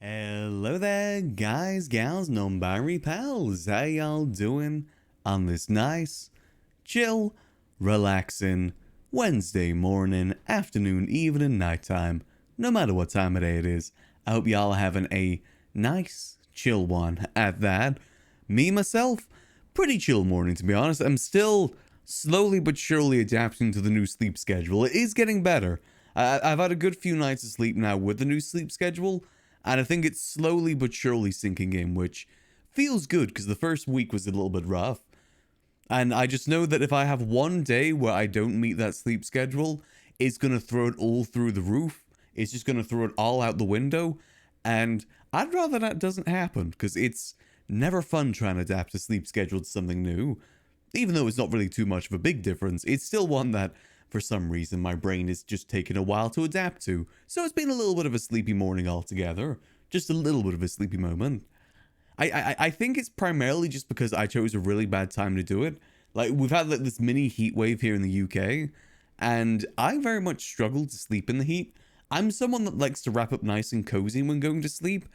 Hello there, guys, gals, non-binary pals. How y'all doing on this nice, chill, relaxing Wednesday morning, afternoon, evening, nighttime, no matter what time of day it is? I hope y'all are having a nice, chill one at that. Me, myself, pretty chill morning, to be honest. I'm still slowly but surely adapting to the new sleep schedule. It is getting better. I've had a good few nights of sleep now with the new sleep schedule, and I think it's slowly but surely sinking in, which feels good because the first week was a little bit rough. And I just know that if I have one day where I don't meet that sleep schedule, it's going to throw it all through the roof. It's just going to throw it all out the window. And I'd rather that doesn't happen because it's never fun trying to adapt a sleep schedule to something new. Even though it's not really too much of a big difference, it's still one that, for some reason, my brain is just taking a while to adapt to. So it's been a little bit of a sleepy morning altogether. Just a little bit of a sleepy moment. I think it's primarily just because I chose a really bad time to do it. Like, we've had like this mini heat wave here in the UK, and I very much struggle to sleep in the heat. I'm someone that likes to wrap up nice and cozy when going to sleep,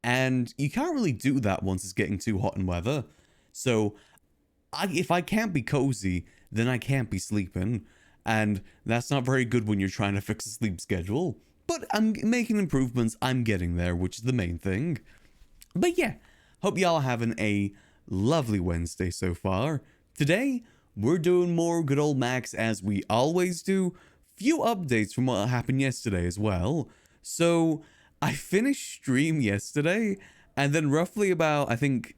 and you can't really do that once it's getting too hot in weather. So, if I can't be cozy, then I can't be sleeping, and that's not very good when you're trying to fix a sleep schedule. But I'm making improvements, I'm getting there, which is the main thing. But yeah, hope y'all are having a lovely Wednesday so far. Today, we're doing more good old Max as we always do. Few updates from what happened yesterday as well. So, I finished stream yesterday, and then roughly about, I think,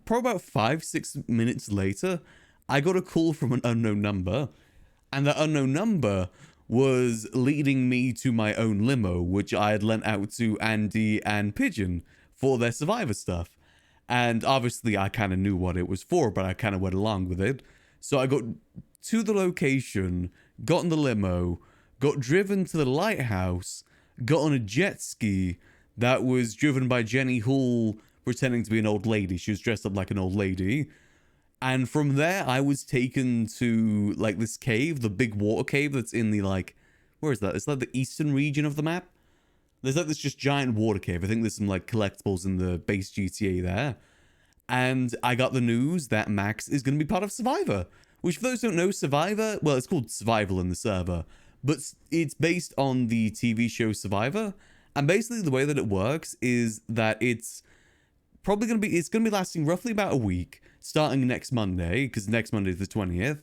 probably about 5-6 minutes later, I got a call from an unknown number. And that unknown number was leading me to my own limo, which I had lent out to Andy and Pigeon for their Survivor stuff. And obviously I kind of knew what it was for, but I kind of went along with it. So I got to the location, got in the limo, got driven to the lighthouse, got on a jet ski that was driven by Jenny Hull pretending to be an old lady. She was dressed up like an old lady. And from there, I was taken to, like, this cave, the big water cave that's in the, like, where is that? It's like the eastern region of the map. There's, like, this just giant water cave. I think there's some, like, collectibles in the base GTA there. And I got the news that Max is going to be part of Survivor. Which, for those who don't know, Survivor, well, it's called Survival in the server. But it's based on the TV show Survivor. And basically, the way that it works is that it's probably going to be, it's going to be lasting roughly about a week, starting next Monday, because next Monday is the 20th,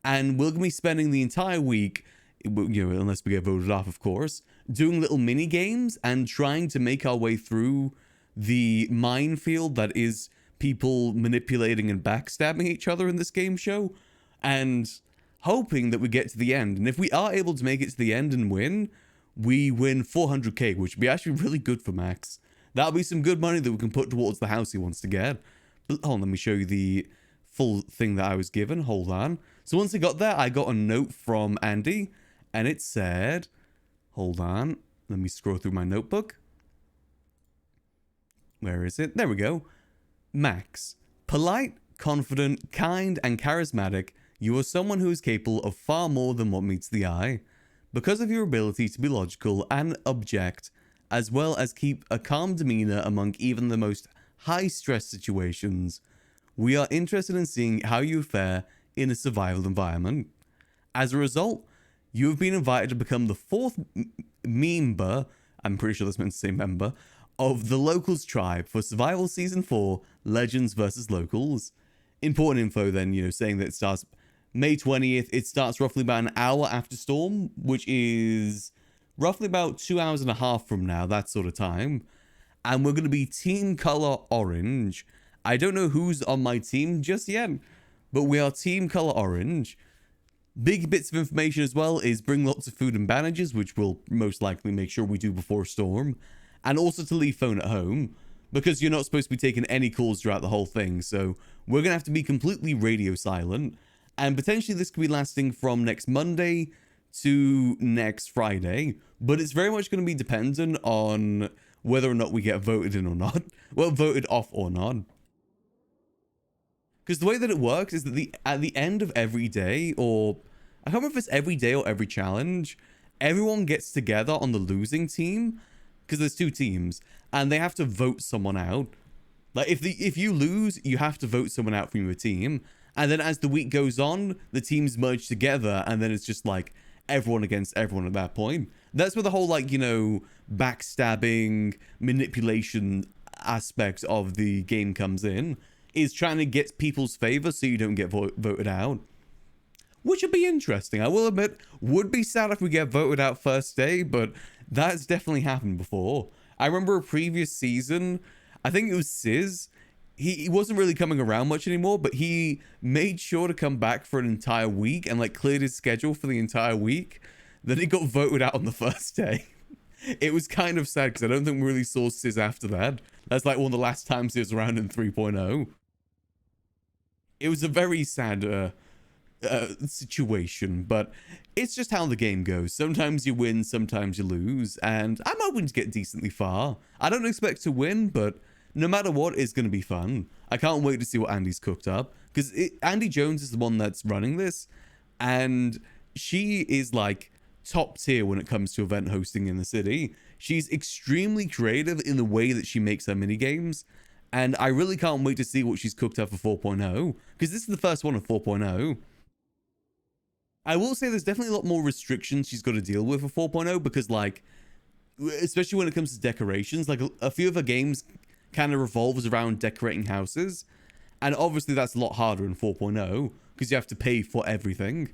and we're going to be spending the entire week, you know, unless we get voted off, of course, doing little mini games and trying to make our way through the minefield that is people manipulating and backstabbing each other in this game show, and hoping that we get to the end. And if we are able to make it to the end and win, we win 400k, which would be actually really good for Max. That'll be some good money that we can put towards the house he wants to get. But hold on, let me show you the full thing that I was given. Hold on. So once I got there, I got a note from Andy, and it said, hold on, let me scroll through my notebook. Where is it? There we go. Max, polite, confident, kind, and charismatic, you are someone who is capable of far more than what meets the eye. Because of your ability to be logical and object, as well as keep a calm demeanor among even the most high-stress situations, we are interested in seeing how you fare in a survival environment. As a result, you have been invited to become the fourth member, I'm pretty sure that's meant to say member, of the Locals tribe for Survival Season 4, Legends vs. Locals. Important info then, you know, saying that it starts May 20th. It starts roughly about an hour after Storm, which is roughly about 2 hours and a half from now, that sort of time. And we're going to be team color orange. I don't know who's on my team just yet, but we are team color orange. Big bits of information as well is bring lots of food and bandages, which we'll most likely make sure we do before Storm. And also to leave phone at home, because you're not supposed to be taking any calls throughout the whole thing. So we're going to have to be completely radio silent. And potentially this could be lasting from next Monday to next Friday, but it's very much going to be dependent on whether or not we get voted in or not. Well, voted off or not. Because the way that it works is that at the end of every day, or I can't remember if it's every day or every challenge, everyone gets together on the losing team, because there's two teams, and they have to vote someone out. Like if you lose, you have to vote someone out from your team. And then as the week goes on, the teams merge together, and then it's just like everyone against everyone at that point. That's where the whole, like, you know, backstabbing, manipulation aspect of the game comes in, is trying to get people's favor so you don't get voted out. Which would be interesting. I will admit, would be sad if we get voted out first day, but that's definitely happened before. I remember a previous season, I think it was Sizz. He wasn't really coming around much anymore, but he made sure to come back for an entire week and like cleared his schedule for the entire week. Then he got voted out on the first day. It was kind of sad because I don't think we really saw Sizz after that. That's like one of the last times he was around in 3.0. It was a very sad situation, but it's just how the game goes. Sometimes you win, sometimes you lose, and I'm hoping to get decently far. I don't expect to win, but no matter what, it's going to be fun. I can't wait to see what Andy's cooked up, because Andy Jones is the one that's running this, and she is like top tier when it comes to event hosting in the city. She's extremely creative in the way that she makes her minigames, and I really can't wait to see what she's cooked up for 4.0, because this is the first one of 4.0. I will say there's definitely a lot more restrictions she's got to deal with for 4.0, because like, especially when it comes to decorations, like a few of her games kind of revolves around decorating houses, and obviously that's a lot harder in 4.0 because you have to pay for everything.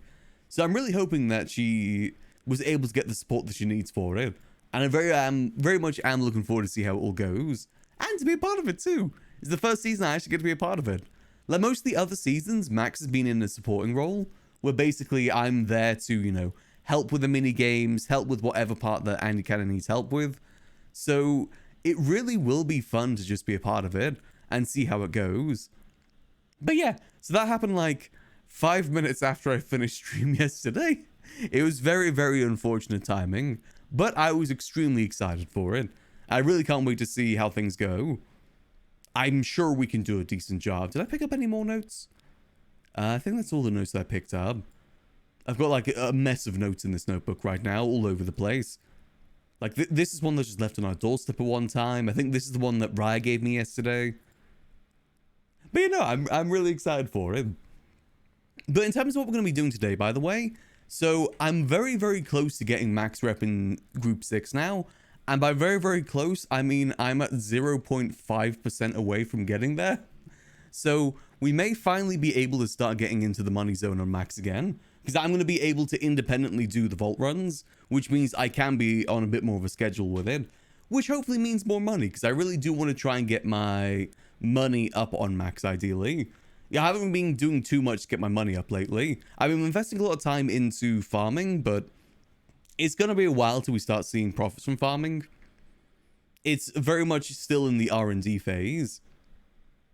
So I'm really hoping that she was able to get the support that she needs for it, and I very much am looking forward to see how it all goes and to be a part of it too. It's the first season I actually get to be a part of it. Like most of the other seasons, Max has been in a supporting role where basically I'm there to, you know, help with the mini games, help with whatever part that Andy kind of needs help with. So it really will be fun to just be a part of it and see how it goes. But yeah, so that happened like 5 minutes after I finished stream yesterday. It was very, very unfortunate timing, but I was extremely excited for it. I really can't wait to see how things go. I'm sure we can do a decent job. Did I pick up any more notes? I think that's all the notes that I picked up. I've got like a mess of notes in this notebook right now, all over the place. Like this is one that's just left on our doorstep at one time. I think this is the one that Raya gave me yesterday. But you know, I'm really excited for it. But in terms of what we're going to be doing today, by the way, so I'm very, very close to getting max rep in Group 6 now. And by very, very close, I mean I'm at 0.5% away from getting there. So we may finally be able to start getting into the money zone on max again, because I'm going to be able to independently do the vault runs, which means I can be on a bit more of a schedule with it, which hopefully means more money, because I really do want to try and get my money up on max ideally. Yeah, I haven't been doing too much to get my money up lately. I've been investing a lot of time into farming, but it's going to be a while till we start seeing profits from farming. It's very much still in the R&D phase,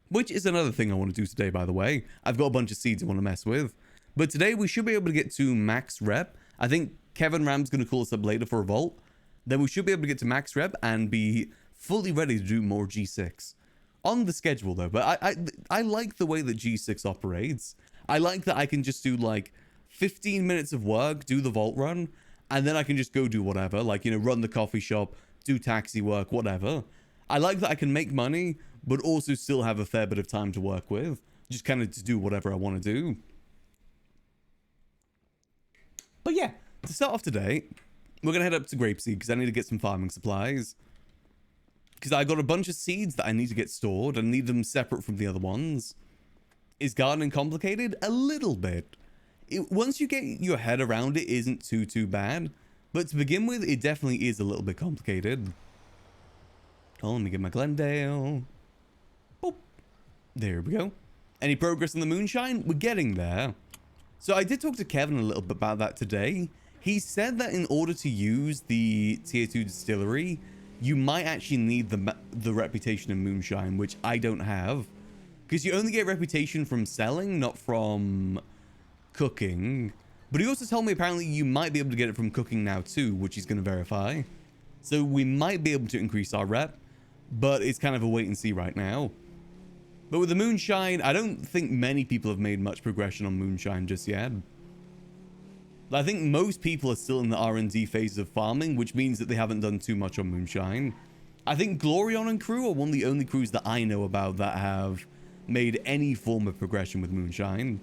which is another thing I want to do today, by the way. I've got a bunch of seeds I want to mess with. But today we should be able to get to max rep. I think Kevin Ram's going to call us up later for a vault. Then we should be able to get to max rep and be fully ready to do more G6. On the schedule though, but I like the way that G6 operates. I like that I can just do like 15 minutes of work, do the vault run, and then I can just go do whatever. Like, you know, run the coffee shop, do taxi work, whatever. I like that I can make money, but also still have a fair bit of time to work with. Just kind of to do whatever I want to do. But yeah, to start off today, we're going to head up to Grapeseed because I need to get some farming supplies. Because I got a bunch of seeds that I need to get stored and need them separate from the other ones. Is gardening complicated? A little bit. Once you get your head around it, isn't too bad. But to begin with, it definitely is a little bit complicated. Oh, let me get my Glendale. Boop. There we go. Any progress in the moonshine? We're getting there. So I did talk to Kevin a little bit about that today. He said that in order to use the tier 2 distillery, you might actually need the reputation in moonshine, which I don't have. Because you only get reputation from selling, not from cooking. But he also told me apparently you might be able to get it from cooking now too, which he's going to verify. So we might be able to increase our rep, but it's kind of a wait and see right now. But with the moonshine, I don't think many people have made much progression on moonshine just yet. I think most people are still in the R&D phase of farming, which means that they haven't done too much on moonshine. I think Glorion and crew are one of the only crews that I know about that have made any form of progression with Moonshine.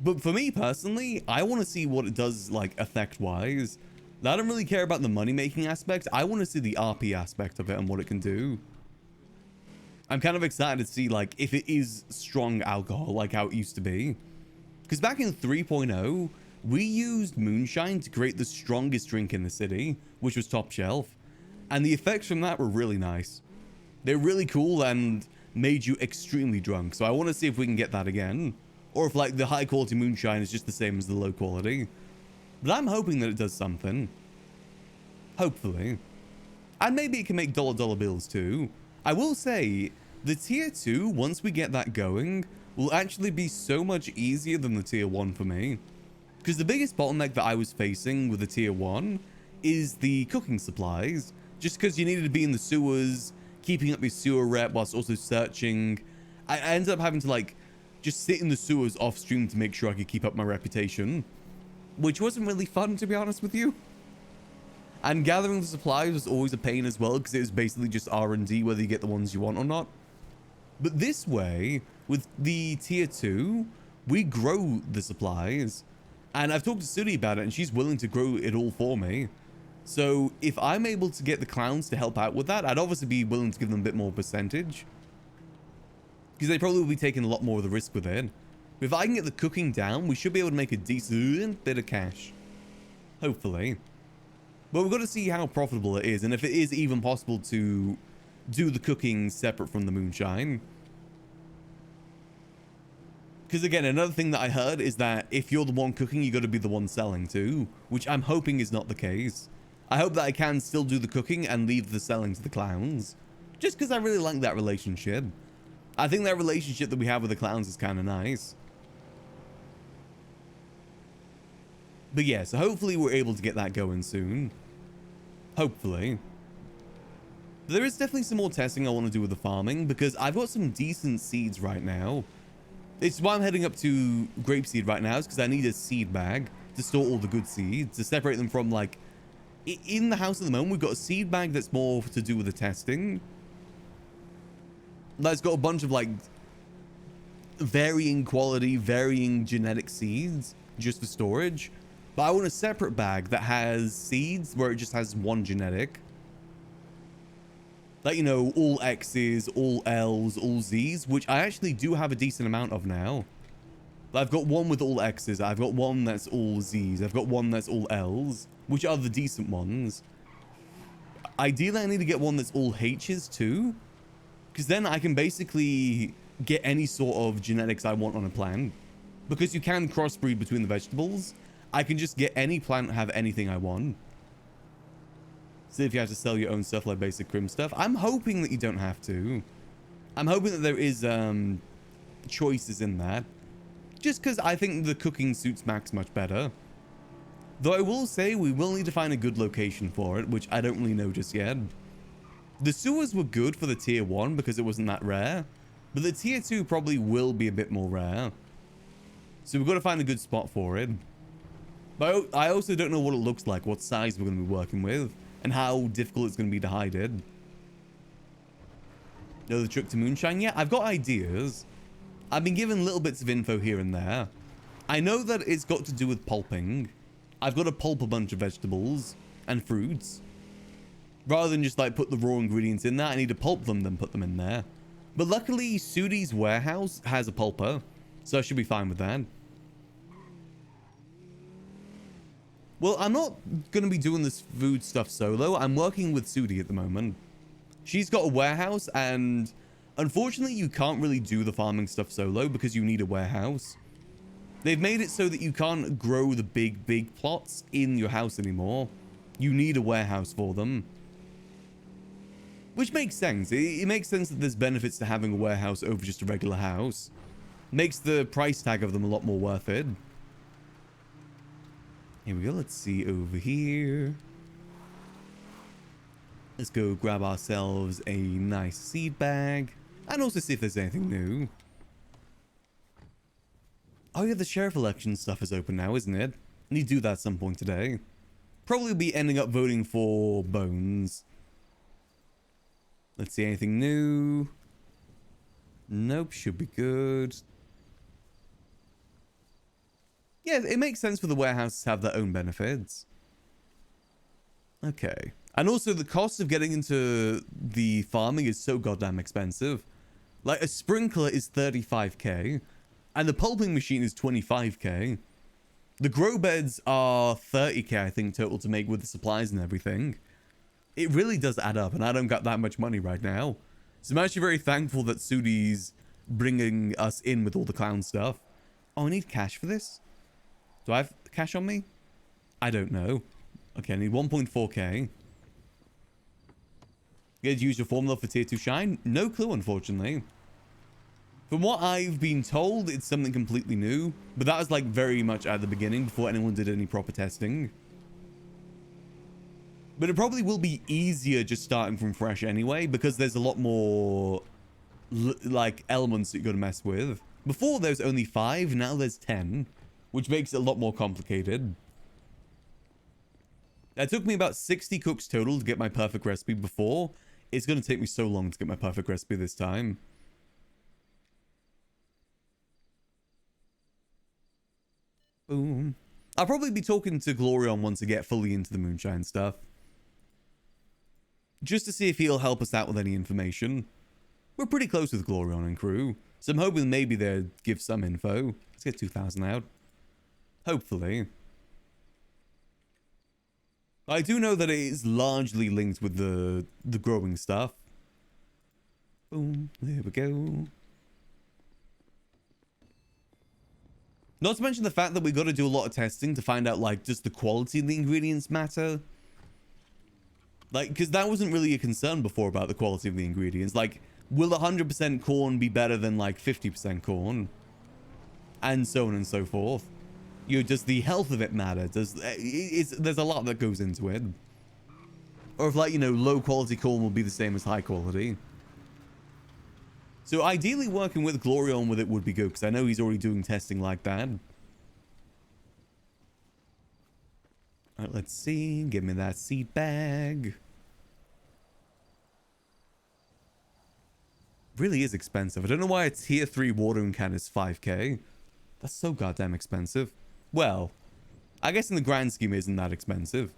But for me personally, I want to see what it does, like, effect-wise. I don't really care about the money-making aspect. I want to see the RP aspect of it and what it can do. I'm kind of excited to see, like, if it is strong alcohol, like how it used to be. Because back in 3.0, we used Moonshine to create the strongest drink in the city, which was top shelf. And the effects from that were really nice. They're really cool and made you extremely drunk. So I want to see if we can get that again. Or if, like, the high quality Moonshine is just the same as the low quality. But I'm hoping that it does something. Hopefully. And maybe it can make dollar bills too. I will say, the tier 2, once we get that going, will actually be so much easier than the tier 1 for me. Because the biggest bottleneck that I was facing with the tier 1 is the cooking supplies. Just because you needed to be in the sewers, keeping up your sewer rep whilst also searching. I ended up having to, like, just sit in the sewers off stream to make sure I could keep up my reputation. Which wasn't really fun, to be honest with you. And gathering the supplies was always a pain as well, because it was basically just R&D whether you get the ones you want or not. But this way, with the tier 2, we grow the supplies. And I've talked to Sudi about it, and she's willing to grow it all for me. So if I'm able to get the clowns to help out with that, I'd obviously be willing to give them a bit more percentage. Because they probably will be taking a lot more of the risk with it. But if I can get the cooking down, we should be able to make a decent bit of cash. Hopefully. But we've got to see how profitable it is, and if it is even possible to do the cooking separate from the Moonshine. Because again, another thing that I heard is that if you're the one cooking, you got to be the one selling too, which I'm hoping is not the case. I hope that I can still do the cooking and leave the selling to the clowns, just because I really like that relationship. I think that relationship that we have with the clowns is kind of nice. But yeah, so hopefully we're able to get that going soon. Hopefully. There is definitely some more testing I want to do with the farming, because I've got some decent seeds right now. It's why I'm heading up to grapeseed right now, is because I need a seed bag to store all the good seeds, to separate them from, like, in the house at the moment, we've got a seed bag that's more to do with the testing. That's got a bunch of, like, varying quality, varying genetic seeds just for storage. But I want a separate bag that has seeds where it just has one genetic. Like, you know, all X's, all L's, all Z's, which I actually do have a decent amount of now. I've got one with all X's, I've got one that's all Z's, I've got one that's all L's, which are the decent ones. Ideally, I need to get one that's all H's too, because then I can basically get any sort of genetics I want on a plant. Because you can crossbreed between the vegetables, I can just get any plant, have anything I want. See if you have to sell your own stuff like basic crim stuff. I'm hoping that you don't have to. I'm hoping that there is choices in that. Just because I think the cooking suits Max much better. Though I will say we will need to find a good location for it, which I don't really know just yet. The sewers were good for the tier 1 because it wasn't that rare. But the tier 2 probably will be a bit more rare. So we've got to find a good spot for it. But I also don't know what it looks like, what size we're going to be working with, and how difficult it's going to be to hide it. Know the trick to Moonshine? Yeah, I've got ideas. I've been given little bits of info here and there. I know that it's got to do with pulping. I've got to pulp a bunch of vegetables and fruits. Rather than just like put the raw ingredients in there, I need to pulp them, then put them in there. But luckily, Sudi's warehouse has a pulper, so I should be fine with that. Well, I'm not going to be doing this food stuff solo. I'm working with Sudi at the moment. She's got a warehouse, and unfortunately, you can't really do the farming stuff solo because you need a warehouse. They've made it so that you can't grow the big plots in your house anymore. You need a warehouse for them. Which makes sense. It makes sense that there's benefits to having a warehouse over just a regular house. Makes the price tag of them a lot more worth it. Here we go. Let's see over here. Let's go grab ourselves a nice seed bag. And also see if there's anything new. Oh yeah, the sheriff election stuff is open now, isn't it? I need to do that at some point today. probably be ending up voting for bones. Let's see, anything new? Nope, should be good. Yeah, it makes sense for the warehouses to have their own benefits. Okay. And also the cost of getting into the farming is so goddamn expensive. Like a sprinkler is 35k and the pulping machine is 25k. The grow beds are 30k, I think, total to make with the supplies and everything. It really does add up, and I don't got that much money right now. So I'm actually very thankful that Sudi's bringing us in with all the clown stuff. Oh, I need cash for this? Do I have cash on me? I don't know. Okay, I need 1.4k. You guys use your formula for tier 2 shine? No clue, unfortunately. From what I've been told, it's something completely new. But that was like very much at the beginning before anyone did any proper testing. But it probably will be easier just starting from fresh anyway, because there's a lot more like elements that you got to mess with. Before there was only 5, now there's 10, which makes it a lot more complicated. That took me about 60 cooks total to get my perfect recipe before. It's going to take me so long to get my perfect recipe this time. Boom. I'll probably be talking to Glorion once I get fully into the moonshine stuff. Just to see if he'll help us out with any information. We're pretty close with Glorion and crew, so I'm hoping maybe they'll give some info. Let's get 2,000 out. Hopefully. I do know that it is largely linked with the growing stuff. Boom, there we go. Not to mention the fact that we got to do a lot of testing to find out, like, does the quality of the ingredients matter? Like, because that wasn't really a concern before about the quality of the ingredients. Like, will 100% corn be better than, like, 50% corn? And so on and so forth. You know, does the health of it matter? There's a lot that goes into it. Or if, like, you know, low quality corn will be the same as high quality. So ideally working with Glorion with it would be good, because I know he's already doing testing like that. Alright, let's see. Give me that seed bag. Really is expensive. I don't know why a tier 3 watering can is 5k. That's so goddamn expensive. Well, I guess in the grand scheme it isn't that expensive.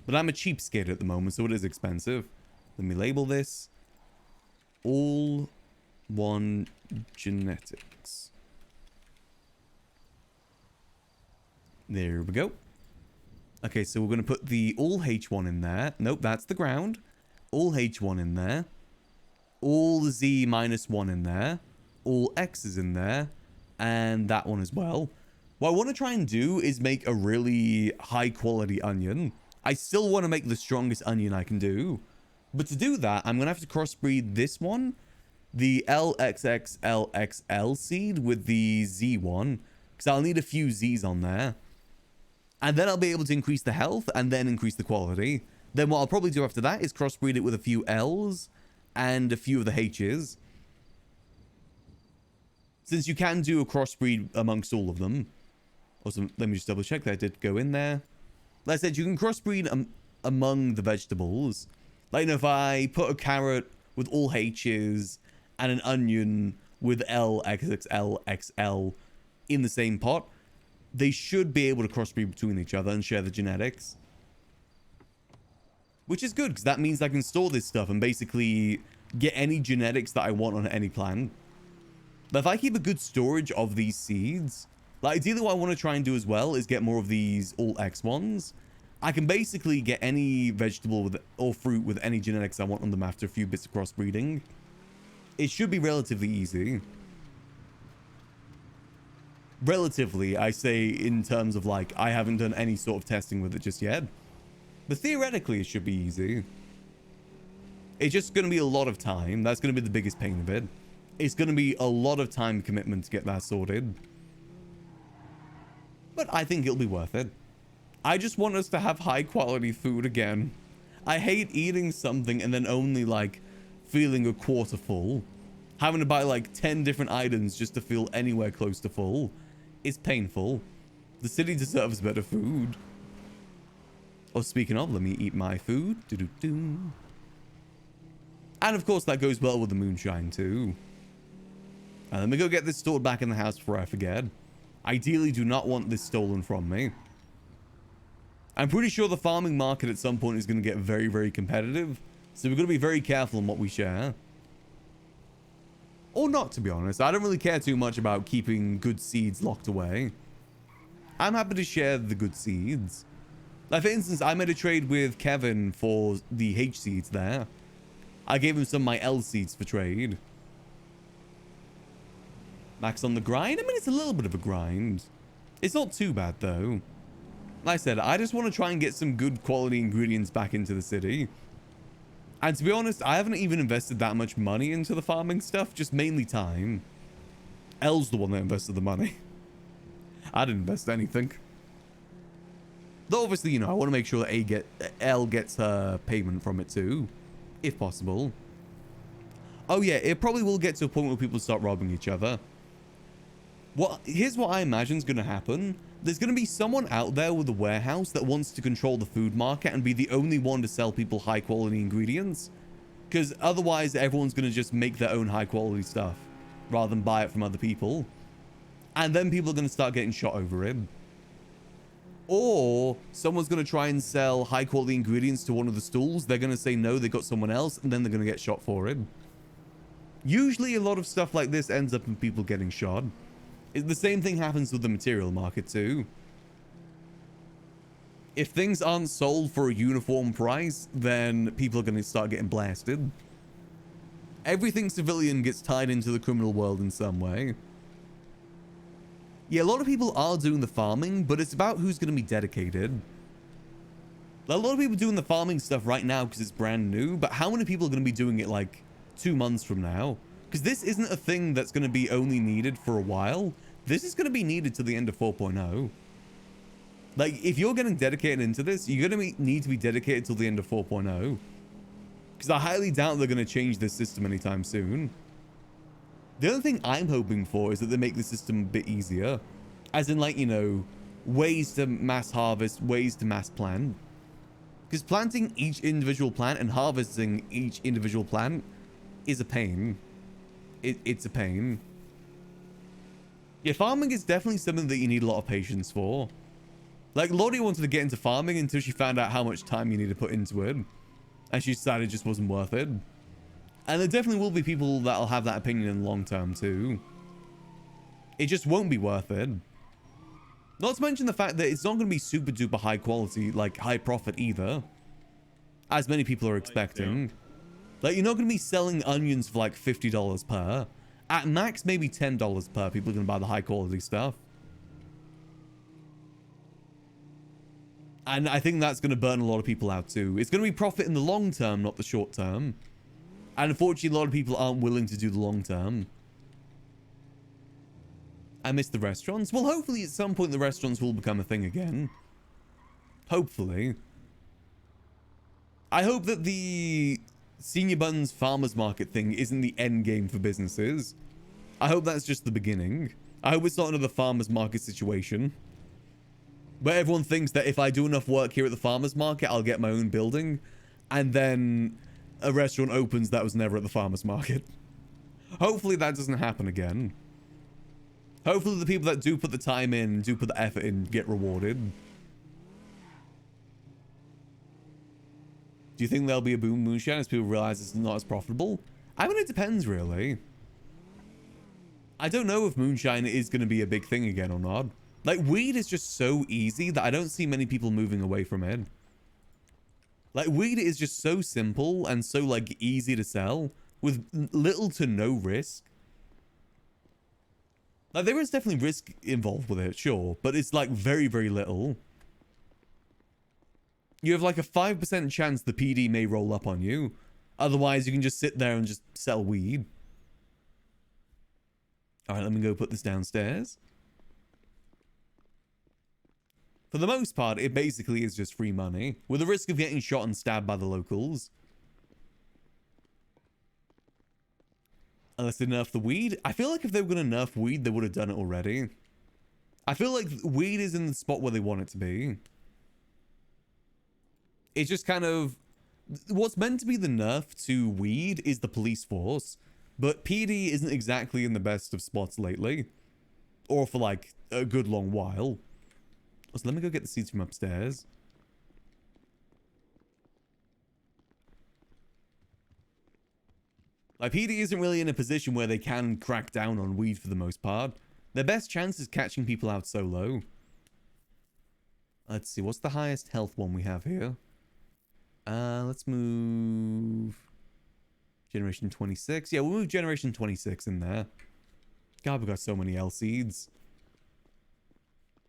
But I'm a cheapskate at the moment, so it is expensive. Let me label this. All one genetics. There we go. Okay, so we're going to put the all H1 in there. Nope, that's the ground. All H1 in there. All Z -1 in there. All X is in there. And that one as well. What I want to try and do is make a really high quality onion. I still want to make the strongest onion I can do. But to do that, I'm going to have to crossbreed this one, the LXXLXL seed, with the Z one. Because I'll need a few Z's on there. And then I'll be able to increase the health and then increase the quality. Then what I'll probably do after that is crossbreed it with a few L's and a few of the H's. Since you can do a crossbreed amongst all of them. Also, let me just double check that I did go in there. Like I said, you can crossbreed among the vegetables. Like, you know, if I put a carrot with all H's and an onion with LXXLXL in the same pot, they should be able to crossbreed between each other and share the genetics. Which is good, because that means I can store this stuff and basically get any genetics that I want on any plant. But if I keep a good storage of these seeds, like ideally what I want to try and do as well is get more of these all X ones. I can basically get any vegetable with or fruit with any genetics I want on them after a few bits of crossbreeding. It should be relatively easy. Relatively, I say, in terms of like, I haven't done any sort of testing with it just yet. But theoretically, it should be easy. It's just going to be a lot of time. That's going to be the biggest pain of it. It's going to be a lot of time commitment to get that sorted. But I think it'll be worth it. I just want us to have high quality food again. I hate eating something and then only like feeling a quarter full. Having to buy like 10 different items just to feel anywhere close to full. It's painful. The city deserves better food. Oh, speaking of, let me eat my food. Doo-doo-doo. And of course, that goes well with the moonshine too. And let me go get this stored back in the house before I forget. Ideally, do not want this stolen from me. I'm pretty sure the farming market at some point is going to get very, very competitive. So we're going to be very careful in what we share. Or not, to be honest. I don't really care too much about keeping good seeds locked away. I'm happy to share the good seeds. Like, for instance, I made a trade with Kevin for the H seeds there. I gave him some of my L seeds for trade. Max on the grind? I mean, it's a little bit of a grind. It's not too bad, though. Like I said, I just want to try and get some good quality ingredients back into the city. And to be honest, I haven't even invested that much money into the farming stuff, just mainly time. L's the one that invested the money. I didn't invest anything. Though obviously, you know, I want to make sure that L gets her payment from it too, if possible. Oh yeah, it probably will get to a point where people start robbing each other. Well, here's what I imagine is going to happen. There's going to be someone out there with a warehouse that wants to control the food market and be the only one to sell people high quality ingredients. Because otherwise, everyone's going to just make their own high quality stuff rather than buy it from other people. And then people are going to start getting shot over it. Or someone's going to try and sell high quality ingredients to one of the stalls. They're going to say no, they got someone else, and then they're going to get shot for it. Usually a lot of stuff like this ends up in people getting shot. The same thing happens with the material market too. If things aren't sold for a uniform price, then people are going to start getting blasted. Everything civilian gets tied into the criminal world in some way. Yeah, a lot of people are doing the farming, but it's about who's going to be dedicated. A lot of people doing the farming stuff right now because it's brand new, but how many people are going to be doing it like 2 months from now? Because this isn't a thing that's going to be only needed for a while. This is going to be needed to the end of 4.0. Like, if you're getting dedicated into this, you're going to need to be dedicated till the end of 4.0. Because I highly doubt they're going to change this system anytime soon. The other thing I'm hoping for is that they make the system a bit easier. As in, like, you know, ways to mass harvest, ways to mass plant. Because planting each individual plant and harvesting each individual plant is a pain. It's a pain. Yeah, farming is definitely something that you need a lot of patience for. Like, Lottie wanted to get into farming until she found out how much time you need to put into it. And she decided it just wasn't worth it. And there definitely will be people that'll have that opinion in the long term too. It just won't be worth it. Not to mention the fact that it's not going to be super duper high quality, like high profit either. As many people are expecting. Like, you're not going to be selling onions for like $50 per. At max, maybe $10 per. People are going to buy the high quality stuff. And I think that's going to burn a lot of people out too. It's going to be profit in the long term, not the short term. And unfortunately, a lot of people aren't willing to do the long term. I miss the restaurants. Well, hopefully at some point the restaurants will become a thing again. Hopefully. I hope that the Senior Buns Farmers Market thing isn't the end game for businesses. I hope that's just the beginning. I hope it's not another farmers market situation. Where everyone thinks that if I do enough work here at the farmers market, I'll get my own building. And then a restaurant opens that was never at the farmers market. Hopefully that doesn't happen again. Hopefully the people that do put the time in, do put the effort in, get rewarded. Do you think there'll be a boom moonshine as people realize it's not as profitable? I mean, it depends really. I don't know if moonshine is going to be a big thing again or not. Like, weed is just so easy that I don't see many people moving away from it. Like, weed is just so simple and so, like, easy to sell with little to no risk. Like, there is definitely risk involved with it, sure, but it's, like, very, very little. You have, like, a 5% chance the PD may roll up on you. Otherwise, you can just sit there and just sell weed. All right, let me go put this downstairs. For the most part, it basically is just free money, with the risk of getting shot and stabbed by the locals. Unless they nerf the weed. I feel like if they were going to nerf weed, they would have done it already. I feel like weed is in the spot where they want it to be. It's just kind of what's meant to be the nerf to weed is the police force, but PD isn't exactly in the best of spots lately, or for like a good long while. So let me go get the seeds from upstairs. Like, PD isn't really in a position where they can crack down on weed for the most part. Their best chance is catching people out solo. Let's see, what's the highest health one we have here? Let's move... Generation 26. Yeah, we'll move Generation 26 in there. God, we've got so many L seeds.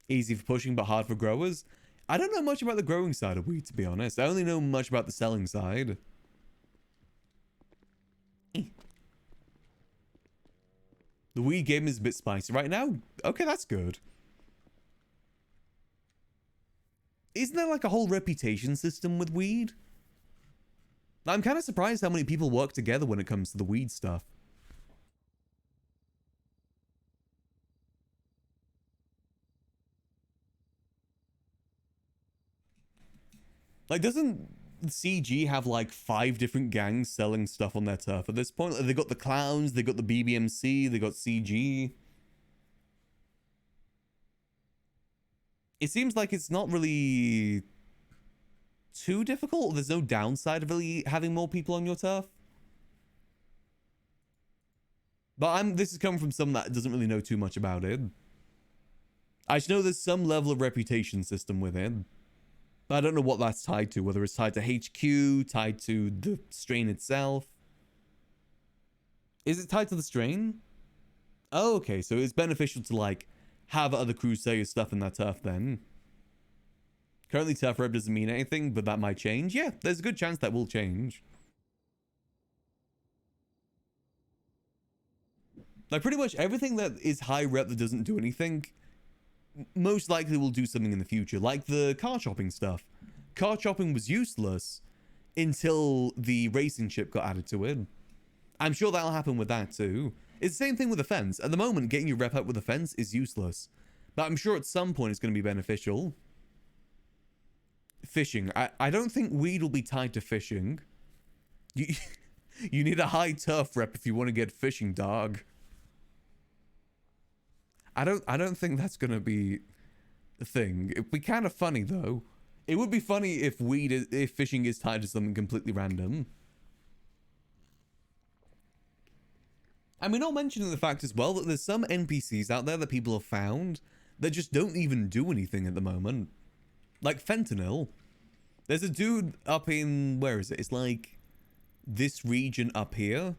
Easy for pushing, but hard for growers. I don't know much about the growing side of weed, to be honest. I only know much about the selling side. The weed game is a bit spicy right now. Okay, that's good. Isn't there like a whole reputation system with weed? I'm kind of surprised how many people work together when it comes to the weed stuff. Like, doesn't CG have like 5 different gangs selling stuff on their turf at this point? Like, they got the clowns, they got the BBMC, they got CG. It seems like it's not really too difficult. There's no downside of really having more people on your turf. But this is coming from someone that doesn't really know too much about it. I just know there's some level of reputation system with it. But I don't know what that's tied to. Whether it's tied to HQ, tied to the strain itself. Is it tied to the strain? Oh, okay. So it's beneficial to, like, have other crews sell your stuff in that turf then. Currently, turf rep doesn't mean anything, but that might change. Yeah, there's a good chance that will change. Like, pretty much everything that is high rep that doesn't do anything, most likely will do something in the future. Like the car shopping stuff. Car shopping was useless until the racing chip got added to it. I'm sure that'll happen with that too. It's the same thing with the fence. At the moment, getting your rep up with the fence is useless. But I'm sure at some point it's going to be beneficial. Fishing. I don't think weed will be tied to fishing. You need a high turf rep if you want to get fishing, dog. I don't think that's going to be a thing. It'd be kind of funny though. It would be funny if fishing is tied to something completely random. And we're not mentioning the fact as well that there's some NPCs out there that people have found that just don't even do anything at the moment. Like fentanyl. There's a dude up in, where is it? It's like this region up here.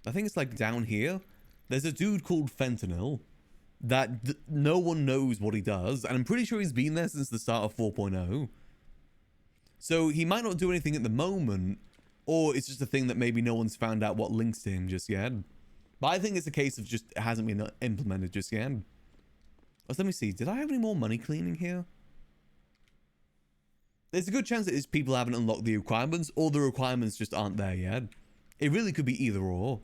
I think it's like down here. There's a dude called Fentanyl that no one knows what he does. And I'm pretty sure he's been there since the start of 4.0. So he might not do anything at the moment, or it's just a thing that maybe no one's found out what links to him just yet. But I think it's a case of just it hasn't been implemented just yet. So let me see. Did I have any more money cleaning here? There's a good chance that it's people haven't unlocked the requirements, or the requirements just aren't there yet. It really could be either or.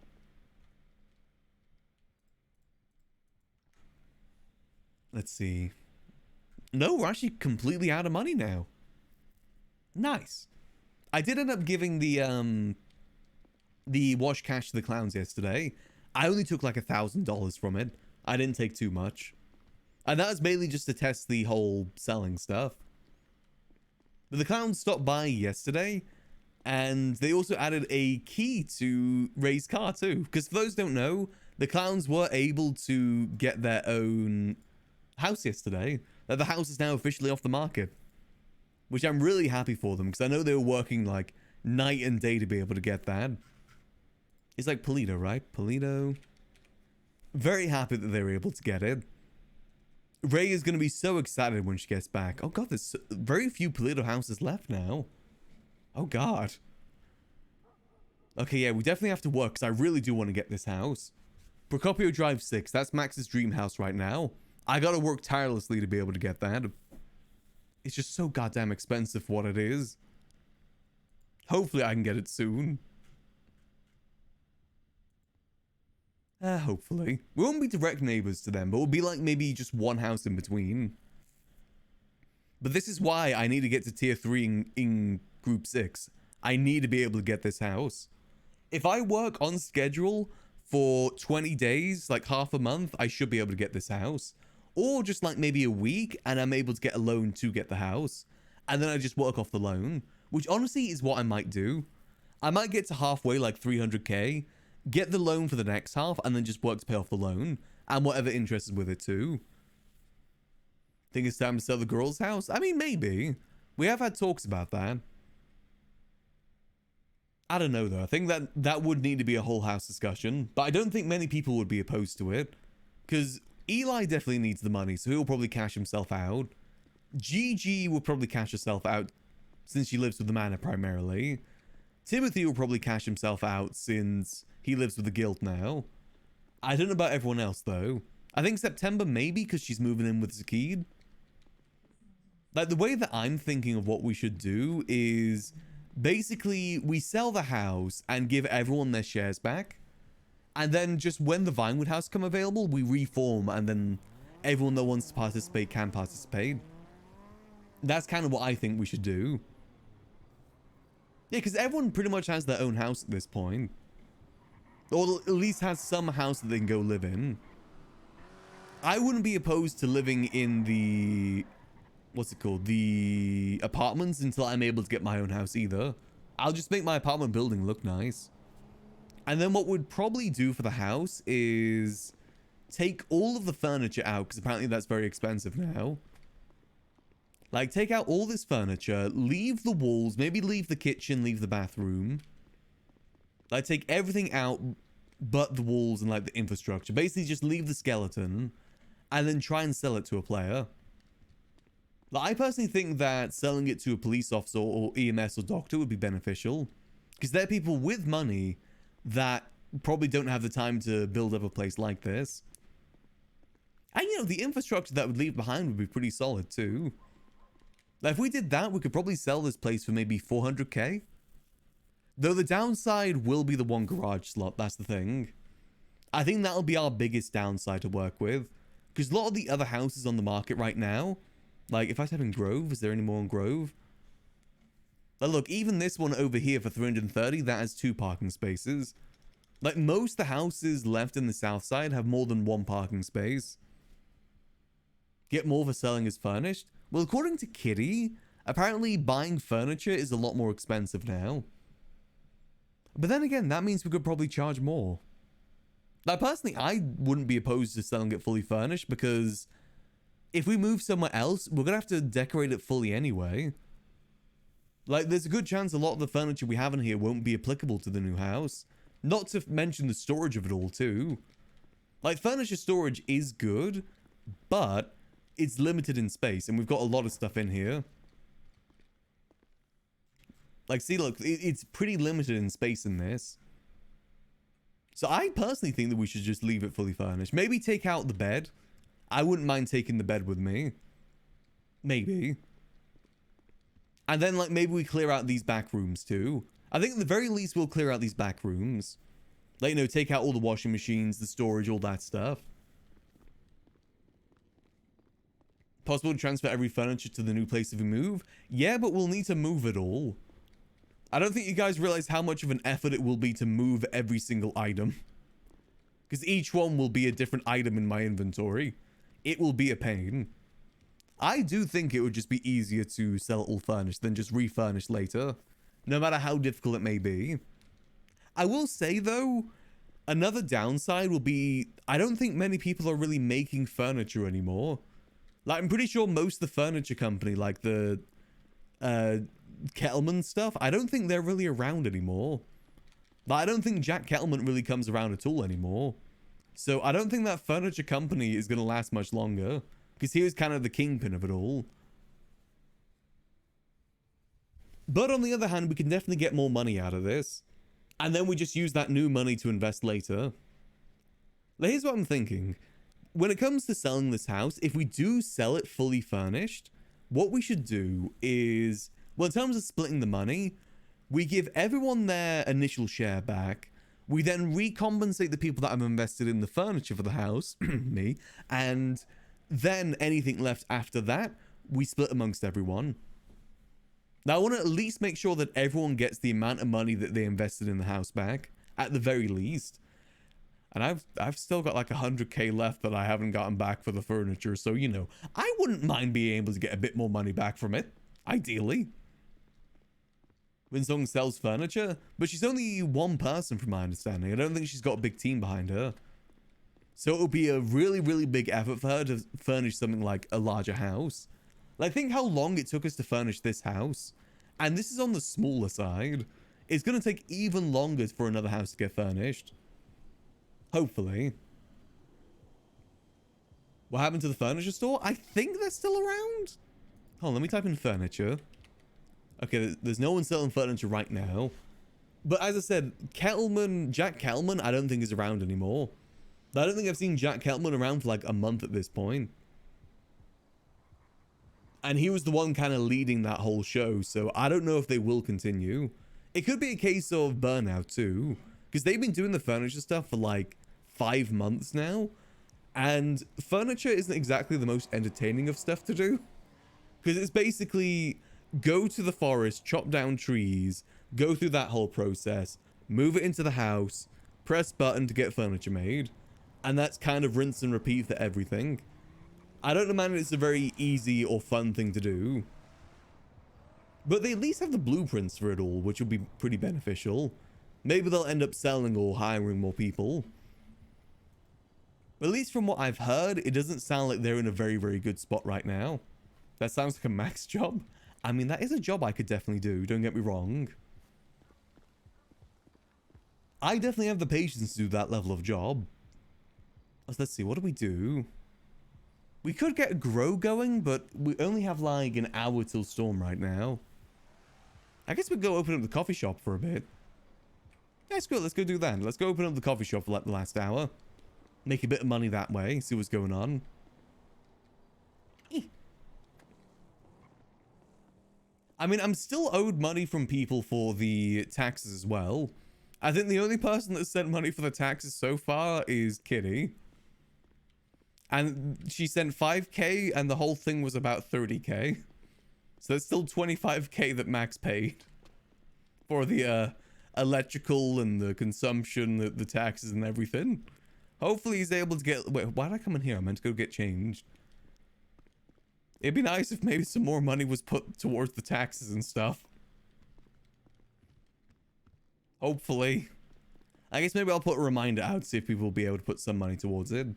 Let's see. No, we're actually completely out of money now. Nice. I did end up giving the wash cash to the clowns yesterday. I only took like $1,000 from it. I didn't take too much. And that was mainly just to test the whole selling stuff. But the clowns stopped by yesterday, and they also added a key to Ray's car too. Because for those who don't know, the clowns were able to get their own house yesterday. The house is now officially off the market, which I'm really happy for them, because I know they were working like night and day to be able to get that. It's like Polito, right? Polito. Very happy that they were able to get it. Ray is going to be so excited when she gets back. Oh god, there's very few Polito houses left now. Oh god. Okay, yeah, we definitely have to work, because I really do want to get this house. Procopio Drive 6, that's Max's dream house right now. I gotta work tirelessly to be able to get that. It's just so goddamn expensive for what it is. Hopefully I can get it soon. Hopefully. We won't be direct neighbors to them, but we'll be like maybe just one house in between. But this is why I need to get to tier 3 in group 6. I need to be able to get this house. If I work on schedule for 20 days, like half a month, I should be able to get this house. Or just like maybe a week and I'm able to get a loan to get the house. And then I just work off the loan, which honestly is what I might do. I might get to halfway, like 300k, get the loan for the next half, and then just work to pay off the loan. And whatever interest is with it too. Think it's time to sell the girl's house? I mean, maybe. We have had talks about that. I don't know though. I think that would need to be a whole house discussion. But I don't think many people would be opposed to it. Because Eli definitely needs the money, so he'll probably cash himself out. Gigi will probably cash herself out since she lives with the manor primarily. Timothy will probably cash himself out since he lives with the guild now. I don't know about everyone else though. I think September maybe because she's moving in with Zakid. Like the way that I'm thinking of what we should do is basically we sell the house and give everyone their shares back. And then just when the Vinewood house come available, we reform and then everyone that wants to participate can participate. That's kind of what I think we should do. Yeah, because everyone pretty much has their own house at this point. Or at least has some house that they can go live in. I wouldn't be opposed to living in the... what's it called? The apartments until I'm able to get my own house either. I'll just make my apartment building look nice. And then what we'd probably do for the house is take all of the furniture out, because apparently that's very expensive now. Like, take out all this furniture, leave the walls, maybe leave the kitchen, leave the bathroom. Like, take everything out but the walls and, like, the infrastructure. Basically, just leave the skeleton and then try and sell it to a player. Like, I personally think that selling it to a police officer or EMS or doctor would be beneficial. Because they're people with money that probably don't have the time to build up a place like this. And, you know, the infrastructure that would leave behind would be pretty solid, too. Like, if we did that, we could probably sell this place for maybe 400k. Though the downside will be the one garage slot, that's the thing. I think that'll be our biggest downside to work with. Because a lot of the other houses on the market right now, like, if I type in Grove, is there any more on Grove? Like, look, even this one over here for 330, that has 2 parking spaces. Like, most of the houses left in the south side have more than 1 parking space. Get more for selling as furnished? Well, according to Kitty, apparently buying furniture is a lot more expensive now. But then again, that means we could probably charge more. Like, personally, I wouldn't be opposed to selling it fully furnished because if we move somewhere else, we're going to have to decorate it fully anyway. Like, there's a good chance a lot of the furniture we have in here won't be applicable to the new house. Not to mention the storage of it all, too. Like, furniture storage is good, but it's limited in space, and we've got a lot of stuff in here. Like, see, look, it's pretty limited in space in this. So I personally think that we should just leave it fully furnished. Maybe take out the bed. I wouldn't mind taking the bed with me. Maybe. And then, like, maybe we clear out these back rooms, too. I think at the very least we'll clear out these back rooms. Like, you know, take out all the washing machines, the storage, all that stuff. Possible to transfer every furniture to the new place if we move? Yeah, but we'll need to move it all. I don't think you guys realize how much of an effort it will be to move every single item. Because each one will be a different item in my inventory. It will be a pain. I do think it would just be easier to sell it all furnished than just refurnish later. No matter how difficult it may be. I will say though, another downside will be, I don't think many people are really making furniture anymore. Like, I'm pretty sure most of the furniture company, like the Kettleman stuff, I don't think they're really around anymore. Like, I don't think Jack Kettleman really comes around at all anymore. So I don't think that furniture company is going to last much longer. Because he was kind of the kingpin of it all. But on the other hand, we can definitely get more money out of this. And then we just use that new money to invest later. Now, here's what I'm thinking. When it comes to selling this house, if we do sell it fully furnished, what we should do is, well, in terms of splitting the money, we give everyone their initial share back. We then recompensate the people that have invested in the furniture for the house, me, and then anything left after that, we split amongst everyone. Now, I want to at least make sure that everyone gets the amount of money that they invested in the house back, at the very least. And I've still got like 100k left that I haven't gotten back for the furniture, so, you know, I wouldn't mind being able to get a bit more money back from it, ideally. When someone sells furniture, but she's only one person from my understanding. I don't think she's got a big team behind her. So it'll be a really, really big effort for her to furnish something like a larger house. Like, think how long it took us to furnish this house. And this is on the smaller side. It's going to take even longer for another house to get furnished. Hopefully. What happened to the furniture store? I think they're still around. Hold on, let me type in furniture. Okay, there's no one selling furniture right now. But as I said, Jack Kettleman, I don't think is around anymore. I don't think I've seen Jack Kettleman around for like a month at this point. And he was the one kind of leading that whole show, so I don't know if they will continue. It could be a case of burnout too, because they've been doing the furniture stuff for like 5 months now. And furniture isn't exactly the most entertaining of stuff to do. Because it's basically go to the forest, chop down trees, go through that whole process, move it into the house, press button to get furniture made. And that's kind of rinse and repeat for everything. I don't imagine it's a very easy or fun thing to do. But they at least have the blueprints for it all, which will be pretty beneficial. Maybe they'll end up selling or hiring more people. At least from what I've heard, it doesn't sound like they're in a very, very good spot right now. That sounds like a max job. I mean, that is a job I could definitely do, don't get me wrong. I definitely have the patience to do that level of job. Let's see, what do we do? We could get a grow going, but we only have like an hour till storm right now. I guess we'd go open up the coffee shop for a bit. That's good, let's go do that. Let's go open up the coffee shop for like the last hour. Make a bit of money that way, see what's going on. I mean, I'm still owed money from people for the taxes as well. I think the only person that sent money for the taxes so far is Kitty. And she sent 5k and the whole thing was about 30k. So it's still 25k that Max paid. For the electrical and the consumption, the taxes and everything. Hopefully he's able to get... Wait, why did I come in here? I meant to go get changed. It'd be nice if maybe some more money was put towards the taxes and stuff. Hopefully. I guess maybe I'll put a reminder out, see if people will be able to put some money towards it.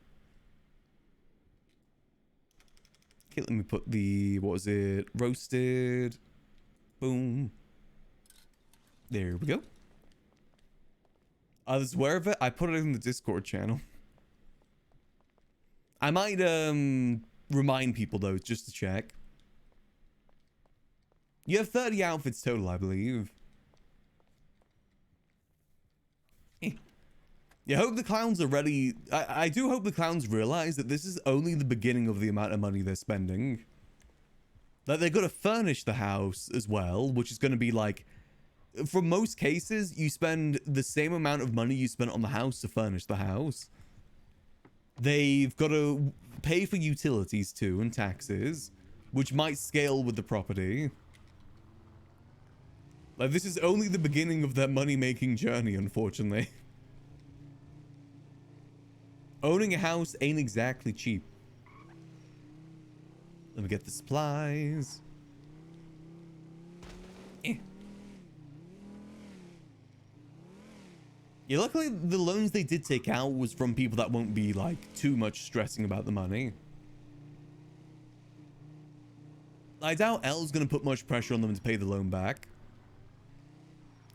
Okay, let me put the... What was it? Roasted. Boom. There we go. I was aware of it. I put it in the Discord channel. I might remind people though, just to check. You have 30 outfits total, I believe. Yeah, I hope the clowns are ready. I do hope the clowns realize that this is only the beginning of the amount of money they're spending. That they're going to furnish the house as well, which is going to be like... For most cases, you spend the same amount of money you spent on the house to furnish the house. They've got to pay for utilities too and taxes, which might scale with the property. Like, this is only the beginning of their money-making journey, unfortunately. Owning a house ain't exactly cheap. Let me get the supplies. Yeah, luckily the loans they did take out was from people that won't be like too much stressing about the money. I doubt Elle's gonna put much pressure on them to pay the loan back.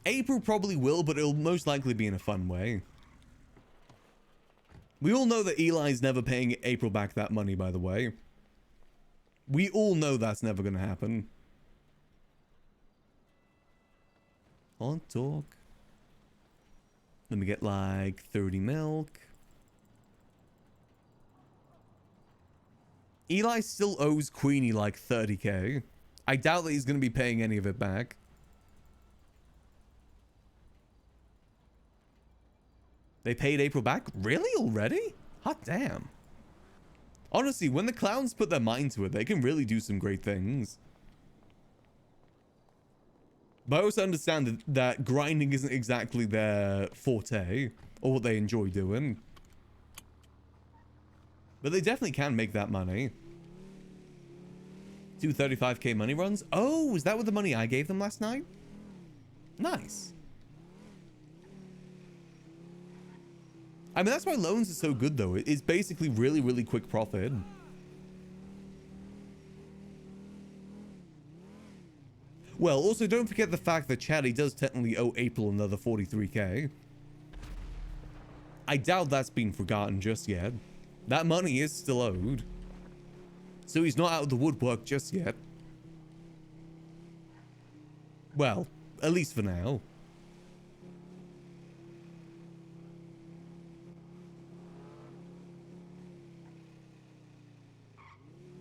April probably will, but it'll most likely be in a fun way. We all know that Eli's never paying April back that money, by the way. We all know that's never gonna happen. On talk. Let me get like 30 milk. Eli still owes Queenie like 30k. I doubt that he's going to be paying any of it back. They paid April back? Really? Already? Hot damn. Honestly, when the clowns put their mind to it, they can really do some great things. But I also understand that grinding isn't exactly their forte or what they enjoy doing. But they definitely can make that money. 235k money runs? Oh, is that with the money I gave them last night? Nice. I mean, that's why loans are so good, though. It's basically really, really quick profit. Well, also, don't forget the fact that Chatty does technically owe April another 43k. I doubt that's been forgotten just yet. That money is still owed. So he's not out of the woodwork just yet. Well, at least for now.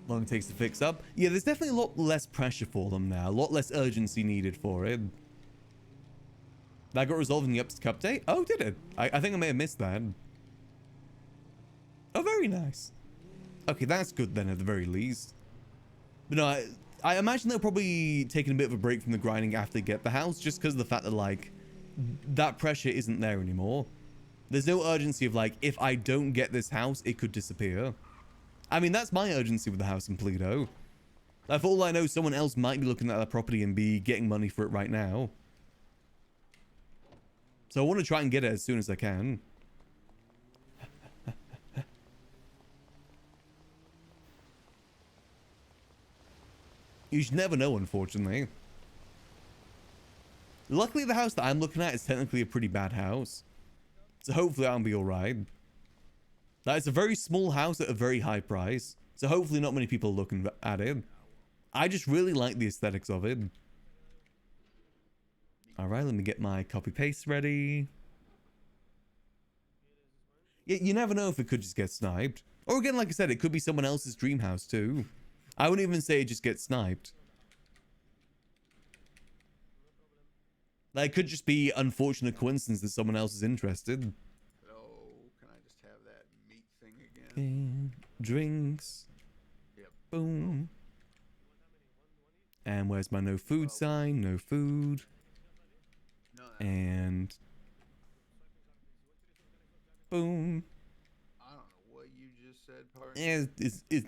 Long it takes to fix up. Yeah, there's definitely a lot less pressure for them now. A lot less urgency needed for it. That got resolved in the update? Oh, did it? I think I may have missed that. Oh, very nice. Okay, that's good then at the very least. But no, I imagine they'll probably taking a bit of a break from the grinding after they get the house, just because of the fact that, like, that pressure isn't there anymore. There's no urgency of, like, if I don't get this house, it could disappear. I mean, that's my urgency with the house in Pluto. Like, for all I know, someone else might be looking at that property and be getting money for it right now. So I want to try and get it as soon as I can. You should never know, unfortunately. Luckily, the house that I'm looking at is technically a pretty bad house. So hopefully I'll be alright. That is a very small house at a very high price. So hopefully not many people are looking at it. I just really like the aesthetics of it. Alright, let me get my copy-paste ready. Yeah, you never know if it could just get sniped. Or again, like I said, it could be someone else's dream house too. I wouldn't even say it just gets sniped. Like, it could just be unfortunate coincidence that someone else is interested. Oh, can I just have that meat thing again? Okay. Drinks. Yep. Boom. And where's my no food sign? No food. No, And boom. I don't know what you just said, partner.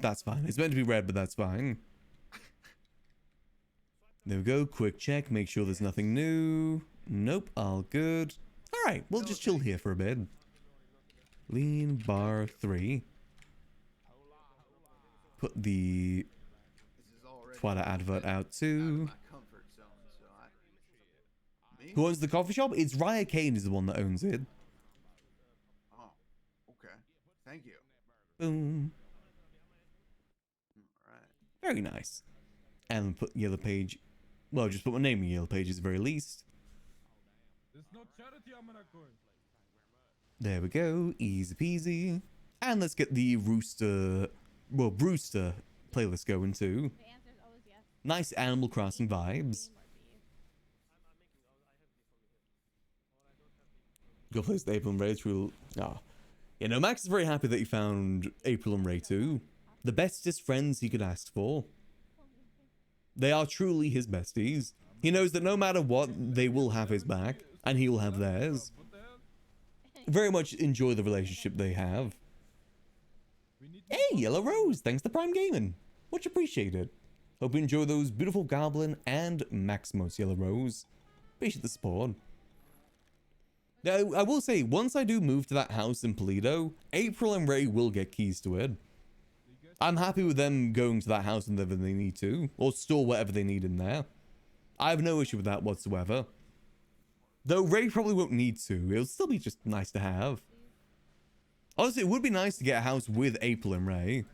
That's fine. It's meant to be red, but that's fine. There we go. Quick check. Make sure there's nothing new. Nope. All good. All right. We'll just chill here for a bit. Lean bar 3. Put the Twilight advert out too. Who owns the coffee shop? It's Raya Kane is the one that owns it. Oh, okay. Thank you. Boom. All right. Very nice. And put Yellow Page. Well, just put my name in Yellow Page at the very least. There we go. Easy peasy. And let's get the Brewster playlist going too. Nice Animal Crossing vibes. Go place the April and Ray through. Ah. You know, Max is very happy that he found April and Ray too. The bestest friends he could ask for. They are truly his besties. He knows that no matter what, they will have his back, and he will have theirs. Very much enjoy the relationship they have. Hey, Yellow Rose, thanks to Prime Gaming. Much appreciated. Hope you enjoy those beautiful Goblin and Maximos, Yellow Rose. Appreciate the support. Now, I will say, once I do move to that house in Toledo, April and Ray will get keys to it. I'm happy with them going to that house whenever they need to, or store whatever they need in there. I have no issue with that whatsoever. Though Ray probably won't need to, it'll still be just nice to have. Honestly, it would be nice to get a house with April and Ray.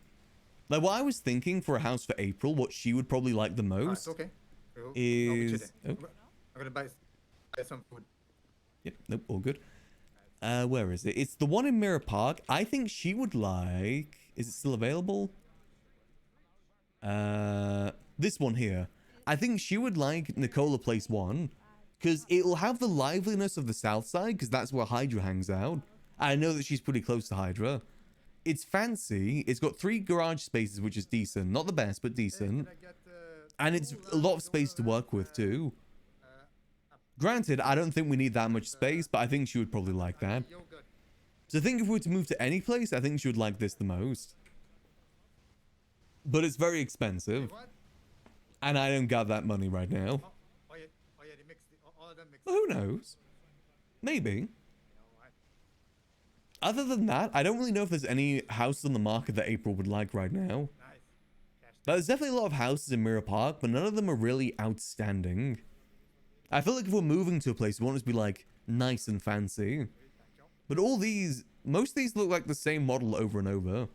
Like, what I was thinking for a house for April, what she would probably like the most Okay. is... Oh. I'm gonna buy some food. Yep, nope, all good. Where is it? It's the one in Mirror Park. I think she would like... Is it still available? This one here. I think she would like Nicola Place 1. Because it'll have the liveliness of the south side, because that's where Hydra hangs out. I know that she's pretty close to Hydra. It's fancy. It's got 3 garage spaces, which is decent. Not the best, but decent. And it's a lot of space to work with, too. Granted, I don't think we need that much space, but I think she would probably like that. You're good. So I think if we were to move to any place, I think she would like this the most. But it's very expensive. What? And I don't got that money right now. Oh yeah, they mixed it. All of them mixed Well, who knows? Maybe. it. Other than that, I don't really know if there's any houses on the market that April would like right now. Nice. Cash. There's definitely a lot of houses in Mirror Park, but none of them are really outstanding. I feel like if we're moving to a place, we want it to be like nice and fancy. But all these, most of these look like the same model over and over.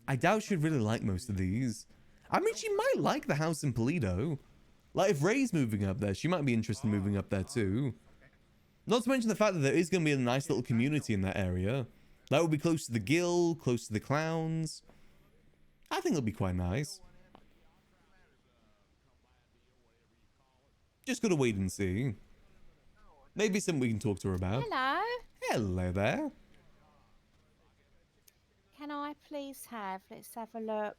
I doubt she'd really like most of these. I mean, she might like the house in Polido. Like, if Ray's moving up there, she might be interested in moving up there too. Not to mention the fact that there is going to be a nice little community in that area. That would be close to the guild, close to the clowns. I think it'll be quite nice. Just gotta wait and see. Maybe something we can talk to her about. Hello. Hello there. Can I please have, let's have a look.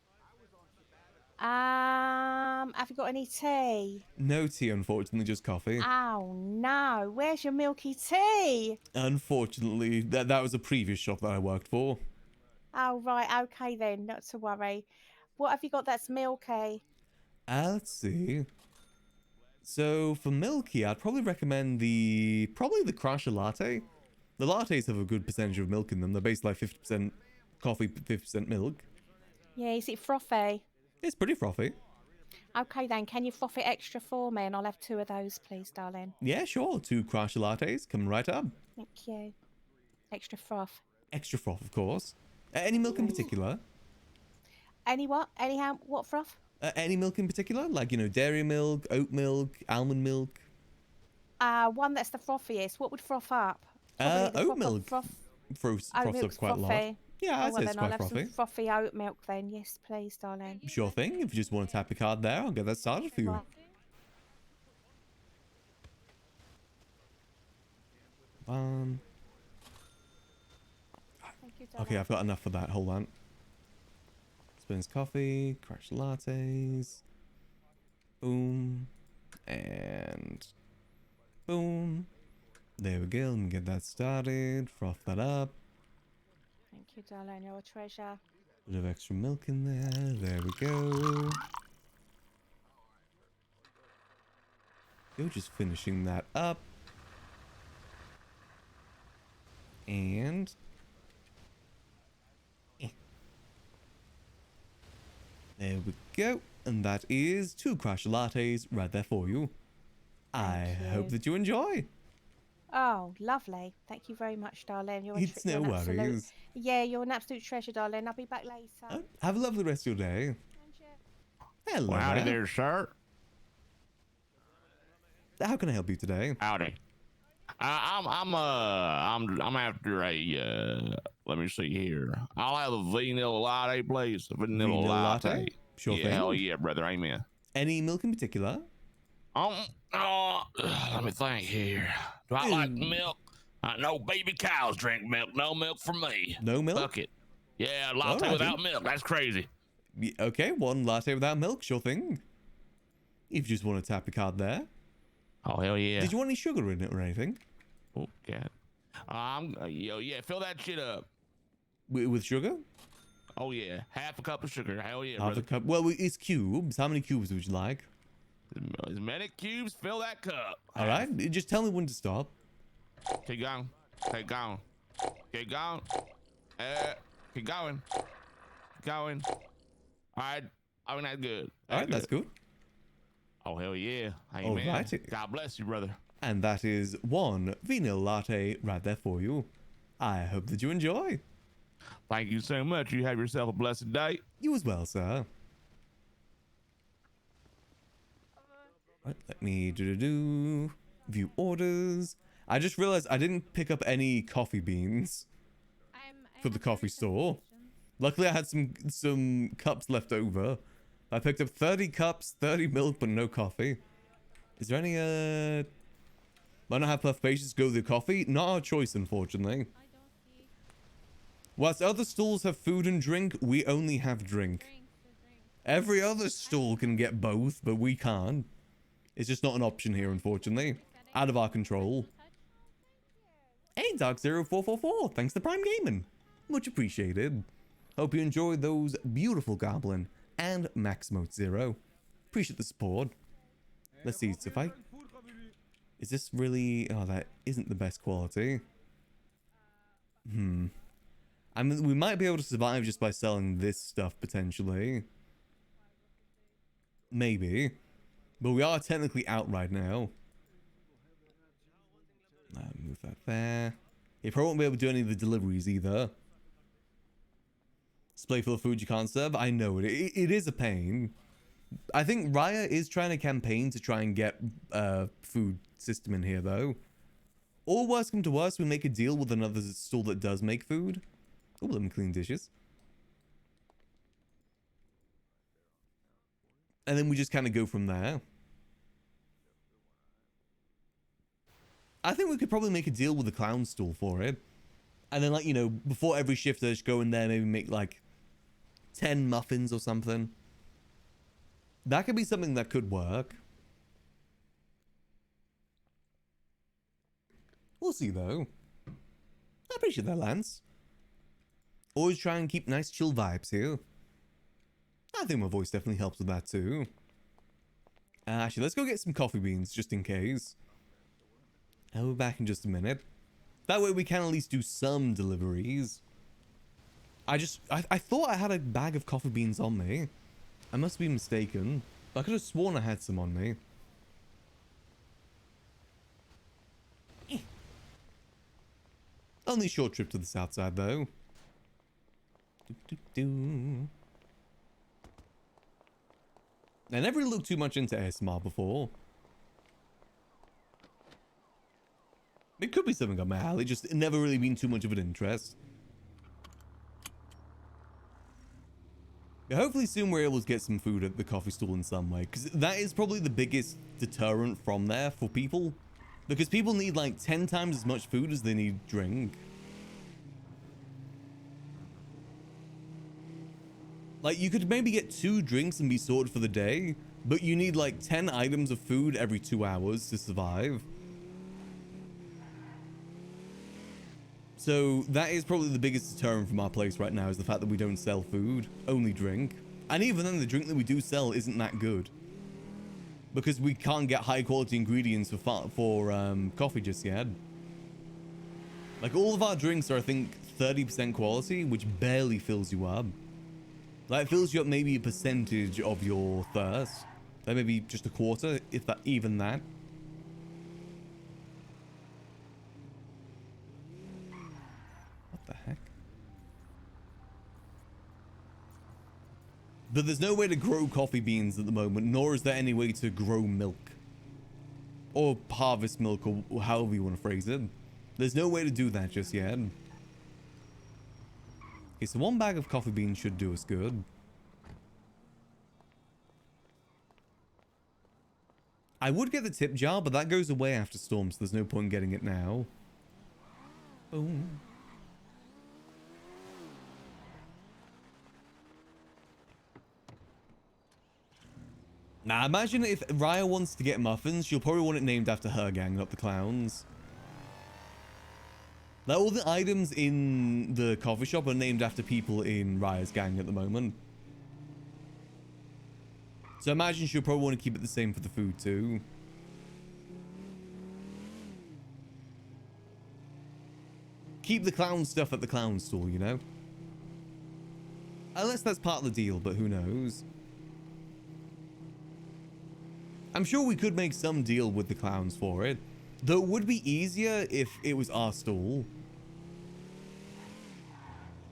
Have you got any tea? No tea, unfortunately, just coffee. Oh no, where's your milky tea? Unfortunately, that was a previous shop that I worked for. Oh right, okay then, not to worry. What have you got that's milky? Let's see. So for milky, I'd probably recommend probably the Crusher Latte. The lattes have a good percentage of milk in them. They're basically like 50% coffee, 50% milk. Yeah, is it frothy? It's pretty frothy. Okay then, can you froth it extra for me and I'll have 2 of those please, darling. Yeah, sure. 2 Crusher Lattes coming right up. Thank you. Extra froth. Extra froth, of course. Any milk in particular? Any what? Anyhow, what froth? Any milk in particular? Like, you know, dairy milk, oat milk, almond milk? One that's the frothiest. What would froth up? Probably the Oat froth- milk. Froth. Froths Oat up milk's quite a lot. frothy. Yeah, I'd well say it's then I'll quite have frothy. some frothy oat milk then. Yes, please, darling. Sure thing. If you just want to tap your card there, I'll get that started for you. Right. Um, Thank you, darling. okay, I've got enough for that. Hold on. Spoons coffee, crash lattes. Boom. And boom. There we go. Let me get that started. Froth that up. Thank you, darling. You're a treasure. Bit of extra milk in there. There we go. Go, just finishing that up. And there we go. And that is 2 Crash Lattes right there for you. I Thank hope you. that you enjoy. Oh, lovely. Thank you very much, darling. You're It's no you're an absolute- worries. Yeah, you're an absolute treasure, darling. I'll be back later. Have a lovely rest of your day. And you. Hello Well, howdy there. there, sir. How can I help you today? Howdy. I'm after a let me see here. I'll have a vanilla latte, please. A vanilla, Vanilla latte. latte? Sure yeah, thing. hell yeah, brother. Amen. Any milk in particular? Let me think here. Do I like milk? No baby cows drink milk. No milk for me. No milk? Fuck it. Yeah, latte Alrighty. without milk. That's crazy. Okay, 1 latte without milk, sure thing. If you just want to tap your card there. Oh hell yeah. Did you want any sugar in it or anything? Oh god. Yeah, fill that shit up. With sugar? Oh yeah, half a cup of sugar. Hell yeah, Half brother. a cup. Well, it's cubes. How many cubes would you like? As many cubes, fill that cup. All right. Just tell me when to stop. Keep going. Keep going. Keep going. Keep going. Keep going. All right. I mean, that's good. All right, that's good. Oh, hell yeah. Amen. Alrighty. God bless you, brother. And that is 1 vanilla latte right there for you. I hope that you enjoy. Thank you so much. You have yourself a blessed day. You as well, sir. Right, let me view orders. I just realized I didn't pick up any coffee beans for the coffee store. Luckily, I had some cups left over. I picked up 30 cups, 30 milk, but no coffee. Is there any might not have enough patience to go with the coffee? Not our choice, unfortunately. Whilst other stalls have food and drink, we only have drink. Every other stall can get both, but we can't. It's just not an option here, unfortunately. Out of our control. Hey, Dark0444, thanks to Prime Gaming. Much appreciated. Hope you enjoyed those beautiful Goblin and Maximote Zero. Appreciate the support. Let's see, so if I... Is this really... Oh, that isn't the best quality. I mean, we might be able to survive just by selling this stuff, potentially. Maybe. But we are technically out right now. Move that there. You probably won't be able to do any of the deliveries either. Display full of food you can't serve. I know it. It is a pain. I think Raya is trying to campaign to try and get food system in here, though. Or worst come to worst, we make a deal with another stall that does make food. Oh, let me clean dishes. And then we just kind of go from there. I think we could probably make a deal with the clown stall for it. And then, like, you know, before every shift, I just go in there, maybe make, like, 10 muffins or something. That could be something that could work. We'll see, though. I appreciate that, Lance. Always try and keep nice chill vibes here. I think my voice definitely helps with that, too. Actually, let's go get some coffee beans, just in case. I'll be back in just a minute. That way we can at least do some deliveries. I thought I had a bag of coffee beans on me. I must be mistaken. I could have sworn I had some on me. Only a short trip to the south side, though. I never really looked too much into ASMR before. It could be something up my alley, just never really been too much of an interest. Yeah, hopefully soon we're able to get some food at the coffee stall in some way, because that is probably the biggest deterrent from there for people. Because people need like 10 times as much food as they need drink. Like, you could maybe get 2 drinks and be sorted for the day, but you need like 10 items of food every 2 hours to survive. So that is probably the biggest deterrent from our place right now, is the fact that we don't sell food, only drink. And even then, the drink that we do sell isn't that good. Because we can't get high quality ingredients for coffee just yet. Like, all of our drinks are, I think, 30% quality, which barely fills you up. Like, it fills you up maybe a percentage of your thirst. Like maybe just a quarter, if that, even that. What the heck? But there's no way to grow coffee beans at the moment, nor is there any way to grow milk. Or harvest milk, or however you want to phrase it. There's no way to do that just yet. Okay, so 1 bag of coffee beans should do us good. I would get the tip jar, but that goes away after storm, so there's no point in getting it now. Boom. Now, imagine if Raya wants to get muffins, she'll probably want it named after her gang, not the clowns. Like, all the items in the coffee shop are named after people in Raya's gang at the moment. So imagine she'll probably want to keep it the same for the food too. Keep the clown stuff at the clown stall, you know? Unless that's part of the deal, but who knows? I'm sure we could make some deal with the clowns for it. Though it would be easier if it was our stall.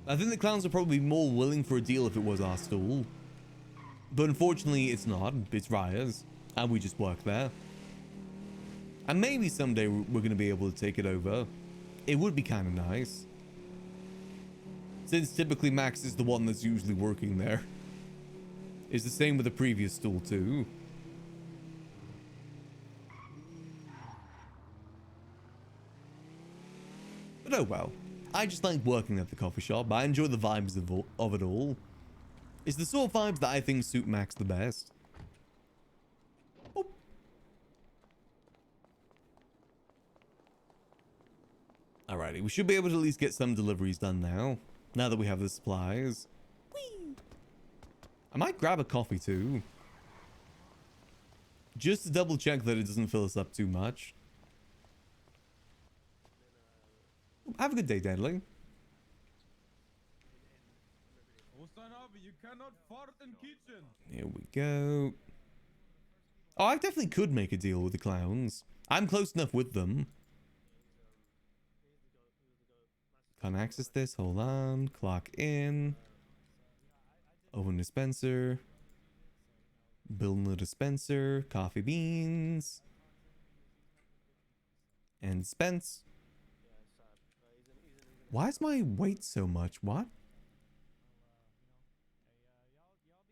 I think the clowns are probably more willing for a deal if it was our stall. But unfortunately, it's not. It's Raya's. And we just work there. And maybe someday we're going to be able to take it over. It would be kind of nice. Since typically Max is the one that's usually working there. It's the same with the previous stall too. But oh well. I just like working at the coffee shop. I enjoy the vibes of it all. It's the sort of vibes that I think suit Max the best. Oh. Alrighty, we should be able to at least get some deliveries done now. Now that we have the supplies. Whee! I might grab a coffee too. Just to double check that it doesn't fill us up too much. Have a good day, Deadly. You cannot fart in kitchen. Here we go. Oh, I definitely could make a deal with the clowns. I'm close enough with them. Can't access this. Hold on. Clock in. Open dispenser. Building the dispenser. Coffee beans. And dispense. Why is my weight so much? What?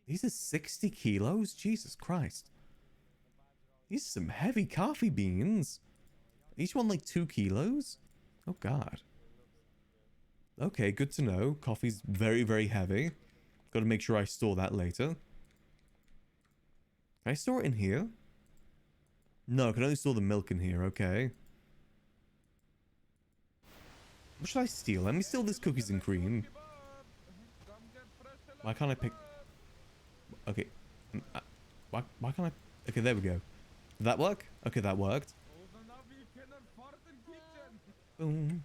These are 60 kilos? Jesus Christ. These are some heavy coffee beans. Each one like 2 kilos? Oh God. Okay, good to know. Coffee's very, very heavy. Got to make sure I store that later. Can I store it in here? No, I can only store the milk in here. Okay. What should I steal? Let me steal this cookies and cream. Why can't I pick... Okay. Why can't I... Okay, there we go. Did that work? Okay, that worked. Boom.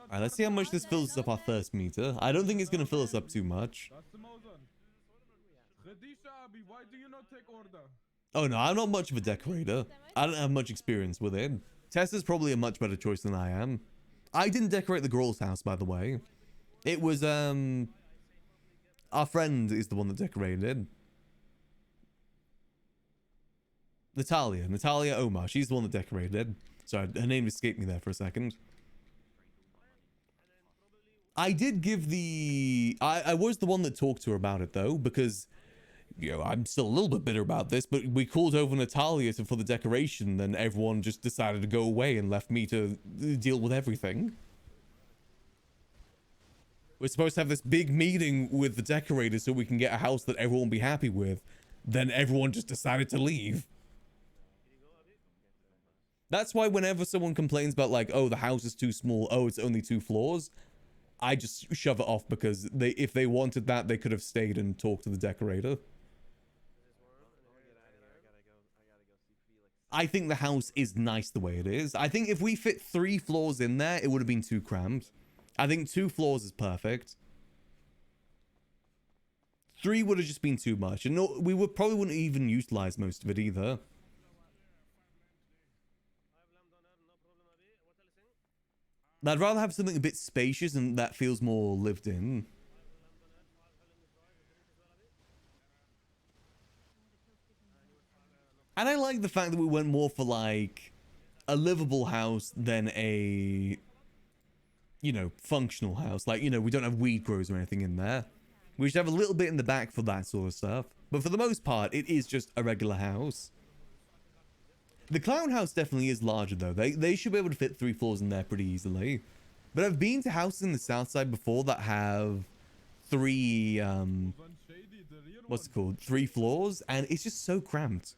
Alright, let's see how much this fills up our thirst meter. I don't think it's going to fill us up too much. Oh no, I'm not much of a decorator. I don't have much experience with it. Tessa's probably a much better choice than I am. I didn't decorate the girl's house, by the way. It was, our friend is the one that decorated. Natalia Omar. She's the one that decorated. Sorry, her name escaped me there for a second. I did give the... I was the one that talked to her about it, though, because... You know, I'm still a little bit bitter about this, but we called over Natalia for the decoration, then everyone just decided to go away and left me to deal with everything. We're supposed to have this big meeting with the decorators so we can get a house that everyone will be happy with. Then everyone just decided to leave. That's why whenever someone complains about like, oh, the house is too small, oh, it's only 2 floors, I just shove it off because if they wanted that, they could have stayed and talked to the decorator. I think the house is nice the way it is. I think if we fit 3 floors in there, it would have been too cramped. I think 2 floors is perfect. 3 would have just been too much. And no, we would probably wouldn't even utilize most of it either. I'd rather have something a bit spacious and that feels more lived in. And I like the fact that we went more for like a livable house than a, you know, functional house. Like, you know, we don't have weed grows or anything in there. We should have a little bit in the back for that sort of stuff. But for the most part, it is just a regular house. The clown house definitely is larger though. They should be able to fit 3 floors in there pretty easily. But I've been to houses in the south side before that have 3, what's it called? 3 floors. And it's just so cramped.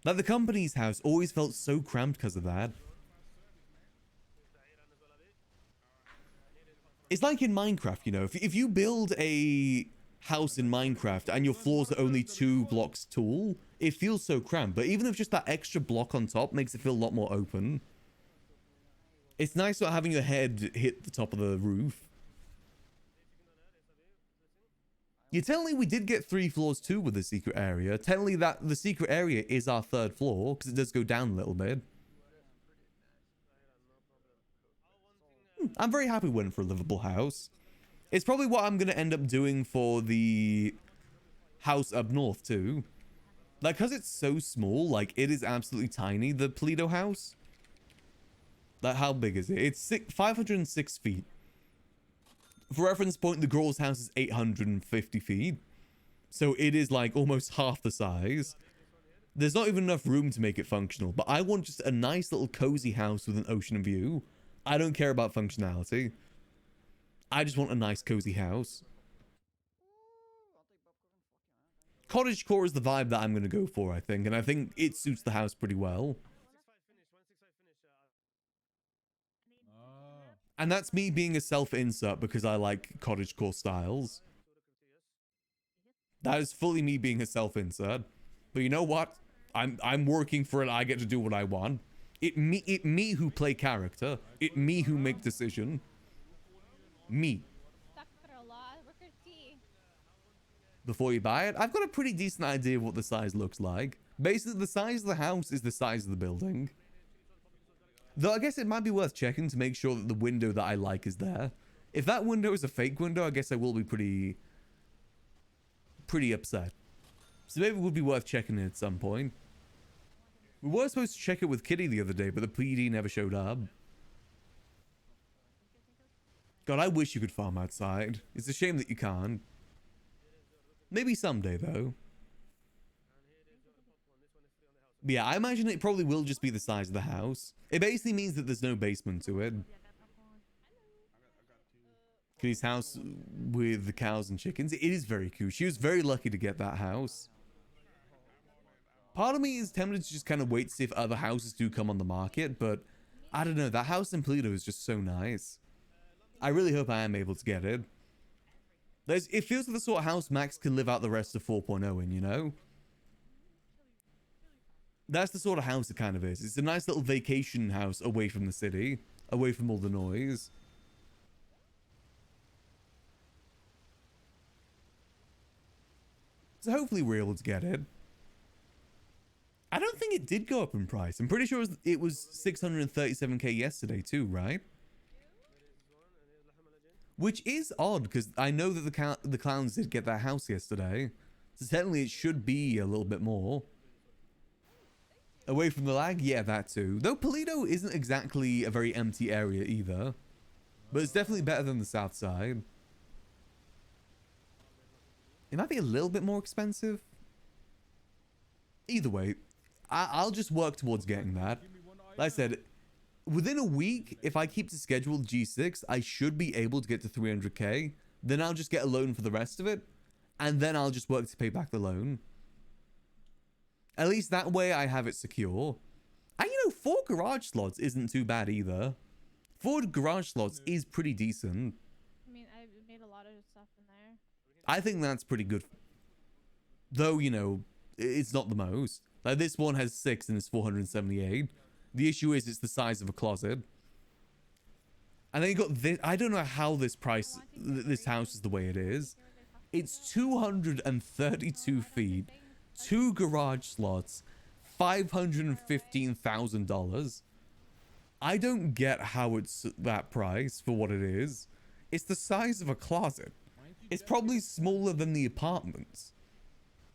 Like the company's house always felt so cramped because of that. It's like in Minecraft, you know, if you build a house in Minecraft and your floors are only 2 blocks tall, it feels so cramped. But even if just that extra block on top makes it feel a lot more open. It's nice not having your head hit the top of the roof. Yeah, technically we did get 3 floors too with the secret area. Technically that the secret area is our 3rd floor because it does go down a little bit. I'm very happy we went for a livable house. It's probably what I'm going to end up doing for the house up north too. Like, because it's so small, like, it is absolutely tiny, the Toledo house. Like, how big is it? It's 506 feet. For reference point, the girl's house is 850 feet. So it is, like, almost half the size. There's not even enough room to make it functional, but I want just a nice little cozy house with an ocean view. I don't care about functionality. I just want a nice cozy house. Cottagecore is the vibe that I'm going to go for, I think. And I think it suits the house pretty well. And that's me being a self-insert because I like cottagecore styles. That is fully me being a self-insert. But you know what? I'm working for it. I get to do what I want. It me who play character. It me who make decision. Me. Before you buy it, I've got a pretty decent idea of what the size looks like. Basically, the size of the house is the size of the building. Though I guess it might be worth checking to make sure that the window that I like is there. If that window is a fake window, I guess I will be pretty upset. So maybe it would be worth checking it at some point. We were supposed to check it with Kitty the other day, but the PD never showed up. God, I wish you could farm outside. It's a shame that you can't. Maybe someday, though. But yeah, I imagine it probably will just be the size of the house. It basically means that there's no basement to it. Kitty's house with the cows and chickens. It is very cool. She was very lucky to get that house. Part of me is tempted to just kind of wait to see if other houses do come on the market, but I don't know. That house in Pluto is just so nice. I really hope I am able to get it. It feels like the sort of house Max can live out the rest of 4.0 in, you know? That's the sort of house it kind of is. It's a nice little vacation house away from the city, away from all the noise. So hopefully we're able to get it. I don't think it did go up in price. I'm pretty sure it was 637k yesterday too, right? Which is odd, because I know that the clowns did get that house yesterday. So technically it should be a little bit more. Away from the lag? Yeah, that too. Though Polito isn't exactly a very empty area either. But it's definitely better than the south side. It might be a little bit more expensive. Either way, I'll just work towards getting that. Like I said, within a week, if I keep to scheduled G6, I should be able to get to 300k. Then I'll just get a loan for the rest of it. And then I'll just work to pay back the loan. At least that way I have it secure. And you know, 4 garage slots isn't too bad either. 4 garage slots is pretty decent. I mean, I made a lot of stuff in there. I think that's pretty good. Though, you know, it's not the most. Like, this one has 6 and it's 478. The issue is it's the size of a closet. And then you got this. I don't know how this house is the way it is. It's 232 feet, 2 garage slots, $515,000. I don't get how it's that price for what it is. It's the size of a closet. It's probably smaller than the apartments,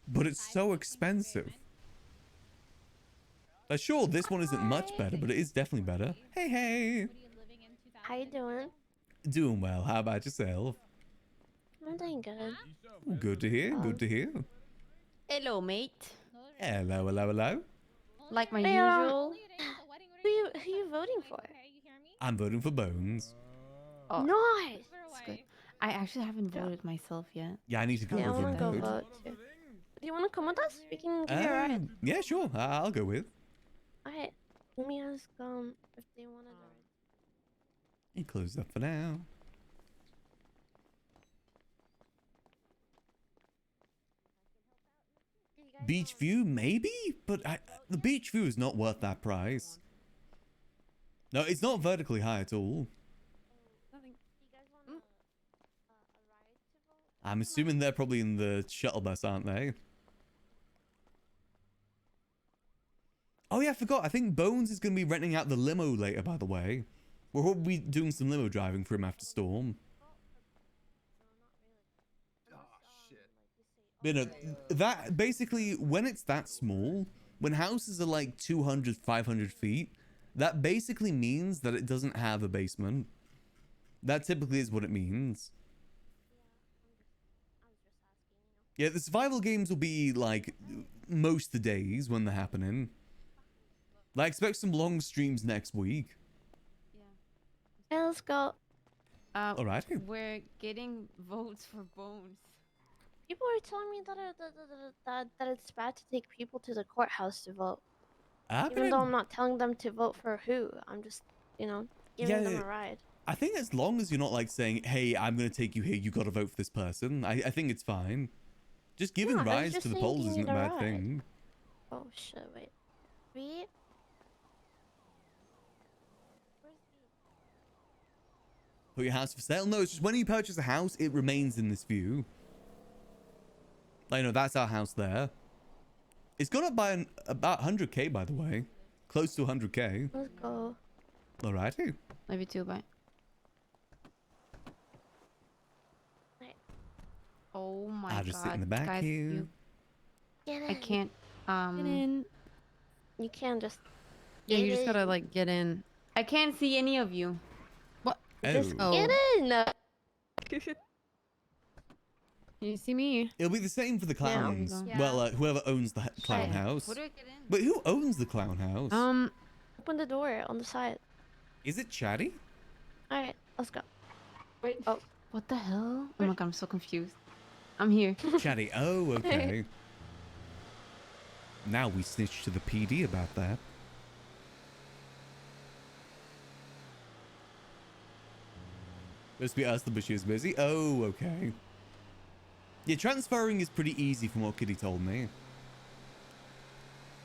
but it's so expensive. Sure, this one isn't much better, but it is definitely better. Hey, hey. How you doing? Doing well. How about yourself? I'm doing good. Good to hear. Good to hear. Hello, mate. Hello, hello, hello. Like my Hey, usual. Who you voting for? I'm voting for Bones. Oh, Nice. that's good. I actually haven't voted myself yet. Yeah, I need to go Yeah, I over want and to go vote. vote too. Do you want to come with us? We can give you a ride. Yeah, sure. I'll go with. Alright. Let me ask if they want to. You closed up for now. Beach view, maybe? But the beach view is not worth that price. No, it's not vertically high at all. I'm assuming they're probably in the shuttle bus, aren't they? Oh yeah, I forgot. I think Bones is going to be renting out the limo later, by the way. We're probably doing some limo driving for him after Storm. Oh, shit. You know, that basically, when it's that small, when houses are like 200, 500 feet, that basically means that it doesn't have a basement. That typically is what it means. Yeah, the survival games will be like most of the days when they're happening. I expect some long streams next week. Yeah, let's go. All right. We're getting votes for Bones. People are telling me that it's bad to take people to the courthouse to vote. Even though I'm not telling them to vote for who. I'm just, giving them a ride. I think as long as you're not like saying, hey, I'm going to take you here, you got to vote for this person. I think it's fine. Just giving Yeah, I was rise just to the saying polls you isn't a need a bad ride. thing. Oh shit! Wait. Three. Where's the? Put your house for sale? No, it's just when you purchase a house, it remains in this view. Like, no, that's our house there. It's gone up by about 100k, by the way. Close to 100k. Let's go. Alrighty. Love you too. Bye. Right. Oh my I'll god. just sit in the back guys, here. Get in. I can't. Get in. You can just. Yeah, you get just gotta in. like get in. I can't see any of you. Just Oh. get in. You see me? It'll be the same for the clowns. Yeah. Well, whoever owns the clown house. Where do I get in? But who owns the clown house? Open the door on the side. Is it Chatty? All right, let's go. Wait. Oh. What the hell? Oh my god, I'm so confused. I'm here. Chatty. Oh, okay. Now we snitch to the PD about that. Must be us, the bush is busy. Oh, okay. Yeah, transferring is pretty easy from what Kitty told me.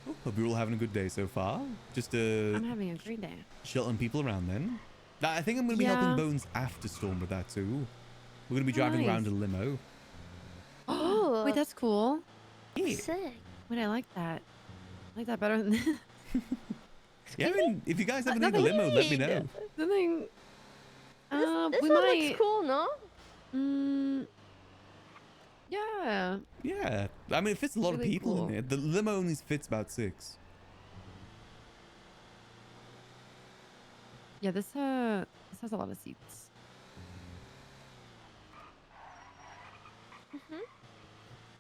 Oh, hope you're all having a good day so far. Just I'm having a great day. sheltering people around then. I think I'm going to be Yeah. helping Bones after Storm with that too. We're going to be driving around a limo. Oh. Wait, that's cool. Yeah. Sick. Wait, I like that. I like that better than Yeah, I mean, if you guys ever need a Nothing limo, let me need. know. the thing. This We one might. looks cool, no? Yeah. Yeah, I mean, it fits a lot of Really people cool. in it. The limo only fits about 6. Yeah. This has a lot of seats.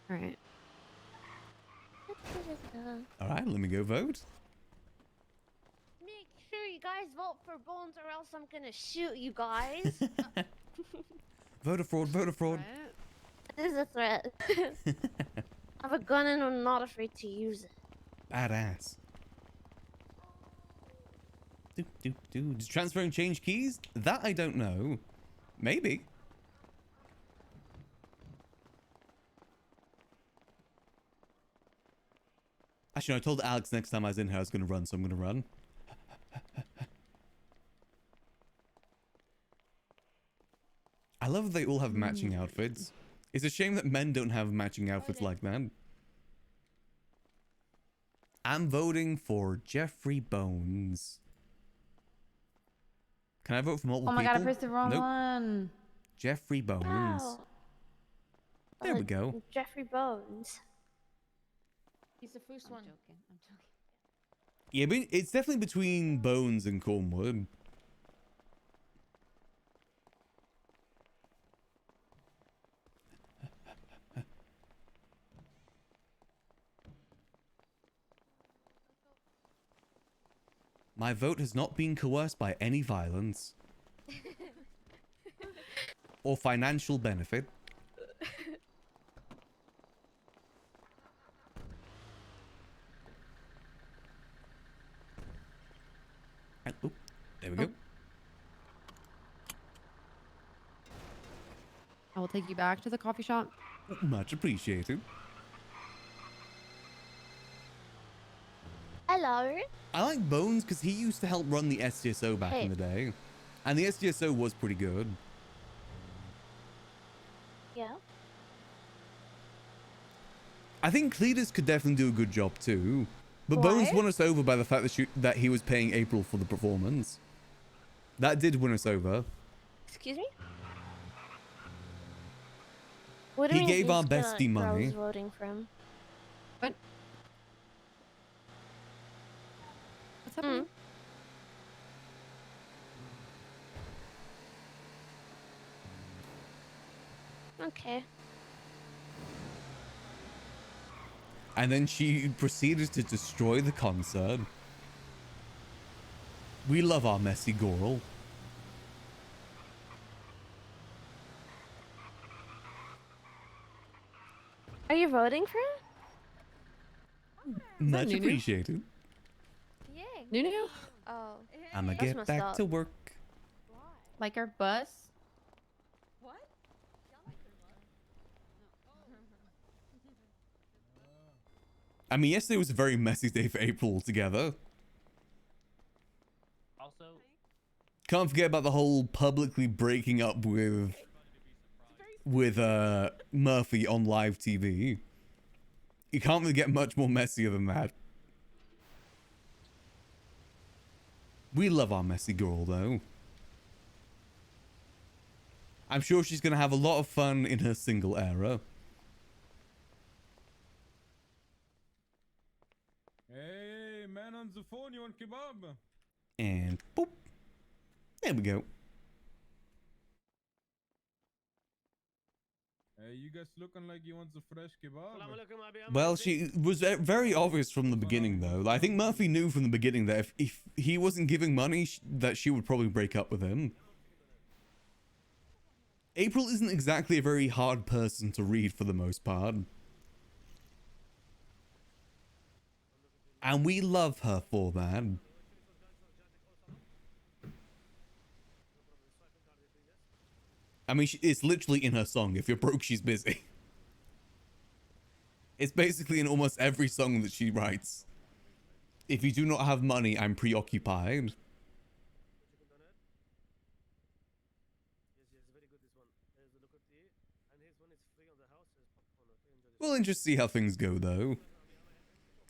All right. All right, let me go vote. Make sure you guys vote for Bones or else I'm gonna shoot you guys. Voter fraud, voter fraud. This is a threat. I have a gun and I'm not afraid to use it. Badass. Does transferring change keys? That I don't know. Maybe. Actually, no, I told Alex next time I was in here I was going to run, so I'm going to run. I love that they all have matching outfits. It's a shame that men don't have matching outfits like that. I'm voting for Jeffrey Bones. Can I vote for multiple Oh my people? god, I pressed the wrong Nope. one. Jeffrey Bones. Wow. There we go. Jeffrey Bones. He's the first I'm one. joking. I'm joking. Yeah, but it's definitely between Bones and Cornwood. My vote has not been coerced by any violence or financial benefit. And, oh, there we go. I will take you back to the coffee shop. Much appreciated. Hello. I like Bones because he used to help run the SDSO back in the day. And the SDSO was pretty good. Yeah. I think Cletus could definitely do a good job too. But Bones Why? won us over by the fact that he was paying April for the performance. That did win us over. Excuse me? What do He you mean gave our these bestie girls money. voting from? What? What's happening? Okay. And then she proceeded to destroy the concert. We love our messy Goral. Are you voting for him? Much Nunu? appreciated. Yay. Nunu? Oh. I'ma That's get messed back up. to work. Like our bus? What? I mean, yesterday was a very messy day for April altogether. Also, Can't forget about the whole publicly breaking up with Murphy on live TV. You can't really get much more messier than that. We love our messy girl, though. I'm sure she's gonna have a lot of fun in her single era. Hey, man on the phone, you want kebab? And boop. There we go. Hey, you guys looking like you want the fresh kebab? Well, she was very obvious from the beginning, though. I think Murphy knew from the beginning that if he wasn't giving money, that she would probably break up with him. April isn't exactly a very hard person to read for the most part. And we love her for that. I mean, it's literally in her song. If you're broke, she's busy. It's basically in almost every song that she writes. If you do not have money, I'm preoccupied. We'll just see how things go, though.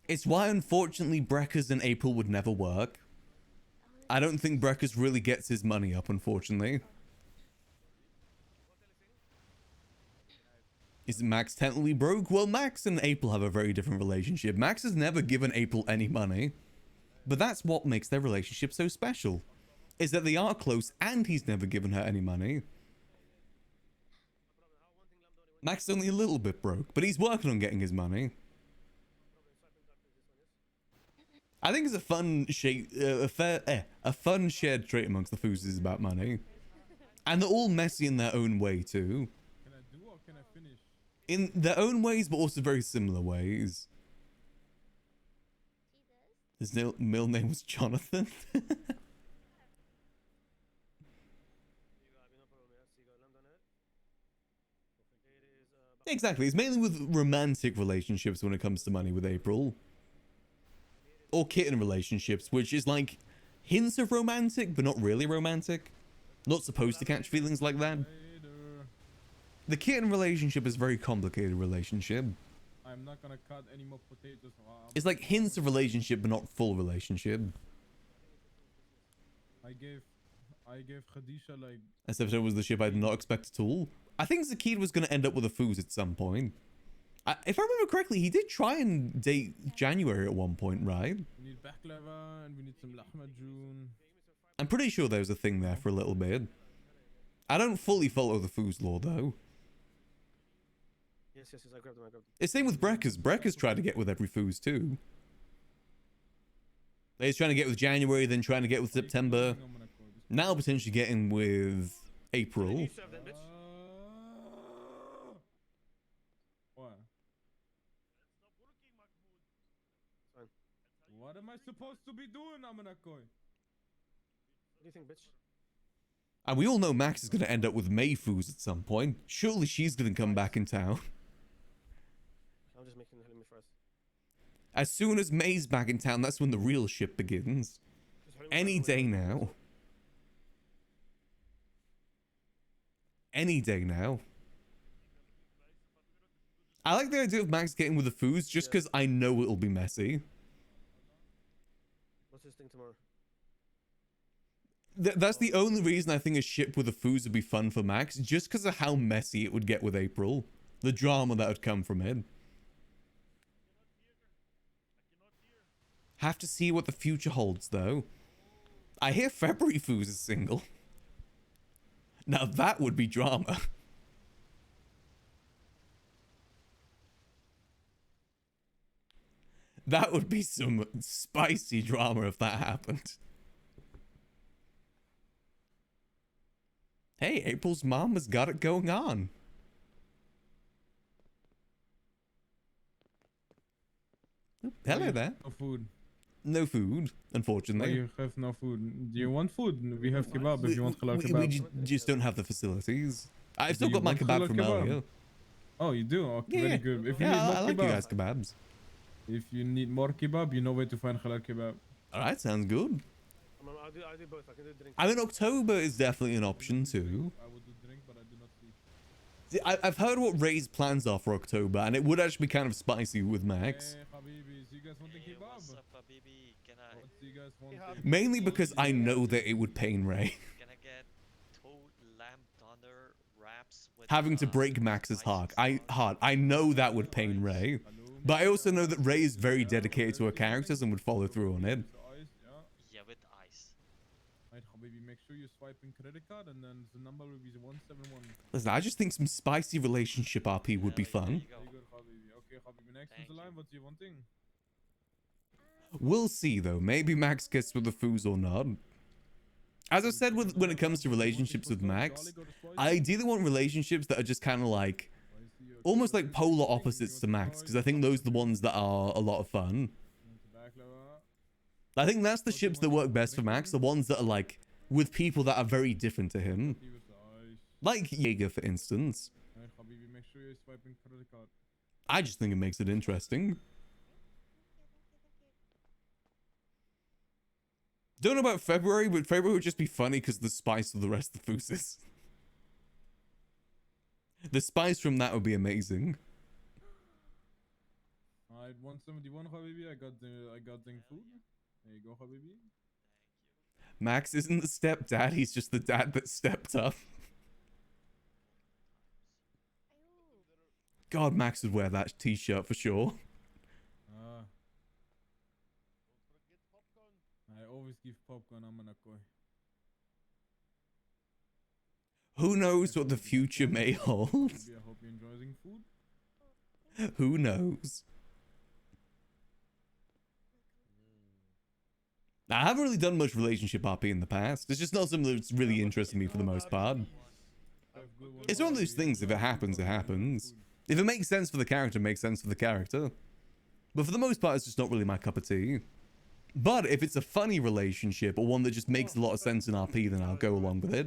It's why, unfortunately, Breckers and April would never work. I don't think Breckers really gets his money up, unfortunately. Is Max technically broke? Well, Max and April have a very different relationship. Max has never given April any money. But that's what makes their relationship so special. Is that they are close and he's never given her any money. Max is only a little bit broke, but he's working on getting his money. I think it's a fun a fun shared trait amongst the Foozes about money. And they're all messy in their own way too. Can I do or can I finish? In their own ways, but also very similar ways. His middle name was Jonathan. Exactly, it's mainly with romantic relationships when it comes to money with April. Or kitten relationships, which is like hints of romantic, but not really romantic. Not supposed to catch feelings like that. The kitten relationship is a very complicated relationship. I'm not gonna cut any more potatoes. It's like hints of relationship, but not full relationship. I gave Khadisha like... This episode was the ship I did not expect at all. I think Zakid was going to end up with a Foos at some point. If I remember correctly, he did try and date January at one point, right? We need baklava and we need some lahmacun. I'm pretty sure there was a thing there for a little bit. I don't fully follow the Foos lore, though. Yes, I grabbed them. It's same with Breckers. Breckers tried to get with every Foos, too. He's trying to get with January, then trying to get with September. Now potentially getting with April. What? What am I supposed to be doing, Amanakoi? What do you think, bitch? And we all know Max is going to end up with May Foos at some point. Surely she's going to come back in town. I'm just making me first. As soon as May's back in town, that's when the real shit begins. Any day now. Any day now. I like the idea of Max getting with the Foos just because I know it'll be messy. What's this thing tomorrow? That's the only reason I think a ship with the Foos would be fun for Max, just because of how messy it would get with April. The drama that would come from it. Have to see what the future holds, though. I hear February Foos is single. Now that would be drama. That would be some spicy drama if that happened. Hey, April's mom has got it going on. Oop, hello there. No food. no food, Why unfortunately. you have no food? Do you want food? We have kebab if you want halal we kebab. just don't have the facilities. I've still Do got you my want kebab halal from kebab? earlier. Oh, you do? Okay, Yeah, very good. If you yeah, need more I like you kebab, guys kebabs. if you need more kebab, you know where to find halal kebab. All right, sounds good. I'll do both. I can do drink. I mean, October is definitely an option too. I would do drink, but I do not sleep. See, I've heard what Ray's plans are for October, and it would actually be kind of spicy with Max. Hey, Habibis, you guys want a kebab? What's up, Habibi? Can I What do you guys want? Mainly because I know that it would pain Ray. can I get two lamb thunder wraps with Having to break Max's heart. I know that would pain Ray. But I also know that Ray is very dedicated to her characters and would follow through on it. Yeah, with ice. Right, Habibi, make sure you swipe in credit card and then the number will be 171. Listen, I just think some spicy relationship RP would be fun. Very good, Habibi. Okay, Habibi, next Thank in the line, you. what do you wanting? We'll see though. Maybe Max gets with the foos or not. As I said, when it comes to relationships with Max, I ideally want relationships that are just kind of like, almost like polar opposites to Max, because I think those are the ones that are a lot of fun. I think that's the ships that work best for Max, the ones that are like, with people that are very different to him. Like Jaeger, for instance. Right, Habibi, make sure you swipe in credit card. I just think it makes it interesting. Don't know about February, but February would just be funny because the spice of the rest of the fooses. The spice from that would be amazing. Alright, 171, Habibi. I got the food. There you go, Habibi. Max isn't the stepdad, he's just the dad that stepped up. God, Max would wear that t-shirt for sure. I always give popcorn. I'm gonna go. Who knows what the future may hold? Habibi, I hope you're enjoying food. Who knows? I haven't really done much relationship RP in the past. It's just not something that's really interested me for the most part. It's one of those things, if it happens, it happens. If it makes sense for the character, it makes sense for the character. But for the most part, it's just not really my cup of tea. But if it's a funny relationship or one that just makes a lot of sense in RP, then I'll go along with it.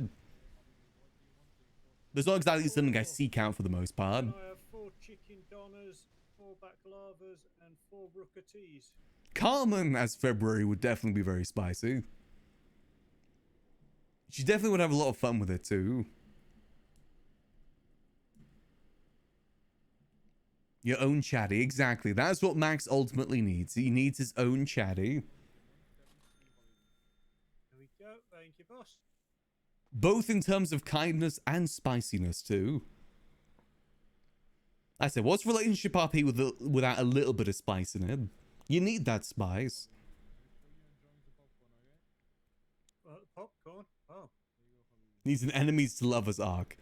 There's not exactly something I seek out for the most part. I have 4 chicken donners, 4 baklavas, and 4 brucatees. Carmen as February would definitely be very spicy. She definitely would have a lot of fun with it too. Your own chatty, exactly. That's what Max ultimately needs. He needs his own chatty. There we go. Thank you, boss. Both in terms of kindness and spiciness too. I said, what's relationship RP without a little bit of spice in it? You need that spice. Popcorn? Oh. Needs an enemies to lovers arc.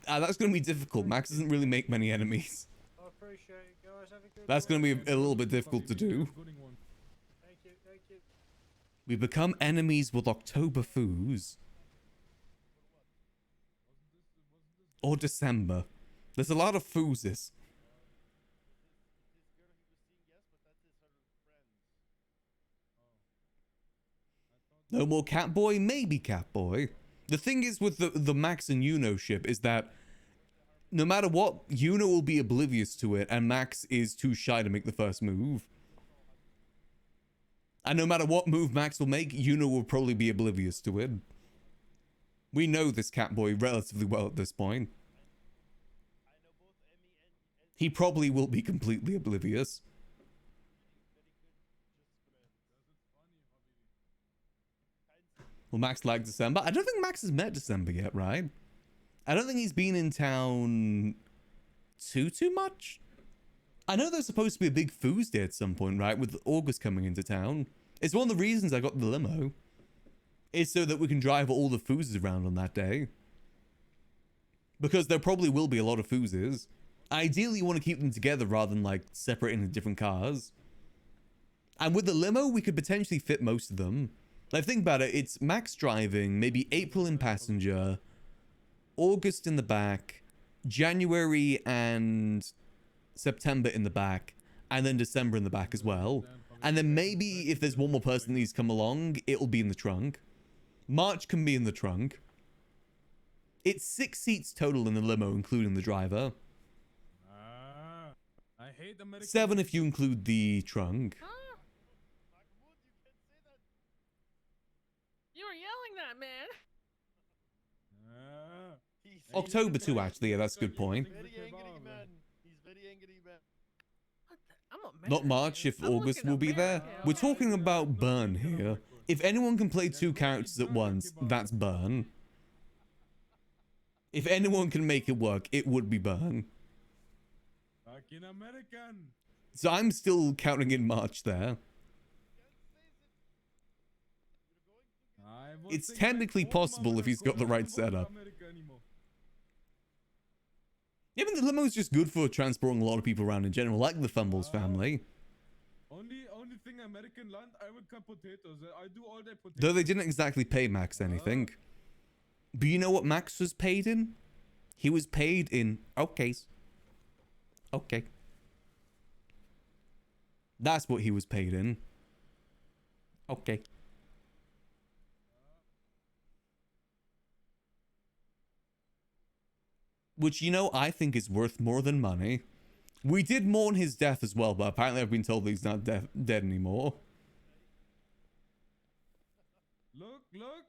That's going to be difficult. Max doesn't really make many enemies. I appreciate it, guys. Have a good That's going to be a little bit difficult to do. Thank you, thank you. We become enemies with October foos. Or December. There's a lot of fooses. No more Catboy? Maybe Catboy. The thing is with the Max and Yuno ship is that no matter what, Yuno will be oblivious to it and Max is too shy to make the first move. And no matter what move Max will make, Yuno will probably be oblivious to it. We know this Catboy relatively well at this point. He probably will be completely oblivious. Well, Max liked December. I don't think Max has met December yet, right? I don't think he's been in town too much. I know there's supposed to be a big foos day at some point, right? With August coming into town. It's one of the reasons I got the limo. It's so that we can drive all the fooses around on that day. Because there probably will be a lot of fooses. Ideally, you want to keep them together rather than like separate into different cars. And with the limo, we could potentially fit most of them. Like, think about it. It's Max driving, maybe April in passenger, August in the back, January and September in the back, and then December in the back as well. And then maybe if there's one more person that needs to come along, it'll be in the trunk. March can be in the trunk. It's 6 seats total in the limo, including the driver. I hate American. 7 if you include the trunk. You were yelling that, man. October 2, actually. Yeah, that's a good point. He's very angry, man. I'm Not March if August will be there. We're talking about Burn here. If anyone can play 2 characters at once, that's Burn. If anyone can make it work, it would be Burn. Fucking American. So I'm still counting in March there. It's technically possible if he's got the right setup. Yeah, but the limo is just good for transporting a lot of people around in general, like the Fumbles family. Only thing American land, I would cut potatoes. I do all their potatoes. Though they didn't exactly pay Max anything. But you know what Max was paid in? He was paid in okays. Okay. That's what he was paid in. Okay. Which, you know, I think is worth more than money. We did mourn his death as well, but apparently I've been told that he's not dead anymore.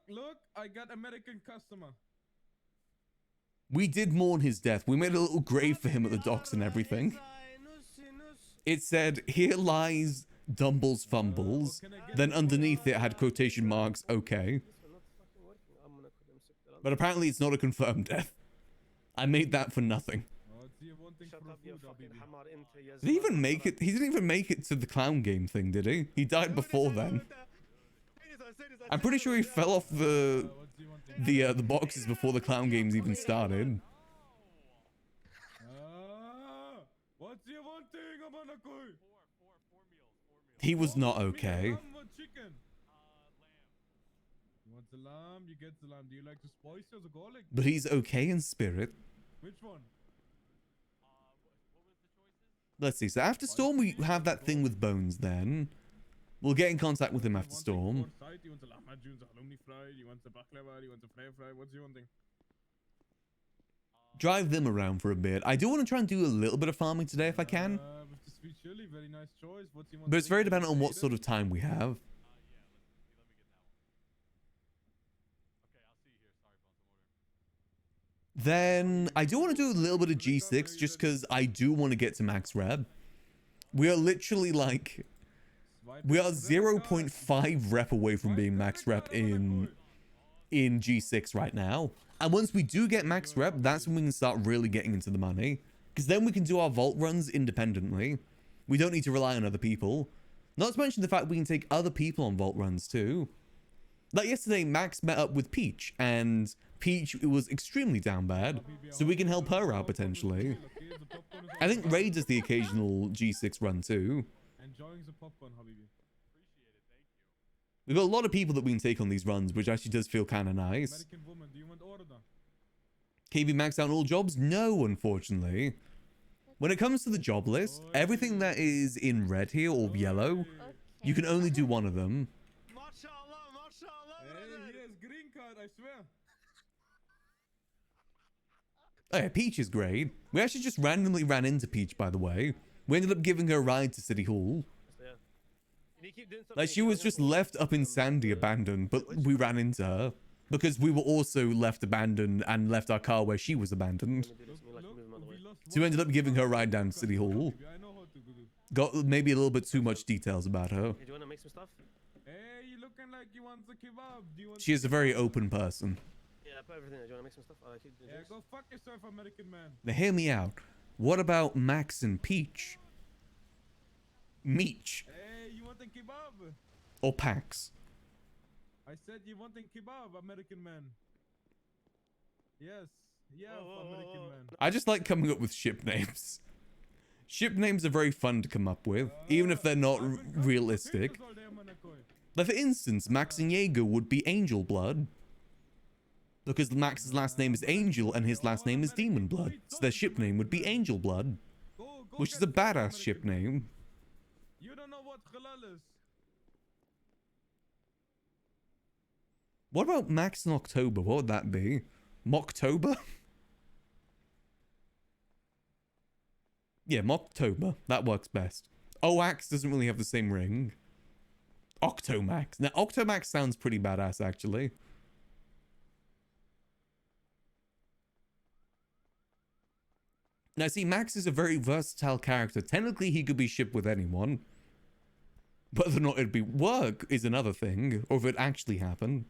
Look, I got American customer. We did mourn his death. We made a little grave for him at the docks and everything. It said, "Here lies Dumble's Fumbles." Then underneath it had quotation marks, okay. But apparently it's not a confirmed death. I made that for nothing. Did he even make it? He didn't even make it to the clown game thing, did he? He died before then. I'm pretty sure he fell off the boxes before the clown games even started. What's you wanting, Amanakoi? He was not okay. You want the lamb? You get the lamb. Do you like the spicy or the garlic? But he's okay in spirit. Which one? Let's see. So after Storm, we have that thing with Bones then. We'll get in contact with him after Storm. You want the lamb, you want the halloumi fried, you want the baklava, you want the fry. What's you wanting? Drive them around for a bit. I do want to try and do a little bit of farming today if I can. With the sweet chili, very nice choice. What's you want? But it's very dependent on what sort of time we have. Then I do want to do a little bit of G6 just because I do want to get to max rep. We are literally like, we are 0.5 rep away from being max rep in G6 right now. And once we do get max rep, that's when we can start really getting into the money. Because then we can do our vault runs independently. We don't need to rely on other people. Not to mention the fact we can take other people on vault runs too. Like yesterday, Max met up with Peach, and Peach was extremely down bad, so we can help her out potentially. I think Ray does the occasional G6 run too. Enjoying the popcorn, Habibi. We've got a lot of people that we can take on these runs, which actually does feel kind of nice. American woman, do you want order? KB maxed out on all jobs? No, unfortunately. When it comes to the job list, everything that is in red here or yellow, you can only do one of them. Green card, I swear. Oh yeah, Peach is great. We actually just randomly ran into Peach, by the way. We ended up giving her a ride to City Hall. Like, she was just left up in Sandy abandoned, but we ran into her. Because we were also left abandoned and left our car where she was abandoned. So we ended up giving her a ride down to City Hall. Got maybe a little bit too much details about her. Do you want to make some stuff? Hey, you looking like you want the kebab. Do you want She is a very open person. Yeah, I put everything there. Do you want to make some stuff? Yeah, go fuck yourself, American man. Now hear me out. What about Max and Peach? Meech. Hey, you want the kebab? Or Pax. I said you want the kebab, American man. Yes. Yeah, American man. I just like coming up with ship names. Ship names are very fun to come up with, even if they're not realistic. Like for instance, Max and Jaeger would be Angel Blood. Because Max's last name is Angel and his last name is Demon Blood. So their ship name would be Angel Blood. Which is a badass ship name. You don't know what halal is. What about Max in October? What would that be? Mocktober? Yeah, Mocktober. That works best. Oax doesn't really have the same ring. Octomax. Now, Octomax sounds pretty badass, actually. Now, see, Max is a very versatile character. Technically, he could be shipped with anyone. Whether or not it'd be work is another thing, or if it actually happened.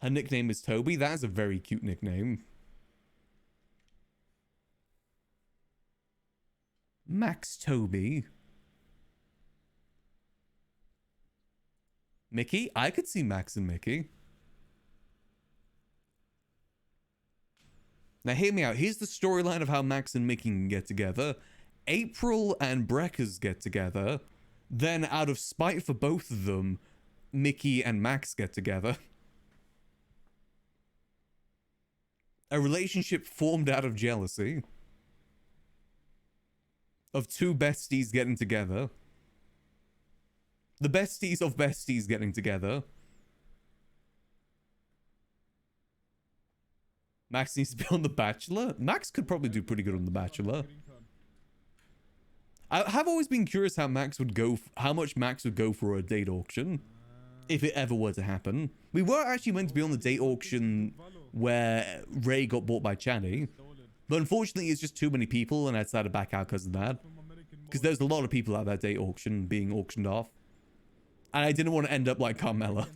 Her nickname is Toby. That is a very cute nickname. Max Toby. Mickey? I could see Max and Mickey. Now hear me out. Here's the storyline of how Max and Mickey can get together. April and Breckers get together. Then out of spite for both of them, Mickey and Max get together. A relationship formed out of jealousy. Of two besties getting together. The besties of besties getting together. Max needs to be on The Bachelor? Max could probably do pretty good on The Bachelor. I have always been curious how Max would go, how much Max would go for a date auction. If it ever were to happen. We were actually meant to be on the date auction where Ray got bought by Channy. But unfortunately, it's just too many people and I decided to back out because of that. Because there's a lot of people at that date auction being auctioned off. And I didn't want to end up like Carmella.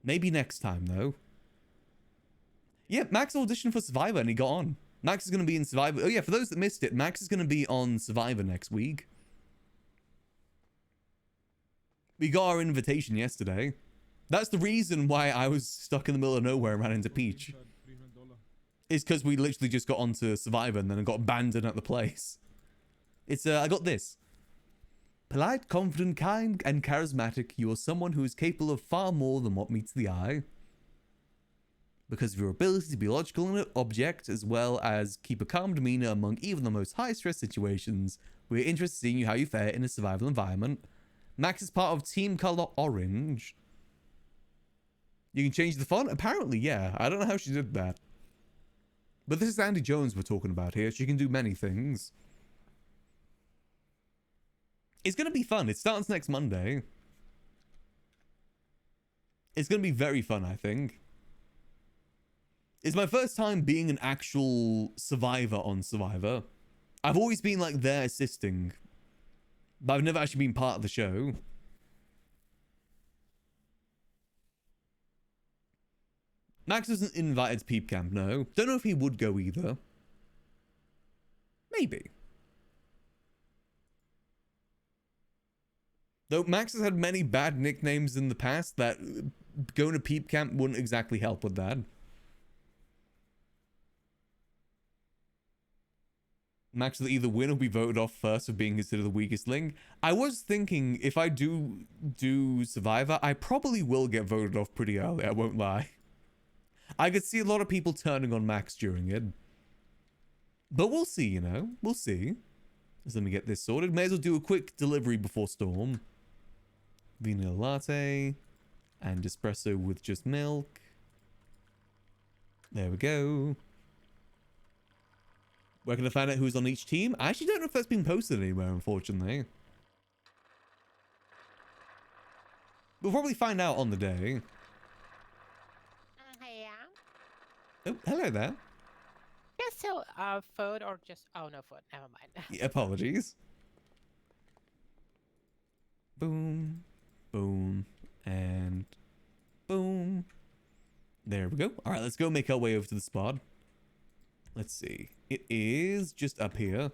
Maybe next time, though. Yeah, Max auditioned for Survivor and he got on. Max is going to be in Survivor. Oh yeah, for those that missed it, Max is going to be on Survivor next week. We got our invitation yesterday. That's the reason why I was stuck in the middle of nowhere and ran into Peach. It's because we literally just got onto Survivor and then got abandoned at the place. It's, I got this. Polite, confident, kind, and charismatic, you are someone who is capable of far more than what meets the eye. Because of your ability to be logical and object, as well as keep a calm demeanor among even the most high-stress situations, we're interested in seeing how you fare in a survival environment. Max is part of Team Color Orange. You can change the font? Apparently, yeah. I don't know how she did that. But this is Andy Jones we're talking about here. She can do many things. It's going to be fun. It starts next Monday. It's going to be very fun, I think. It's my first time being an actual survivor on Survivor. I've always been like there assisting. But I've never actually been part of the show. Max wasn't invited to Peep Camp, no. Don't know if he would go either. Maybe. Though Max has had many bad nicknames in the past that going to Peep Camp wouldn't exactly help with that. Max will either win or be voted off first for being considered the weakest link. I was thinking if I do Survivor, I probably will get voted off pretty early, I won't lie. I could see a lot of people turning on Max during it. But we'll see, you know. We'll see. So let me get this sorted. May as well do a quick delivery before Storm. Vanilla latte. And espresso with just milk. There we go. Where can I find out who's on each team? I actually don't know if that's been posted anywhere, unfortunately. We'll probably find out on the day. Hey, Oh, hello there. Yes, so, food or just... Oh, no food. Never mind. Yeah, apologies. Boom. Boom. And... boom. There we go. Alright, let's go make our way over to the spot. Let's see. It is just up here.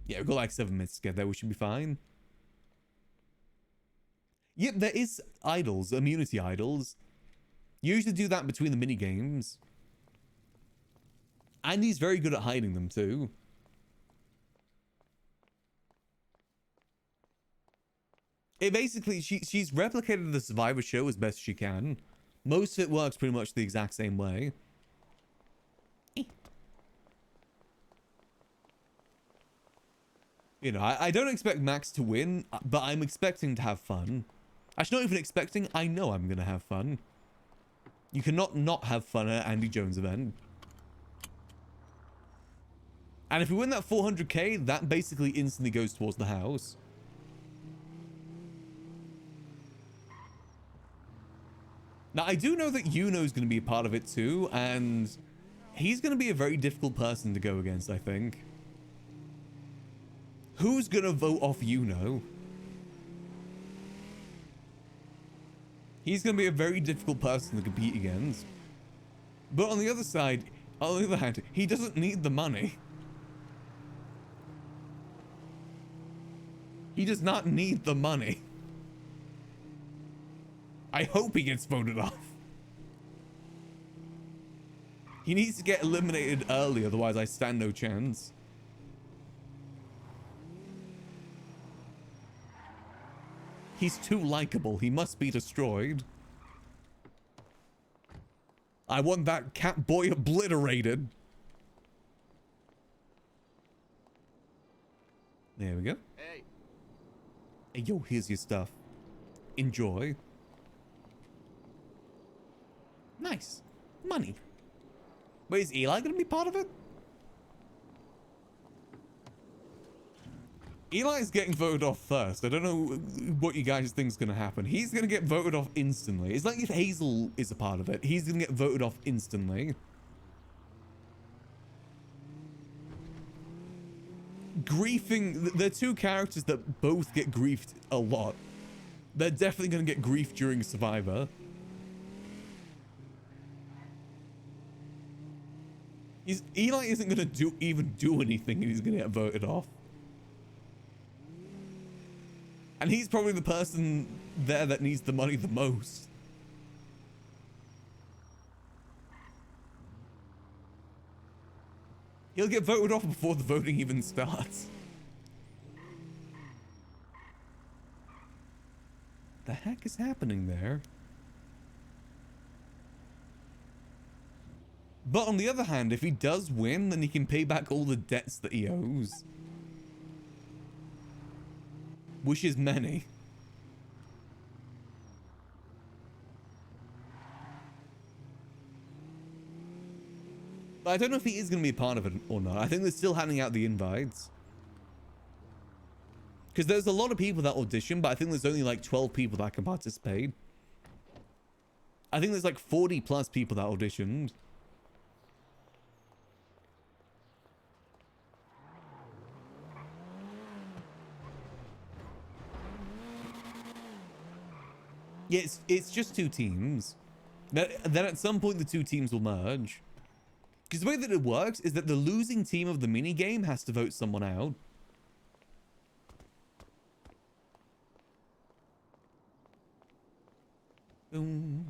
Yeah, we've got like 7 minutes to get there. We should be fine. Yep, there is idols, immunity idols. You usually do that between the mini games. And he's very good at hiding them too. It basically, she's replicated the Survivor show as best she can. Most of it works pretty much the exact same way. You know, I don't expect Max to win, but I'm expecting to have fun. Actually, not even expecting, I know I'm going to have fun. You cannot not have fun at Andy Jones event. And if we win that 400k, that basically instantly goes towards the house. Now, I do know that Yuno's going to be a part of it too, and he's going to be a very difficult person to go against, I think. Who's going to vote off Yuno? He's going to be a very difficult person to compete against. But on the other side, on the other hand, he doesn't need the money. He does not need the money. I hope he gets voted off. He needs to get eliminated early, otherwise I stand no chance. He's too likable. He must be destroyed. I want that cat boy obliterated. There we go. Hey. Hey, yo, here's your stuff. Enjoy. Nice. Money. Wait, is Eli gonna be part of it? Eli's getting voted off first. I don't know what you guys think is going to happen. He's going to get voted off instantly. It's like if Hazel is a part of it. He's going to get voted off instantly. Griefing. They're two characters that both get griefed a lot. They're definitely going to get griefed during Survivor. Eli isn't going to even do anything and he's going to get voted off. And he's probably the person there that needs the money the most. He'll get voted off before the voting even starts. The heck is happening there? But on the other hand, if he does win, then he can pay back all the debts that he owes. Which is many. But I don't know if he is going to be a part of it or not. I think they're still handing out the invites. Because there's a lot of people that audition, but I think there's only like 12 people that can participate. I think there's like 40 plus people that auditioned. Yeah, it's just two teams. Then at some point the two teams will merge. Because the way that it works is that the losing team of the mini game has to vote someone out. Boom.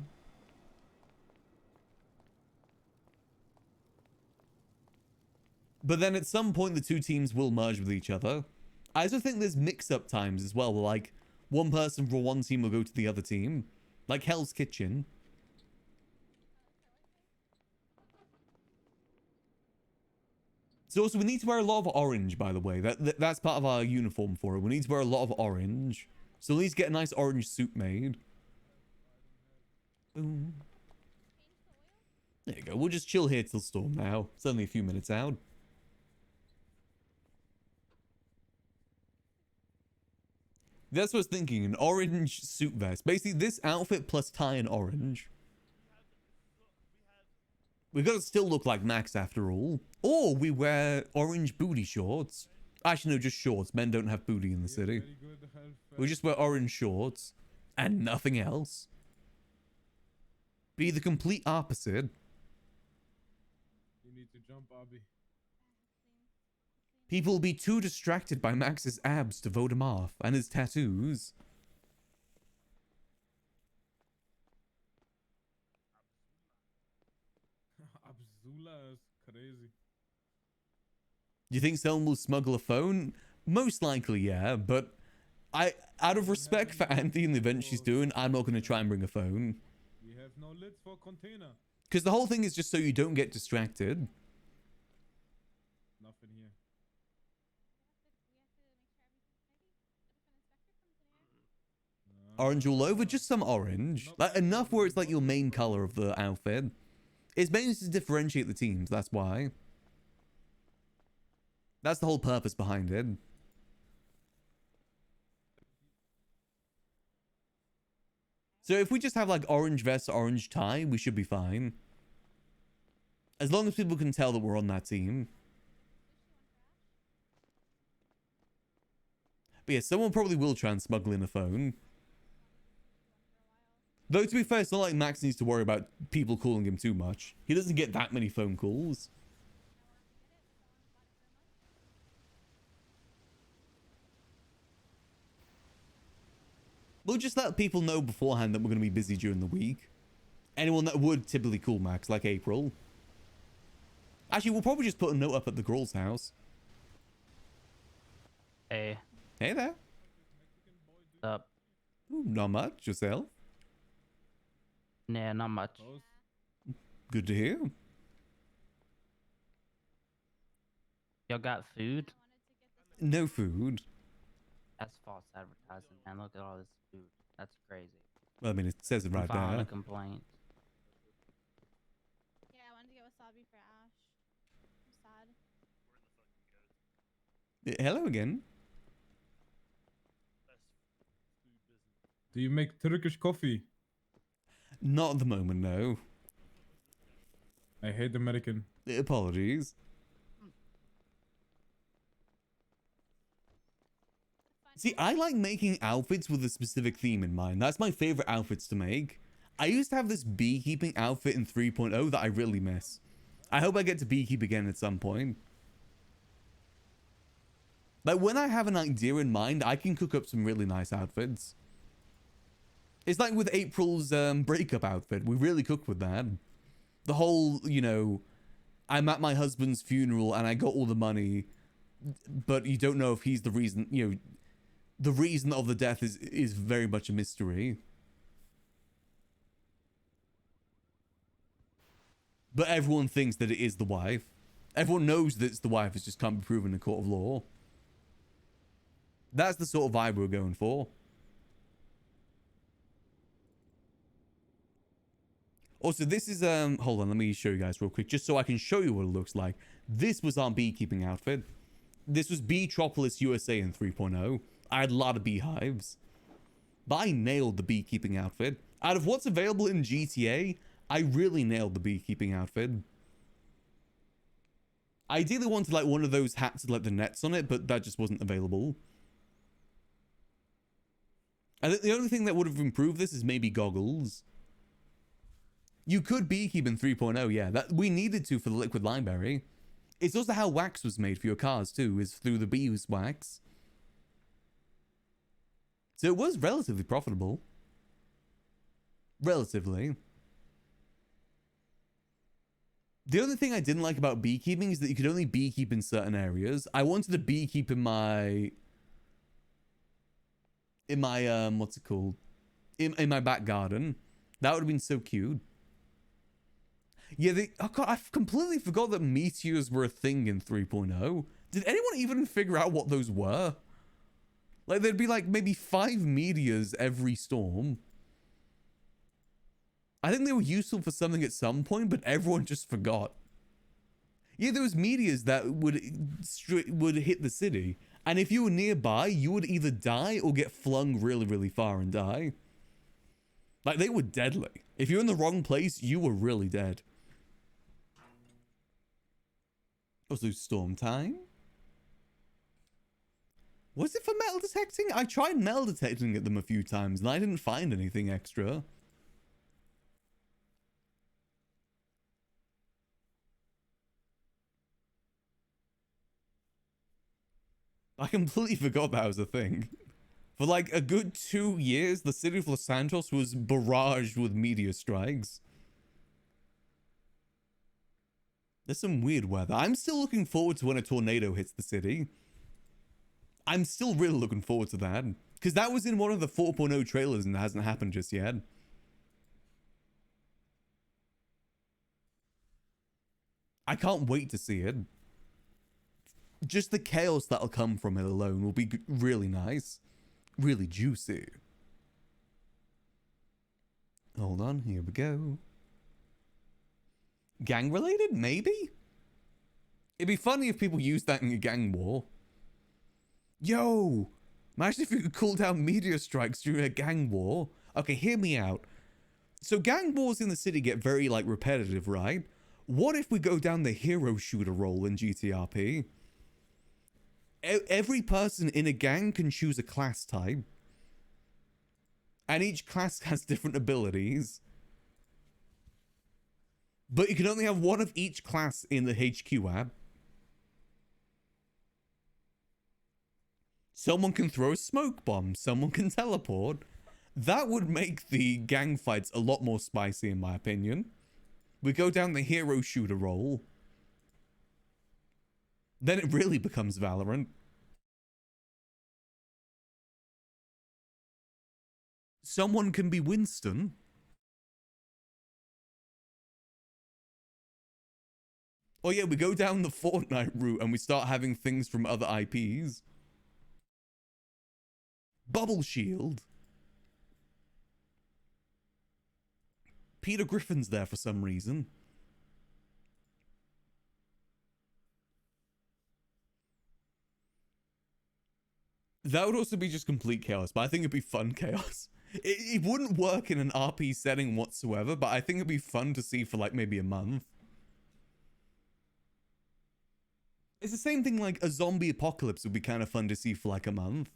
But then at some point the two teams will merge with each other. I also think there's mix-up times as well, like one person for one team will go to the other team. Like Hell's Kitchen. So also we need to wear a lot of orange, by the way. That's part of our uniform for it. We need to wear a lot of orange. So we need to get a nice orange suit made. Boom. There you go. We'll just chill here till storm now. It's only a few minutes out. That's what I was thinking, an orange suit vest. Basically, this outfit plus tie and orange. We've got to still look like Max after all. Or we wear orange booty shorts. Actually, no, just shorts. Men don't have booty in the city. We just wear orange shorts and nothing else. Be the complete opposite. You need to jump, Abby. People will be too distracted by Max's abs to vote him off, and his tattoos. Abzula is crazy. Do you think someone will smuggle a phone? Most likely, yeah, but out of respect for Andy and the event she's doing, I'm not going to try and bring a phone. We have no lids for container. Because the whole thing is just so you don't get distracted. Nothing here. orange all over, just some orange. Like enough where it's like your main color of the outfit. It's mainly to differentiate the teams, that's why. That's the whole purpose behind it. So if we just have like orange vest, orange tie, we should be fine. As long as people can tell that we're on that team. But yeah, someone probably will try and smuggle in a phone. Though to be fair, it's not like Max needs to worry about people calling him too much. He doesn't get that many phone calls. We'll just let people know beforehand that we're going to be busy during the week. Anyone that would typically call Max, like April. Actually, we'll probably just put a note up at the girl's house. Hey. Hey there. What's up? Ooh, not much. Yourself? Nah, not much. Good to hear. Y'all got food? No food. That's false advertising, man. Look at all this food. That's crazy. Well, I mean, it says it right I'm filing there. a complaint. Yeah, I wanted to get wasabi for Ash. I'm sad. Hello again. Do you make Turkish coffee? Not at the moment, no. I hate American. Apologies. See, I like making outfits with a specific theme in mind. That's my favorite outfits to make. I used to have this beekeeping outfit in 3.0 that I really miss. I hope I get to beekeep again at some point. Like, when I have an idea in mind, I can cook up some really nice outfits. It's like with April's breakup outfit. We really cooked with that. The whole, you know, I'm at my husband's funeral and I got all the money, but you don't know if he's the reason, you know, the reason of the death is very much a mystery. But everyone thinks that it is the wife. Everyone knows that it's the wife, it just can't be proven in a court of law. That's the sort of vibe we're going for. Also, this is, hold on, let me show you guys real quick, just so I can show you what it looks like. This was our beekeeping outfit. This was Beetropolis USA in 3.0. I had a lot of beehives. But I nailed the beekeeping outfit. Out of what's available in GTA, I really nailed the beekeeping outfit. I ideally wanted like one of those hats with like the nets on it, but that just wasn't available. I think the only thing that would have improved this is maybe goggles. You could beekeep in 3.0, yeah. That we needed to for the liquid limeberry. It's also how wax was made for your cars too, is through the beeswax. So it was relatively profitable. Relatively. The only thing I didn't like about beekeeping is that you could only beekeep in certain areas. I wanted to beekeep in my what's it called? In my back garden. That would have been so cute. Yeah, oh God, I completely forgot that meteors were a thing in 3.0. Did anyone even figure out what those were? Like, there'd be like maybe 5 meteors every storm. I think they were useful for something at some point, but everyone just forgot. Yeah, there was meteors that would hit the city. And if you were nearby, you would either die or get flung really, really far and die. Like, they were deadly. If you're in the wrong place, you were really dead. Also, storm time. Was it for metal detecting? I tried metal detecting at them a few times and I didn't find anything extra. I completely forgot that was a thing. For like a good 2 years, the city of Los Santos was barraged with meteor strikes. There's some weird weather. I'm still looking forward to when a tornado hits the city. I'm still really looking forward to that. Because that was in one of the 4.0 trailers and it hasn't happened just yet. I can't wait to see it. Just the chaos that'll come from it alone will be really nice. Really juicy. Hold on, here we go. Gang related? Maybe? It'd be funny if people used that in a gang war. Yo! Imagine if you could call down meteor strikes during a gang war. Okay, hear me out. So gang wars in the city get very, like, repetitive, right? What if we go down the hero shooter role in GTRP? Every person in a gang can choose a class type. And each class has different abilities. But you can only have one of each class in the HQ app. Someone can throw a smoke bomb. Someone can teleport. That would make the gang fights a lot more spicy, in my opinion. We go down the hero shooter role. Then it really becomes Valorant. Someone can be Winston. Oh yeah, we go down the Fortnite route and we start having things from other IPs. Bubble Shield. Peter Griffin's there for some reason. That would also be just complete chaos, but I think it'd be fun chaos. It wouldn't work in an RP setting whatsoever, but I think it'd be fun to see for like maybe a month. It's the same thing like a zombie apocalypse would be kind of fun to see for like a month.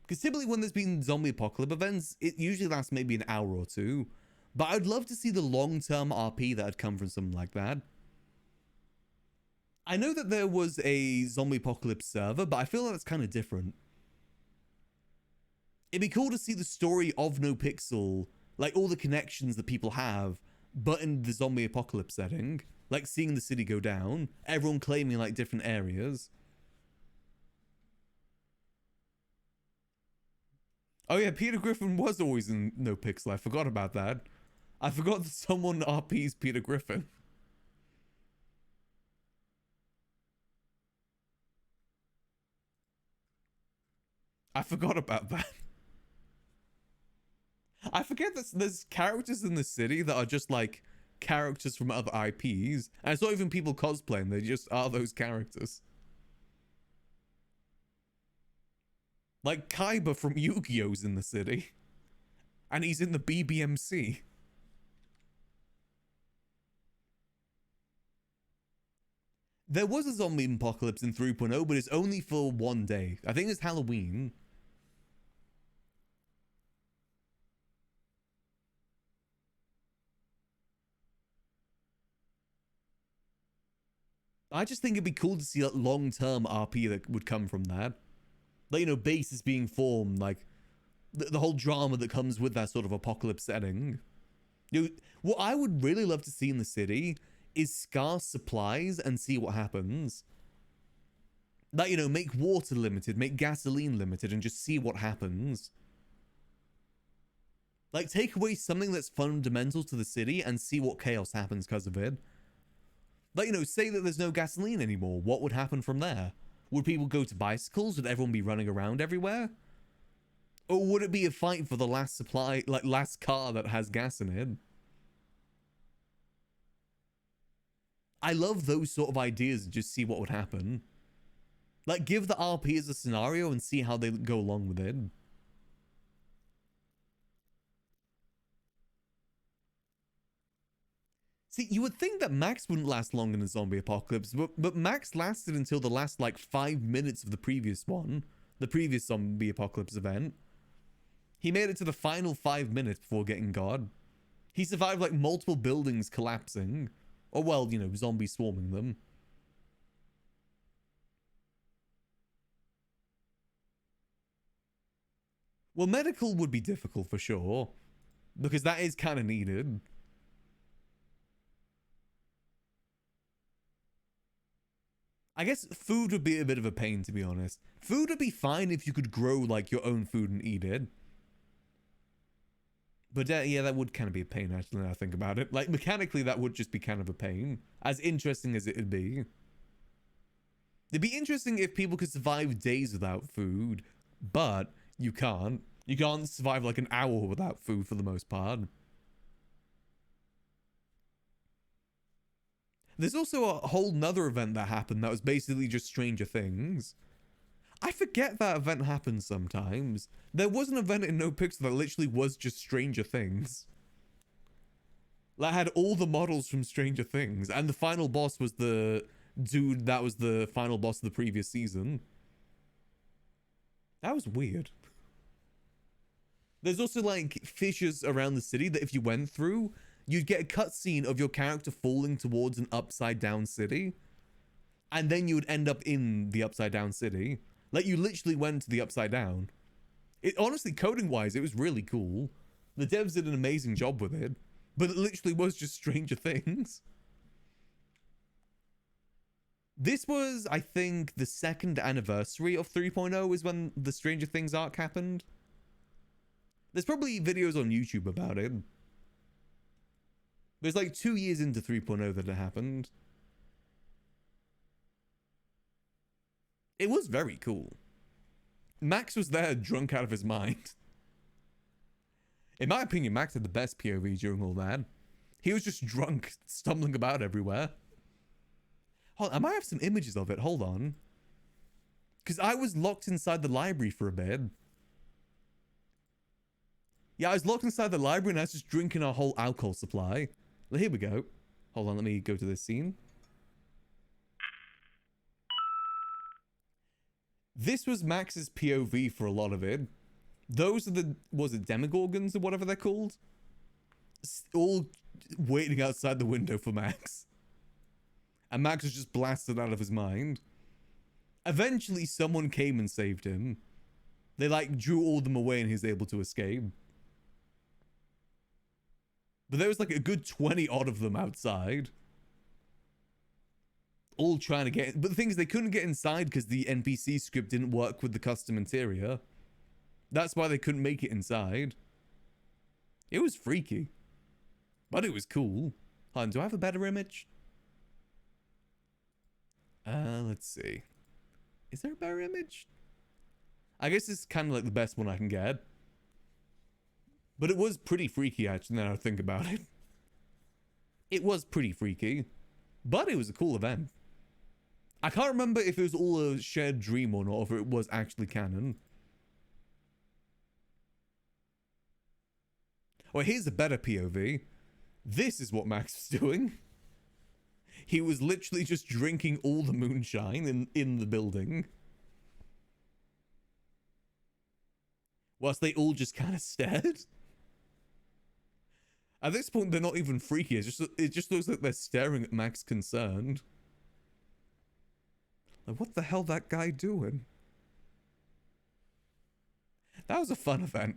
Because typically when there's been zombie apocalypse events, it usually lasts maybe an hour or two. But I'd love to see the long-term RP that had come from something like that. I know that there was a zombie apocalypse server, but I feel like that's kind of different. It'd be cool to see the story of NoPixel, like all the connections that people have, but in the zombie apocalypse setting. Like seeing the city go down, everyone claiming like different areas. Oh yeah, Peter Griffin was always in NoPixel. I forgot about that. I forgot that someone RP's Peter Griffin. I forgot about that. I forget that there's characters in the city that are just like characters from other IPs. And it's not even people cosplaying, they just are those characters. Like Kaiba from Yu-Gi-Oh's in the city. And he's in the BBMC. There was a zombie apocalypse in 3.0, but it's only for one day. I think it's Halloween. I just think it'd be cool to see that long-term RP that would come from that. Like, you know, bases being formed, like, the whole drama that comes with that sort of apocalypse setting. You know, what I would really love to see in the city is scarce supplies and see what happens. Like, you know, make water limited, make gasoline limited, and just see what happens. Like, take away something that's fundamental to the city and see what chaos happens because of it. Like, you know, say that there's no gasoline anymore. What would happen from there? Would people go to bicycles? Would everyone be running around everywhere? Or would it be a fight for the last supply, like last car that has gas in it? I love those sort of ideas and just see what would happen. Like, give the RP as a scenario and see how they go along with it. See, you would think that Max wouldn't last long in a zombie apocalypse, but Max lasted until the last, like, 5 minutes of the previous one. The previous zombie apocalypse event. He made it to the final 5 minutes before getting God. He survived, like, multiple buildings collapsing. Or, well, you know, zombies swarming them. Well, medical would be difficult for sure. Because that is kind of needed. I guess food would be a bit of a pain, to be honest. Food would be fine if you could grow, like, your own food and eat it. But yeah, that would kind of be a pain, actually, now I think about it. Like, mechanically, that would just be kind of a pain. As interesting as it'd be. It'd be interesting if people could survive days without food. But you can't. You can't survive, like, an hour without food for the most part. There's also a whole nother event that happened that was basically just Stranger Things. I forget that event happens sometimes. There was an event in NoPixel that literally was just Stranger Things. That had all the models from Stranger Things, and the final boss was the dude that was the final boss of the previous season. That was weird. There's also like fissures around the city that if you went through, you'd get a cutscene of your character falling towards an upside down city. And then you would end up in the upside down city. Like you literally went to the upside down. It honestly, coding wise, it was really cool. The devs did an amazing job with it. But it literally was just Stranger Things. This was, I think, the 2nd anniversary of 3.0 is when the Stranger Things arc happened. There's probably videos on YouTube about it. There's like 2 years into 3.0 that it happened. It was very cool. Max was there drunk out of his mind. In my opinion, Max had the best POV during all that. He was just drunk, stumbling about everywhere. Hold on, I might have some images of it. Hold on. Because I was locked inside the library for a bit. Yeah, I was locked inside the library and I was just drinking our whole alcohol supply. Well, here we go. Hold on, let me go to this scene. This was Max's POV for a lot of it. Those are the, was it Demogorgons or whatever they're called? All waiting outside the window for Max. And Max was just blasted out of his mind. Eventually, someone came and saved him. They like drew all of them away and he was able to escape. But there was like a good 20 odd of them outside. All trying to get... But the thing is, they couldn't get inside because the NPC script didn't work with the custom interior. That's why they couldn't make it inside. It was freaky. But it was cool. Hold on, do I have a better image? Let's see. Is there a better image? I guess it's kind of like the best one I can get. But it was pretty freaky, actually, now I think about it. It was pretty freaky. But it was a cool event. I can't remember if it was all a shared dream or not, or if it was actually canon. Oh, here's a better POV. This is what Max was doing. He was literally just drinking all the moonshine in the building. Whilst they all just kind of stared. At this point, they're not even freaky. It just looks like they're staring at Max concerned. Like, what the hell that guy doing? That was a fun event.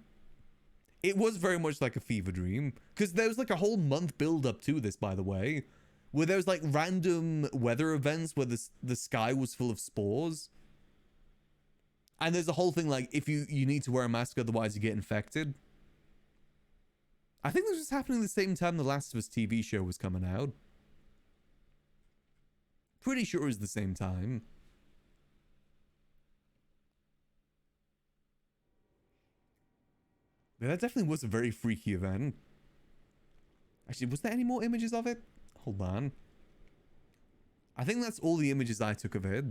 It was very much like a fever dream. Because there was like a whole month build up to this, by the way. Where there was like random weather events where the sky was full of spores. And there's a whole thing like, if you need to wear a mask, otherwise you get infected. I think this was happening at the same time the Last of Us TV show was coming out. Pretty sure it was the same time. But that definitely was a very freaky event. Actually, was there any more images of it? Hold on. I think that's all the images I took of it.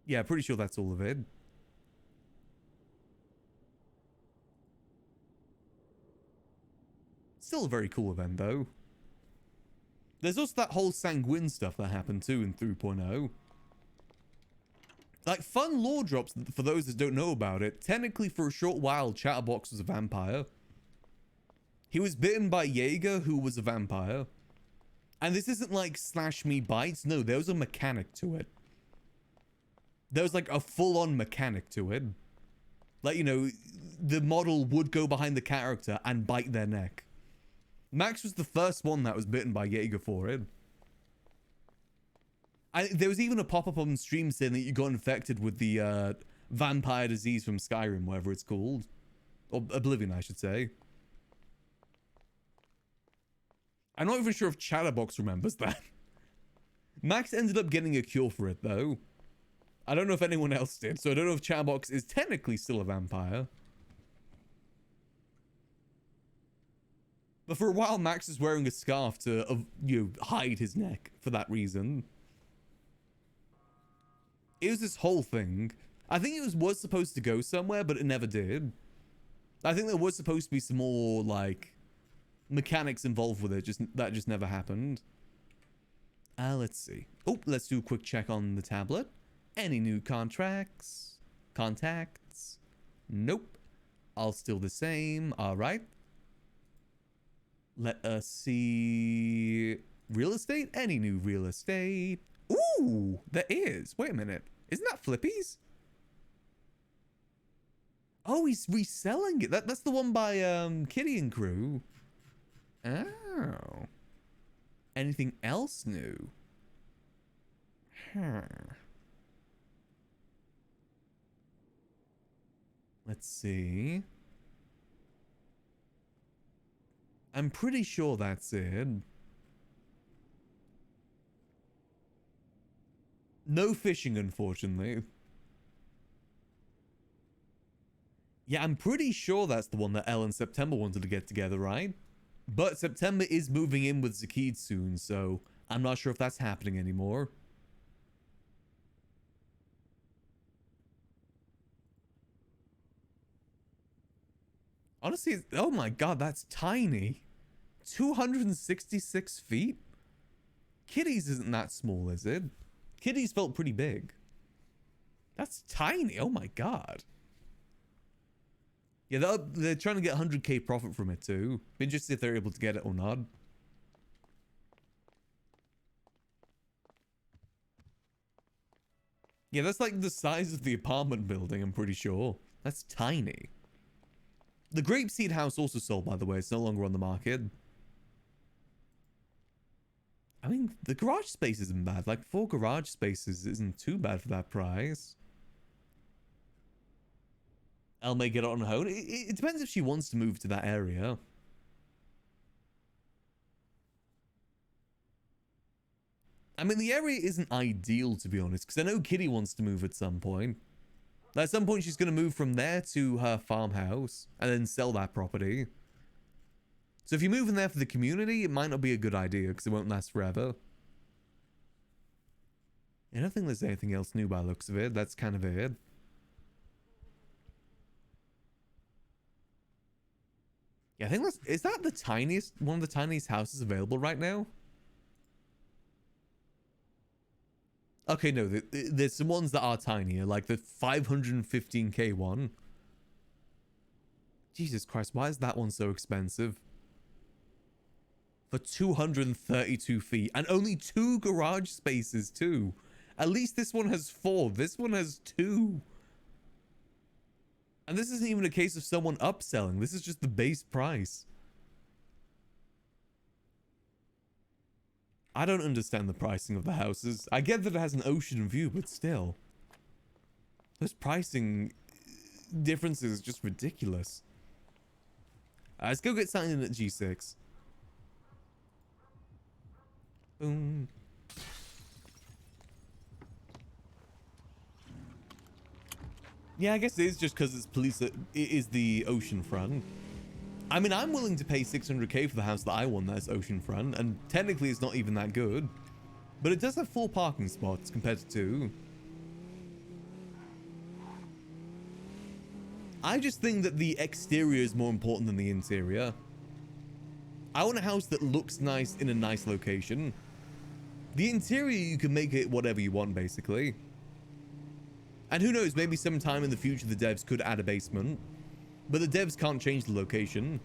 Yeah, pretty sure that's all of it. Still a very cool event, though. There's also that whole sanguine stuff that happened, too, in 3.0. Like, fun lore drops for those that don't know about it. Technically, for a short while, Chatterbox was a vampire. He was bitten by Jaeger, who was a vampire. And this isn't like slash me bites. No, there was a mechanic to it. There was like a full-on mechanic to it. Like, you know, the model would go behind the character and bite their neck. Max was the first one that was bitten by Jaeger for it. There was even a pop-up on stream saying that you got infected with the vampire disease from Skyrim, whatever it's called. Or Oblivion, I should say. I'm not even sure if Chatterbox remembers that. Max ended up getting a cure for it, though. I don't know if anyone else did, so I don't know if Chatterbox is technically still a vampire. But for a while, Max is wearing a scarf to, hide his neck for that reason. It was this whole thing. I think it was supposed to go somewhere, but it never did. I think there was supposed to be some more, like, mechanics involved with it. That just never happened. Let's see. Oh, let's do a quick check on the tablet. Any new contracts? Contacts? Nope. All still the same. All right. Let us see. Real estate? Any new real estate? Ooh, there is. Wait a minute. Isn't that Flippy's? Oh, he's reselling it. That's the one by Kitty and Crew. Oh. Anything else new? Let's see. I'm pretty sure that's it. No fishing, unfortunately. Yeah, I'm pretty sure that's the one that Elle and September wanted to get together, right? But September is moving in with Zakid soon, so I'm not sure if that's happening anymore. Honestly, oh my god, that's tiny. 266 feet? Kitty's isn't that small, is it? Kitty's felt pretty big. That's tiny, oh my god. Yeah, they're trying to get 100k profit from it too. Be interested if they're able to get it or not. Yeah, that's like the size of the apartment building, I'm pretty sure. That's tiny. The Grapeseed house also sold, by the way. It's no longer on the market. I mean, the garage space isn't bad. Like, 4 garage spaces isn't too bad for that price. Elle may get it on her own. It depends if she wants to move to that area. I mean, the area isn't ideal, to be honest, because I know Kitty wants to move at some point. At some point, she's going to move from there to her farmhouse and then sell that property. So if you move in there for the community, it might not be a good idea because it won't last forever. I don't think there's anything else new by the looks of it. That's kind of it. Yeah, I think is that the tiniest, one of the tiniest houses available right now? Okay, no, there's some ones that are tinier, like the 515k one. Jesus Christ, why is that one so expensive? For 232 feet, and only 2 garage spaces too. At least this one has 4, this one has 2. And this isn't even a case of someone upselling, this is just the base price. I don't understand the pricing of the houses. I get that it has an ocean view, but still. Those pricing differences is just ridiculous. Let's go get something in at G6. Boom. Yeah, I guess it is just because it's police. It is the ocean front. I mean, I'm willing to pay 600k for the house that I want that's oceanfront, and technically it's not even that good. But it does have 4 parking spots compared to 2. I just think that the exterior is more important than the interior. I want a house that looks nice in a nice location. The interior, you can make it whatever you want, basically. And who knows, maybe sometime in the future the devs could add a basement. But the devs can't change the location.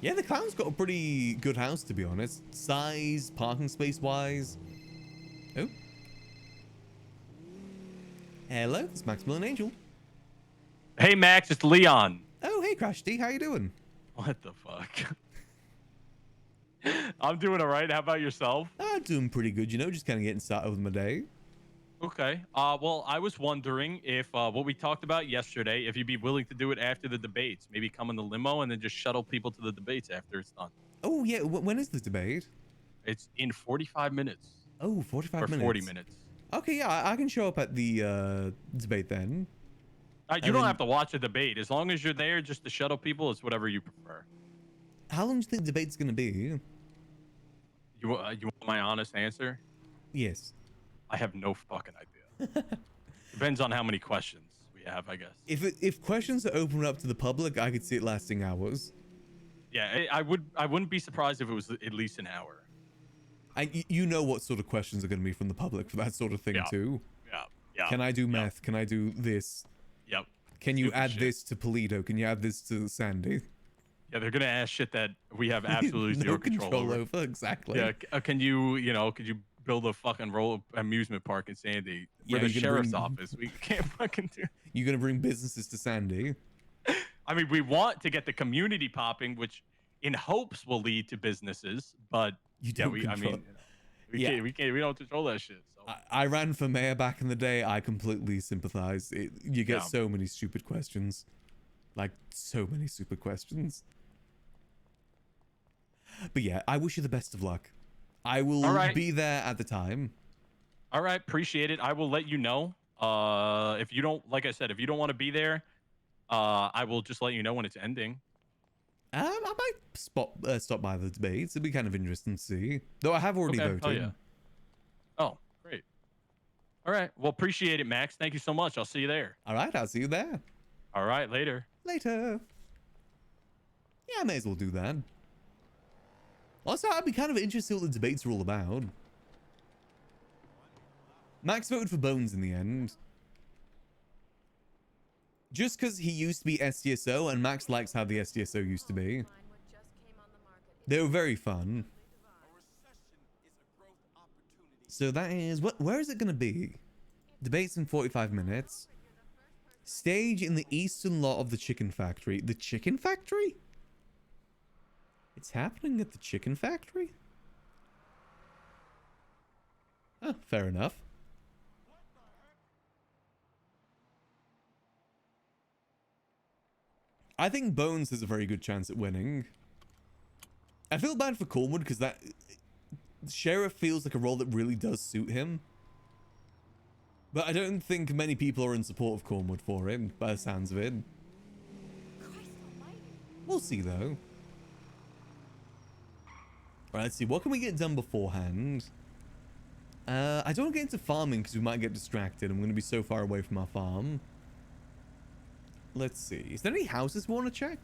Yeah, the clown's got a pretty good house, to be honest. Size, parking space wise. Oh. Hello, it's Maximillian Angel. Hey Max, it's Leon. Oh, hey Crash D, how you doing? What the fuck? I'm doing all right. How about yourself? Doing pretty good, you know, just kind of getting started with my day. Okay. Well, I was wondering if what we talked about yesterday, if you'd be willing to do it after the debates. Maybe come in the limo and then just shuttle people to the debates after it's done. Oh, yeah. When is the debate? It's in 45 minutes. Oh, 45 or minutes. 40 minutes. Okay, yeah, I can show up at the debate then. You don't have to watch a debate. As long as you're there just to shuttle people, it's whatever you prefer. How long do you think the debate's gonna be? You want my honest answer? Yes. I have no fucking idea. Depends on how many questions we have, I guess. If questions are open up to the public, I could see it lasting hours. Yeah, I wouldn't be surprised if it was at least an hour. You know what sort of questions are going to be from the public for that sort of thing too. Yeah. Can I do meth? Can I do this? Yep. Can you Stupid add shit. this to Polito? Can you add this to Sandy? Yeah, they're gonna ask shit that we have absolutely No zero control over. exactly. Yeah, could you build a fucking amusement park in Sandy? We're Yeah, the you're gonna sheriff's bring- office. We can't fucking do. You're going to bring businesses to Sandy? I mean, we want to get the community popping, which in hopes will lead to businesses, but You yeah, don't we control- we can't, we don't control that shit. So I ran for mayor back in the day. I completely sympathize. You get Yeah. so many stupid questions. Like, so many stupid questions. But yeah, I wish you the best of luck. I will All right. be there at the time. all right, appreciate it. I will let you know. If you don't, like I said, if you don't want to be there, I will just let you know when it's ending. I might stop by the debates. It'd be kind of interesting to see. Though I have already Okay, voted. hell yeah. Oh, great. All right. Well, appreciate it, Max. Thank you so much. I'll see you there. All right, I'll see you there. All right, later. Later. Yeah, I may as well do that. Also, I'd be kind of interested what the debates are all about. Max voted for Bones in the end. Just because he used to be SDSO, and Max likes how the SDSO used to be. They were very fun. So that is... where is it going to be? Debates in 45 minutes. Stage in the eastern lot of the chicken factory. The chicken factory? It's happening at the chicken factory? Oh, fair enough. I think Bones has a very good chance at winning. I feel bad for Cornwood because that sheriff feels like a role that really does suit him. But I don't think many people are in support of Cornwood for him, by the sounds of it. We'll see though. Alright, let's see. What can we get done beforehand? I don't want to get into farming because we might get distracted. I'm going to be so far away from our farm. Let's see. Is there any houses we want to check?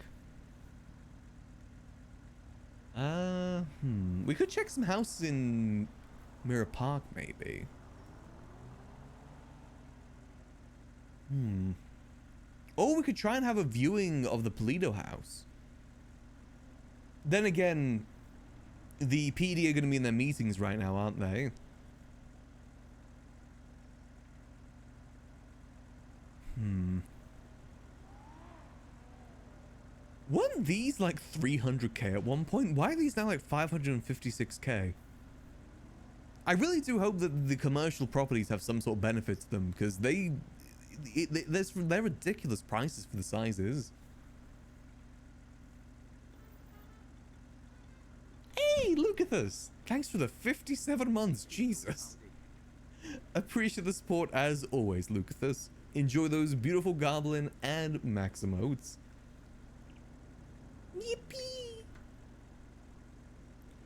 We could check some houses in Mirror Park, maybe. Or we could try and have a viewing of the Polito house. Then again, the PD are going to be in their meetings right now, aren't they? Weren't these like 300k at one point? Why are these now like 556k? I really do hope that the commercial properties have some sort of benefit to them, because they're ridiculous prices for the sizes. Hey, look at this. Thanks for the 57 months, Jesus. Appreciate the support as always, Lucas. Enjoy those beautiful Goblin and Max emotes. Yippee!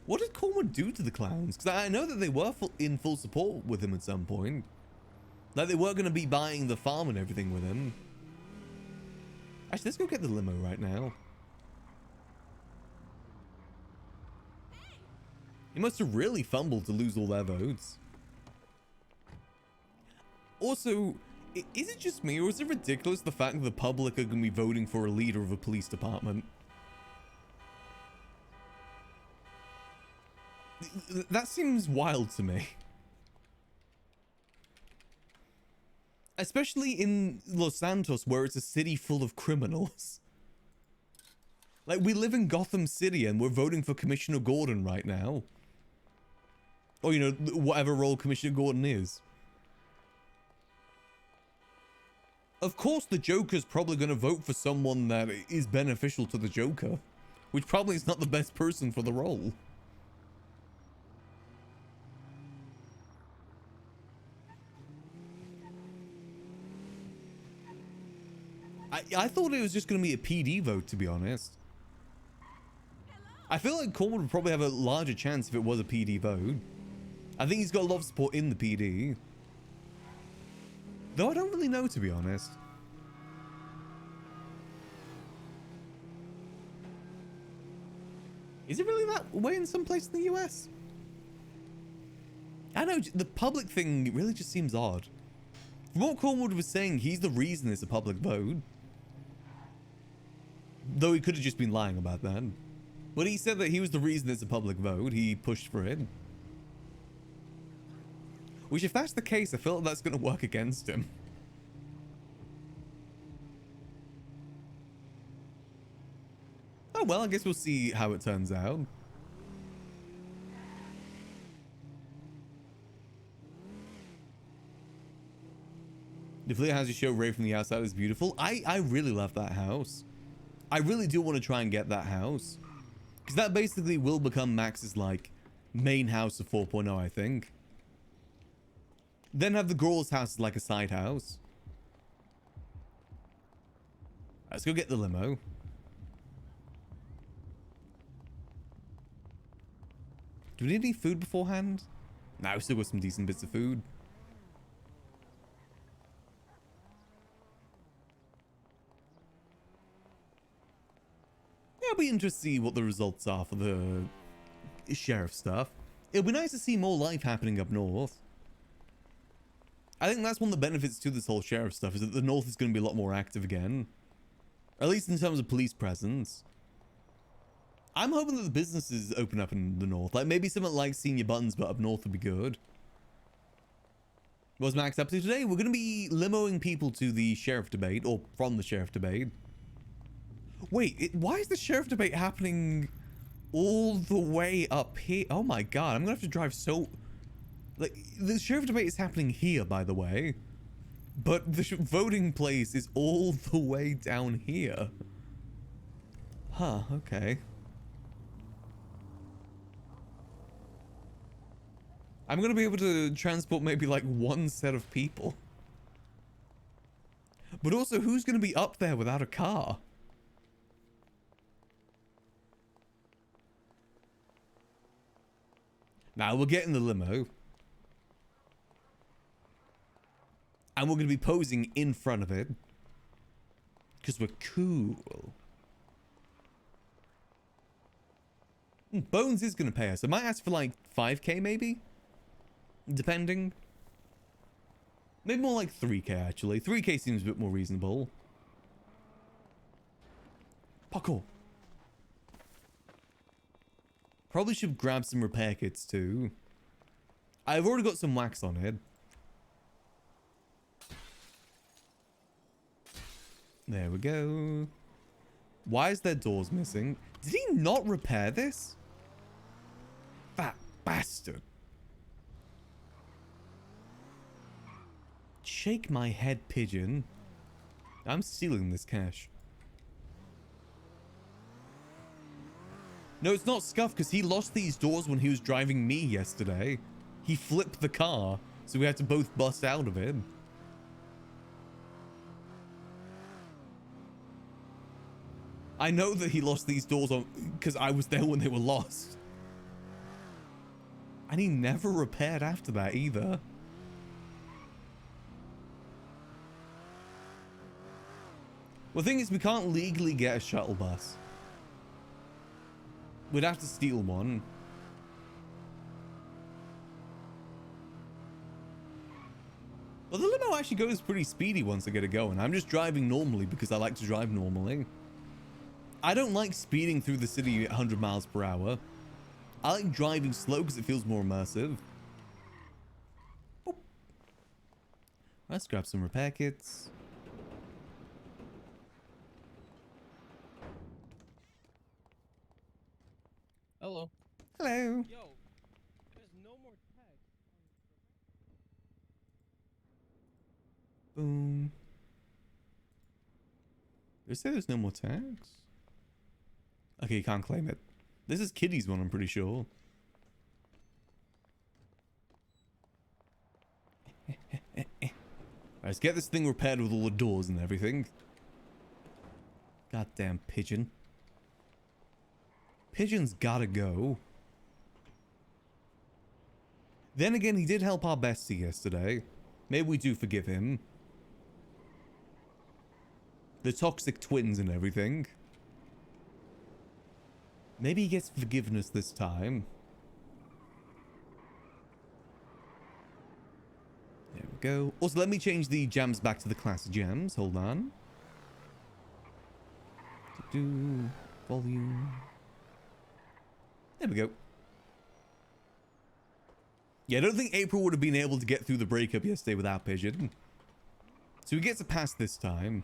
What did Cornwood do to the clowns? Because I know that they were in full support with him at some point. Like they were going to be buying the farm and everything with him. Actually, let's go get the limo right now. He must have really fumbled to lose all their votes. Also, is it just me or is it ridiculous the fact that the public are going to be voting for a leader of a police department? That seems wild to me. Especially in Los Santos, where it's a city full of criminals. Like, we live in Gotham City and we're voting for Commissioner Gordon right now. Or, you know, whatever role Commissioner Gordon is. Of course, the Joker's probably going to vote for someone that is beneficial to the Joker. Which probably is not the best person for the role. I thought it was just going to be a PD vote, to be honest. I feel like Cornwood would probably have a larger chance if it was a PD vote. I think he's got a lot of support in the PD. Though I don't really know, to be honest. Is it really that way in some places in the US? I know, the public thing really just seems odd. From what Cornwood was saying, he's the reason it's a public vote. Though he could have just been lying about that. But he said that he was the reason it's a public vote. He pushed for it. Which, if that's the case, I feel like that's going to work against him. Oh, well, I guess we'll see how it turns out. The Fleet House you show Ray from the outside is beautiful. I really love that house. I really do want to try and get that house. Because that basically will become Max's, like, main house of 4.0, I think. Then have the Grawl's house as, like, a side house. Let's go get the limo. Do we need any food beforehand? Nah, we still got some decent bits of food. It'll be interesting to see what the results are for the sheriff stuff. It'll be nice to see more life happening up north. I think that's one of the benefits to this whole sheriff stuff, is that the north is going to be a lot more active again. At least in terms of police presence. I'm hoping that the businesses open up in the north. Like maybe something like Senior Buttons, but up north would be good. What's Max up to today? We're going to be limoing people to the sheriff debate, or from the sheriff debate. Wait, why is the sheriff debate happening all the way up here? Oh my god, I'm gonna have to drive so... Like, the sheriff debate is happening here, by the way. But the voting place is all the way down here. Huh, okay. I'm gonna be able to transport maybe like one set of people. But also, who's gonna be up there without a car? Now we'll get in the limo. And we're going to be posing in front of it. Because we're cool. Bones is going to pay us. I might ask for like 5k maybe? Depending. Maybe more like 3k actually. 3k seems a bit more reasonable. Parkour. Probably should grab some repair kits too. I've already got some wax on it. There we go. Why is there doors missing? Did he not repair this? That bastard. Shake my head, pigeon. I'm stealing this cash. No, it's not Scuff, because he lost these doors when he was driving me yesterday. He flipped the car, so we had to both bust out of it. I know that he lost these doors on because I was there when they were lost. And he never repaired after that either. Well, the thing is, we can't legally get a shuttle bus. We'd have to steal one. Well, the limo actually goes pretty speedy once I get it going. I'm just driving normally because I like to drive normally. I don't like speeding through the city at 100 miles per hour. I like driving slow because it feels more immersive. Oh. Let's grab some repair kits. Hello. Hello. Yo, there's no more tags. Boom. They say there's no more tags? Okay, you can't claim it. This is Kitty's one, I'm pretty sure. Let's get this thing repaired with all the doors and everything. Goddamn pigeon. Pigeon's gotta go. Then again, he did help our bestie yesterday. Maybe we do forgive him. The toxic twins and everything. Maybe he gets forgiveness this time. There we go. Also, let me change the gems back to the classic gems. Hold on. Do volume. There we go. Yeah, I don't think April would have been able to get through the breakup yesterday without Pigeon. So he gets a pass this time.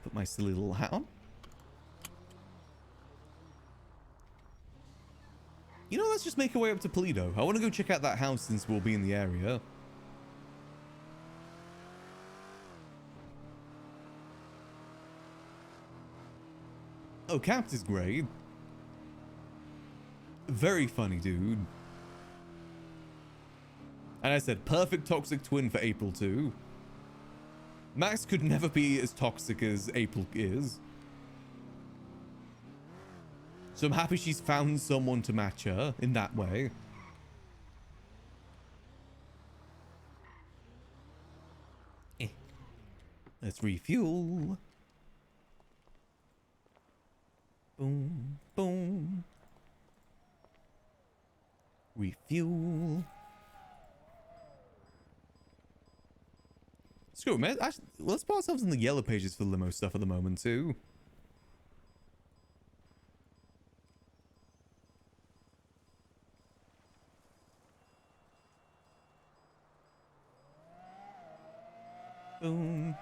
Put my silly little hat on. You know, let's just make our way up to Toledo. I want to go check out that house since we'll be in the area. Oh, Capt is great. Very funny, dude. And I said, perfect toxic twin for April too. Max could never be as toxic as April is. So I'm happy she's found someone to match her in that way. Let's refuel. Boom, boom. Refuel. Screw it, man. Actually, let's put ourselves in the yellow pages for limo stuff at the moment too. Boom.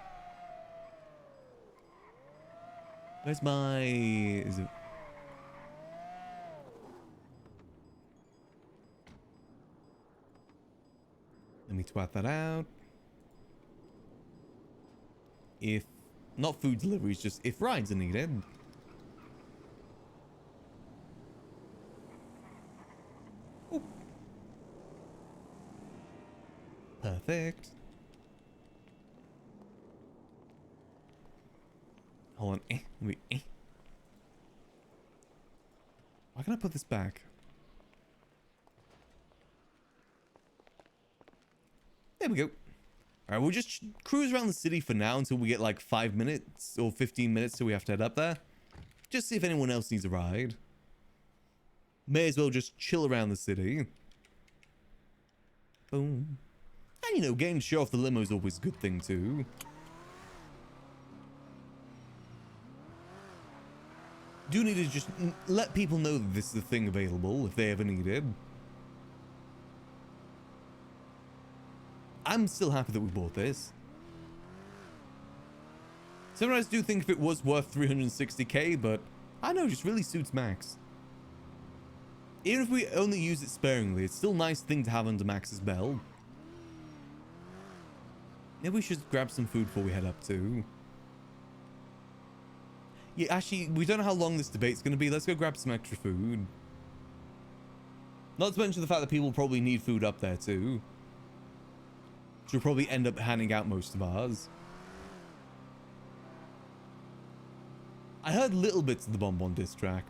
Where's my... Is it... Let me twat that out. If... Not food deliveries, just if rides are needed. Ooh. Perfect. Hold on. Wait. Why can I put this back? There we go. Alright, we'll just cruise around the city for now until we get like 5 minutes or 15 minutes till we have to head up there. Just see if anyone else needs a ride. May as well just chill around the city. Boom. And you know, getting to show off the limo is always a good thing too. Do need to just let people know that this is a thing available if they ever need it. I'm still happy that we bought this. Sometimes I do think if it was worth 360k, but I know, it just really suits Max. Even if we only use it sparingly, it's still a nice thing to have under Max's belt. Maybe we should grab some food before we head up too. Yeah, actually, we don't know how long this debate's going to be. Let's go grab some extra food. Not to mention the fact that people probably need food up there too. So we'll probably end up handing out most of ours. I heard little bits of the Bonbon diss track.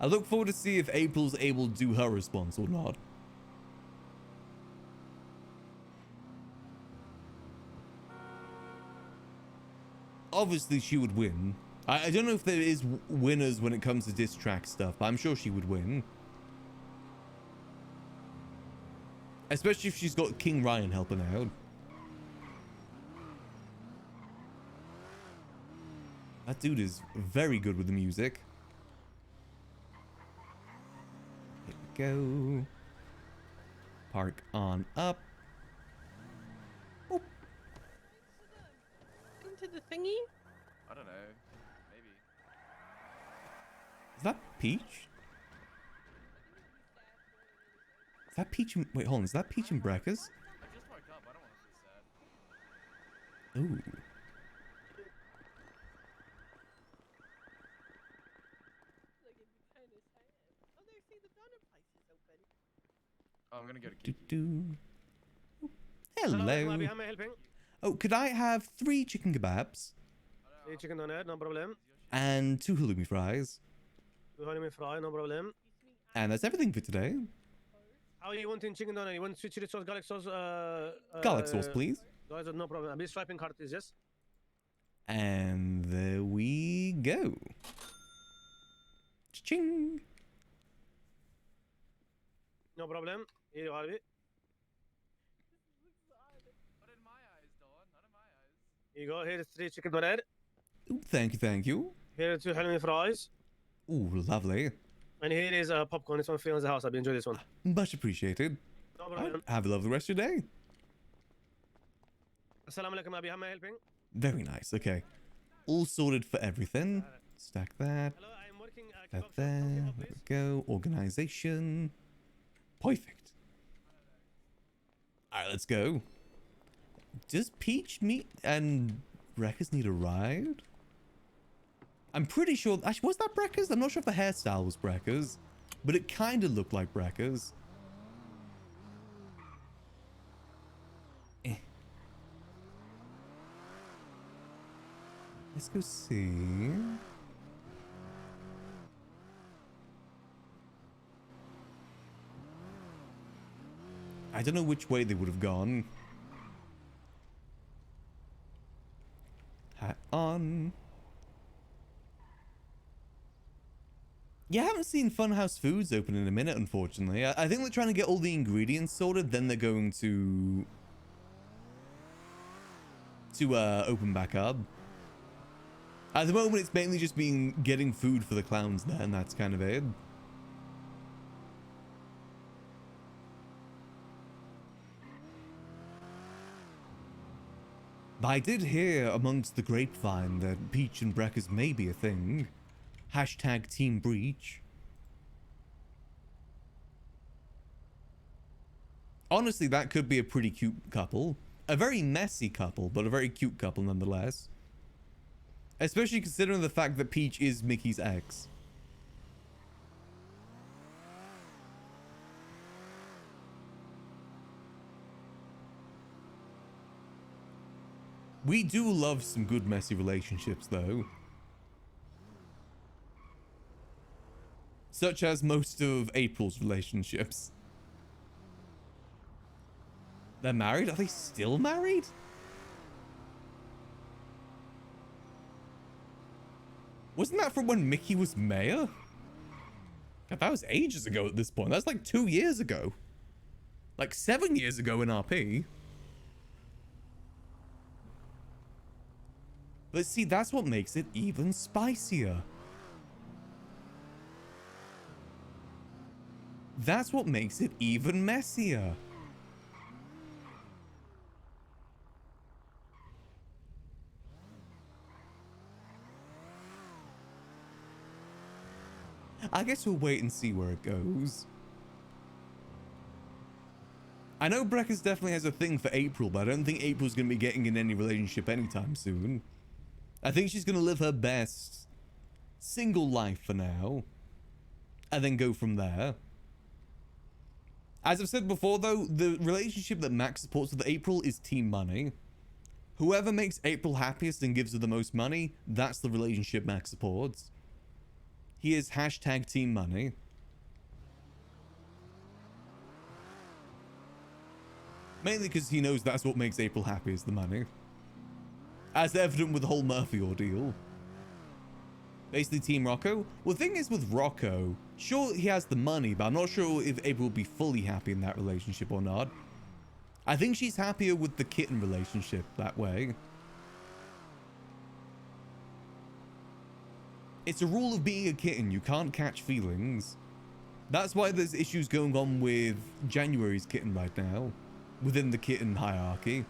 I look forward to see if April's able to do her response or not. Obviously she would win. I don't know if there is winners when it comes to diss track stuff, but I'm sure she would win. Especially if she's got King Ryan helping out. That dude is very good with the music. Here we go. Park on up. Into the thingy? I don't know. Maybe. Is that Peach? Is that Peach and... Wait, hold on. Is that Peach and Breakers? I just woke up. I don't want to feel sad. Ooh. Oh, I'm gonna go to Do-do. Hello. Oh, could I have 3 chicken kebabs? 3 chicken doner, no problem. And 2 halloumi fries. 2 halloumi fry, no problem. And that's everything for today. How you wanting chicken doner? You want sweet chili sauce, garlic sauce? Garlic sauce, please. Garlic sauce, no problem. I'll be swiping card, please, yes? And there we go. Ching. No problem. Here you have it. Here you go. Here is 3 chicken doner. Ooh, thank you, thank you. Here are 2 halloumi fries. Ooh, lovely. And here is popcorn. This one free on the house. I'll be enjoying this one. Much appreciated. No problem. Have a lovely rest of your day. Assalamu alaikum, Abi. How am I helping? Very nice. Okay. All sorted for everything. Stack that. Hello, I'm working. That there. There we go. Organization. Perfect. Alright, let's go. Does Peach meet and Breckers need a ride? I'm pretty sure... Actually, was that Breckers? I'm not sure if the hairstyle was Breckers, but it kind of looked like Breckers. Let's go see. I don't know which way they would have gone. Hat on. Yeah, I haven't seen Funhouse Foods open in a minute, unfortunately. I think they're trying to get all the ingredients sorted, then they're going to open back up. At the moment, it's mainly just been getting food for the clowns there, and that's kind of it. But I did hear amongst the grapevine that Peach and Breckers may be a thing. Hashtag Team Breach. Honestly, that could be a pretty cute couple. A very messy couple, but a very cute couple nonetheless. Especially considering the fact that Peach is Mickey's ex. We do love some good messy relationships, though. Such as most of April's relationships. They're married? Are they still married? Wasn't that from when Mickey was mayor? God, that was ages ago at this point. That's like 2 years ago. Like 7 years ago in RP. But see, that's what makes it even spicier. That's what makes it even messier. I guess we'll wait and see where it goes. I know Breckers definitely has a thing for April, but I don't think April's going to be getting in any relationship anytime soon. I think she's going to live her best single life for now, and then go from there. As I've said before, though, the relationship that Max supports with April is team money. Whoever makes April happiest and gives her the most money, that's the relationship Max supports. He is hashtag team money. Mainly because he knows that's what makes April happy is the money. As evident with the whole Murphy ordeal. Basically Team Rocco. Well, the thing is with Rocco, sure he has the money, but I'm not sure if April will be fully happy in that relationship or not. I think she's happier with the kitten relationship that way. It's a rule of being a kitten, you can't catch feelings. That's why there's issues going on with January's kitten right now, within the kitten hierarchy.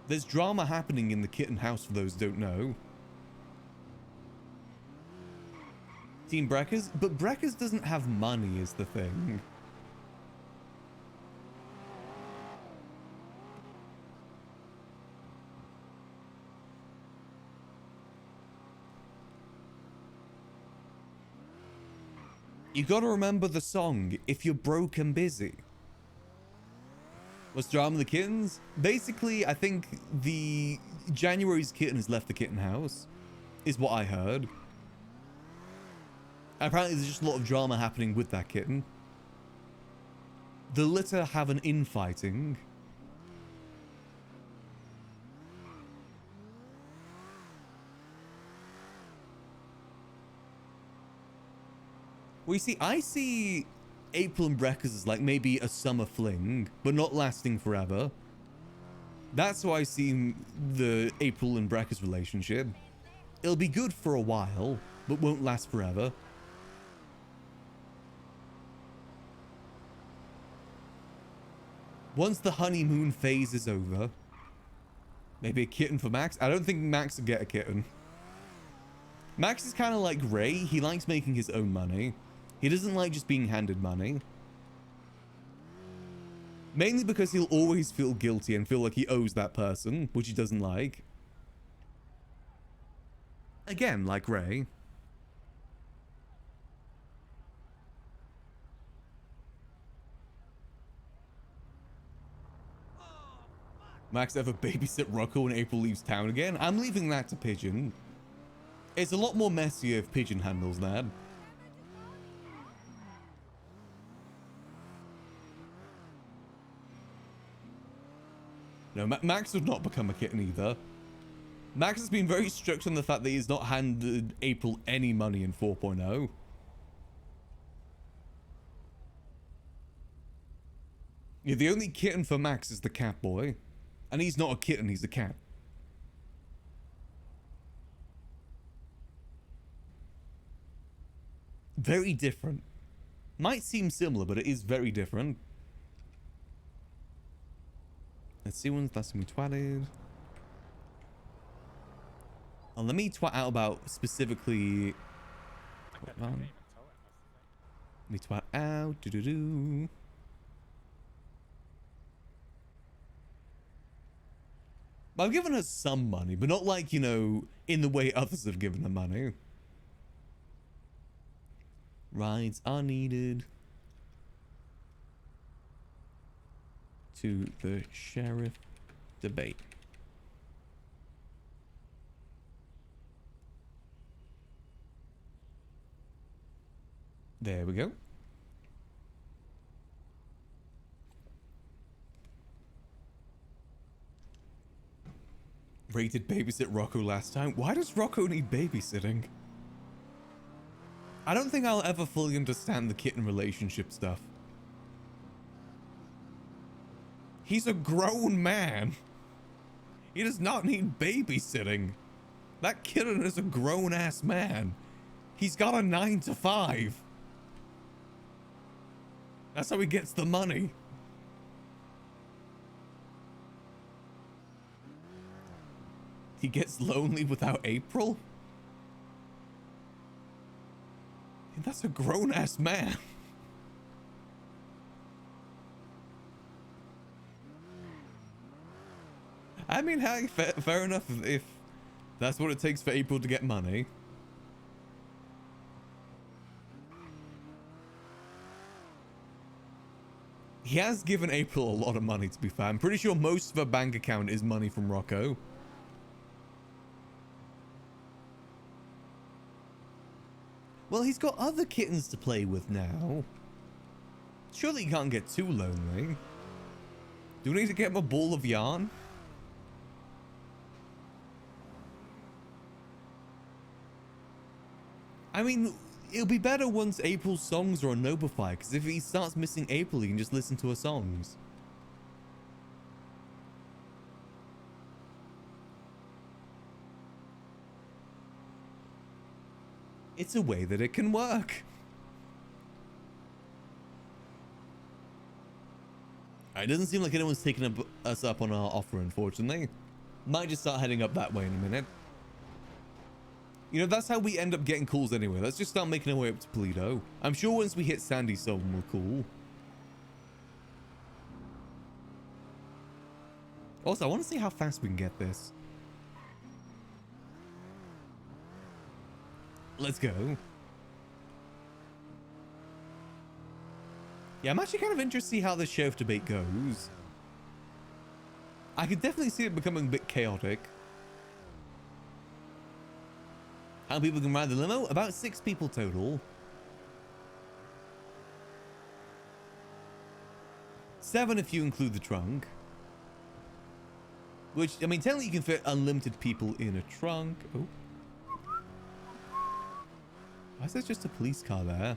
There's drama happening in the kitten house for those who don't know. Team Breckers, but Breckers doesn't have money is the thing. You gotta remember the song, If You're Broke and Busy. What's drama with the kittens? Basically, I think the January's kitten has left the kitten house, is what I heard. Apparently, there's just a lot of drama happening with that kitten. The litter have an infighting. Well, you see, I see April and Breckers as like maybe a summer fling, but not lasting forever. That's how I see the April and Breckers relationship. It'll be good for a while, but won't last forever. Once the honeymoon phase is over, maybe a kitten for Max. I don't think Max will get a kitten. Max is kind of like Ray. He likes making his own money. He doesn't like just being handed money. Mainly because he'll always feel guilty and feel like he owes that person, which he doesn't like. Again, like Ray. Max ever babysit Rocco when April leaves town again? I'm leaving that to Pigeon. It's a lot more messier if Pigeon handles that. No, Max would not become a kitten either. Max has been very strict on the fact that he's not handed April any money in 4.0. Yeah, the only kitten for Max is the cat boy. And he's not a kitten, he's a cat. Very different. Might seem similar, but it is very different. Let's see when's last time we twatted. And let me twat out about specifically. Let me twat out. Do. I've given her some money, but not like, you know, in the way others have given her money. Rides are needed to the sheriff debate. There we go. Rated babysit Rocco last time. Why does Rocco need babysitting? I don't think I'll ever fully understand the kitten relationship stuff. He's a grown man. He does not need babysitting. That kitten is a grown-ass man. He's got a 9 to 5. That's how he gets the money. He gets lonely without April? That's a grown-ass man. I mean, hey, fair enough if that's what it takes for April to get money. He has given April a lot of money, to be fair. I'm pretty sure most of her bank account is money from Rocco. Well, he's got other kittens to play with now. Surely he can't get too lonely. Do we need to get him a ball of yarn? I mean, it'll be better once April's songs are on Notify, because if he starts missing April, he can just listen to her songs. It's a way that it can work. It doesn't seem like anyone's taking us up on our offer, unfortunately. Might just start heading up that way in a minute. You know, that's how we end up getting calls anyway. Let's just start making our way up to Toledo. I'm sure once we hit Sandy's song, we're cool. Also, I want to see how fast we can get this. Let's go. Yeah, I'm actually kind of interested to see how this sheriff debate goes. I could definitely see it becoming a bit chaotic. How many people can ride the limo? About 6 people total. 7 if you include the trunk. Which, I mean, technically you can fit unlimited people in a trunk. Oh. Why is there just a police car there?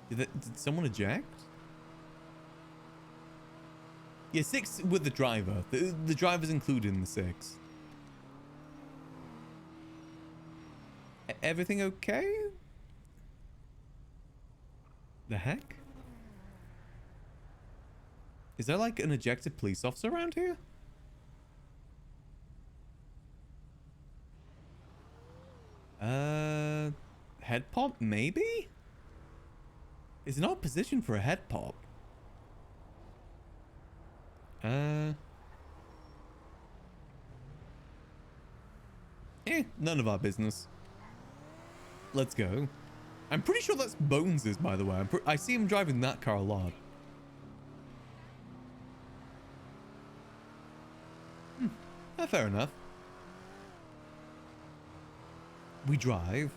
Did someone eject? Yeah, 6 with the driver. The driver's included in the 6. Everything okay? The heck? Is there like an ejected police officer around here? Head pop? Maybe? Is it not a position for a head pop? None of our business. Let's go. I'm pretty sure that's Bones's, by the way. I see him driving that car a lot. Fair enough. We drive.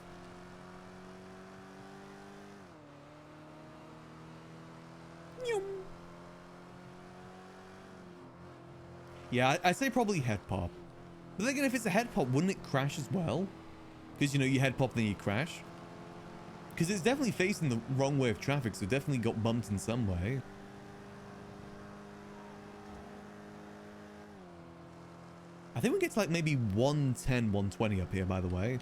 Yeah, I say probably head pop. But then again, if it's a head pop, wouldn't it crash as well? Because, you know, you head pop, then you crash. Because it's definitely facing the wrong way of traffic, so definitely got bumped in some way. I think we get to like maybe 110, 120 up here, by the way.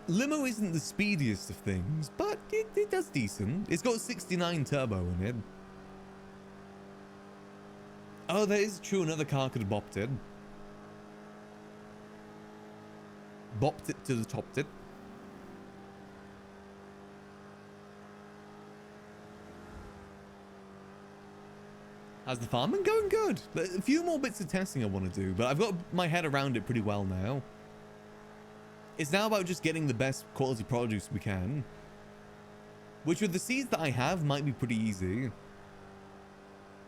Limo isn't the speediest of things, but it does decent. It's got 69 turbo in it. Oh, that is true. Another car could have bopped it. Bopped it to the top it. How's the farming going? Good. A few more bits of testing I want to do, but I've got my head around it pretty well now. It's now about just getting the best quality produce we can. Which with the seeds that I have might be pretty easy.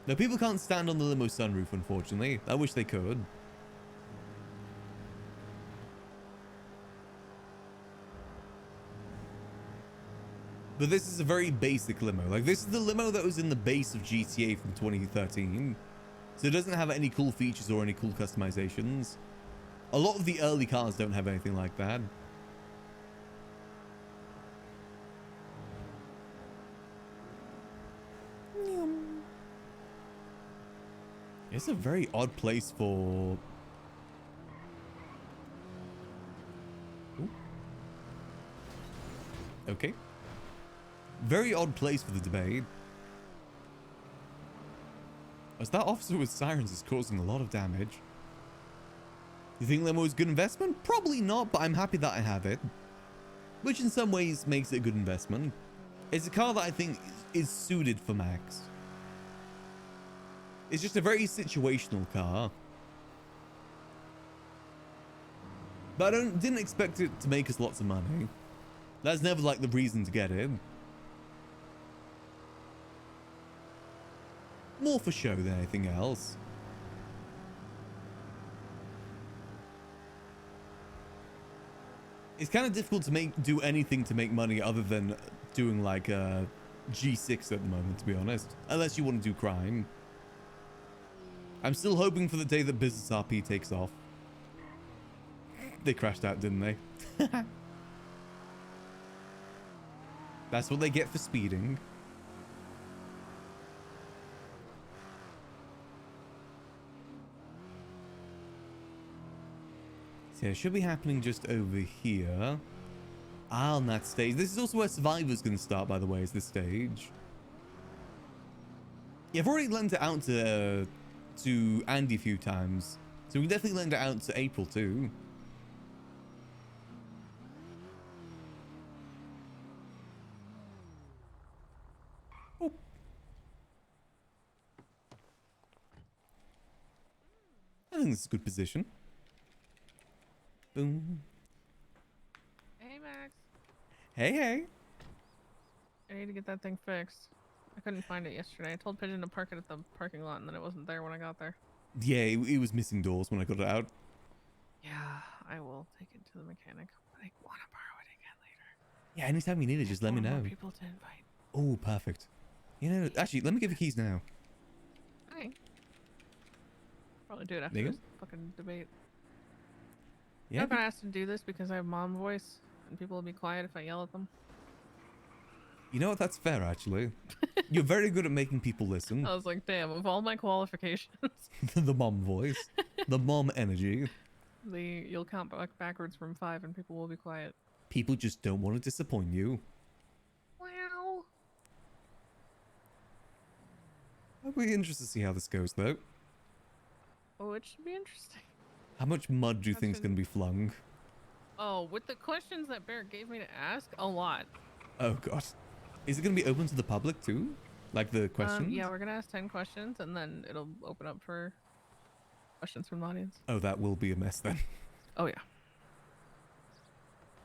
Now people can't stand on the limo sunroof, unfortunately. I wish they could. But this is a very basic limo. Like, this is the limo that was in the base of GTA from 2013. So it doesn't have any cool features or any cool customizations. A lot of the early cars don't have anything like that. It's a very odd place for... Ooh. Okay. Very odd place for the debate. As that officer with sirens is causing a lot of damage. You think limo is a good investment? Probably not, but I'm happy that I have it. Which in some ways makes it a good investment. It's a car that I think is suited for Max. It's just a very situational car. But I didn't expect it to make us lots of money. That's never like the reason to get it. More for show than anything else. It's kind of difficult to do anything to make money other than doing like a G6 at the moment, to be honest. Unless you want to do crime. I'm still hoping for the day that Business RP takes off. They crashed out, didn't they? That's what they get for speeding. So it should be happening just over here. Ah, on that stage. This is also where Survivor's going to start, by the way, is this stage. Yeah, I've already lent it out to Andy a few times. So we can definitely lend it out to April too. Oh. I think this is a good position. Boom. Hey, Max. Hey, hey. I need to get that thing fixed. I couldn't find it yesterday. I told Pigeon to park it at the parking lot, and then it wasn't there when I got there. Yeah, it was missing doors when I got it out. Yeah, I will take it to the mechanic, but I want to borrow it again later. Yeah, anytime you need it, just let me More know. people to invite. Oh, perfect. You know, actually, let me give you keys now. Alright. Probably do it after There you this fucking debate. Yeah. I'm not gonna ask to do this because I have mom voice, and people will be quiet if I yell at them. You know what? That's fair, actually. You're very good at making people listen. I was like, damn, of all my qualifications, The mom voice. The mom energy. you'll count backwards from 5 and people will be quiet. People just don't want to disappoint you. Wow. I'll be interested to see how this goes, though. Oh, it should be interesting. How much mud do you think is going to be flung? Oh, with the questions that Barrett gave me to ask, a lot. Oh, God. Is it going to be open to the public, too? Like the questions? Yeah, we're gonna ask 10 questions, and then it'll open up for questions from the audience. Oh, that will be a mess, then. Oh, yeah.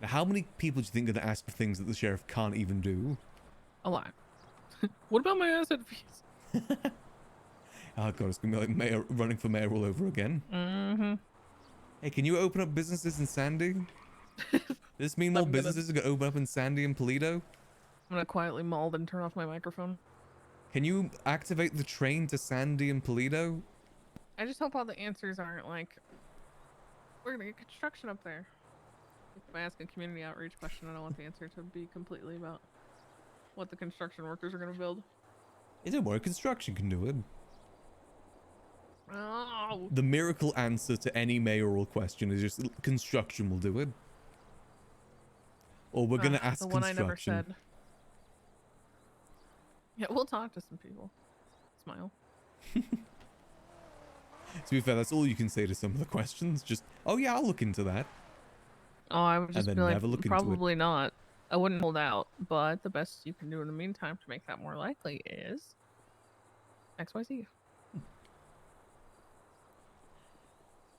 Now, how many people do you think are going to ask for things that the sheriff can't even do? A lot. What about my asset fees? Oh, God, it's going to be like mayor, running for mayor all over again. Mm-hmm. Hey, can you open up businesses in Sandy? Does this mean more businesses are going to open up in Sandy and Toledo? I'm gonna quietly mull and turn off my microphone. Can you activate the train to Sandy and Toledo? I just hope all the answers aren't like, we're gonna get construction up there. If I ask a community outreach question, I don't want the answer to be completely about what the construction workers are gonna build. Hey, don't worry, construction can do it. Oh. The miracle answer to any mayoral question is just construction will do it. Or we're gonna ask the one construction. I never said. Yeah, we'll talk to some people. Smile. To be fair, that's all you can say to some of the questions. Just, oh yeah, I'll look into that. Oh, I would just And be then like, never look into it. probably not. I wouldn't hold out, but the best you can do in the meantime to make that more likely is XYZ.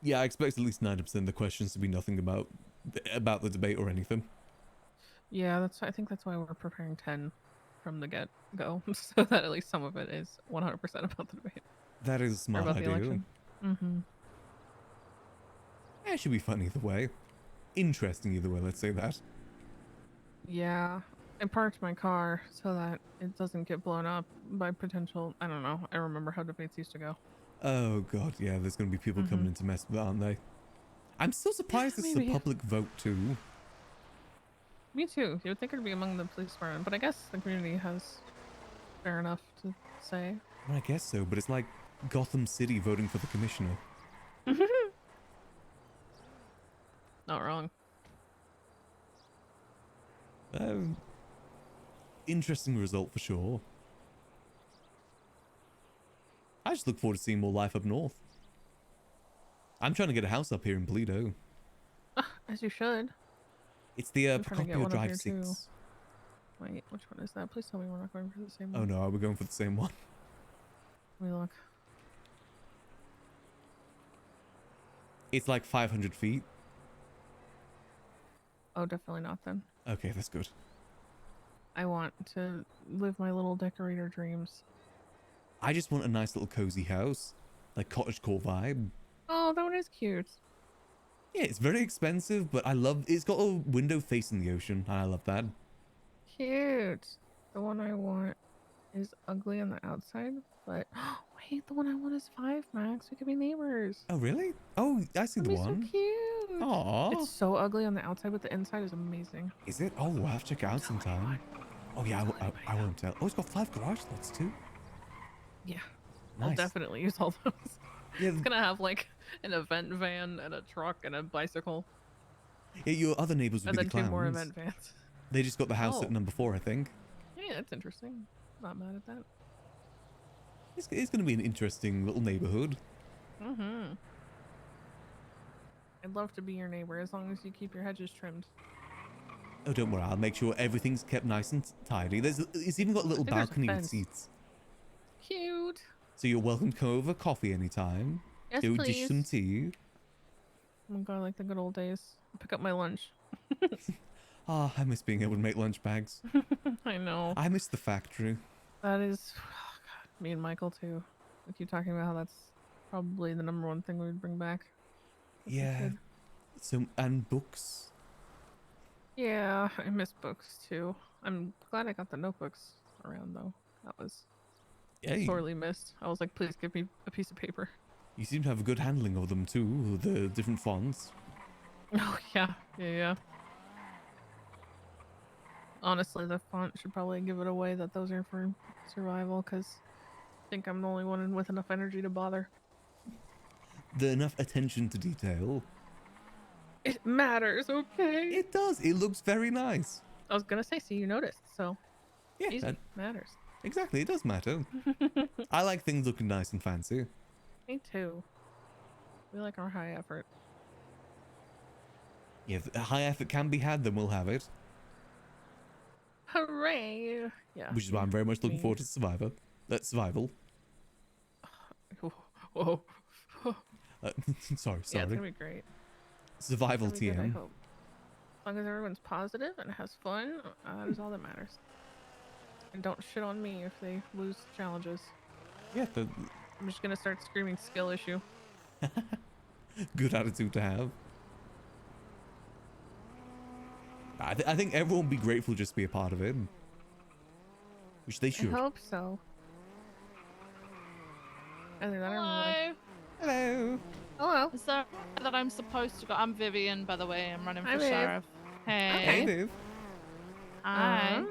Yeah, I expect at least 90% of the questions to be nothing about the debate or anything. Yeah, I think that's why we're preparing 10 from the get-go, so that at least some of it is 100% about the debate. That is a smart about the idea. election. Mm-hmm. Yeah, it should be fun either way. Interesting either way, let's say that. Yeah, I parked my car so that it doesn't get blown up by potential, I don't know, I remember how debates used to go. Oh god, yeah, there's going to be people coming in to mess with it, aren't they? I'm still surprised this is a maybe. public vote too. Me too. You would think it'd be among the police department, but I guess the community has fair enough to say. I guess so, but it's like Gotham City voting for the commissioner. Not wrong. Interesting result for sure. I just look forward to seeing more life up north. I'm trying to get a house up here in Toledo. As you should. It's the I'm trying to get Procopio one up Drive here, 6. too. Wait, which one is that? Please tell me we're not going for the same one. Oh no, are we going for the same one? Let me look. It's like 500 feet. Oh, definitely not then. Okay, that's good. I want to live my little decorator dreams. I just want a nice little cozy house. Like cottagecore vibe. Oh, that one is cute. Yeah, it's very expensive, but I love... It's got a window facing the ocean, and I love that. Cute. The one I want is ugly on the outside, but... Wait, the one I want is 5, Max. We could be neighbors. Oh, really? Oh, I see the That'd be one. so cute. Aww. It's so ugly on the outside, but the inside is amazing. Is it? Oh, we'll have to check it out sometime. Oh, yeah, I won't tell. Oh, it's got 5 garage slots, too. Yeah. I'll Nice. definitely use all those. Yeah. It's gonna have like an event van and a truck and a bicycle. Yeah, your other neighbors would And be then the clowns. 2 more event vans. They just got the house Oh. at number 4, I think. Yeah, that's interesting. Not mad at that. It's going to be an interesting little neighborhood. Mm-hmm. I'd love to be your neighbor as long as you keep your hedges trimmed. Oh, don't worry. I'll make sure everything's kept nice and tidy. It's even got a little think there's a balcony with fence. seats. Cute. So you're welcome to come over, coffee anytime. Yes, Go dish some please. tea. Oh my god, like the good old days. Pick up my lunch. Ah, I miss being able to make lunch bags. I know. I miss the factory. That is, God, me and Michael too. We keep talking about how that's probably the #1 thing we would bring back. if we Yeah. could. So, and books. Yeah, I miss books too. I'm glad I got the notebooks around though. That was Yeah, you, sorely missed. I was like, please give me a piece of paper. you seem to have a good handling of them too, the different fonts. Oh yeah, yeah. Honestly, the font should probably give it away that those are for survival, because I think I'm the only one with enough energy to bother. The enough attention to detail. It matters, okay? It does. It looks very nice. I was gonna say, see, you noticed, so Yeah, easy. that- Matters. exactly. It does matter. I like things looking nice and fancy. Me too. We like our high effort. Yeah, if a high effort can be had, then we'll have it. Hooray! Yeah. Which is why I'm very much looking Me. forward to Survivor. That's Survival. Whoa. Sorry. Yeah, it's gonna be great. Survival It's gonna be good, I TM. hope. As long as everyone's positive and has fun, that is all that matters. And don't shit on me if they lose challenges. Yeah, I'm just gonna start screaming skill issue. good attitude to have. I think everyone would be grateful just to be a part of it. Which they should. I hope so. Either that or Hello. Hello. Hello. Is that I'm supposed to go? I'm Vivian, by the way. I'm running Hi, for Viv. sheriff. Hey. Hey, Viv. Hi.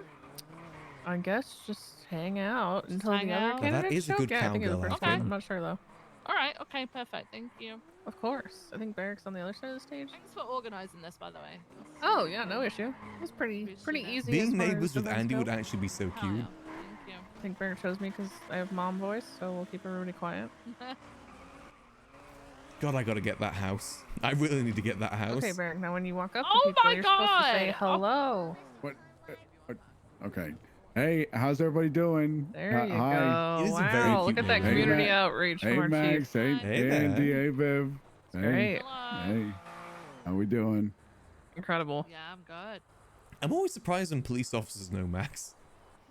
I guess just hang out until hang the out? other Now, that candidates is a show. good Yeah, I think it's the cowgirl first outfit. time. I'm not sure though. All right. Okay. Perfect. Thank you. Of course. I think Barrick's on the other side of the stage. Thanks for organizing this, by the way. Oh yeah, no issue. It was pretty Appreciate it. easy. as Being far neighbors as with events Andy go. would actually be so Hell cute. yeah. Thank you. I think Barrick chose me because I have mom voice, so we'll keep everybody quiet. God, I gotta get that house. I really need to get that house. Okay, Barrick. Now when you walk up to Oh people, my you're supposed to say God! hello. What? Okay. Hey, how's everybody doing? There you Hi. go. It is a very Wow, look cute at that neighborhood. community Hey, outreach Hey, from our Max. chief. Hey, Hey hey, there. Andy. Hey, Viv. Hey. Great. Hello. Hey. How we doing? Incredible. Yeah, I'm good. I'm always surprised when police officers know Max.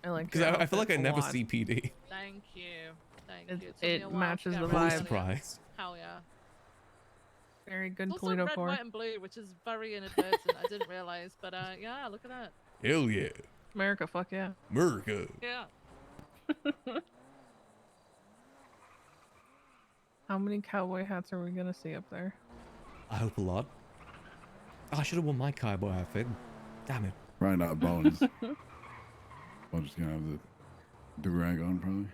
I like Because your I feel like I outfit a never lot. see PD. Thank you. Thank It- you. Took me it a while to matches get the ready. Full vibe. surprise. Hell yeah. Very good It's also Polito red, core. white, and blue, which is very inadvertent. I didn't realize, but yeah, look at that. Hell yeah. America, fuck yeah. America. Yeah. How many cowboy hats are we gonna see up there? I hope a lot. I should have worn my cowboy outfit. Damn it. Probably not Bones. I'm just gonna have the do-rag on, probably.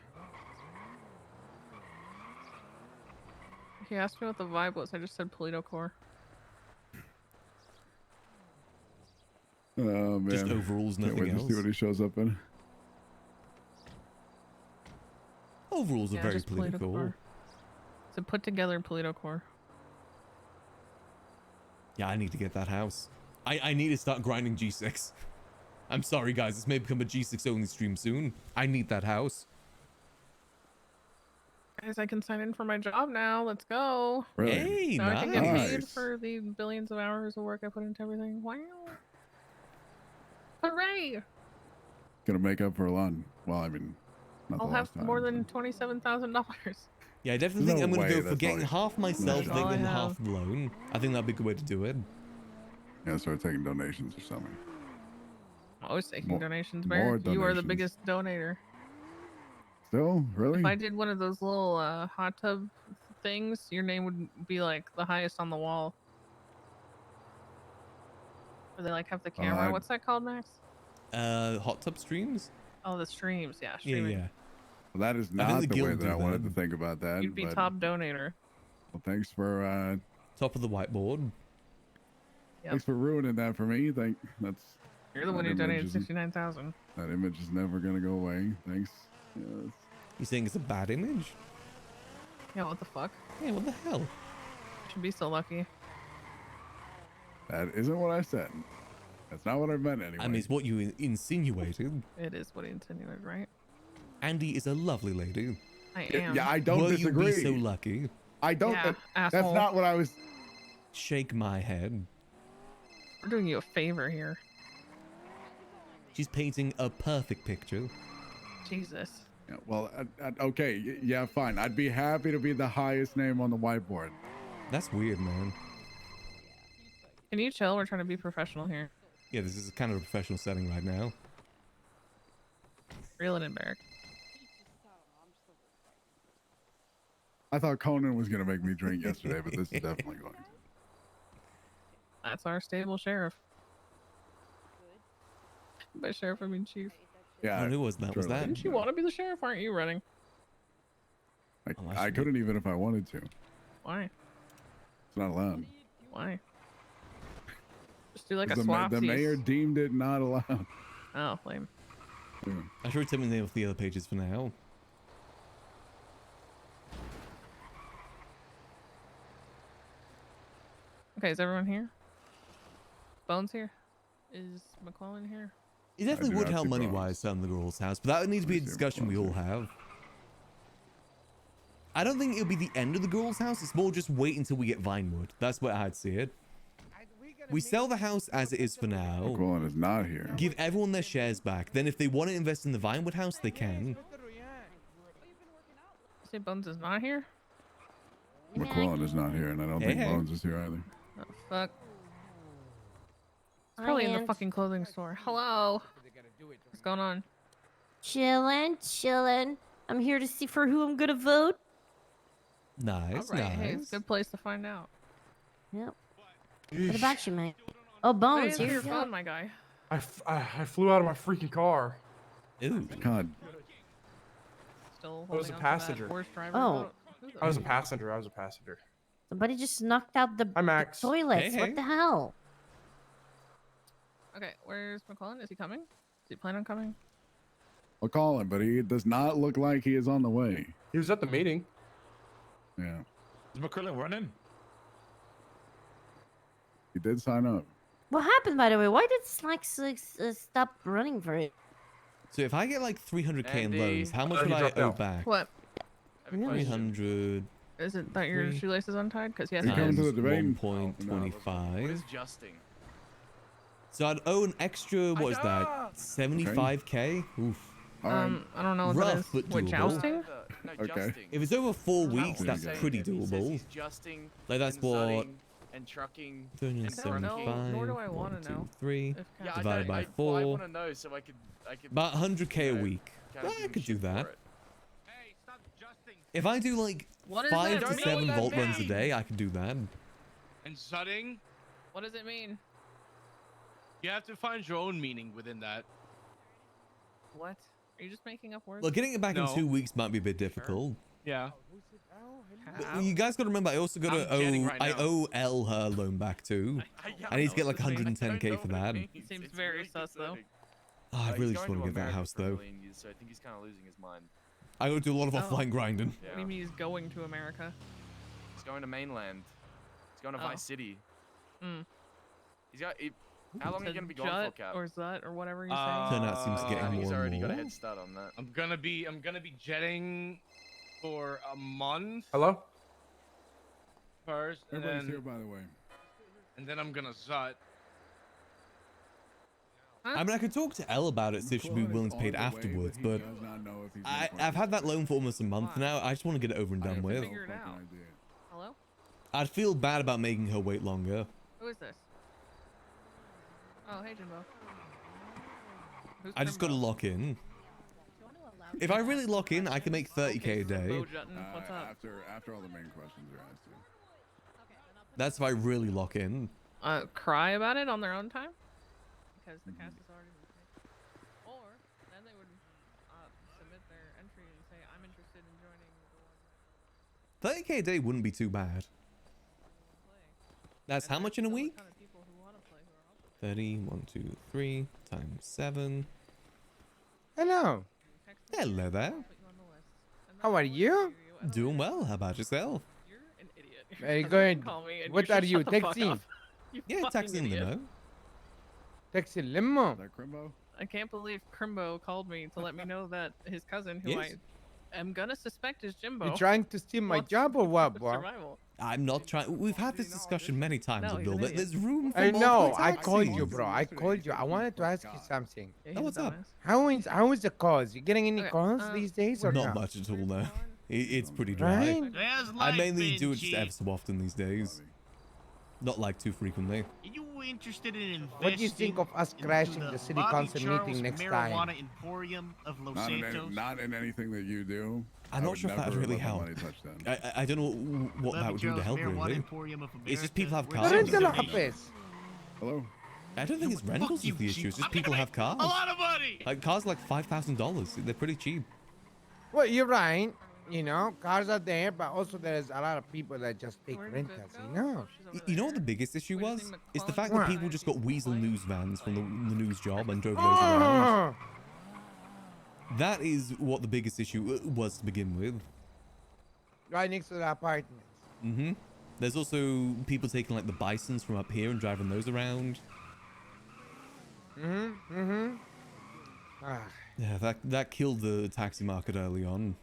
He asked me what the vibe was. I just said Polito core. Oh man. Just overalls, Can't nothing wait to see else. what he shows up in. Overalls are Yeah, very just Polito political. core. It's a put together Polito core. Yeah, I need to get that house. I need to start grinding G6. I'm sorry, guys. This may become a G6 only stream soon. I need that house. Guys, I can sign in for my job now. Let's go. Really? Hey, Now I can get paid Nice. for the billions of hours of work I put into everything. Wow. Hooray! Gonna make up for a lot. Well, I mean, not I'll the have last time. more than $27,000. Yeah, I definitely No think I'm going way, to go that's for getting all half myself That's all thing I and have. half loan. I think that'd be a good way to do it. Yeah, start taking donations or something. I'm always taking More- donations, more Bear. You are the donations. biggest donator. Still, really? If I did one of those little hot tub things, your name would be like the highest on the wall. Where they like have the camera. I'd- What's that called, Max? Hot tub streams? Oh, the streams. Yeah, Yeah, streaming. yeah. Well, that is I think not the the way guild that do I wanted that. to think about that. You'd be but- top donator. Well, thanks for Top of the whiteboard. Yep. thanks for ruining that for me. That's You're the one that who image donated isn't- 69,000. That image is never gonna go away. Thanks. Yeah, that's- You saying it's a bad image? Yeah, what the fuck? Yeah, what the hell? Should be so lucky. that isn't what I said. That's not what I meant anyway. I mean, it's what you insinuated. It is what he insinuated, right? Andy is a lovely lady. I Yeah, am. yeah, I don't Will disagree. you be so lucky? I don't. Yeah, that's asshole. not what I was. Shake my head. We're doing you a favor here. She's painting a perfect picture. Jesus. Yeah, well, okay, yeah, fine. I'd be happy to be the highest name on the whiteboard. That's weird, man. Can you chill? We're trying to be professional here. Yeah, this is kind of a professional setting right now. Reel it in, Barrick. I thought Conan was gonna make me drink yesterday, but this is definitely going to. That's our stable sheriff. By sheriff, I mean chief. Yeah. Oh, who was that? Was that? Didn't you want to be the sheriff? Aren't you running? I couldn't even if I wanted to. Why? It's not allowed. Why? Just do like a The swap. mayor deemed it not allowed. Oh, lame. Yeah. I should tell me the name of the other pages for now. Okay, is everyone here? Bones here? Is McClellan here? It definitely would help money-wise selling the girl's house, but that would need to be a discussion we all have. I don't think it'll be the end of the girl's house. It's more just wait until we get Vinewood. That's what I'd see it. We sell the house as it is for now. McClellan is not here. Give everyone their shares back. Then if they want to invest in the Vinewood house, they can. You say Bones is not here? McClellan is not here, and I don't think Bones is here either. Oh, fuck. It's probably in the fucking clothing store. Hello. What's going on? Chillin'. I'm here to see for who I'm gonna vote. Nice, All right, nice. hey, it's a good place to find out. Yep. What about you, mate? Oh, Bones, Hey, here your you phone, go. my guy. I flew out of my freaking car. Ooh. God. Still I was a holding on to that passenger. worst driver Oh. vote? Who the- I was a passenger. Somebody just knocked out the, Hi, Max. the toilets. Hey, hey. What the hell? Okay, where's McClellan? Is he coming? Is he planning on coming? McClellan, but he does not look like he is on the way. He was at the meeting. Yeah. Is McClellan running? He did sign up. What happened, by the way? Why did Slack stop running for it? So if I get like 300k in Andy. loans, how much Oh, would he I dropped owe out. back? What? 300 Is it that your Three. shoelace is untied? Because he has You to coming times to the debate? 1.25. What is justing? So I'd owe an extra, what is that, 75k? Oof. I don't know what that Rough, is. but What, doable. jousting? No, Okay. justing. If it's over 4 Not weeks, what that's he's saying. pretty He says doable. he's justing Like that's and what zudding and trucking and 375, nor do I wanna know 3 if Yeah, divided by I 4, want to know so I could about 100k a week. kinda Well, I give him could do shit for that. it. Hey, stop justing. If I do like What does 5 that to mean? 7 What vault does that runs a mean? day, I could do that. And zudding, What does it mean? you have to find your own meaning within that. What? Are you just making up words? Well, getting it back in No. 2 weeks might be a bit difficult. Yeah. But you guys got to remember, I also got to I'm jetting owe, right I now. owe Elle her loan back too. I need to get like 110k for that. Seems very sus though. Oh, I He's really going just want to to get that America house though. currently, and so I think he's kind of losing his mind. I got to do a lot of Oh. offline grinding. What do you mean he's going to America? He's going to mainland. He's going to Oh. Vice City. Hmm. He's got. How long are you gonna be gone Jut for, Cap? or Zut or whatever you say? Turnout seems getting I think more he's and already got a more. head start on that. I'm gonna be jetting for a month Hello? first, and Everybody's then here, by the way. I'm gonna zut. I mean, I could talk to Elle about it, see if she'd be willing to pay it afterwards, but I've had that loan for almost a month now. I just want to get it over and done with. Figure it out. Hello? I'd feel bad about making her wait longer. Who is this? Oh, hey Jimbo. Who's I just got to Jimbo? lock in. If I really lock in, I can make 30k a day. Jimbo Jutton, what's up? After all the main questions are asked. That's if I really lock in. Cry about it on their own time? Because the cast has already been picked. Or then they would submit their entry and say, I'm interested in joining the one 30k a day wouldn't be too bad. That's how much in a week? 30, 1, 2, 3 times 7. Hello. Hello there. How are you? Doing well. How about yourself? Very good. call me and What you are should you, shut the fuck taxi? up. You Yeah, fucking taxi in idiot. limo. Taxi limo. Is that Crimbo? I can't believe Crimbo called me to let me know that his cousin, who Yes. I am gonna suspect is Jimbo. You trying to steal my wants job or what, to bro? survival. I'm not trying. We've had this discussion many times, No, he's Abdul. an idiot. There's room for I know. multiple I called you, taxis. bro. I called you. I wanted to ask you something. Yeah, Oh, he's what's a up? dumbass. How is the calls? You getting any Okay, calls these days or Not no? much at all, no. It's pretty dry. Right? I mainly do it just ever so often these days. Not like too frequently. Are you interested in investing? What do you think of us crashing the city Bobby council Charles meeting next Marijuana time? Emporium of Los Not Santos? not in anything that you do. I'm I not would sure if that'd never really let my help. money touch them. I don't know what that Bobby would do to Charles help, Marijuana really. Emporium of It's just America. people have We're cars. taking Rental donations. office. Hello? I don't think it's rentals is the issue. It's just people have cars. A lot of money. Like cars are like $5,000. They're pretty cheap. Well, you're right. You know, cars are there, but also there's a lot of people that just take rentals, you know? You know what the biggest issue was? It's the fact that What? people just got weasel news vans from the news job and drove those around. Oh, That is what the biggest issue was to begin with. right next to the apartments. Mm-hmm. There's also people taking like the bisons from up here and driving those around. Ah, Yeah, that killed the taxi market early on.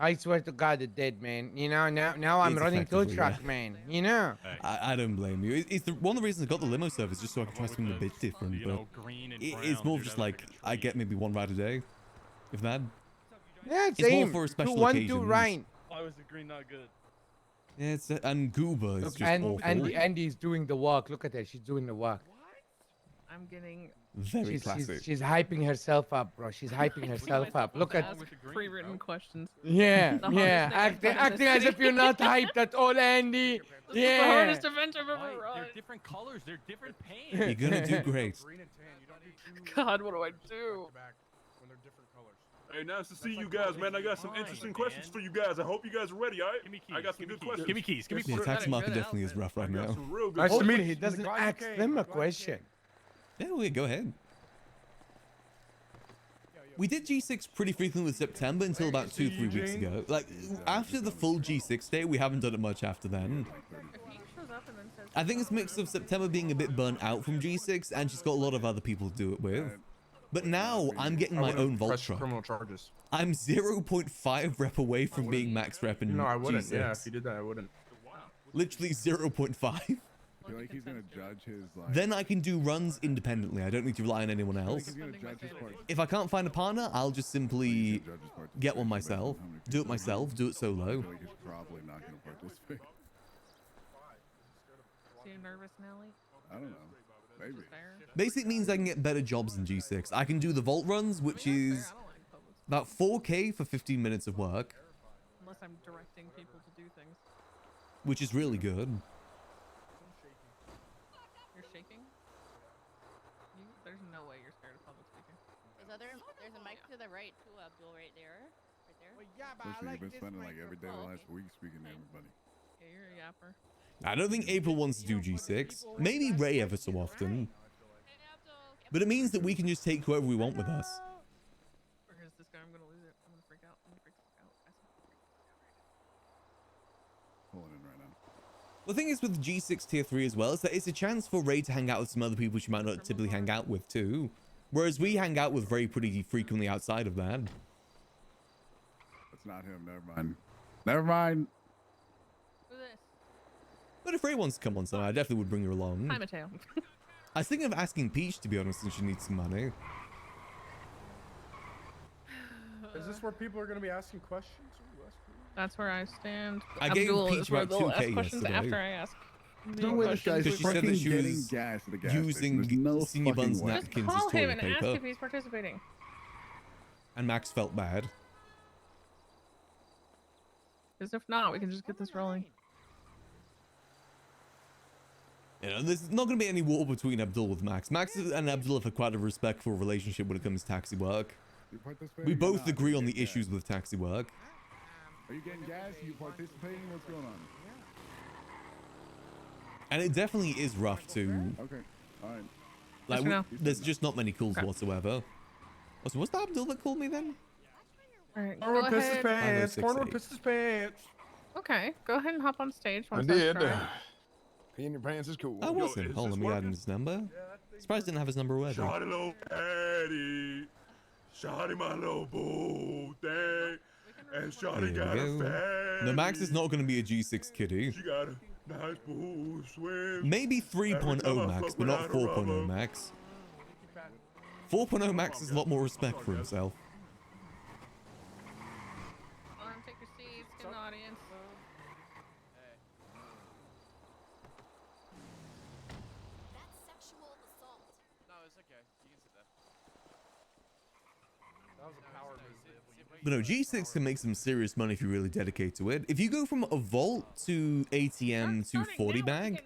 I swear to God, it did, man. You know, now I'm It's running tow effectively, truck, yeah. man. You know? I don't blame you. It's one of the reasons I got the limo service, just so I can try something a bit different. You But know, green and it's brown, more dude, just I like I get maybe one ride a day, if that. Yeah, It's more same. for special 2 1 2 occasions. right. Why was the green not good? Yeah, it's and Gooba is just awful. Andy's doing the walk. Look at her. She's doing the walk. I'm getting. Very She's, classic. she's hyping herself up, bro. She's hyping herself up. Look at. Ask pre-written questions. Yeah, The yeah. hardest thing I've done in Acting this as if city. you're not hyped at all, Andy. This is the Yeah. hardest event I've ever Why? run. They're different colors. They're different paints. You're gonna do great. God, what do I do? Hey, nice to see you guys, man. I got some interesting questions for you guys. I hope you guys are ready, all right? I got some good questions. Give me keys. Give me Yeah, keys. taxi market definitely is rough right now. Some real good Nice to meet questions. you. He doesn't ask them a question. Yeah, we go ahead. We did G6 pretty frequently with September until about 2-3 weeks ago. Like after the full G6 day, we haven't done it much after then. I think it's a mix of September being a bit burnt out from G6 and she's got a lot of other people to do it with. But now I'm getting my own Vault Press truck. criminal charges. I'm 0.5 rep away from being max rep in No, I wouldn't. G6. Yeah, if you did that, I wouldn't. Literally 0.5. I feel like he's gonna judge his like. Then I can do runs independently. I don't need to rely on anyone else. He's gonna judge his part. If I can't find a partner, I'll just simply get one myself, do it myself, do it I solo. feel like he's probably not gonna participate. So you're nervous, Nelly? I don't know. Maybe. Basically, it means I can get better jobs in G6. I can do the vault runs, which is about 4K for 15 minutes of work, Unless I'm directing people to do things. which is really good. You're shaking? There's no way you're scared of public speaking. There's a mic to the right too, Abdul, right there. Right there. Especially you've been spending like every day the last week speaking to everybody. Yeah, you're a yapper. I don't think April wants to do G6. Maybe Ray ever so often. But it means that we can just take whoever we want with us. Where is this guy? I'm gonna lose it. I'm gonna freak out. I'm gonna freak out. Pulling in right now. The thing is with G6 tier 3 as well is that it's a chance for Ray to hang out with some other people she might not typically hang out with too. Whereas we hang out with Ray pretty frequently outside of that. That's not him. Never mind. Never mind. But if Ray wants to come on somewhere, I definitely would bring her along. Hi, Mateo. I was thinking of asking Peach, to be honest, since she needs some money. Is this where people are going to be asking questions? That's where I stand. I gave Abdul Peach is where about they'll 2K ask questions yesterday. after I ask. No way this guy's Because she said that fucking she getting was gas at the gas station. using There's no Senior fucking Bun's way. Just napkins call as him toilet and ask paper. if he's participating. And Max felt bad. Because if not, we can just get this rolling. You know, there's not going to be any war between Abdul with Max. Max and Abdul have quite a respectful relationship when it comes to taxi work. You participating We or both not? agree You on the getting gas? issues with taxi work. Are you getting gas? Are you participating? What's going on? And it definitely is rough too. Okay. All right. Like, Yes or no? there's just not many calls Okay. whatsoever. Also, was that Abdul that called me then? Alright, Porn go with pisses ahead. pants. Porn with 5068. pisses pants. Okay, go ahead and hop on stage. I Once did. that's dry. Pee in your pants is cool. I wasn't. Hold on, let me add in his number. Surprised I didn't have his number already. Shawty little daddy. Shawty my little boo thing. And There Shawty we got a go. fan. No, Max is not going to be a G6 kitty. She got a nice pool swim. Maybe Every time 3.0 I Max, fuck but not without a 4.0 rubber. Max. 4.0 Max has a lot more respect for himself. Take your seats in the audience. That's sexual assault. No, it's okay. You can sit there. That was a power move. But no, G6 can make some serious money if you really dedicate to it. If you go from a vault to ATM to 40 bag,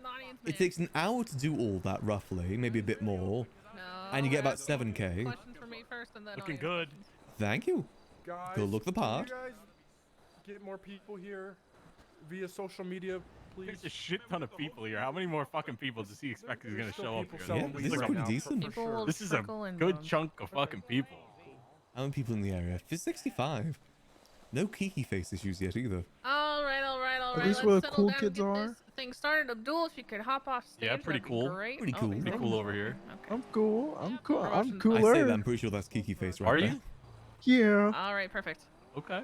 it takes an hour to do all that roughly, maybe a bit more. And you get about 7k. Question for me first, and then Looking audience good. Thank you. Guys, Go look the part. Can you guys get more people here via social media, please? There's a shit ton of people here. How many more fucking people does he expect is gonna There's still show up people here? selling Yeah, weed this is right pretty now, decent. for sure. This is a trickle in good on. chunk of fucking people. How many people in the area? For 65. No Kiki face issues yet either. All right. At least Let's where the settle cool down and kids get are. this thing started. Abdul, if you could hop off stage. Yeah, pretty that'd be cool. Great. Pretty Oh, cool. he's Pretty on cool the over phone. here. Okay. I'm cool. I'm cool. I'm Russian- I cooler. say that, I'm pretty sure that's Kiki face right Are there. you? Yeah. All right, perfect. Okay.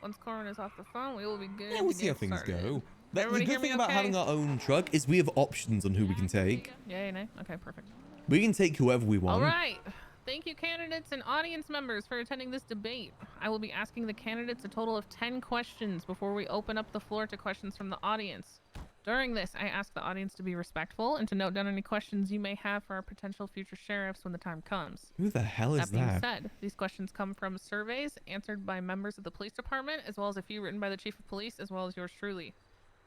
Once Corin is off the phone, we will be good. Yeah, we'll to see how get things started. go. The Everybody good hear me thing about okay? having our own truck is we have options on who we can take. Yay, nay? Okay, perfect. We can take whoever we want. All right. Thank you, candidates and audience members, for attending this debate. I will be asking the candidates a total of 10 questions before we open up the floor to questions from the audience. During this, I ask the audience to be respectful and to note down any questions you may have for our potential future sheriffs when the time comes. Who the hell is That being that? said, these questions come from surveys answered by members of the police department, as well as a few written by the chief of police, as well as yours truly.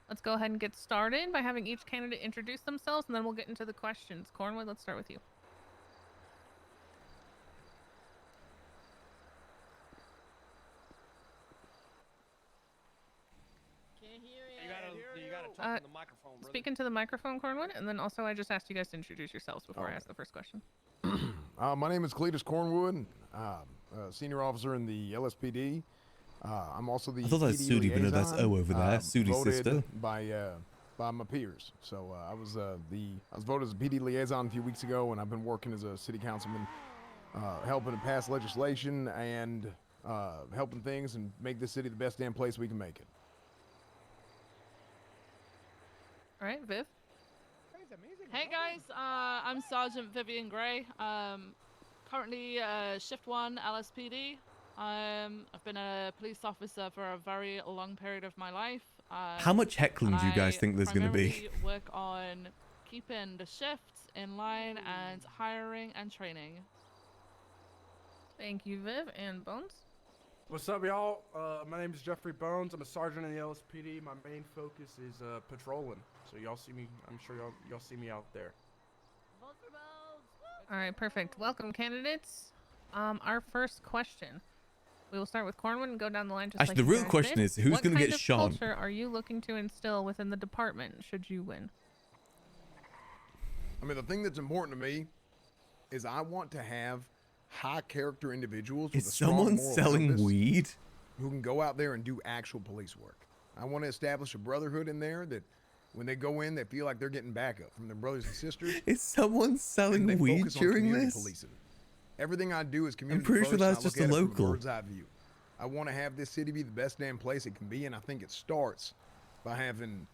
Let's go ahead and get started by having each candidate introduce themselves, and then we'll get into the questions. Cornwood, let's start with you. You gotta talk in the microphone, brother. Speak into the microphone, Cornwood, and then also I just asked you guys to introduce yourselves before I ask the first question. My name is Cletus Cornwood, senior officer in the LSPD. I'm also the I thought that was PD Sudi, but no, that's liaison, O over there. Sudi's voted sister. by my peers. So I was voted as a PD liaison a few weeks ago, and I've been working as a city councilman, helping to pass legislation and helping things and make this city the best damn place we can make it. All right, Viv. Hey guys, I'm Sergeant Vivian Gray. Currently shift 1 LSPD. I've been a police officer for a very long period of my life. How much heckling do you guys think there's going to be? primarily work on keeping the shifts in line and hiring and training. Thank you, Viv. And Bones? What's up, y'all? My name is Jeffrey Bones. I'm a sergeant in the LSPD. My main focus is patrolling. So y'all see me. I'm sure y'all see me out there. All right, perfect. Welcome, candidates. Our first question. We will start with Cornwood and go down the line. Just Actually, like the you real guys question did. is, who's What gonna kind get of shot? culture are you looking to instill within the department should you win? I mean, the thing that's important to me is I want to have high character individuals with Is a strong someone moral selling compass weed? who can go out there and do actual police work. I want to establish a brotherhood in there that when they go in, they feel like they're getting backup from their brothers and sisters. Is someone selling They weed focus on during community this? policing. Everything I do is community pretty sure first, and that's I just look a at it from local. bird's eye view. I want to have this city be the best damn place it can be, and I think it starts by having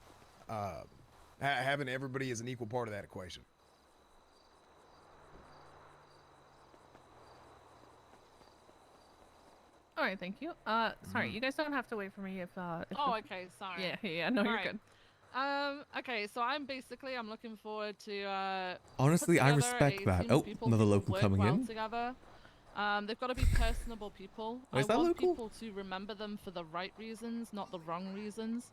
having everybody as an equal part of that equation. All right, thank you. Sorry, you guys don't have to wait for me if Oh, okay, sorry. Yeah, no, you're Alright. good. Okay, so I'm looking forward to Honestly, put I together respect a that. team Oh, of people another who local work coming well in. together. They've got to be personable people. Oh, is I that want local? people to remember them for the right reasons, not the wrong reasons.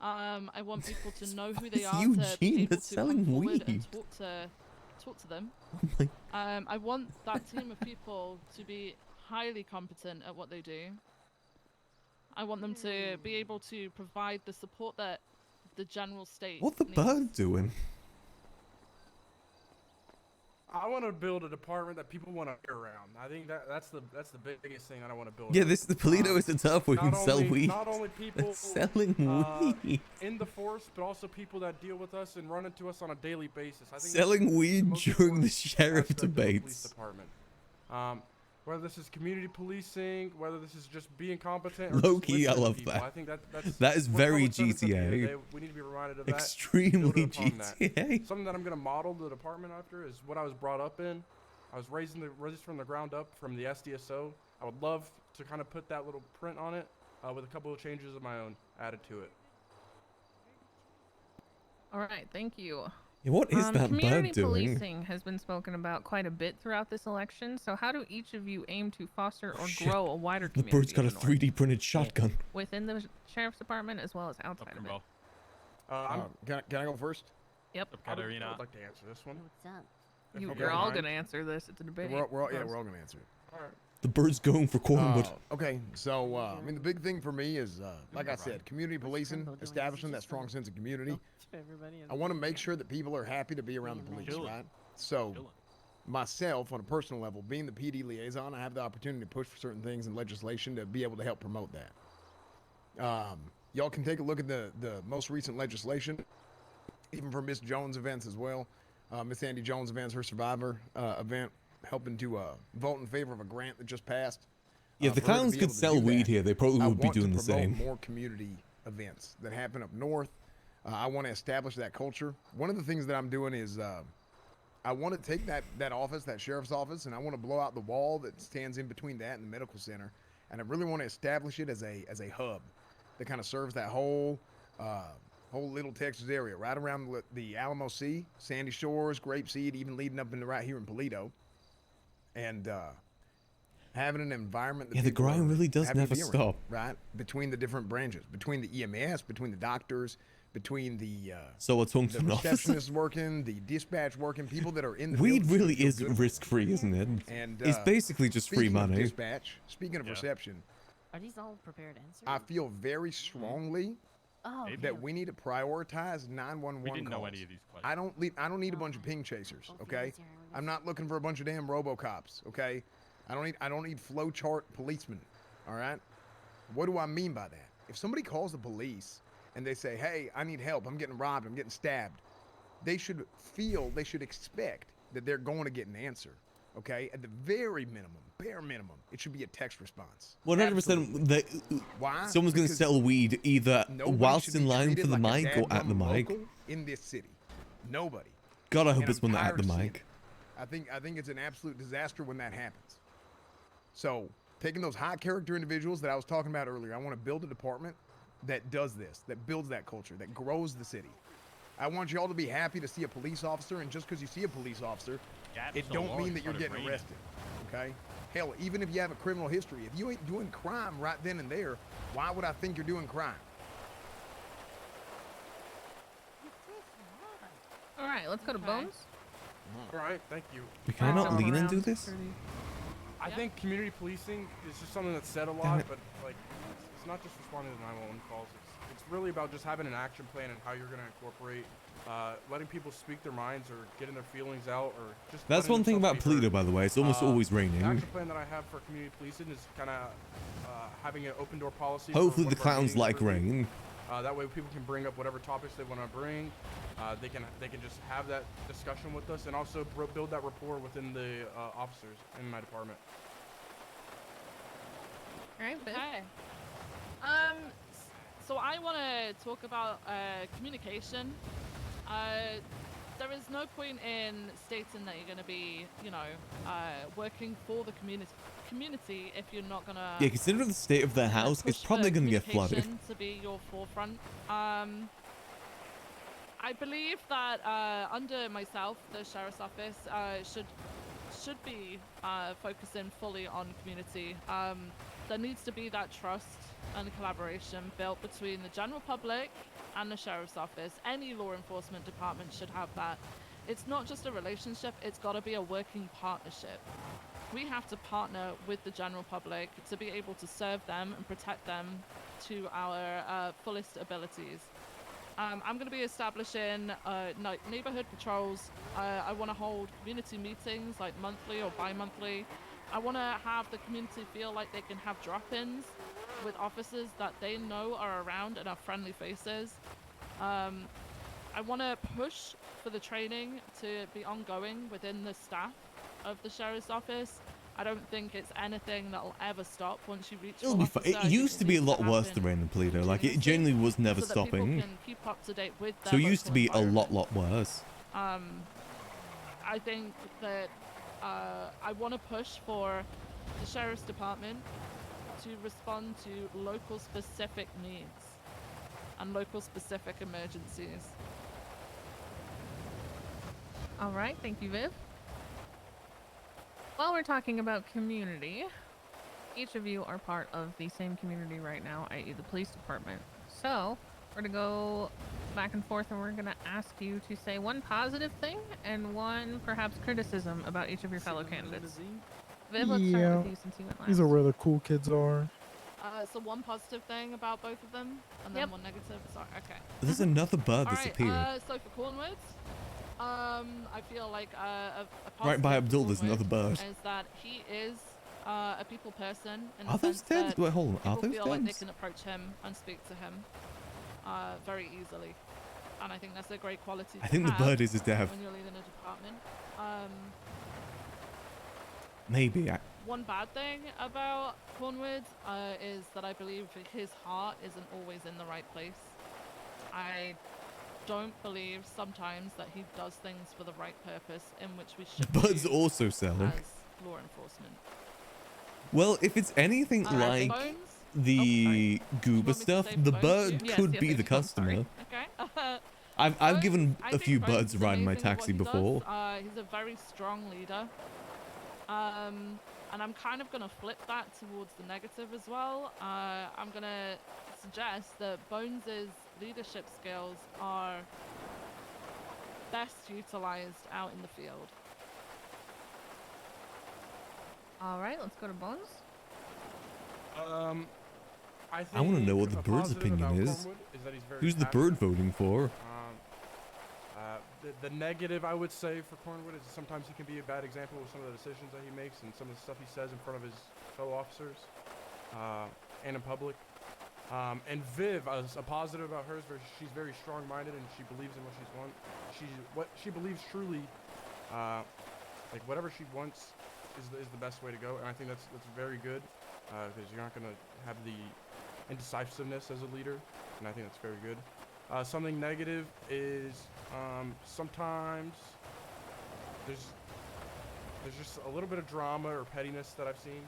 I want people to know who they It's are to Eugene be able that's to selling come forward weed. and talk to them. Oh my. I want that team of people to be highly competent at what they do. I want them to be able to provide the support that the general state What the needs. bird doing? I want to build a department that people want to be around. I think that's the biggest thing that I want to build. Yeah, this the Polito is a tough. We can Not sell only- weed. Not only people They're selling weed. in the force, but also people that deal with us and run into us on a daily basis. I think Selling that's weed the most during the important sheriff aspect of the police debates. department. Whether this is community policing, whether this is just being competent. Or Low just key, I listening to love people. that. I think that's That is what very public servants at the end of the GTA. day, we need to be reminded of that. Extremely build upon that. GTA. Something that I'm gonna model the department after is what I was brought up in. I was raised from the ground up from the SDSO. I would love to kind of put that little print on it with a couple of changes of my own added to it. All right, thank you. Yeah, what is that community bird doing? policing has been spoken about quite a bit throughout this election. So how do each of you aim to foster or Shit. grow a wider The community bird's got a in the North, 3D printed shotgun. within the sheriff's department as well as outside of it? Can I go first? Yep. I would like to answer this one. What's up? You're all gonna answer this. It's a debate. We're all gonna answer it. All right. The bird's going for Cornwood. Okay, so I mean, the big thing for me is, like I said, community policing, establishing that strong sense of community. I want to make sure that people are happy to be around the police, right? So, myself, on a personal level, being the PD liaison, I have the opportunity to push for certain things in legislation to be able to help promote that. Y'all can take a look at the most recent legislation, even for Miss Jones' events as well. Miss Andy Jones' events, her Survivor event, helping to vote in favor of a grant that just passed. Yeah, if the for her to clowns be could able to sell do weed that. here, they probably I would be want to doing the promote same. more community events that happen up north. I want to establish that culture. One of the things that I'm doing is I want to take that office, that sheriff's office, and I want to blow out the wall that stands in between that and the medical center. And I really want to establish it as a hub that kind of serves that whole Little Texas area, right around the Alamo Sea, Sandy Shores, Grapeseed, even leading up into right here in Polito. And having an environment that Yeah, the people grind are really does happy to never be around, stop. right? Between the different branches, between the EMS, between the doctors, between the So what's home the to an officer? receptionists working, the dispatch working, people that are in the Weed field really feel is good. risk-free, isn't it? And It's basically just free speaking of money. dispatch, speaking of reception, Are these all prepared answers? I feel very strongly Oh, that we need to prioritize 911 We didn't know calls. any of these questions. I don't need a bunch of ping chasers, okay? I'm not looking for a bunch of damn RoboCops, okay? I don't need flowchart policemen, all right? What do I mean by that? If somebody calls the police and they say, "Hey, I need help. I'm getting robbed. I'm getting stabbed," they should expect that they're going to get an answer, okay? At the very minimum, bare minimum, it should be a text response. 100%. Why? Someone's going to Because sell weed either nobody whilst should in be line treated for the like a mic or at the dadgum mic. local in this city. Nobody. God, I hope And it's I'm when they're at tired the of seeing mic. it. I think it's an absolute disaster when that happens. So, taking those high character individuals that I was talking about earlier, I want to build a department that does this, that builds that culture, that grows the city. I want you all to be happy to see a police officer, and just because you see a police officer, it so don't long, mean it that you're started getting raining. arrested. Okay? Hell, even if you have a criminal history, if you ain't doing crime right then and there, why would I think you're doing crime? All right, let's go to Bones. All right, thank you. We cannot Um, lean and do this? I think community policing is just something that's said a Damn lot, it. but like, it's not just responding to 911 calls. It's really about just having an action plan and how you're going to incorporate letting people speak their minds or getting their feelings out, or just. That's letting one thing themselves about be heard. Polito, by the way. It's almost always The raining. action plan that I have for community policing is kind of having an open door policy. for Hopefully one the of our clowns meetings like every week. rain. That way people can bring up whatever topics they want to bring. They can just have that discussion with us, and also build that rapport within the officers in my department. All right, Biff. Okay. So I want to talk about communication. There is no point in stating that you're going to be, working for the community if you're not going to. Yeah, considering the state of their house, it's probably going to get flooded. To be your forefront. I believe that under myself, the sheriff's office should be focusing fully on community. There needs to be that trust and collaboration built between the general public and the sheriff's office. Any law enforcement department should have that. It's not just a relationship, it's got to be a working partnership. We have to partner with the general public to be able to serve them and protect them to our fullest abilities. I'm going to be establishing neighborhood patrols. I want to hold community meetings like monthly or bi-monthly. I want to have the community feel like they can have drop-ins with officers that they know are around and are friendly faces. I want to push for the training to be ongoing within the staff of the sheriff's office. I don't think it's anything that'll ever stop once you reach It'll full be fine. officer. It I think used to be a needs lot worse happen during the Polito. Like, it continuously genuinely was never so that people stopping. can keep up to date with So their it used to local be a environment. lot worse. I think that I want to push for the sheriff's department to respond to local specific needs and local specific emergencies. All right, thank you, Viv. While we're talking about community, each of you are part of the same community right now, i.e. the police department. So we're gonna go back and forth and we're gonna ask you to say one positive thing and one perhaps criticism about each of your fellow candidates. Viv, let's start with you since you went last. These are where the cool kids are. So one positive thing about both of them, and then one negative. Sorry, okay. There's another bird All that's right, appeared. so for Cornwood, I feel like a Right by positive Abdul, there's Cornwood another bird. is that he is a people person. In Are the those sense devs? that Wait, hold on. Are people those feel like they devs? can approach him and speak to him very easily, and I think that's a great quality. I think the bird is a dev. When you're leading a department. Maybe. One bad thing about Cornwood is that I believe his heart isn't always in the right place. I don't believe sometimes that he does things for the right purpose in which we should Bird's do also selling. as law enforcement. Well, if it's anything like Bones? the goober stuff, the bird Yes, could yes, be yes, the I'm sorry. customer. Okay. I've given I a think few Bones birds a is ride in my amazing at what taxi he does. before. He's a very strong leader. And I'm kind of going to flip that towards the negative as well. I'm going to suggest that Bones' leadership skills are best utilized out in the field. All right, let's go to Bones. I think I want to know what the a bird's positive opinion about is. Cornwood that he's very Who's the passionate. bird voting for? The negative, I would say, for Cornwood is sometimes he can be a bad example of some of the decisions that he makes and some of the stuff he says in front of his fellow officers and in public. And Viv, a positive about her is she's very strong-minded and she believes in what she believes truly, like whatever she wants is the best way to go. And I think that's very good because you're not going to have the indecisiveness as a leader, and I think that's very good. Something negative is sometimes there's just a little bit of drama or pettiness that I've seen,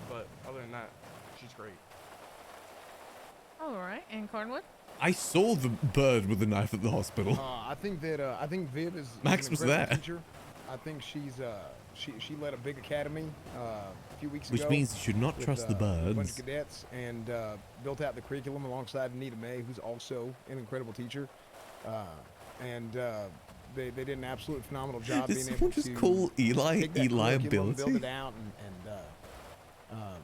but other than that, she's great. All right, and Cornwood? I saw the bird with the knife at the hospital. I think Viv is Max an was incredible there. teacher. I think she led a big academy a few weeks Which ago. means you should not with, trust the a bunch of birds. cadets and built out the curriculum alongside Anita May, who's also an incredible teacher. They did an absolutely phenomenal job Did being someone able just to call Eli take that curriculum, Eliability? build it out, and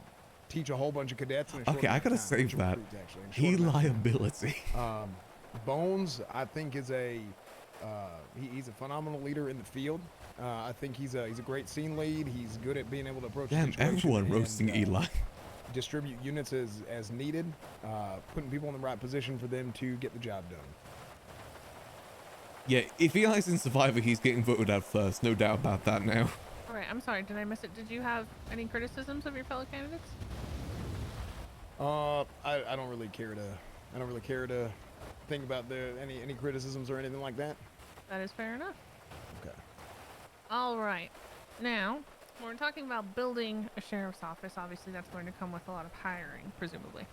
teach a whole bunch of cadets in a short Okay, I amount of gotta time. save that. Recruits, actually, in a short amount of time. Eliability. Bones, I think, is he's a phenomenal leader in the field. I think he's a great scene lead. He's good at being able to approach Damn, situations everyone and, roasting Eli. distribute units as needed, putting people in the right position for them to get the job done. Yeah, if Eli's in Survivor, he's getting voted out first. No doubt about that now. All right, I'm sorry, did I miss it? Did you have any criticisms of your fellow candidates? I don't really care to think about any criticisms or anything like that. That is fair enough. Okay. All right. Now, when we're talking about building a sheriff's office, obviously that's going to come with a lot of hiring, presumably.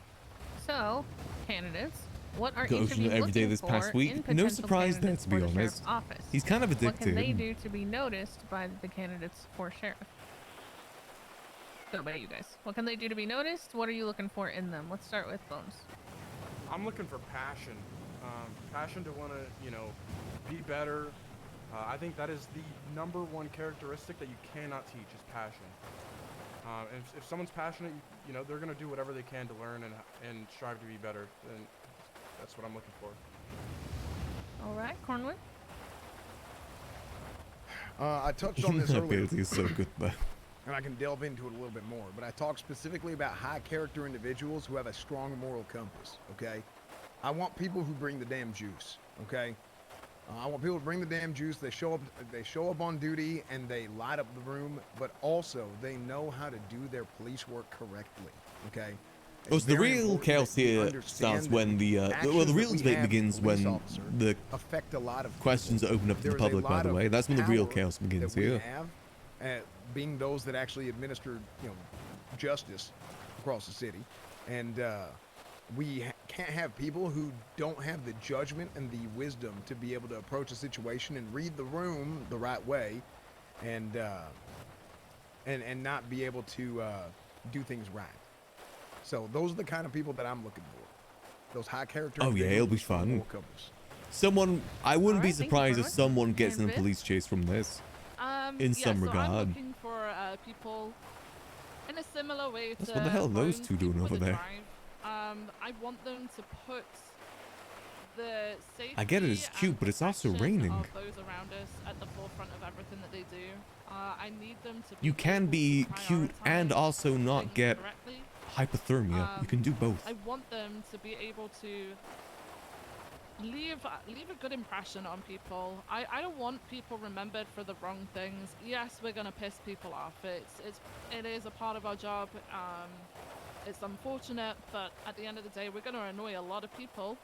So, candidates, what are Got each of you every day looking this past for week. in No potential surprise there, candidates to be for the sheriff's honest. office? He's kind of What can they addicted. do to be noticed by the candidates for sheriff? So, about you guys. What can they do to be noticed? What are you looking for in them? Let's start with Bones. I'm looking for passion. Passion to want to, be better. I think that is the #1 characteristic that you cannot teach is passion. And if someone's passionate, they're going to do whatever they can to learn and strive to be better. And that's what I'm looking for. All right, Cornwood. I touched on this earlier. Ability is so good, though. And I can delve into it a little bit more, but I talked specifically about high character individuals who have a strong moral compass, okay? I want people who bring the damn juice, okay? I want people to bring the damn juice. They show up on duty and they light up the room, but also they know how to do their police work correctly. Okay. Oh, so the real chaos here starts when the real debate begins when the affect a lot of questions are opened up to the public. By the way, that's when the real chaos begins here. Being those that actually administer, justice across the city, and we can't have people who don't have the judgment and the wisdom to be able to approach a situation and read the room the right way, and not be able to do things right. So those are the kind of people that I'm looking for. Those high character. Oh yeah, it'll be fun. Someone, I wouldn't be surprised if someone gets in a police chase from this. In some regard. I'm looking for people in a similar way to What the hell are those two doing over there? I want them to put the safety I get it, it's cute, but it's also raining. of those around us at the forefront of everything that they do. I need them to. You can be cute and also not get hypothermia. You can do both. I want them to be able to leave a good impression on people. I don't want people remembered for the wrong things. Yes, we're gonna piss people off. It is a part of our job. It's unfortunate, but at the end of the day, we're gonna annoy a lot of people.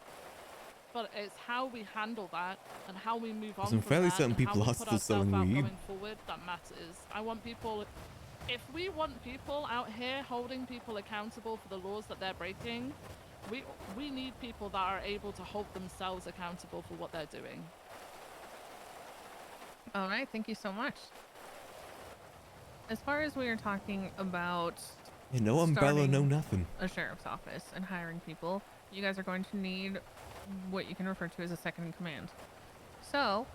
But it's how we handle that and how we move on. I'm fairly that certain and people how we are put still selling ourselves out weed. going forward that matters. I want people. If we want people out here holding people accountable for the laws that they're breaking, we need people that are able to hold themselves accountable for what they're doing. All right, thank you so much. As far as we are talking about No umbrella, no starting nothing. a sheriff's office and hiring people, you guys are going to need what you can refer to as a second in command. So,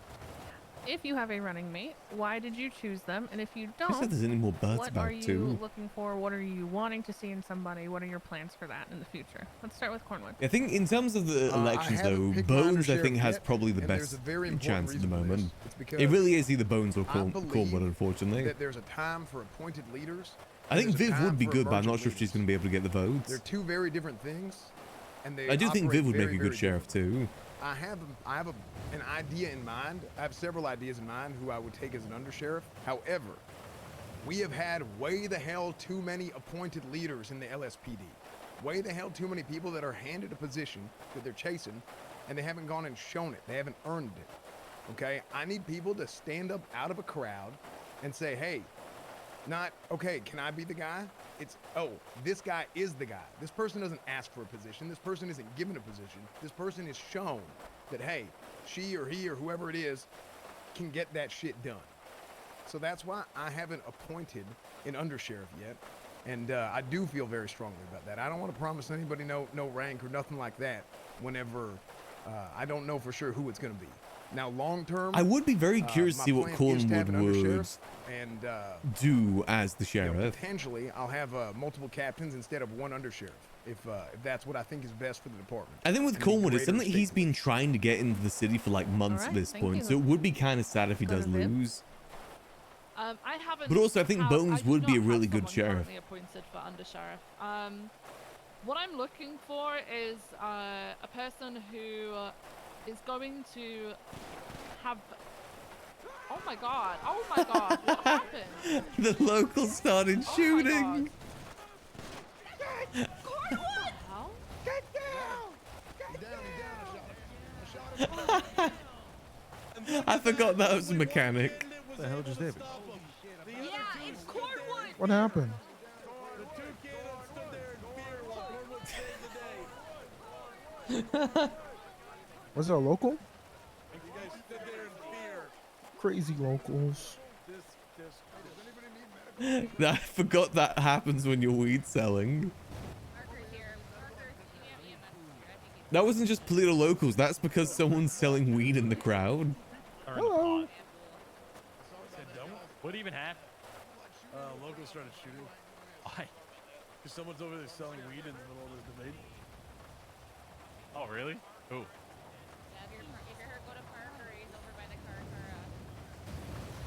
if you have a running mate, why did you choose them? And if you I said don't, there's any more birds what about are you too. looking for? What are you wanting to see in somebody? What are your plans for that in the future? Let's start with Cornwood. I think in terms of the elections though, Bones I think has probably the best chance at the moment. It really is either Bones or Cornwood, unfortunately. That there's a time for appointed leaders. I think There's a Viv time would be for good, but I'm emergent not sure if she's going to be able to get the votes. They're two very different things, and they I do think operate Viv would make very, a good very sheriff too. I have an idea in mind. I have several ideas in mind who I would take as an undersheriff. However, we have had way the hell too many appointed leaders in the LSPD. Way the hell too many people that are handed a position that they're chasing, and they haven't gone and shown it. They haven't earned it. Okay? I need people to stand up out of a crowd and say, hey, not, okay, can I be the guy? It's, oh, this guy is the guy. This person doesn't ask for a position. This person isn't given a position. This person is shown that, hey, she or he or whoever it is can get that shit done. So that's why I haven't appointed an undersheriff yet. And I do feel very strongly about that. I don't want to promise anybody no rank or nothing like that whenever I don't know for sure who it's going to be. Now, long term, I would be very curious to see what Cornwood would and do as the you know, sheriff. potentially, I'll have multiple captains instead of one undersheriff, if that's what I think is best for the department. I think with And Cornwood, the it's something greater he's been trying to get into the city for like months at Alright, this thank point, you. so it would be kind of sad if he does lose. I haven't. But also, I think Bones would be a really good someone sheriff. currently appointed for undersheriff. What I'm looking for is a person who is going to have. Oh my god! Oh my god! What happened? The locals started shooting. I forgot that was a mechanic. What the hell just happened? Yeah, it's Cornwood. What happened? Was it a local? Crazy locals. I forgot that happens when you're weed selling. That wasn't just political locals, that's because someone's selling weed in the crowd. Hello. What even happened? Locals started shooting. Why? Because someone's over there selling weed in the middle of this debate. Oh, really? Who? Yeah, if you're go to Park or he's over by the car.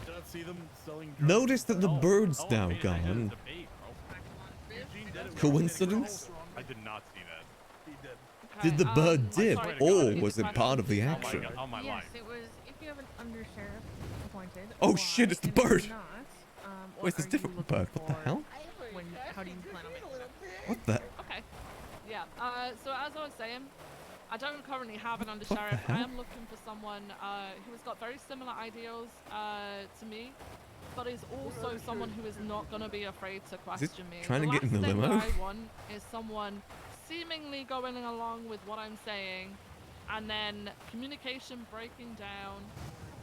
Did not see them selling drugs. Notice that the Oh, bird's oh, now okay, I had a gone. debate, bro. Eugene did it. Coincidence? I did not see that. He did. Did the bird dip, sorry, or God, was it part of the action? Oh my Yes, life. it was if you have an undersheriff appointed. Oh why, shit, it's the and if bird. Not, what Wait, it's a are you different looking bird. What the for hell? When, how do you plan on making that? What the? Okay. Yeah. So as I was saying, I don't currently have an the undersheriff. I hell? am looking for someone who has got very similar ideals to me, but is also someone who is not going to be afraid to question me. trying to get in the last thing limo? that I want is someone seemingly going along with what I'm saying, and then communication breaking down.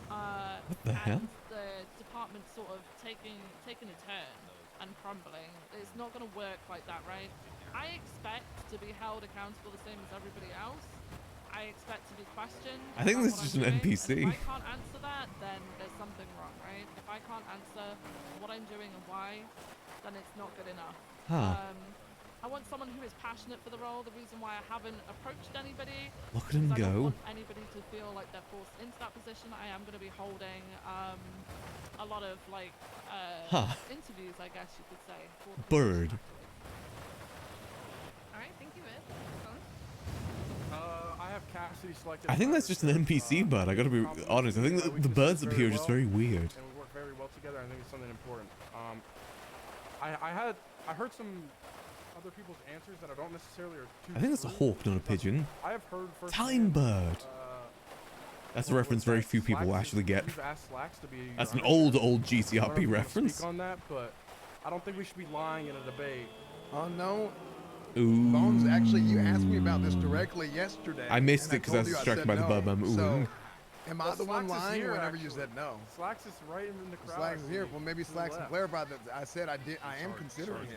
What the hell? And the department sort of taking a turn and crumbling. It's not going to work like that, right? I expect to be held accountable the same as everybody else. I expect to be questioned. I think about this is what just an I'm doing, NPC. and if I can't answer that, then there's something wrong, right? If I can't answer what I'm doing and why, then it's not good enough. Huh. I want someone who is passionate for the role. The reason why I haven't approached anybody Look at him is I don't go. want anybody to feel like they're forced into that position. I am going to be holding a lot of like interviews, I guess you could say. For the Bird. All right, thank you, Ed. I have Cassidy selected. I think that's just an NPC bird. I gotta be honest. I think the birds up here are just very weird. And we work very well together. I think it's something important. I heard some other people's answers that I don't necessarily are too. I think that's a hawk, not a pigeon. I have heard first. Italian bird. That's a reference very few people actually get. That's an old GCRP reference. Speak on that, but I don't think we should be lying in a debate. Oh no. Ooh. Bones, actually, you asked me about this directly yesterday. I missed it and because I was told you distracted by the said bird. no. I'm So, oohing. am I Well, the one Slacks is lying here, whenever you actually. said no? Slacks is right in the crowd. Slacks is here. Well, maybe To the Slacks can left. clarify that. I said I am considering him.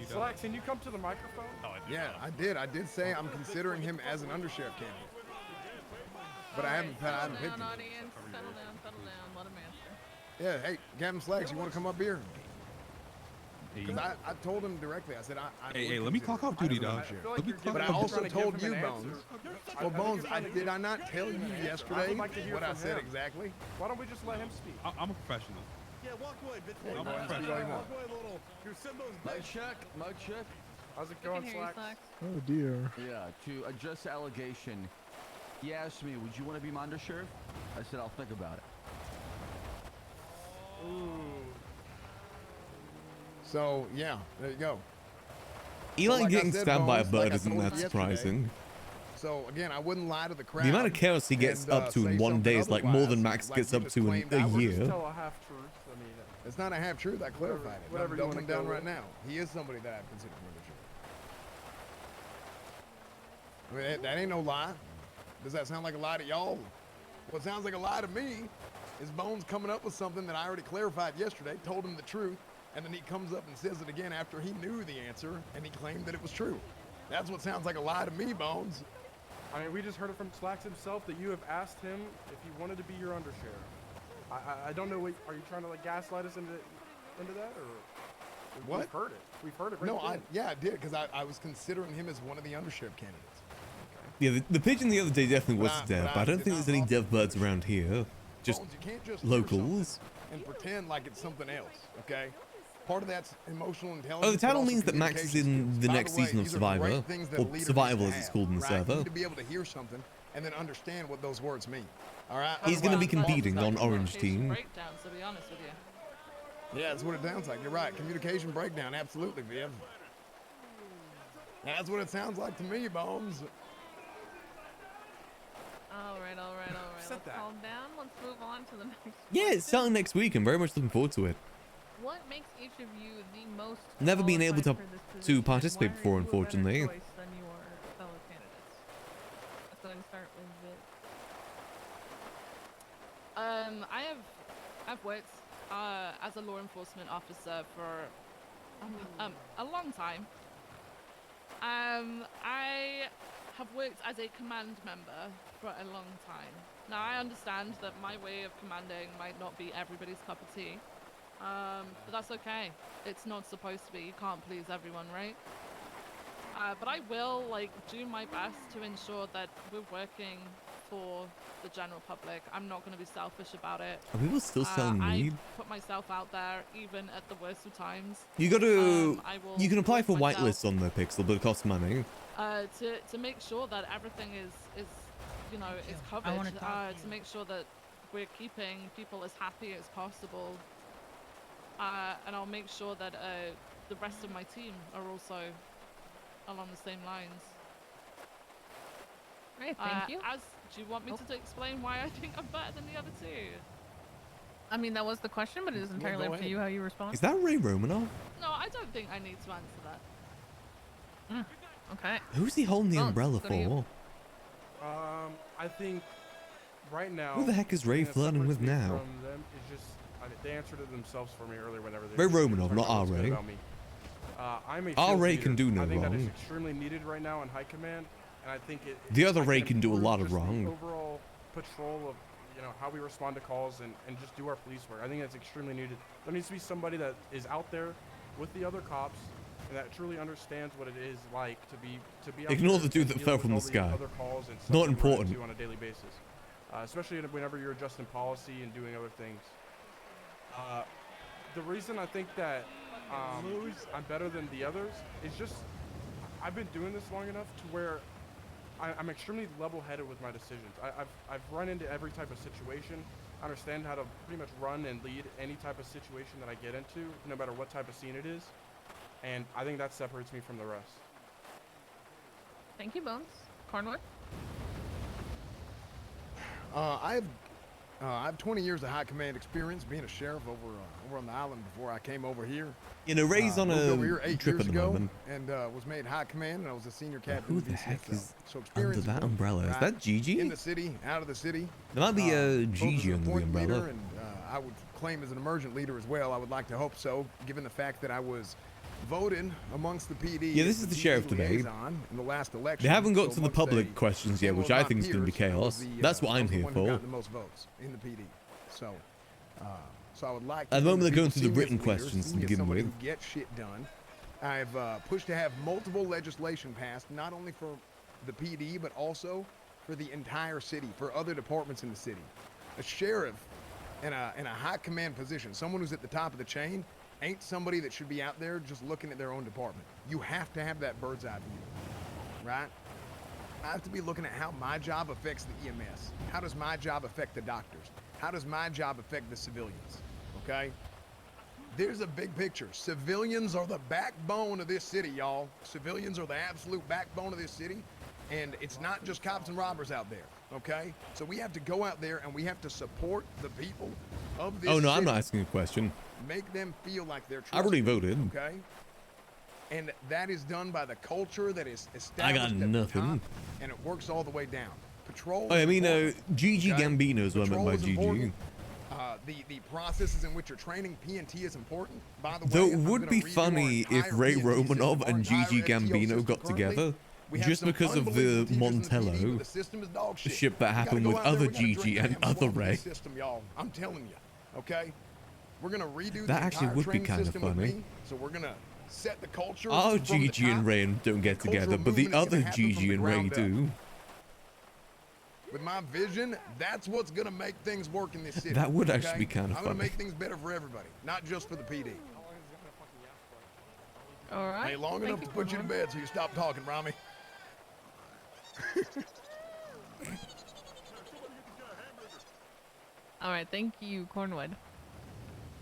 Slacks, can you come to the microphone? Yeah, I did. I did say I'm considering him as an undersheriff candidate. But I haven't picked him. Audience, settle down, let him answer. Yeah, hey, Captain Slacks, you want to come up here? Because I told him directly. I said I Hey, let me clock off duty, dog. But I also told you, Bones. Well, Bones, did I not tell you yesterday what I said exactly? Why don't we just let him speak? I'm a professional. Yeah, walk away, bitch. Yeah, Walk go ahead and speak all you want. away, little. Your Simbo's Mic check, mic check. How's it We going, can hear you, Slacks? Slacks. Oh dear. Yeah, to address the allegation, he asked me, would you want to be my undersheriff? I said, I'll think about it. Ooh. So, yeah, there you go. Eli like I getting said, stabbed by a Bones, bird like I isn't told that you yesterday, surprising. So, again, I wouldn't lie to the crowd. The amount of chaos he gets and, up to in say one day is something like more than otherwise, Max like gets you up just to in claimed a I would year. Just tell a half truth. I mean, It's not a half truth. I clarified it. Whatever I'm you wanna doubling down go right with. now. He is somebody that I've considered for undersheriff. I mean, that ain't no lie. Does that sound like a lie to y'all? What sounds like a lie to me is Bones coming up with something that I already clarified yesterday, told him the truth, and then he comes up and says it again after he knew the answer and he claimed that it was true. That's what sounds like a lie to me, Bones. I mean, we just heard it from Slacks himself that you have asked him if he wanted to be your undersheriff. I don't know. Are you trying to like gaslight us into that, or What? We've heard it. We've heard it. Right No, there. I did, because I was considering him as one of the undersheriff candidates. Yeah, the pigeon the other day definitely was But I- dev, but but I I don't did think not there's any offer dev birds around here. Just Bones, you can't just hear locals. and pretend like it's something else, okay? Part of that's emotional intelligence. Oh, the but title also means that Max is in communication the skills. next By the way, season of these are great Survivor, things that a or leader Survival needs as to it's have, called in the right? You server. need to be able to hear something and then understand what those words mean. All right? He's going to be Otherwise- competing on Orange Communication Team. breakdown, to be honest with you. Yeah, that's what it sounds like. You're right. Communication breakdown. Absolutely, Viv. That's what it sounds like to me, Bones. All right. Let's calm down. Let's move on to the next. Yeah, it's starting next week. I'm very much looking forward to it. What makes each of you the most Never been able qualified to for this position, and participate why are before, you a better unfortunately. choice than your fellow candidates? Let's go ahead and start with Viv. I've worked as a law enforcement officer for a long time. I have worked as a command member for a long time. Now I understand that my way of commanding might not be everybody's cup of tea, but that's okay. It's not supposed to be. You can't please everyone, right? But I will do my best to ensure that we're working for the general public. I'm not going to be selfish about it. Are people still selling I weed? put myself out there even at the worst of times. You got to. I will You can apply for myself, whitelists on NoPixel, but it costs money. to make sure that everything is you know, is covered. To make sure that we're keeping people as happy as possible. And I'll make sure that the rest of my team are also along the same lines. Great, thank you. Do you want me to explain why I think I'm better than the other two? I mean, that was the question, but it is entirely up to you how you respond. Is that Ray Romanoff? No, I don't think I need to answer that. Okay. Who's he holding the umbrella for? I think right now. Who the heck is Ray flirting with now? From them is just they answered it themselves for me earlier whenever they. Ray Romanoff, not R. Ray. I'm a R. Ray leader. can do no I think that is wrong. extremely needed right now in high command, and I think it. The other I Ray can do a improve lot of just the wrong. Overall patrol of how we respond to calls and just do our police work. I think that's extremely needed. There needs to be somebody that is out there with the other cops and that truly understands what it is like to be out Ignore there the dude and that deal fell with from all the these sky. other calls and stuff Not that we run important. into on a daily basis, especially whenever you're adjusting policy and doing other things. The reason I think that I'm better than the others is just I've been doing this long enough to where I'm extremely level-headed with my decisions. I've run into every type of situation. I understand how to pretty much run and lead any type of situation that I get into, no matter what type of scene it is. And I think that separates me from the rest. Thank you, Bones. Cornwood? I have 20 years of high command experience being a sheriff over on the island before I came over here. You know, Ray's on moved a over here 8 trip years at the ago moment. and was made high command, and I was a senior captain. Who of the heck VCSL. is So under experience that umbrella? Is right? that Gigi? In the city, out of the city. There might be a both as Gigi a under the point umbrella. leader and I would claim as an emergent leader as well. I would like to hope so, given the fact that I was voted amongst the PD. Yeah, this as is the PD sheriff debate. liaison in the last election. They haven't got So to the amongst public questions yet, which I think is going to be chaos. That's what I'm here I for. got the most votes in the PD. So, so I would like. At the moment, they're people going through the see me as written a leader, questions see to me as begin somebody with. who gets shit done. I've pushed to have multiple legislation passed, not only for the PD but also for the entire city, for other departments in the city. A sheriff in a high command position, someone who's at the top of the chain, ain't somebody that should be out there just looking at their own department. You have to have that bird's eye view, right? I have to be looking at how my job affects the EMS. How does my job affect the doctors? How does my job affect the civilians? Okay? There's a big picture. Civilians are the backbone of this city, y'all. Civilians are the absolute backbone of this city. And it's not just cops and robbers out there, okay? So we have to go out there and we have to support the people of this Oh, no, city. I'm not asking a question. Make them feel like they're I already trusted, voted. okay? And that is done by the culture that is I established got at the nothing. top, and it works all the way down. Patrol. Oh, I is mean, important, Gigi okay? Gambino is what I meant Patrol by is Gigi. important. The processes in which you're training P&T is important. By the way, Though it I'm would gonna be redo our funny if entire Ray P&T system, Romanoff our and entire Gigi STO Gambino system got currently. together We have just some because of the unbelievable teachers in the PD, Montello, but the system is dog the shit. shit that We gotta happened go with out there, other we gotta Gigi drink and damn other swamp in Ray. this system, y'all. I'm telling you, okay? We're gonna redo That the actually entire would be training kind of system with funny. me, so we're gonna set the culture. Our from the Gigi and top. Ray don't get Cultural together, but the movement is gonna other happen from Gigi the and Ray ground up. do. With my vision, that's what's gonna make things work in this city. That would okay? actually be kind of I'm gonna funny. make things better for everybody, not just for the PD. All right. Hey, long enough to put you to bed so you stop talking, Rami. All right, thank you, Cornwood.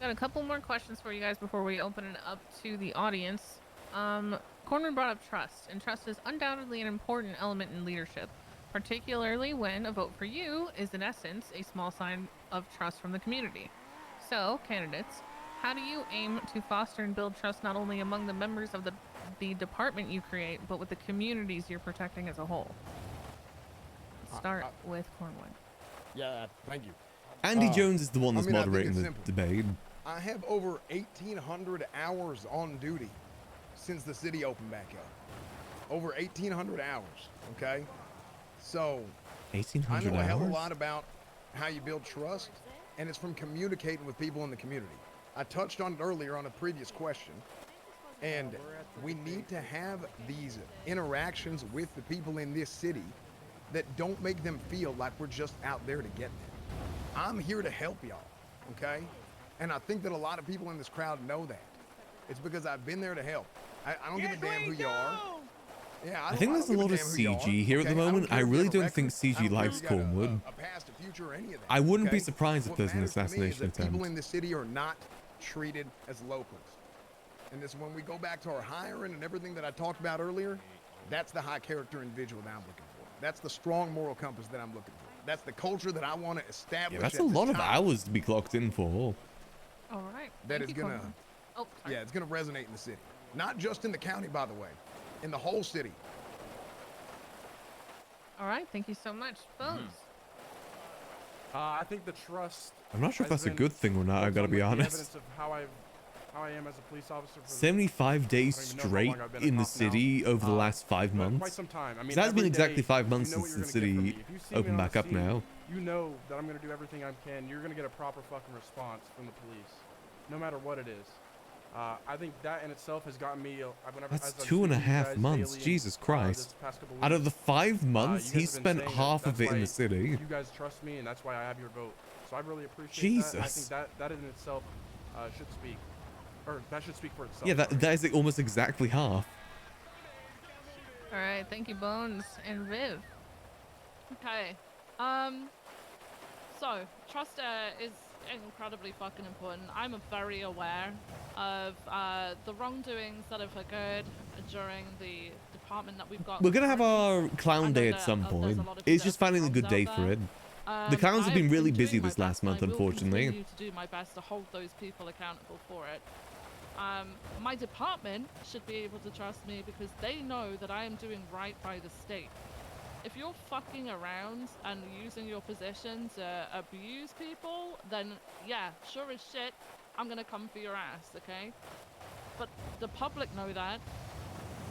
Got a couple more questions for you guys before we open it up to the audience. Cornwood brought up trust, and trust is undoubtedly an important element in leadership, particularly when a vote for you is in essence a small sign of trust from the community. So, candidates, how do you aim to foster and build trust not only among the members of the department you create, but with the communities you're protecting as a whole? Let's start with Cornwood. Yeah, thank you. Andy Jones is the one that's I think moderating it's the simple. debate. I have over 1,800 hours on duty since the city opened back up. Over 1,800 hours, okay? So, I 1,800 know a hell of a hours? lot about how you build trust, and it's from communicating with people in the community. I touched on it earlier on a previous question, and we need to have these interactions with the people in this city that don't make them feel like we're just out there to get them. I'm here to help y'all, okay? And I think that a lot of people in this crowd know that. It's because I've been there to help. I don't give a damn who you are. Yeah, I think there's a lot of CG here at the moment. I really don't think CG likes Cornwood. a past, a future, or any of that. I wouldn't be okay? surprised if What there's an matters to me is assassination that people attempt. in the city are not treated as locals. And this, when we go back to our hiring and everything that I talked about earlier, that's the high character individual that I'm looking for. That's the strong moral compass that I'm looking for. That's the culture that I want to establish. Yeah, that's at a this lot of time. hours to be clocked in for. All right. That Thank is you, gonna, Cornwood. Oh, sorry. yeah, it's gonna resonate in the city. Not just in the county, by the way, in the whole city. All right. Thank you so much, Bones. I think the trust. I'm not sure if has that's a been good thing or not, I built gotta on, be like, the honest. evidence of how I am as a police officer. For 75 days I don't even know how straight long I've been a in the cop now. city over the last 5 Quite months. some time. I mean, So that's been every exactly day, 5 months you know what since you're the gonna get from city me. If you see me opened on back the up scene, now. You know that I'm gonna do everything I can. You're gonna get a proper fucking response from the police, no matter what it is. I think that in itself has gotten me. That's 2.5 months. Jesus Christ. Out of the 5 months, he spent half of it in the city. You guys trust me, and that's why I have your vote. So I really appreciate that. I Jesus. think that in itself should speak, or that should speak for itself. Yeah, that is almost exactly half. All right. Thank you, Bones and Viv. Okay. So trust is incredibly fucking important. I'm very aware of the wrongdoings that have occurred during the department that we've got. We're gonna have our clown I day know at some that, there's a point. lot of It's people just that finding a have good out day there. for it. The clowns have I been really doing busy my this last best, and month, I will unfortunately. continue to do my best to hold those people accountable for it. My department should be able to trust me because they know that I am doing right by the state. If you're fucking around and using your position to abuse people, then yeah, sure as shit, I'm gonna come for your ass, okay? But the public know that,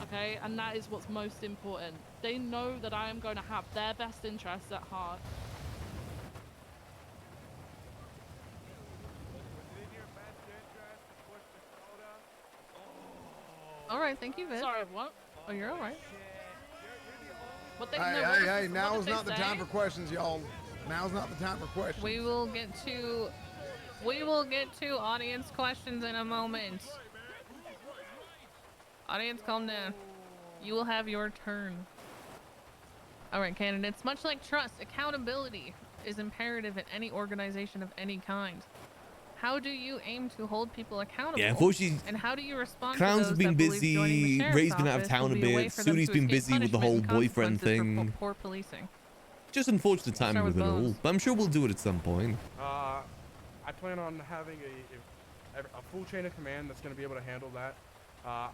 okay? And that is what's most important. They know that I am going to have their best interests at heart. All right. Thank you, Viv. Sorry, what? Oh, you're all right. What they, Hey, no, hey, what hey, did now is they not the time say? for questions, y'all. Now's not the time for questions. We will get to audience questions in a moment. Audience, calm down. You will have your turn. All right, candidates. Much like trust, accountability is imperative in any organization of any kind. How do you aim to hold people accountable? Yeah, unfortunately, and how do you respond to Clown's those been that believe joining the busy, sheriff's Ray's been out of office town will a be way bit, for them Sudi's to been escape busy with the whole punishment and boyfriend consequences for thing. poor policing? Just unfortunate Start timing with with it all. Bones. But I'm sure we'll do it at some point. I plan on having a full chain of command that's going to be able to handle that. I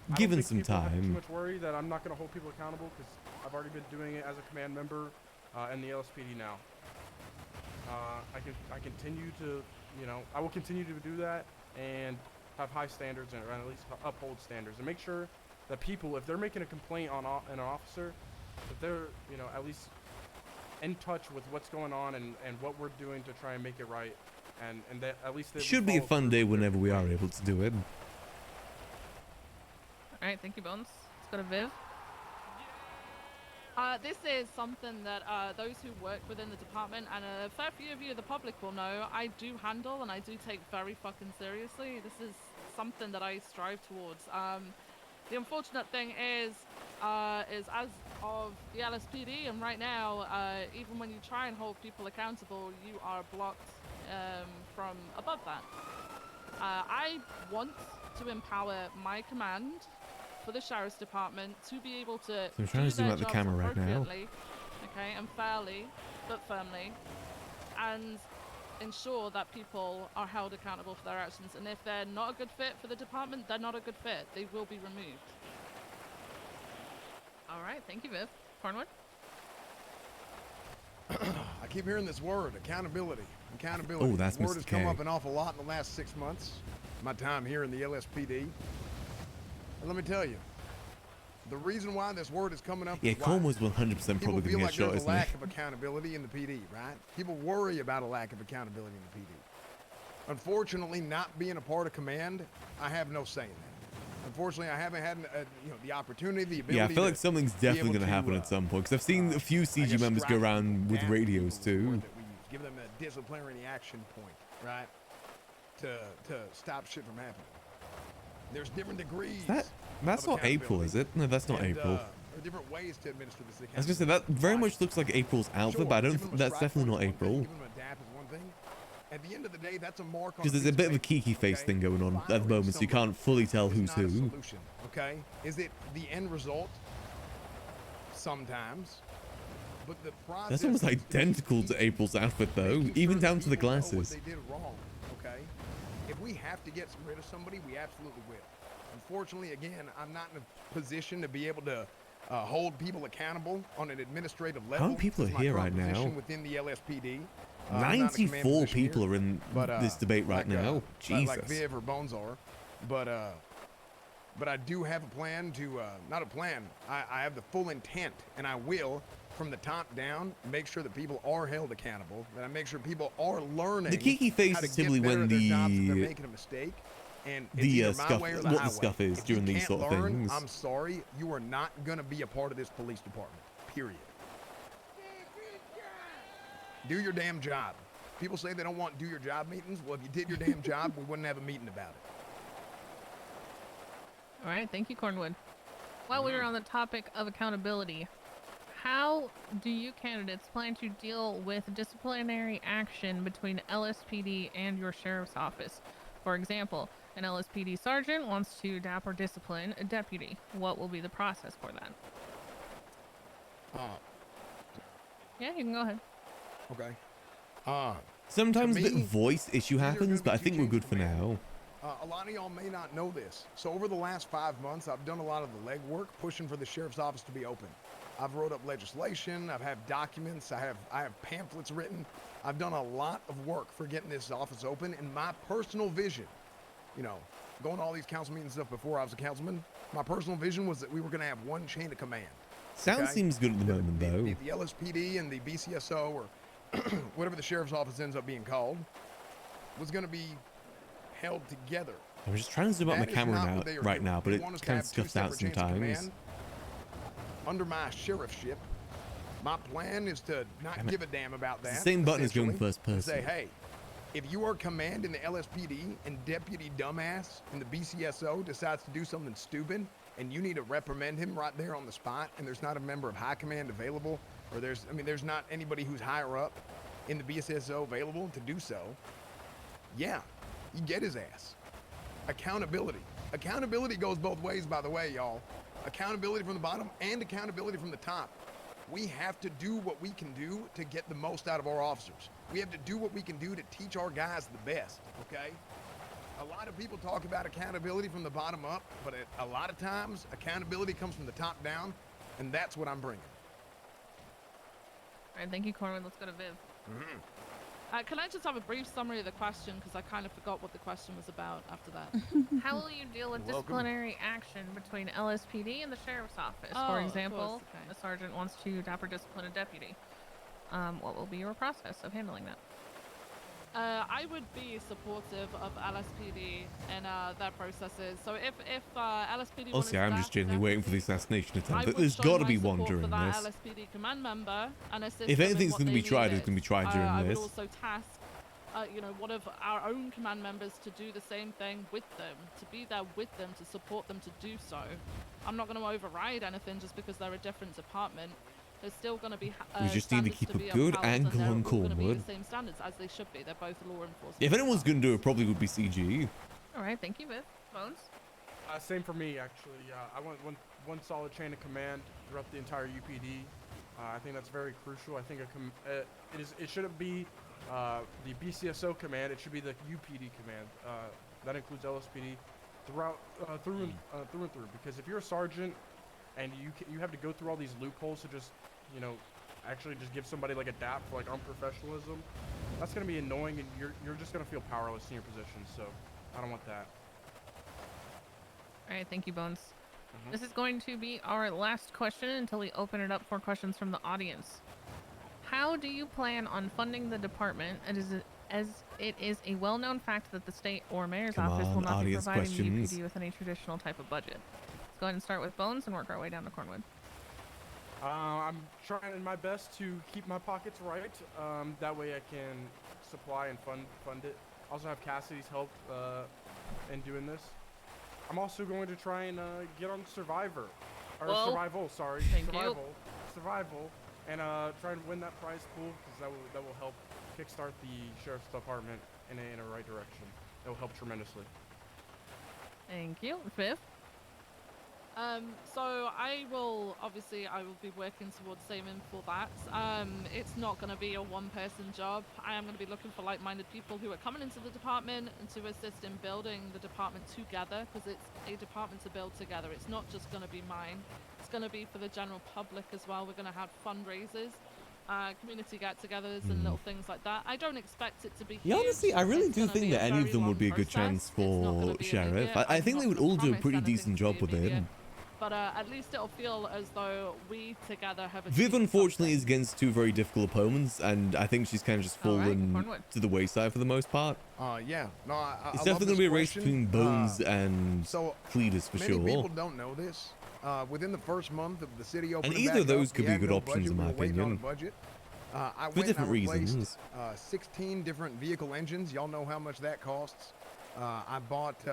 don't Given think some people have too time. much worry that I'm not going to hold people accountable because I've already been doing it as a command member in the LSPD now. I continue to, I will continue to do that and have high standards and at least uphold standards and make sure that people, if they're making a complaint on an officer, that they're, at least in touch with what's going on and what we're doing to try and make it right, and that at least they Should be a fun day whenever we are able to do it. All right, thank you, Bones. Let's go to Viv. This is something that those who work within the department and a fair few of you, the public, will know I do handle and I do take very fucking seriously. This is something that I strive towards. The unfortunate thing is as of the LSPD and right now, even when you try and hold people accountable, you are blocked from above that. I want to empower my command for the sheriff's department to be able to So I'm trying do to zoom their out the jobs camera right now. appropriately, okay, and fairly, but firmly, and ensure that people are held accountable for their actions. And if they're not a good fit for the department, they're not a good fit. They will be removed. All right, thank you, Viv. Cornwood? I keep hearing this word, accountability. Accountability. Oh, that's the word Mr. has come K. up an awful lot in the last 6 months. My time here in the LSPD. And let me tell you, the reason why this word is coming up Yeah, is why Cornwood's 100% people probably feel going to like get shot, there's a isn't he? lack of accountability in the PD, right? People worry about a lack of accountability in the PD. Unfortunately, not being a part of command, I have no say in that. Unfortunately, I haven't had the opportunity, the ability. Yeah, I feel like to something's be definitely able going to happen at some point. Because I've seen a few CG guess members go strike around with down radios people is the word too. that we use. Give them a disciplinary action point, right? To stop shit from happening. There's different degrees. That's of not April, is it? No, that's not and, April. there are different ways to administer this. I was gonna say that very much looks like April's outfit, but I don't. That's definitely not April. Give them a dap is one thing. At the end of the day, that's a mark on Because there's a bit of a Kiki face thing going on at the moment, so you can't fully tell who's who. Solution, okay? Is it the end result? Sometimes. But the process. That's almost identical to April's outfit, though, even down to the glasses. They did wrong, okay? If we have to get rid of somebody, we absolutely will. Unfortunately, again, I'm not in a position to be able to hold people accountable on an administrative level. How many people are here right now? Within the LSPD. 94 people are in this debate right like, now. Jesus. Like Viv or Bones are. But I do have a plan to, not a plan, I have the full intent, and I will, from the top down, make sure that people are held accountable, that I make sure people are learning. The Kiki face is typically when they're making a mistake. And scuff, what the scuff is during these sort of things. I'm sorry, you are not going to be a part of this police department, period. Do your damn job. People say they don't want do your job meetings. Well, if you did your damn job, we wouldn't have a meeting about it. All right, thank you, Cornwood. While we were on the topic of accountability, how do you candidates plan to deal with disciplinary action between LSPD and your sheriff's office? For example, an LSPD sergeant wants to dap or discipline a deputy. What will be the process for that? Yeah, you can go ahead. Okay. Sometimes a bit of voice issue happens, but I think we're good for now. A lot of y'all may not know this. So over the last 5 months, I've done a lot of the legwork pushing for the sheriff's office to be open. I've wrote up legislation. I've had documents. I have pamphlets written. I've done a lot of work for getting this office open. And my personal vision, going to all these council meetings and stuff before I was a councilman, my personal vision was that we were going to have one chain of command. Sound seems good at the moment, though. The LSPD and the BCSO, or whatever the sheriff's office ends up being called, was going to be held together. I'm just trying to zoom out my camera right now, but it kind of scuffs out sometimes. Under my sheriffship, my plan is to not give a damn about that. The same button as going first person. Say, hey, if you are command in the LSPD and Deputy Dumbass in the BCSO decides to do something stupid, and you need to reprimand him right there on the spot, and there's not a member of high command available, or there's not anybody who's higher up in the BCSO available to do so, yeah, you get his ass. Accountability. Accountability goes both ways, by the way, y'all. Accountability from the bottom and accountability from the top. We have to do what we can do to get the most out of our officers. We have to do what we can do to teach our guys the best, okay? A lot of people talk about accountability from the bottom up, but a lot of times, accountability comes from the top down, and that's what I'm bringing. All right, thank you, Corwin. Let's go to Viv. Can I just have a brief summary of the question, because I kind of forgot what the question was about after that. How will you deal with disciplinary action between LSPD and the sheriff's office? Oh, For of example, course, okay. a sergeant wants to dap or discipline a deputy. What will be your process of handling that? I would be supportive of LSPD and their processes. So if LSPD Oh, see, I'm just genuinely waiting for the assassination attempt. There's got to be one during this. LSPD command member and assist If them in anything's what going to be they tried, needed. it's going to be tried during I this. would also task, one of our own command members to do the same thing with them, to be there with them, to support them to do so. I'm not going to override anything just because they're a different department. There's still going to be We just need to keep a good angle on Cornwood. the same standards as they should be. They're both law enforcement. If anyone's going to do it, probably would be CG. All right, thank you, Viv. Bones? Same for me, actually. I want one solid chain of command throughout the entire UPD. I think that's very crucial. I think it shouldn't be the BCSO command. It should be the UPD command. That includes LSPD throughout through and through. Because if you're a sergeant and you have to go through all these loopholes to just actually just give somebody like a DAP for like unprofessionalism, that's gonna be annoying, and you're just gonna feel powerless in your position. So I don't want that. All right, thank you, Bones. This is going to be our last question until we open it up for questions from the audience. How do you plan on funding the department, As it is a well-known fact that the state or mayor's Come office will on, not be audience providing the questions. UPD with any traditional type of budget. Let's go ahead and start with Bones and work our way down to Cornwood. I'm trying my best to keep my pockets right. That way I can supply and fund it. Also have Cassidy's help in doing this. I'm also going to try and get on Survivor. Or Whoa. Survival, sorry. Thank you. Survival. And try and win that prize pool because that will help kickstart the Sheriff's Department in a right direction. That will help tremendously. Thank you. Fifth. So I will be working towards saving for that. It's not going to be a one-person job. I am going to be looking for like-minded people who are coming into the department and to assist in building the department together, because it's a department to build together. It's not just going to be mine. It's going to be for the general public as well. We're going to have fundraisers, community get-togethers, and little things like that. I don't expect it to be Yeah, huge. honestly, I really It's do gonna think be that a any of very them would long be a good process. chance It's not gonna for be Sheriff. immediate. I I'm think not they would gonna all do a promise pretty anything decent to job be with it. immediate. But at least it'll feel as though we together have Viv, achieved unfortunately, is against two very difficult opponents, and I think she's kind of just fallen Cornwood. to the wayside for the most part. Yeah. No, It's I love definitely going to this be a race question. between Bones and So Cletus for many sure. people don't know this. Within the first month of the city opening either of back those up, could we be had good no options, budget. in We my were waiting on a opinion. budget. I For went different and I replaced, reasons. 16 different vehicle engines. Y'all know how much that costs. I bought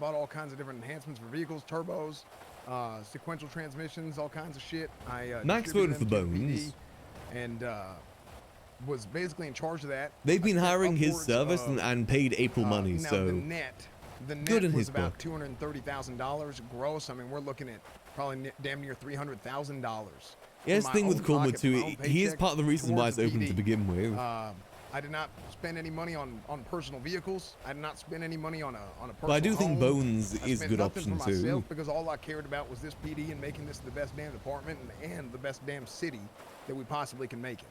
all kinds of different enhancements for vehicles, turbos, sequential transmissions, all kinds of shit. I Max distributed voted for them to the Bones. PD and was basically in charge of that. They've been I spent hiring his upwards service of, and paid April money, now so the net good in was his about book. $230,000 gross. I mean, we're looking at probably damn near $300,000. Yeah, that's the thing with Cornwood too. He is part of the reason why it's open to begin with. I did not spend any money on personal vehicles. I did not spend any money on a personal But I do think home. Bones I is a spent good nothing option for myself too. because all I cared about was this PD and making this the best damn department and the best damn city that we possibly can make it.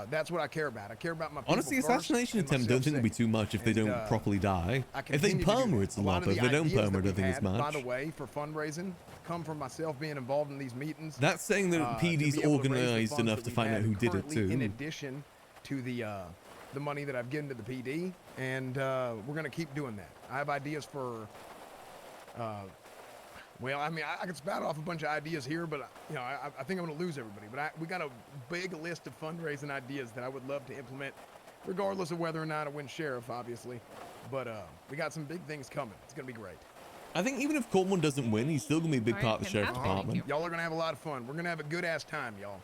That's what I care about. I care about my people Honestly, first assassination and attempt don't myself think it'll be second. too much if they don't And, properly die. I If they continue to do perma, that. it's a lot, but of if the they don't ideas that perma, I we've don't think it's had, By the much. way, for fundraising, come from myself being involved in these meetings. That's saying that to PD's be able to raise the organized funds enough that to we've find had out who did it currently, in too. addition to the money that I've given to the PD, and we're gonna keep doing that. I have ideas for. Well, I mean, I could spout off a bunch of ideas here, but you know, I think I'm gonna lose everybody. But we got a big list of fundraising ideas that I would love to implement, regardless of whether or not I win sheriff, obviously. But we got some big things coming. It's gonna be great. I think even if Cornwood doesn't win, he's still gonna be a big part of the sheriff's department. Y'all are gonna have a lot of fun. We're gonna have a good ass time, y'all.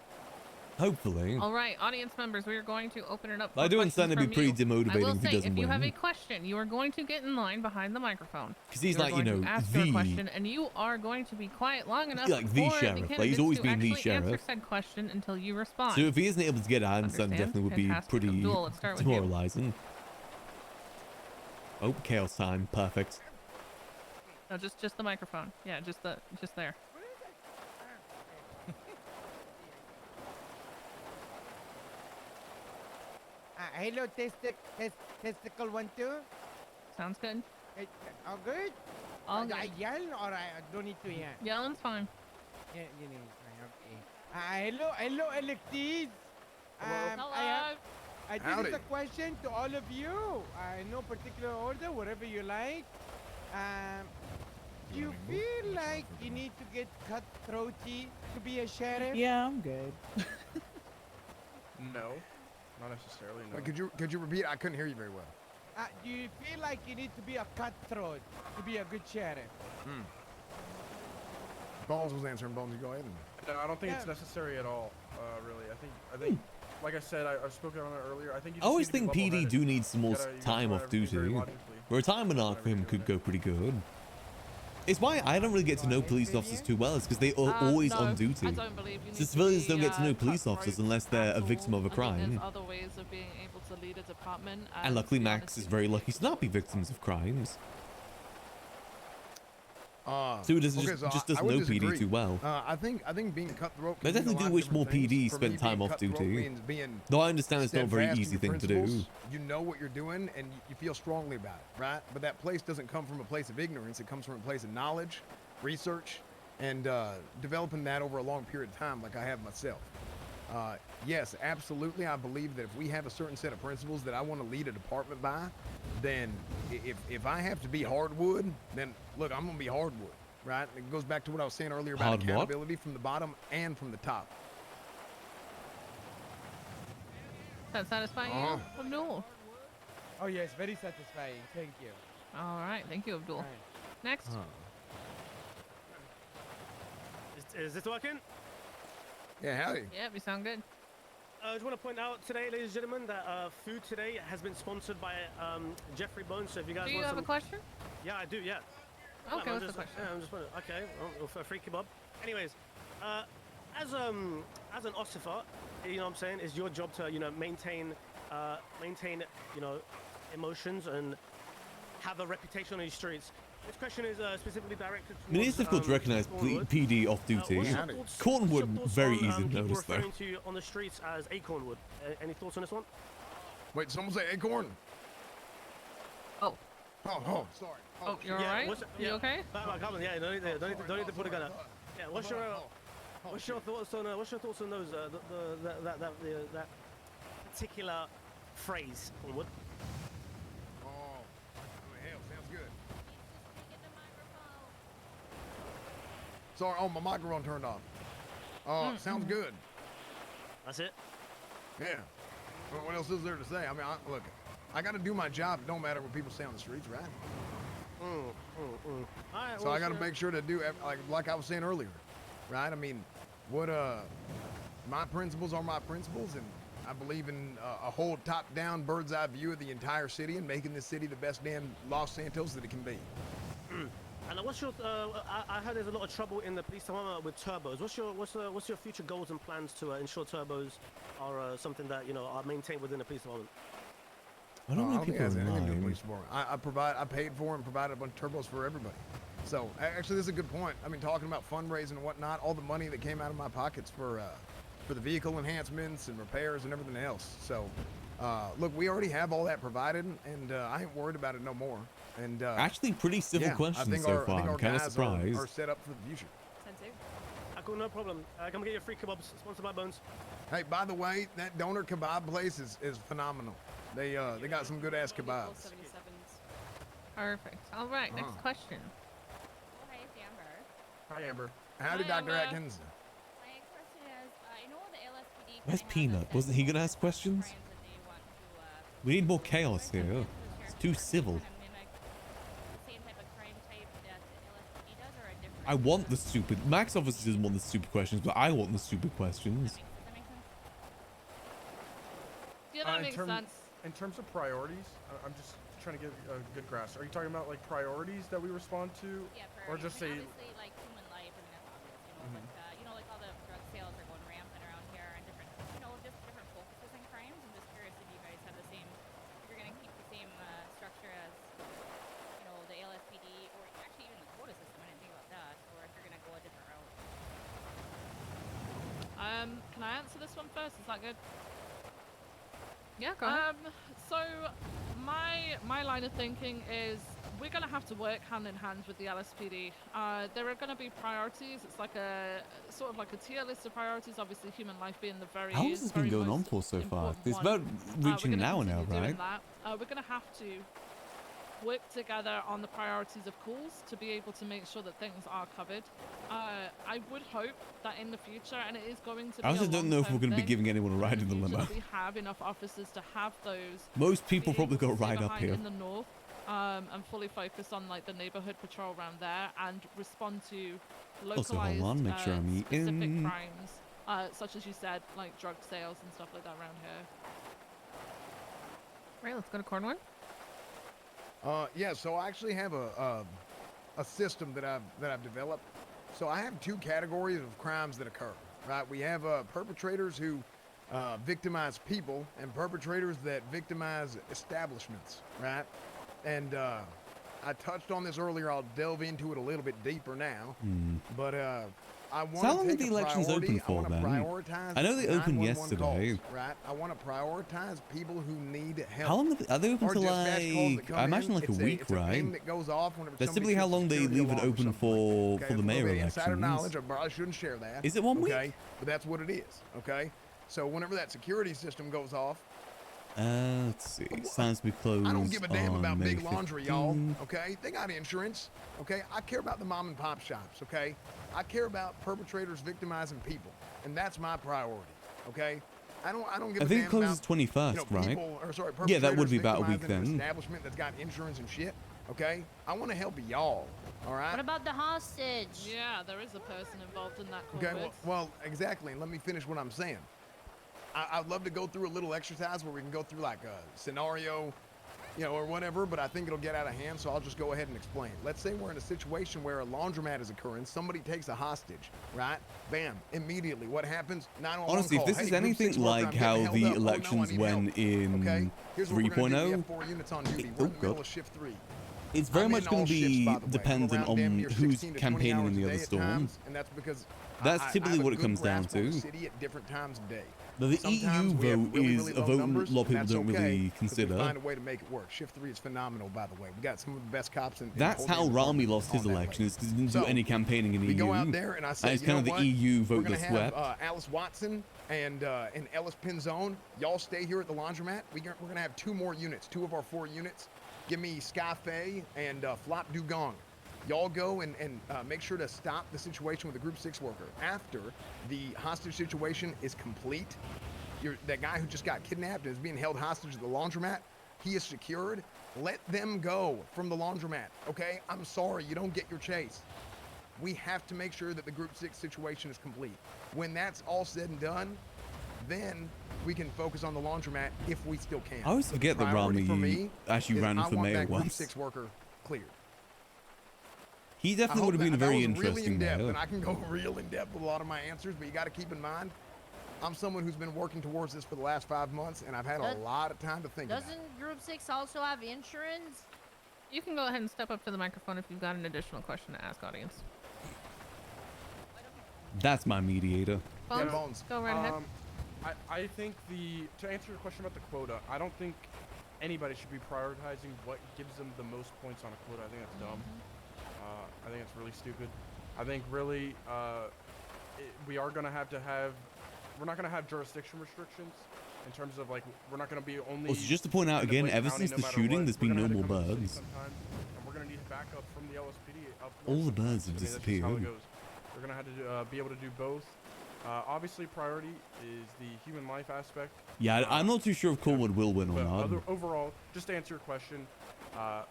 Hopefully. All right, audience members, we are going to open it up. I for do understand it'd be questions pretty from you. demotivating I will if he say, doesn't if you have win. a question, you are going to get in line behind the microphone. 'Cause he's You are like, you going to know, ask your the- question, and you are going to be quiet long enough like the for sheriff. the Like, he's candidates always to been the actually answer sheriff. said question until you respond. So if he isn't able to get it, I understand Understand? definitely would be Fantastic. pretty Abdul, let's start with you. demoralizing. Oh, chaos time. Perfect. No, just the microphone. Yeah, just there. Hello, testicle 1, 2. Sounds good. All good? All I good. yell or I don't need to yell? Yelling's fine. Yeah, you need okay. Hello, electees. Hello. This Howdy. is a question to all of you. In no particular order, whatever you like. Do you feel like you need to get cutthroaty to be a sheriff? Yeah, I'm good. No, not necessarily. No. Could you repeat? I couldn't hear you very well. Do you feel like you need to be a cutthroat to be a good sheriff? Bones was answering. Bones, you go ahead. No, I don't think it's necessary at all. Really, I think, like I said, I've spoken on it earlier. I think you I just always need to think be PD level-headed. do need some more You gotta time try off everything very duty. logically. Retirement arc for him could go pretty good. It's why I don't really get to know police officers too well. It's because they are always no, on duty. I don't believe you So need to civilians be, don't get to know police cutthroat officers unless they're a at victim all. of a I think crime. there's other ways of being able to lead a department. And luckily to be Max honest is with very lucky to not be victims of crimes. So he doesn't just doesn't know PD too well. I think being cutthroat. I definitely do wish more PD spent time off duty. Though I understand it's not a very easy thing to do. You know what you're doing and you feel strongly about it, right? But that place doesn't come from a place of ignorance. It comes from a place of knowledge, research, and developing that over a long period of time, like I have myself. Yes, absolutely. I believe that if we have a certain set of principles that I want to lead a department by, then if I have to be hardwood, then look, I'm gonna be hardwood, right? It goes back to what I was saying earlier about Hard what? accountability from the bottom and from the top. Does that satisfy you, Abdul? Oh yes, very satisfying. Thank you. All right, thank you, Abdul. Next. Is this working? Yeah, howdy. Yeah, we sound good. I just want to point out today, ladies and gentlemen, that food today has been sponsored by Jeffrey Bones. So if you guys Do you want have some... a question? Yeah, I do. Yeah. Okay, I'm what's the just, question? Yeah, I'm just wondering. Okay, well, for a free kebab. Anyways, as an ossifer, you know what I'm saying, it's your job to maintain emotions and have a reputation on these streets. This question is specifically directed I mean, it's difficult to recognize PD off duty. Cornwood, very easy to notice, though. Referring to you on the streets as Acornwood. Any thoughts on this one? Wait, someone say acorn? Oh. Oh, sorry. Oh, you're alright? You okay? Come on, yeah, don't need to put a gun up. Yeah, what's your thoughts on those that particular phrase, Cornwood? Oh, hell, sounds good. Sorry, oh, my microphone turned off. Sounds good. That's it? Yeah. Well, what else is there to say? I mean, look, I got to do my job. It don't matter what people say on the streets, right? Alright, So I got to make sure to do, like I was saying earlier, right? I mean, what my principles are my principles, and I believe in a whole top-down, bird's-eye view of the entire city and making this city the best damn Los Santos that it can be. And what's your? I heard there's a lot of trouble in the police department with turbos. What's your future goals and plans to ensure turbos are something that are maintained within the police department? I don't know think it people has anything to do with online. police department. I paid for and provided a bunch of turbos for everybody. So actually, this is a good point. I mean, talking about fundraising and whatnot, all the money that came out of my pockets for the vehicle enhancements and repairs and everything else. So look, we already have all that provided, and I ain't worried about it no more. And Actually, pretty civil questions so far. I'm kind of surprised. Are set up for the future. Cool, no problem. Come get your free kebabs, sponsored by Bones. Hey, by the way, that donor kebab place is phenomenal. They got some good ass kebabs. Perfect. All right, next question. Hi, it's Amber. Hi, Amber. Howdy, Hi, Dr. Amber. Atkins. My question is, I know the LSPD Where's Peanut? Wasn't he gonna ask questions? We need more chaos here. It's too civil. I want the stupid. Max obviously doesn't want the stupid questions, but I want the stupid questions. Yeah, that makes sense. In terms of priorities, I'm just trying to get a good grasp. Are you talking about like priorities that we respond to, or just say? Obviously, like human life, and that's obvious. Like all the drug sales are going rampant around here, and different, just different focuses and crimes. I'm just curious if you guys have the same, if you're gonna keep the same structure as, the LSPD, or actually even the quota system. I didn't think about that, or if you're gonna go a different route. Can I answer this one first? Is that good? Yeah, go ahead. So my line of thinking is we're gonna have to work hand in hand with the LSPD. There are gonna be priorities. It's like a sort of like a tier list of priorities. Obviously, human life being the very. How long has this been going on for so far? It's about reaching an hour now, right? We're gonna have to work together on the priorities of calls to be able to make sure that things are covered. I would hope that in the future, and it is going to be I also don't know if we're going to be giving anyone a ride in the limo. we have enough officers to have those. Most people probably got a ride up here. In the north, and fully focus on like the neighborhood patrol around there and respond to Also, localized hold on, make sure I'm specific eating. crimes, such as you said, like drug sales and stuff like that around here. Right, let's go to Cornwood. Yeah, so I actually have a system that I've developed. So I have two categories of crimes that occur, right? We have perpetrators who victimize people and perpetrators that victimize establishments, right? And I touched on this earlier. I'll delve into it a little bit deeper now. But I want So how long to are the elections open for, then? I know they opened yesterday. Calls, right? I want to prioritize people who need help. How long are they open Or till dispatch calls that like? come I imagine in. like a It's week, it's a right? ping that goes off whenever That's somebody typically how trips long the they security leave it alarm or open something. for Okay, the for mayor insider elections. knowledge, I probably shouldn't share that. Is it 1 week? Okay, but that's what it is. Okay, So whenever that security system goes off, Let's see. Signs to be closed. I don't give a damn on about May big laundry, y'all. 15th. Okay, they got insurance. Okay, I care about the mom and pop shops. Okay, I care about perpetrators victimizing people, and that's my priority. Okay, I don't give I a think damn it closes about 21st, right? people, or sorry, Yeah, that would be about a week perpetrators victimizing an then. establishment that's got insurance and shit. Okay, I want to help y'all. All right. What about the hostage? Yeah, there is a person involved in that. Okay, COVID. well, exactly. And let me finish what I'm saying. I'd love to go through a little exercise where we can go through like a scenario, or whatever, but I think it'll get out of hand, so I'll just go ahead and explain. Let's say we're in a situation where a laundromat is occurring, somebody takes a hostage, right? Bam, immediately. What happens? 911 Honestly, if call. this Hey, is Group anything 6 worker, I'm like getting how held the up. Oh, no, I elections need went help. in Okay, here's what we're gonna do. We 3.0, have 4 units on duty. We're in the middle of shift 3. it's very I'm much in going all to shifts, be by the way. I'm dependent around on damn near who's 16 to 20 campaigning in hours the a other day at storm. times, and that's because That's I typically have a what it good comes down grasp on the to. city at different times of day. Now, the Sometimes EU we have vote really, is really a low vote a numbers, lot of and people don't that's okay, really 'cause we consider. find a way to make it work. Shift 3 is phenomenal, by the way. We got some of the best cops in That's the whole how damn Rami department lost his on that election, lane. is because he didn't So, do any campaigning in the we EU. go out there, and I say, it's you kind know of what? the EU We're vote gonna that's have swept. Alice Watson and Ellis Pinzone. Y'all stay here at the laundromat. We're gonna have 2 more units, 2 of our 4 units. Give me Sky Faye and Flop Dugong. Y'all go and make sure to stop the situation with the Group 6 worker. After the hostage situation is complete, that guy who just got kidnapped and is being held hostage at the laundromat, he is secured. Let them go from the laundromat, okay? I'm sorry, you don't get your chase. We have to make sure that the Group 6 situation is complete. When that's all said and done, then we can focus on the laundromat if we still can. I always But the forget that priority Rami for me actually is ran I for want mayor that Group once. 6 worker cleared. He I definitely hope would have been a that very was interesting really in-depth, mayor. and I can go real in-depth with a lot of my answers, but you got to keep in mind, I'm someone who's been working towards this for the last 5 months, and I've had a lot of time to think about it. Doesn't Group 6 also have insurance? You can go ahead and step up to the microphone if you've got an additional question to ask, audience. That's my mediator. Bones, go right ahead. I think to answer your question about the quota, I don't think anybody should be prioritizing what gives them the most points on a quota. I think that's dumb. I think it's really stupid. I think really we are gonna have to have. We're not gonna have jurisdiction restrictions in terms of like we're not gonna be only. Also, just to point out in again, Blake ever County since no the matter shooting, what. there's We're been gonna no have more to come to the birds. city sometimes, and we're gonna need backup from the LSPD up All north the birds sometimes. have I mean, that's just how it disappeared. goes. We're gonna have to be able to do both. Obviously, priority is the human life aspect. Yeah, I'm not too sure if Cornwood will win or But not. overall, just to answer your question, I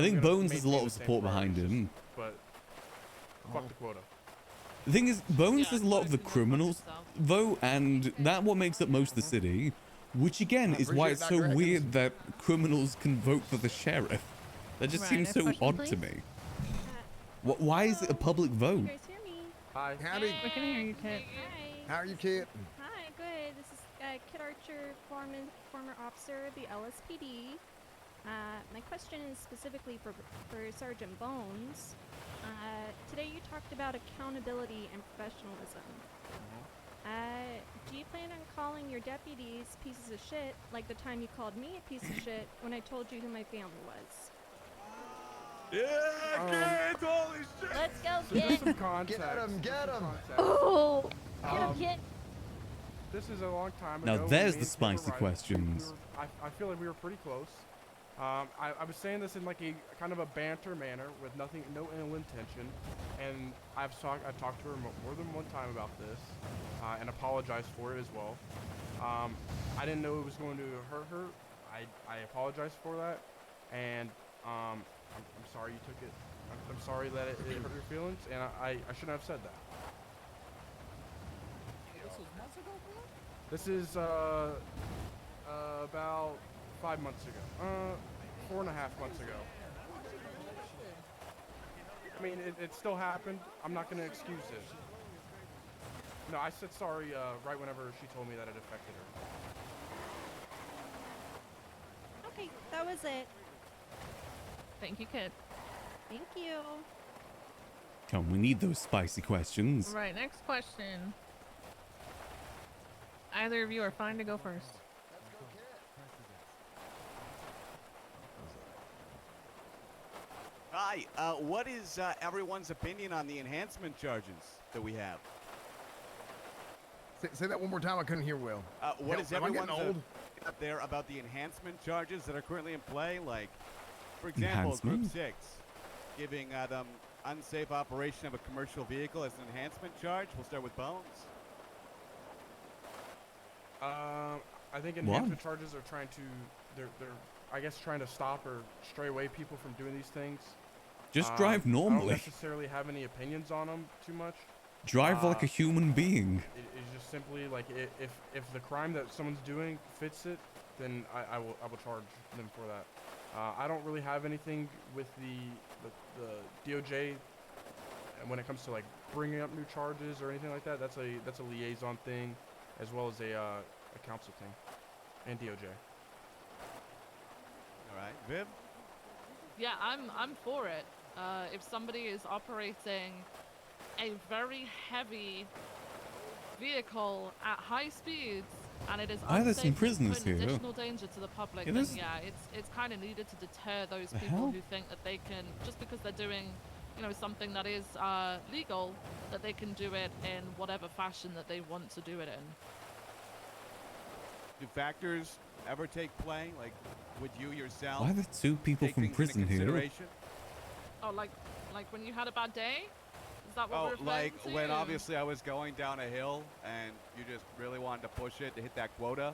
think Bones has a lot of support behind him. But fuck the quota. The thing is, Bones does a lot of the criminals vote, and that what makes up most of the city. Which again is why it's so weird that criminals can vote for the sheriff. That just seems so odd to me. Why is it a public vote? Hi. Howdy. We can hear you, Kit. How are you, Kit? Hi, good. This is Kit Archer, former officer of the LSPD. My question is specifically for Sergeant Bones. Today you talked about accountability and professionalism. Do you plan on calling your deputies pieces of shit like the time you called me a piece of shit when I told you who my family was? Yeah, kids, holy shit! Let's go, So just Kit. some context. Get him, get him. Oh, get him, Kit. This is a long time Now ago. when there's me the and Kit were spicy riding. questions. I feel like we were pretty close. I was saying this in like a kind of a banter manner with no ill intention, and I've talked to her more than one time about this, and apologized for it as well. I didn't know it was going to hurt her. I apologized for that, and I'm sorry you took it. I'm sorry that it hurt your feelings, and I shouldn't have said that. This is about 5 months ago. 4.5 months ago. I mean, it still happened. I'm not gonna excuse it. No, I said sorry right whenever she told me that it affected her. Okay, that was it. Thank you, Kit. Thank you. Come, we need those spicy questions. Right, next question. Either of you are fine to go first. Hi, what is everyone's opinion on the enhancement charges that we have? Say that one more time. I couldn't hear well. What is Am I getting everyone's old? up there about the enhancement charges that are currently in play? Like, for example, Group Enhancement? 6 giving them unsafe operation of a commercial vehicle as an enhancement charge. We'll start with Bones. I think What? enhancement charges are trying to, they're I guess trying to stop or stray away people from doing these things. Just drive I normally. don't necessarily have any opinions on them too much. Drive like a human being. It's just simply like if the crime that someone's doing fits it, then I will charge them for that. I don't really have anything with the DOJ, and when it comes to like bringing up new charges or anything like that, that's a liaison thing, as well as a council thing, and DOJ. All right, Viv. Yeah, I'm for it. If somebody is operating a very heavy vehicle at high speeds and it is Why are there unsafe some and prisoners putting here? additional danger to the public, Yeah, then there's- yeah, it's kind of needed to deter those The people hell? who think that they can, just because they're doing, you know, something that is legal, that they can do it in whatever fashion that they want to do it in. Do factors ever take play? Like, would you yourself? Why are there 2 people take from things into prison here? consideration? Oh, like when you had a bad day? Is that what we're Oh, referring like to? when obviously I was going down a hill and you just really wanted to push it to hit that quota.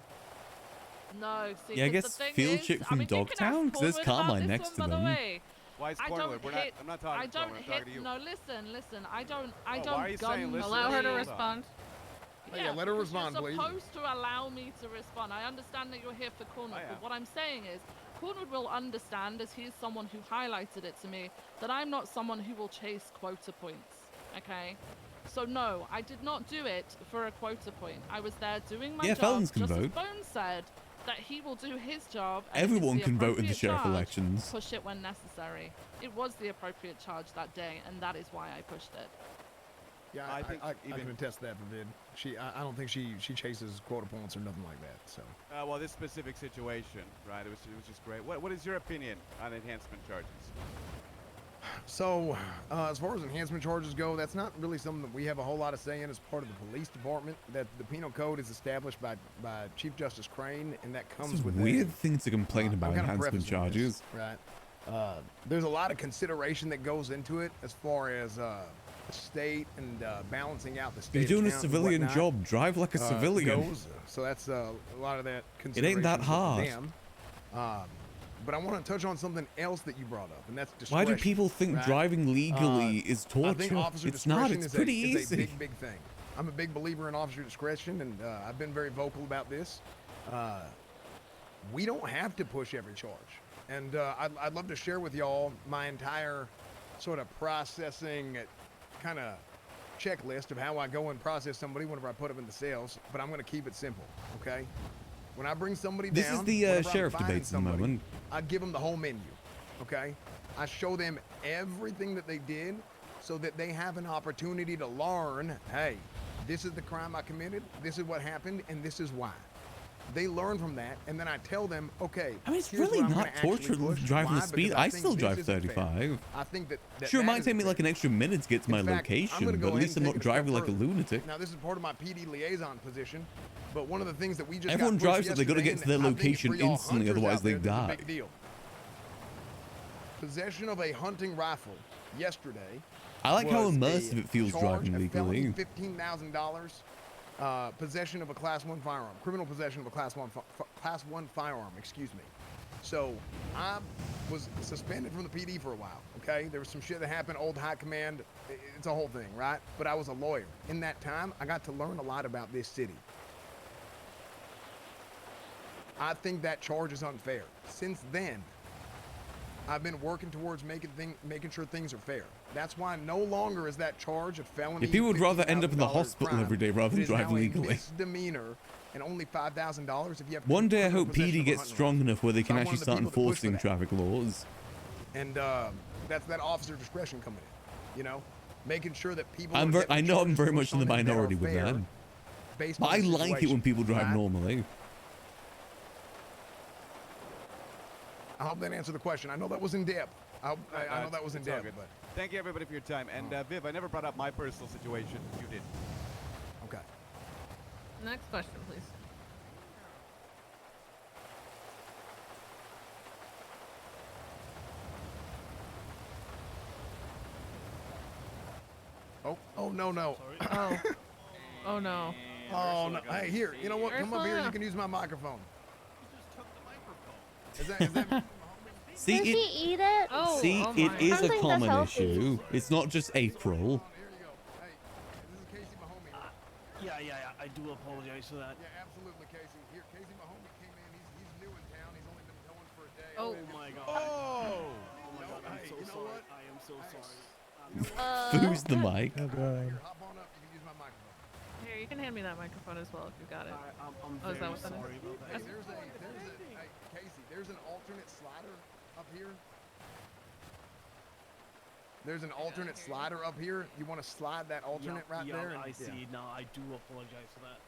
No, see, Yeah, I 'cause the guess thing Field is, Chick I from mean, you can ask Dogtown, 'cause there's Cornwood about Carmine this next one, to by the them. way. Why is I Cornwood? don't We're hit. I'm not talking I to don't Cornwood, I'm hit. talking to you. No, listen. I don't why are you saying gun listen? Allow her to police. respond. Yeah, let her because respond, please. You're supposed to allow me to respond. I understand that you're here for Cornwood, but what I'm saying is, Cornwood will understand, as he's someone who highlighted it to me, that I'm not someone who will chase quota points. Okay? So no, I did not do it for a quota point. I was there doing my Yeah, job, felons can just as vote. Bones said, that he will do his job. And if it's Everyone the can vote in the appropriate sheriff charge, elections. Push it when necessary. It was the appropriate charge that day, and that is why I pushed it. Yeah, I can attest that for Vid. I don't think she chases quota points or nothing like that. So. Well, this specific situation, right? It was just great. What is your opinion on enhancement charges? So, as far as enhancement charges go, that's not really something that we have a whole lot of say in as part of the police department. That the penal code is established by Chief Justice Crane, and that comes It's a with weird thing to complain about I'm kinda enhancement prefacing this, charges. right? There's a lot of consideration that goes into it as far as state and balancing out the state. You're doing a account and civilian whatnot, job. Drive like a civilian. goes. So that's a lot of that It consideration. ain't that with hard. them. But I want to touch on something else that you brought up, and that's Why discretion. do people think right? driving legally is I think torture? officer It's not. discretion It's is pretty is easy. a big thing. I'm a big believer in officer discretion, and I've been very vocal about this. We don't have to push every charge, and I'd love to share with y'all my entire sort of processing kind of checklist of how I go and process somebody whenever I put them in the cells, but I'm going to keep it simple, okay? When I bring somebody This down, is the whenever I'm sheriff finding debates at the somebody, moment. I give them the whole menu, okay? I show them everything that they did so that they have an opportunity to learn, hey, this is the crime I committed, this is what happened, and this is why. They learn from that, and then I tell them, okay, I mean, it's here's really what I'm not gonna actually torture push. driving Why? the speed. Because I think still this drive isn't fair. 35. I think that Sure, it that might isn't take me fair. like an extra minute to get to my In fact, I'm location, gonna but go at ahead least I'm and not take it a step driving like a further. lunatic. Now, this is part of my PD liaison position, but one of the things that we just Everyone got pushed drives it, they gotta yesterday, get to their and I think location for y'all instantly, hunters otherwise out they there, this is a die. big deal. Possession of a hunting rifle yesterday. I like how was a immersive it feels charge, driving a felony, legally. $15,000. Possession of a Class 1 firearm. Criminal possession of a Class 1 firearm. Excuse me. So I was suspended from the PD for a while. Okay, there was some shit that happened. Old high command. It's a whole thing, right? But I was a lawyer. In that time, I got to learn a lot about this city. I think that charge is unfair. Since then, I've been working towards making sure things are fair. That's why no longer is that charge a felony. Yeah, people would rather end up in the $15,000 hospital crime. every day rather It than is now driving a legally. misdemeanor and only $5,000 if you have. One day I hope possession PD of a gets hunting strong enough where they So can I'm one actually of the start people that push for enforcing that. traffic laws. And that's that officer discretion coming in. You know, making sure that people. I'm are very, getting I know I'm charges very pushed much in the on them that are minority with fair that. based But on I the like it when situation, people drive right? normally. I hope that answered the question. I know that was in depth. I know that was in It's all depth, good. but Thank you, everybody, for your time. And Viv, I never brought up my personal situation. You did. okay. Next question, please. Oh, no, no. Oh. Oh no. Oh no. Hey, here. You know what? Come up here. You can use my microphone. Is that See, Does it, he eat it? Oh, see, oh it my. is I a don't think that's common healthy. issue. It's not just April. Yeah, I do apologize for that. Yeah, absolutely, Casey. Here, Casey, my homie came in. He's new in town. He's only been going for a day. Oh my God. Oh. my God, I'm Hey, so you know sorry. what? I am so sorry. Who's the mic? Here, hop on up. You can use my microphone. Here, you can hand me that microphone as well if you got it. I'm Oh, is that very what that is? sorry about Hey, that. hey, Casey, there's an alternate slider up here. There's an alternate slider up here. You want to slide that alternate right there? I see. Now I do apologize for that.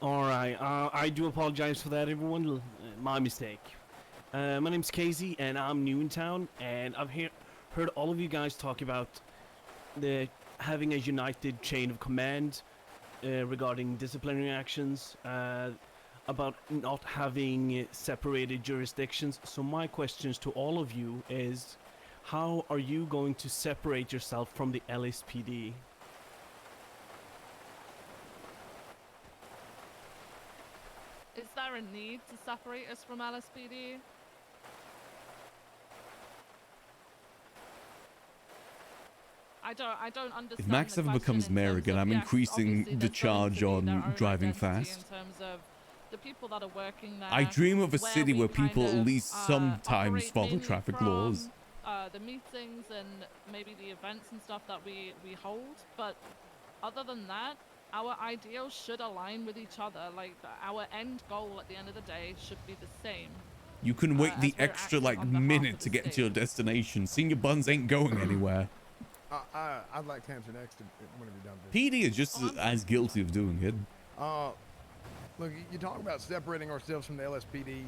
All right, I do apologize for that, everyone. My mistake. My name's Casey, and I'm new in town, and I've heard all of you guys talk about having a united chain of command regarding disciplinary actions, about not having separated jurisdictions. So my questions to all of you is, how are you going to separate yourself from the LSPD? Is there a need to separate us from LSPD? I don't understand. If Max the ever question becomes in mayor terms again, of, I'm yes, increasing obviously the there's going charge to be their on own driving identity fast. In terms of the people that are working there. I dream of a where city we where people kind at of, least sometimes operate follow mainly traffic from, laws. The meetings and maybe the events and stuff that we hold, but other than that, our ideals should align with each other. Like our end goal at the end of the day should be the same. You can wait as the we're extra acting like on behalf minute of to the get to state. your destination. Senior buns ain't going anywhere. I'd like to answer next whenever you're done. Vic. PD is just as guilty of doing it. Look, you talk about separating ourselves from the LSPD.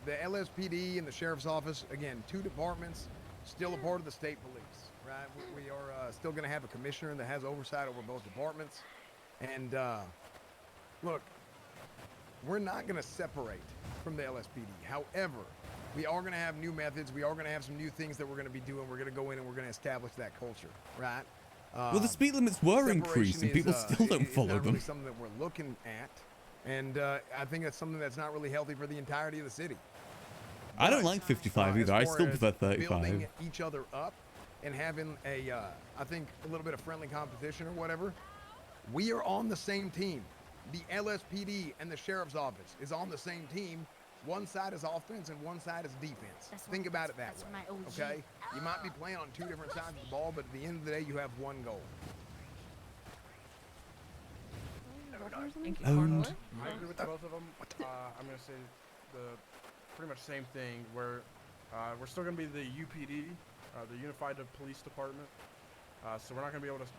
The LSPD and the sheriff's office, again, two departments, still a part of the state police, right? We are still going to have a commissioner that has oversight over both departments. And look, we're not going to separate from the LSPD. However, we are going to have new methods. We are going to have some new things that we're going to be doing. We're going to go in and we're going to establish that culture, right? Well, the speed limits were separation increased and is, people still don't is follow not them. really something that we're looking at. And I think that's something that's not really healthy for the entirety of the city. I don't like 55 either. I still prefer 35. Building each other up and having a, I think, a little bit of friendly competition or whatever. We are on the same team. The LSPD and the sheriff's office is on the same team. One side is offense and one side is defense. Think about it that way. Okay? You might be playing on two different sides of the ball, but at the end of the day, you have one goal. Owned. I agree with both of them. I'm going to say pretty much same thing, where we're still going to be the UPD, the Unified Police Department. So we're not going to be able to,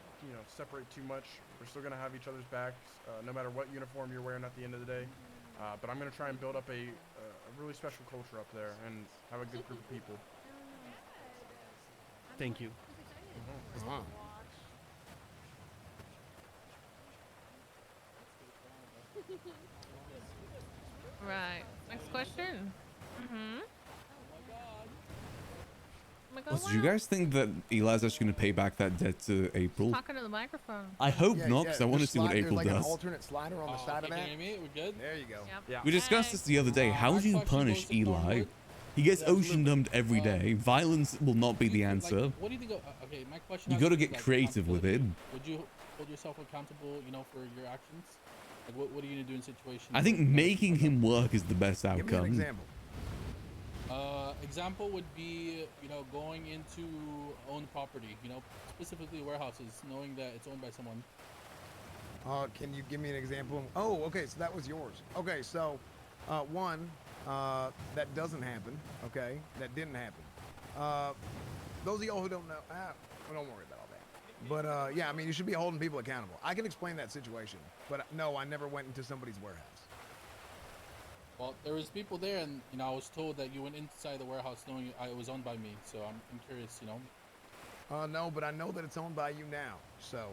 separate too much. We're still going to have each other's backs, no matter what uniform you're wearing at the end of the day. But I'm going to try and build up a really special culture up there and have a good group of people. Thank you. Right. Next question. Mm-hmm. Well, do you guys think that Eli's actually going to pay back that debt to April? Talking to the microphone. I hope not, because I want to see what April There's like does. an alternate slider on the side of that. We good? There you go. Yep. We discussed this the other day. How do you punish Eli? He gets ocean dumped every day. Violence will not be the answer. What do you think? Okay, my question. You got to get creative with it. Would you hold yourself accountable, for your actions? Like, what are you gonna do in situations? I think making him work is the best Give me an outcome. example. Example would be, going into owned property, specifically warehouses, knowing that it's owned by someone. Can you give me an example? Oh, okay, so that was yours. Okay, so one, that doesn't happen. Okay, that didn't happen. Those of y'all who don't know, well, don't worry about all that. But yeah, I mean, you should be holding people accountable. I can explain that situation, but no, I never went into somebody's warehouse. Well, there was people there, and I was told that you went inside the warehouse knowing it was owned by me. So I'm curious, No, but I know that it's owned by you now. So,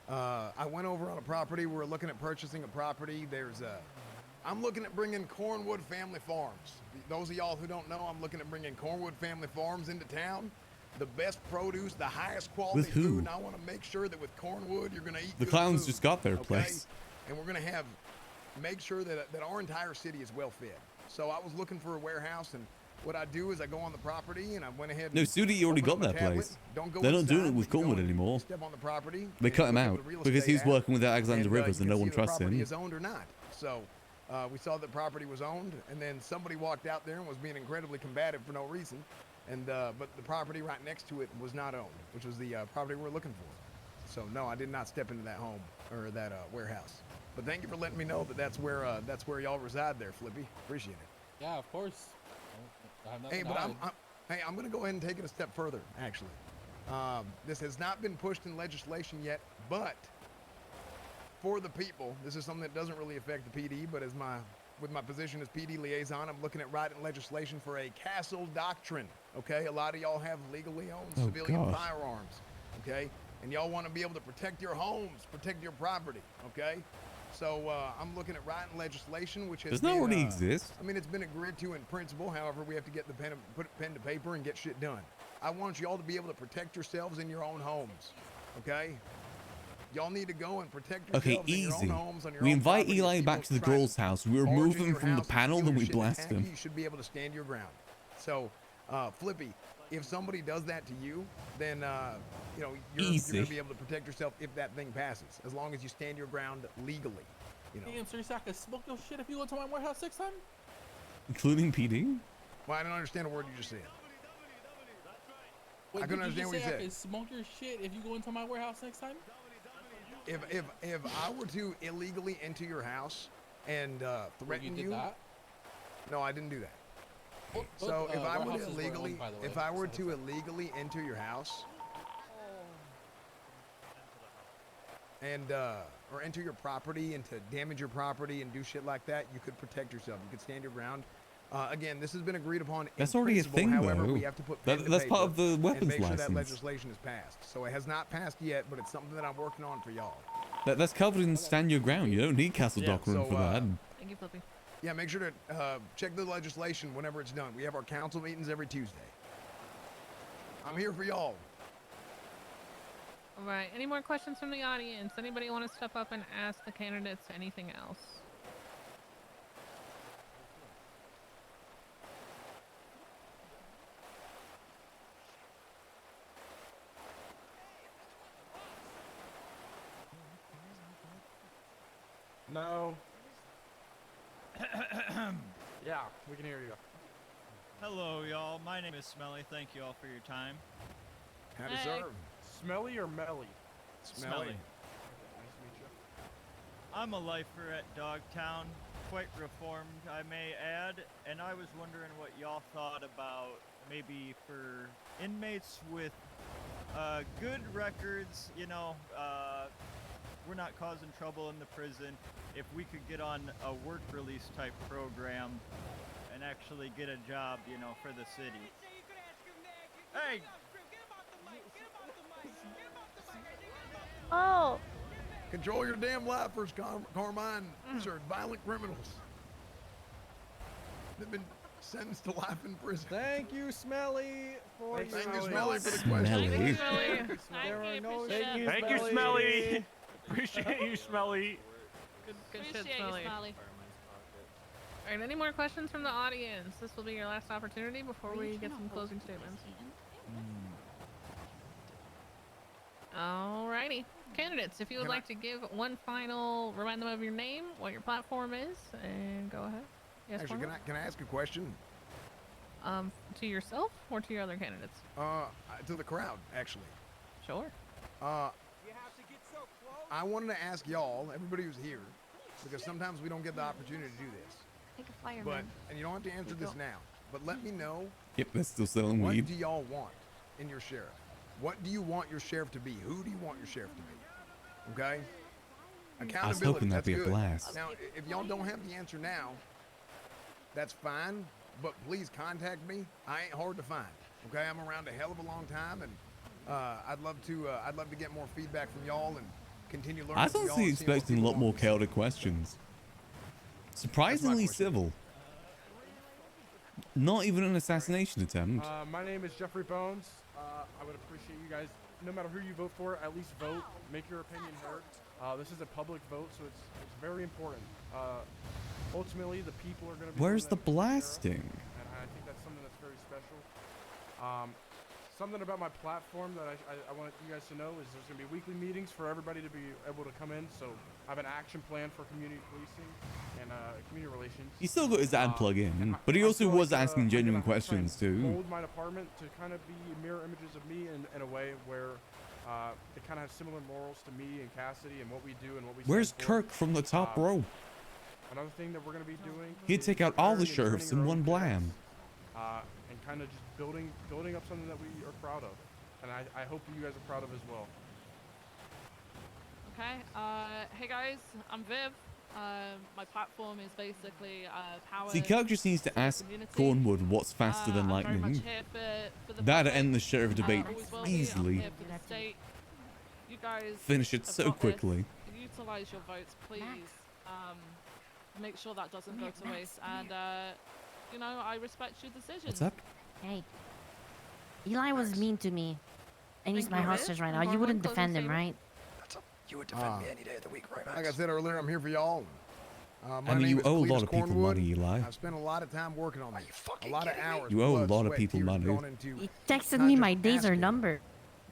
I went over on a property. We're looking at purchasing a property. I'm looking at bringing Cornwood Family Farms. Those of y'all who don't know, I'm looking at bringing Cornwood Family Farms into town. The best produce, the highest quality With who? food, and I want to make sure that with Cornwood, you're going to eat The good clowns food, just got their okay? place. And we're going to make sure that our entire city is well fed. So I was looking for a warehouse, and what I do is I go on the property, and I went ahead and No, Sudi already opened got up my their tablet. place. Don't go They're not doing it inside, with but you go Cornwood and anymore. Step on the property. They cut him look at out the real because estate he's app, working with Alexander and, Rivers you and can no one see the trusts property him. is owned or not. So we saw that the property was owned, and then somebody walked out there and was being incredibly combative for no reason. And but the property right next to it was not owned, which was the property we're looking for. So no, I did not step into that home or that warehouse. But thank you for letting me know that that's where y'all reside there, Flippy. Appreciate it. Yeah, of course. I have nothing Hey, to but hide. I'm going to go ahead and take it a step further. Actually, this has not been pushed in legislation yet, but for the people, this is something that doesn't really affect the PD. But with my position as PD liaison, I'm looking at writing legislation for a castle doctrine. Okay, a lot of y'all have legally owned civilian firearms. Okay, and y'all want to be able to protect your homes, protect your property. Okay. So I'm looking at writing legislation, which has Doesn't that already exist? I mean, it's been agreed to in principle. However, we have to get the put pen to paper and get shit done. I want you all to be able to protect yourselves in your own homes. Okay? Y'all need to go and protect yourselves Okay, in your easy. own homes, on your We own invite property. Eli If back people to the try to girl's house. We barge remove into him your from the house, panel, steal then your we shit, and blast attack you, him. You should be able to stand your ground. So, Flippy, if somebody does that to you, then you're going to be able to protect yourself if that thing passes, as long as you stand your ground legally. Damn, so I could smoke your shit if you go to my warehouse next time? Including PD? Well, I don't understand a word you just said. Wait, I couldn't understand what you I said. could smoke your shit if you go into my warehouse next time? If I were to illegally enter your house and threaten you did that? No, I didn't do that. So if I were to illegally, if I were to illegally enter your house and or enter your property and to damage your property and do shit like that, you could protect yourself. You could stand your ground. Again, this has been agreed upon. That's in already a principle. thing, However, though. we have to put pen to That's part paper of the weapons and make sure license. that legislation is passed. So it has not passed yet, but it's something that I'm working on for y'all. That's covered in stand your ground. You don't need castle doctrine for that. Thank you, Flippy. Yeah, make sure to check the legislation whenever it's done. We have our council meetings every Tuesday. I'm here for y'all. All right. Any more questions from the audience? Anybody want to step up and ask the candidates anything else? No. Yeah, we can hear you. Hello, y'all. My name is Smelly. Thank you all for your time. How to serve? Smelly or Melly? Smelly. Nice to meet you. I'm a lifer at Dogtown, quite reformed, I may add, and I was wondering what y'all thought about maybe for inmates with good records, we're not causing trouble in the prison. If we could get on a work release type program and actually get a job, for the city. Hey! Oh. Control your damn lifers, Carmine. These are violent criminals. They've been sentenced to life in prison. Thank you, Smelly, for your Thank you, Smelly, for the Smelly. question. There are no. Thank you, Smelly. Appreciate you, Smelly. Good shit, Appreciate you, Smelly. Smelly. All right. Any more questions from the audience? This will be your last opportunity before we get some closing statements. Alrighty. Candidates, if you would Can I- like to give one final, remind them of your name, what your platform is, and go ahead. Yes, Actually, Cornwall? can I ask a question? To yourself or to your other candidates? To the crowd, actually. Sure. I wanted to ask y'all, everybody who's here, because sometimes we don't get the opportunity to do this. Like a fireman. But, and you don't have to answer this now, but let me know, Yep, they're still selling what weed. do y'all want in your sheriff? What do you want your sheriff to be? Who do you want your sheriff to be? Okay? Accountability, hoping that'd that's be a good. blast. Now, if y'all don't have the answer now, that's fine, but please contact me. I ain't hard to find. Okay? I'm around a hell of a long time, and I'd love to get more feedback from y'all and continue learning. I was from y'all honestly and seeing what expecting a people lot more want me to say. chaotic questions. Surprisingly civil. Not even an assassination attempt. My name is Jeffrey Bones. I would appreciate you guys, no matter who you vote for, at least vote. Make your opinion heard. This is a public vote, so it's very important. Ultimately, the people are going to be. Where's the blasting? And I think that's something that's very special. Something about my platform that I want you guys to know is there's going to be weekly meetings for everybody to be able to come in. So I have an action plan for community policing and community relations. He still got his ad plug in, but he also was asking genuine questions too. Mold my department to kind of be mirror images of me in a way where it kind of has similar morals to me and Cassidy and what we do and what we. Where's stand for. Kirk from the top row? Another thing that we're going to be doing. He'd take out all the sheriffs in one blam. And kind of just building up something that we are proud of, and I hope you guys are proud of as well. Okay. Hey guys, I'm Viv. My platform is basically power. See, Kirk just needs to ask Cornwood what's faster than I'm very much lightning. here for the That'd public. end the sheriff debate Always will be. I'm easily. here for the state. You guys Finish it have so got this. quickly. Utilize your votes, please. Make sure that doesn't go to waste. And you know, I respect your decisions. What's up? Hey. Eli was mean to me. And he's Thank my you, Liz. hostage right now. I'm You going wouldn't closing defend him, statement. right? You would defend me any day of the week, right, Max? Like I said earlier, I'm here for y'all. My I mean, name you is owe a Cletus lot of people Cornwood. money, Eli. I've spent a lot of time working on this. A lot of hours. You owe a blood, lot of sweat, people tears money. gone into He texted not me just my days are asking, numbered.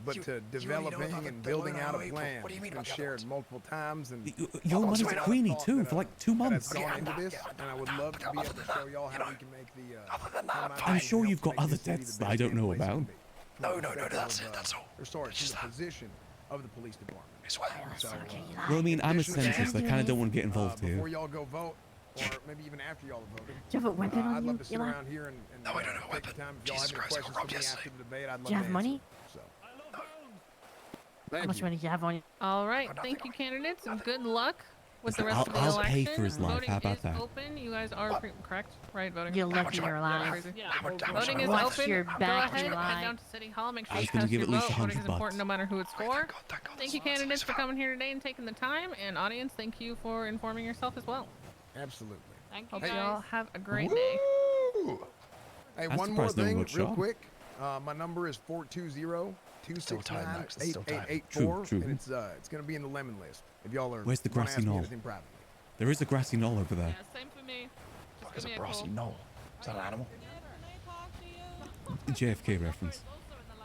but to developing and building out a plan. It's been shared multiple times, and You owe money to Queenie too for like 2 that months. has gone into this, and I would love to be able to show y'all how we can make the. I'm sure you've got other debts that I don't know about. No, that's it, that's all. Restore it to the position of the police department. So, Well, I mean, I'm a additionally, centrist. I kind of don't want to get involved before here. y'all go vote, or maybe even after y'all have voted, Do you have a weapon on I'd you, love to sit Eli? around here and No, I don't have a take weapon. the time. If y'all Jesus have any Christ, I questions got for me robbed after the debate, I'd love Do you have to money? answer. So, How much money do you have on you? All right, thank you, candidates, and good luck with the rest of the I'll election. pay for his life. Voting How about is that? open. You guys are correct, right? Voting. You're lucky you're alive. Crazy. much Voting is Watch open. your Go back, ahead, Eli. head down to City Hall. Make sure I you was gonna cast give your at least vote. Voting is 100 important no bucks. matter who it's for. Thank you, candidates, for coming here today and taking the time. And audience, thank you for informing yourself as well. absolutely. Thank you Hope guys. y'all have a great day. Hey, I'm one more surprised no one thing, got real shot. quick. My number is 420-269-8884, True. and it's going to be in the lemon list. If y'all are Where's the wanna grassy ask me knoll? anything privately. There is a grassy knoll over there. Yeah, same for me. Just Is give a me a grassy call. knoll? Is that an animal? JFK reference.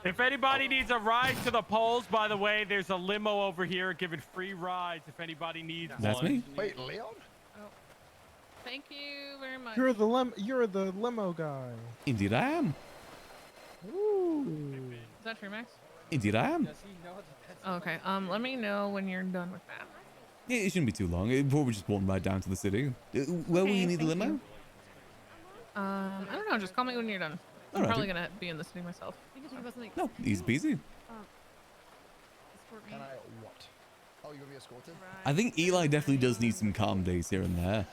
If anybody needs a ride to the polls, by the way, there's a limo over here giving free rides if anybody needs That's one. me. Wait, Leon? Thank you very much. You're the limo guy. Indeed I am. Ooh. Is that true, Max? Indeed I am. Okay. Let me know when you're done with that. Yeah, it shouldn't be too long. It'll probably just walk right down to the city. Where will Okay, you need the thank limo? you. I don't know. Just call me when you're done. I'm Alright. probably gonna be in the city myself. No, easy peasy. Can I what? Oh, you're gonna be escorted? I think Eli definitely does need some calm days here and there.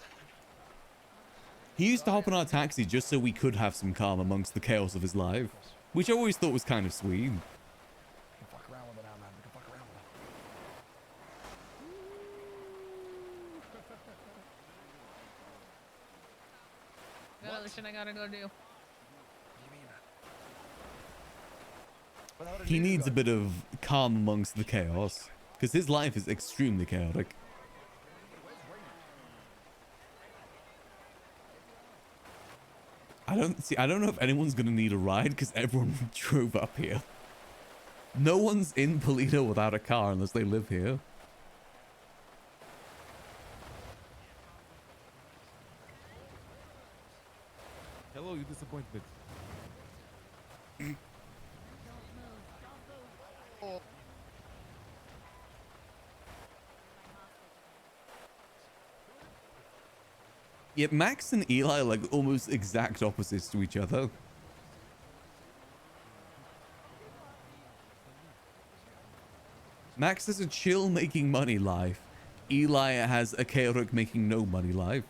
He used to hop in our taxi just so we could have some calm amongst the chaos of his life, which I always thought was kind of sweet. You can fuck around with it now, man. You can fuck around with it. Got other shit I gotta go do. He needs a bit of calm amongst the chaos, because his life is extremely chaotic. I don't know if anyone's gonna need a ride because everyone drove up here. No one's in Polito without a car unless they live here. Hello, you disappointed. Yeah, Max and Eli are like almost exact opposites to each other. Max has a chill making money life. Eli has a chaotic making no money life.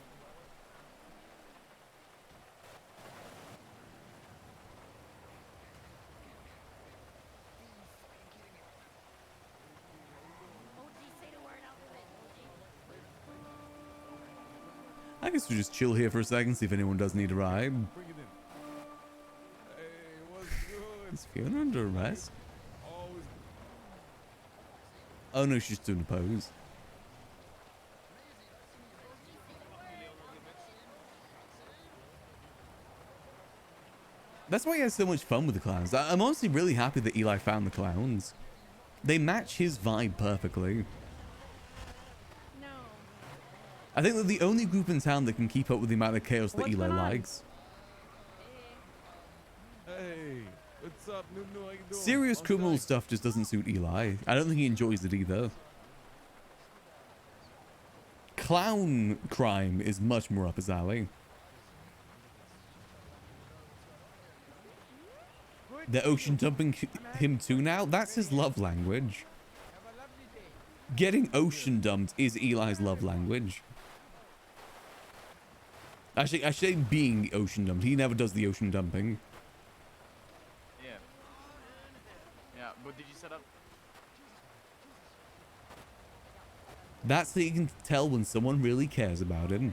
I guess we'll just chill here for a second, see if anyone does need a ride. Bring it in. Hey, what's good? Is Fiona under arrest? Always. Oh no, she's doing a pose. That's why he has so much fun with the clowns. I'm honestly really happy that Eli found the clowns. They match his vibe perfectly. No. I think they're the only group in town that can keep up with the amount of chaos that Eli likes. Hey, what's up, Nunu? How you doing? Serious criminal stuff just doesn't suit Eli. I don't think he enjoys it either. Clown crime is much more up his alley. They're ocean dumping him too now? That's his love language. Getting ocean dumped is Eli's love language. Actually, I say being the ocean dumped. He never does the ocean dumping. Yeah. Yeah, but did you set up? That's how you can tell when someone really cares about him.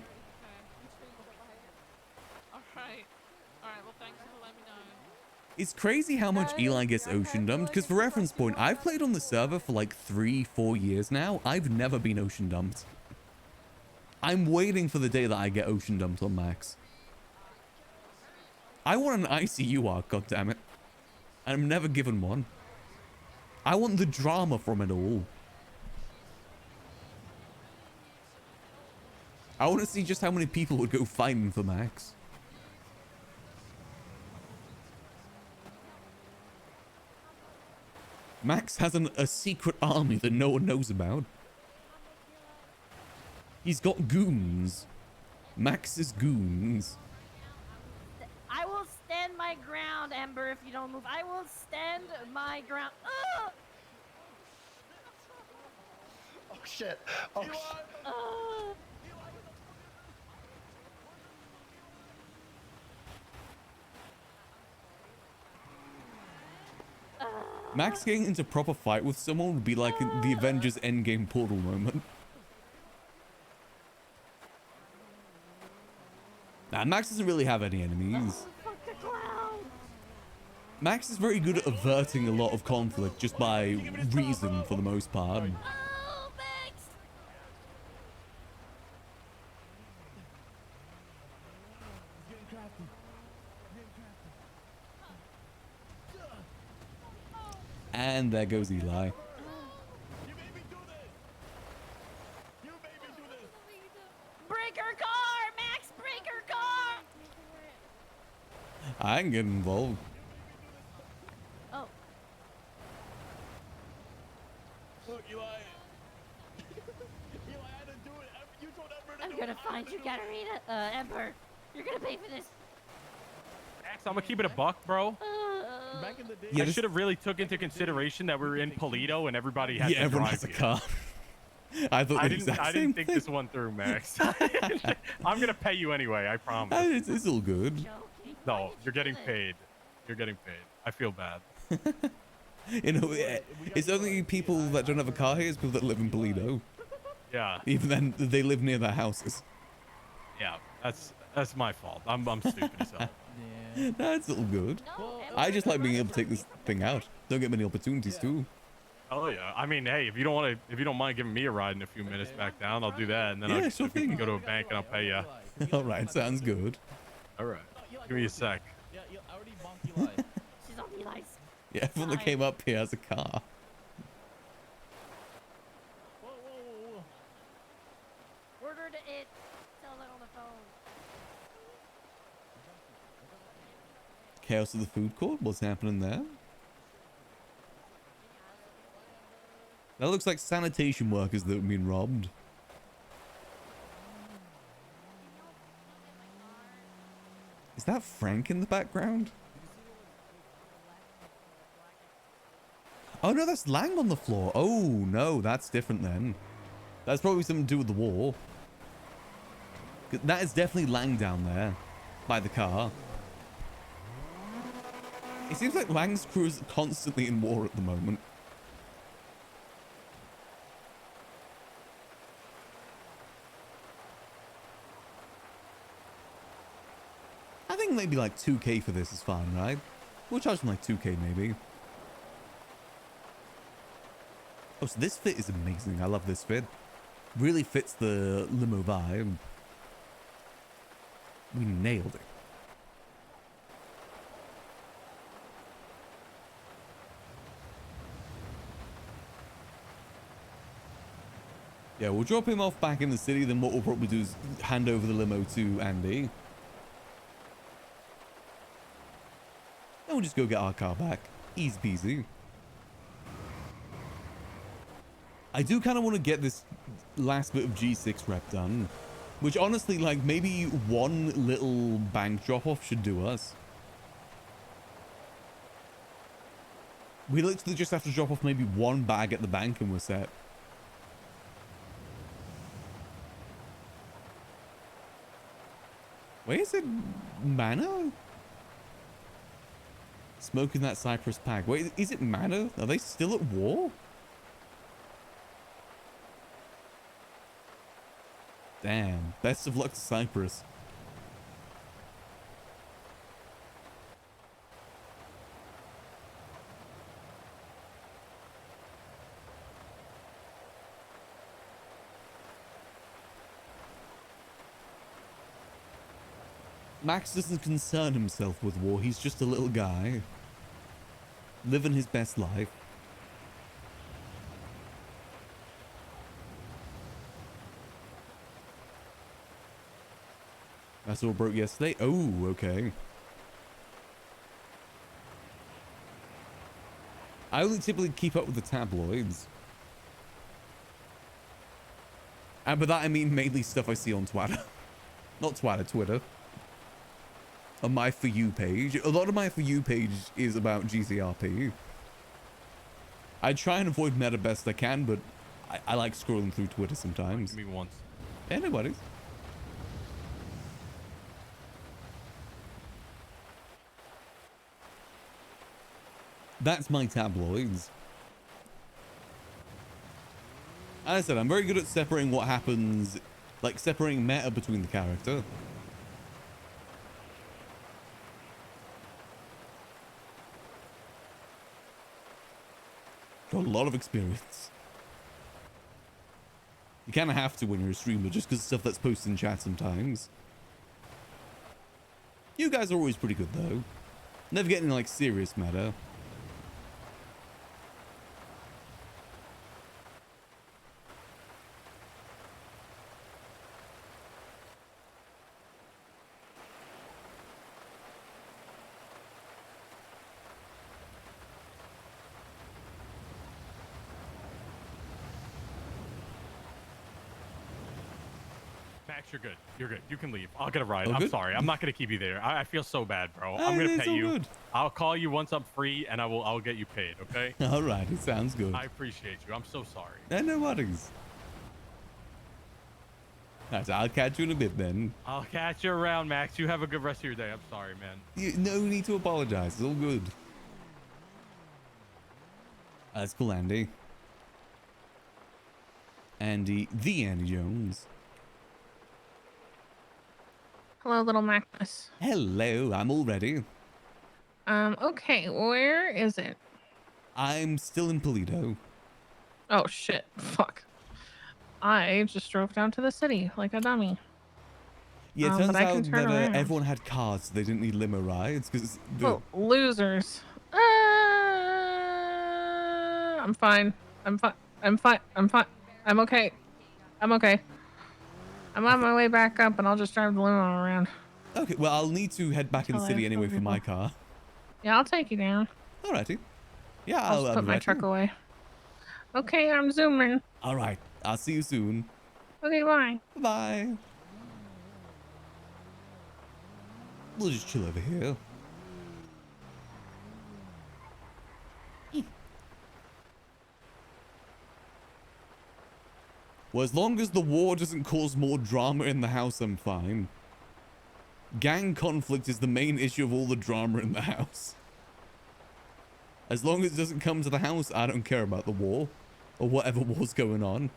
Alright. Alright, well thanks for letting me know. It's crazy how much Eli gets ocean dumped, because for reference point, I've played on the server for like 3-4 years now. I've never been ocean dumped. I'm waiting for the day that I get ocean dumped on Max. I want an ICU arc, goddammit. I'm never given one. I want the drama from it all. I want to see just how many people would go fighting for Max. Max has a secret army that no one knows about. He's got goons. Max's goons. I will stand my ground, Ember, if you don't move. I will stand my ground. Ugh! Oh shit. Oh shit. Ugh. Max getting into proper fight with someone would be like the Avengers Endgame portal moment. Nah, Max doesn't really have any enemies. Max is very good at averting a lot of conflict just by reason for the most part. And there goes Eli. Break her car! Max, break her car! I ain't getting involved. Oh. Look, Eli. Eli, I didn't do it. You told Ember to I'm do gonna it. find you, Katarina. Ember, you're gonna pay for this. Max, I'm gonna keep it a buck, bro. Back in the day. Yeah, I should have really took into consideration that we were in Polito and everybody had to everyone drive has a here. car. I thought the exact I same didn't think thing. this one through, Max. I'm gonna pay you anyway, I promise. It's all good. No, you're getting paid. You're getting paid. I feel bad. You know, it's only people that don't have a car here, it's people that live in Polito. Yeah. Even then, they live near their houses. Yeah, that's my fault. I'm stupid as hell. That's all good. I just like being able to take this thing out. Don't get many opportunities too. Oh yeah. I mean, hey, if you don't mind giving me a ride in a few minutes back down, I'll do that, and then Yeah, sure we can thing. go to a bank and I'll pay you. All right, sounds good. All right. Give me a sec. Yeah, I already bonked Eli. She's on Eli's. Yeah, everyone that came up here has a car. Order to it. Tell that on the phone. Chaos of the food court? What's happening there? That looks like sanitation workers that have been robbed. Is that Frank in the background? Oh no, that's Lang on the floor. Oh no, that's different then. That's probably something to do with the war. That is definitely Lang down there by the car. It seems like Lang's crew is constantly in war at the moment. think maybe like 2K for this is fine, right? We'll charge them like 2K maybe. Oh, so this fit is amazing. I love this fit. Really fits the limo vibe. We nailed it. Yeah, we'll drop him off back in the city. Then what we'll probably do is hand over the limo to Andy. Then we'll just go get our car back. Easy peasy. I do kind of want to get this last bit of G6 rep done. Which honestly, like, maybe one little bank drop-off should do us. We literally just have to drop off maybe one bag at the bank and we're set. Wait, is it Mana? Smoking that Cypress pack. Wait, is it Mana? Are they still at war? Damn. Best of luck to Cyprus. Max doesn't concern himself with war. He's just a little guy. Living his best life. That's all broke yesterday. Oh, okay. I only typically keep up with the tabloids. And by that I mean mainly stuff I see on Twitter. Not Twitter, Twitter. On my For You page. A lot of my For You page is about GCRP. I try and avoid meta best I can, but I like scrolling through Twitter sometimes. Give me once. Anybody's. That's my tabloids. As I said, I'm very good at separating what happens, like separating meta between the character. Got a lot of experience. You kind of have to when you're a streamer, just because stuff that's posted in chat sometimes. You guys are always pretty good though. Never getting like serious meta. Max, you're good. You're good. You can leave. I'll get a ride. Oh, I'm good? sorry. I'm not gonna keep you there. I feel so bad, bro. I'm gonna It's pay all you. good. I'll call you once I'm free, and I'll get you paid. Okay? All right, it sounds good. I appreciate you. I'm so sorry. No worries. Right, I'll catch you in a bit then. I'll catch you around, Max. You have a good rest of your day. I'm sorry, man. No need to apologize. It's all good. That's cool, Andy. Andy, the Andy Jones. Hello, little Magnus. Hello, I'm all ready. Okay, where is it? I'm still in Polito. Oh, shit. Fuck. I just drove down to the city like a dummy. Yeah, it turns but I can out turn that around. everyone had cars, so they didn't need limo rides. Because Oh, losers. I'm fine. I'm fine. I'm fine. I'm fine. I'm okay. I'm okay. I'm on my way back up, and I'll just drive the limo around. Okay, well, I'll need to head back in the Until I city have anyway for my people. car. Yeah, I'll take you down. Alrighty. Yeah, I'll just put my truck away. Okay, I'm zooming. All right, I'll see you soon. Okay, bye. Bye. We'll just chill over here. Well, as long as the war doesn't cause more drama in the house, I'm fine. Gang conflict is the main issue of all the drama in the house. As long as it doesn't come to the house, I don't care about the war. Or whatever war's going on.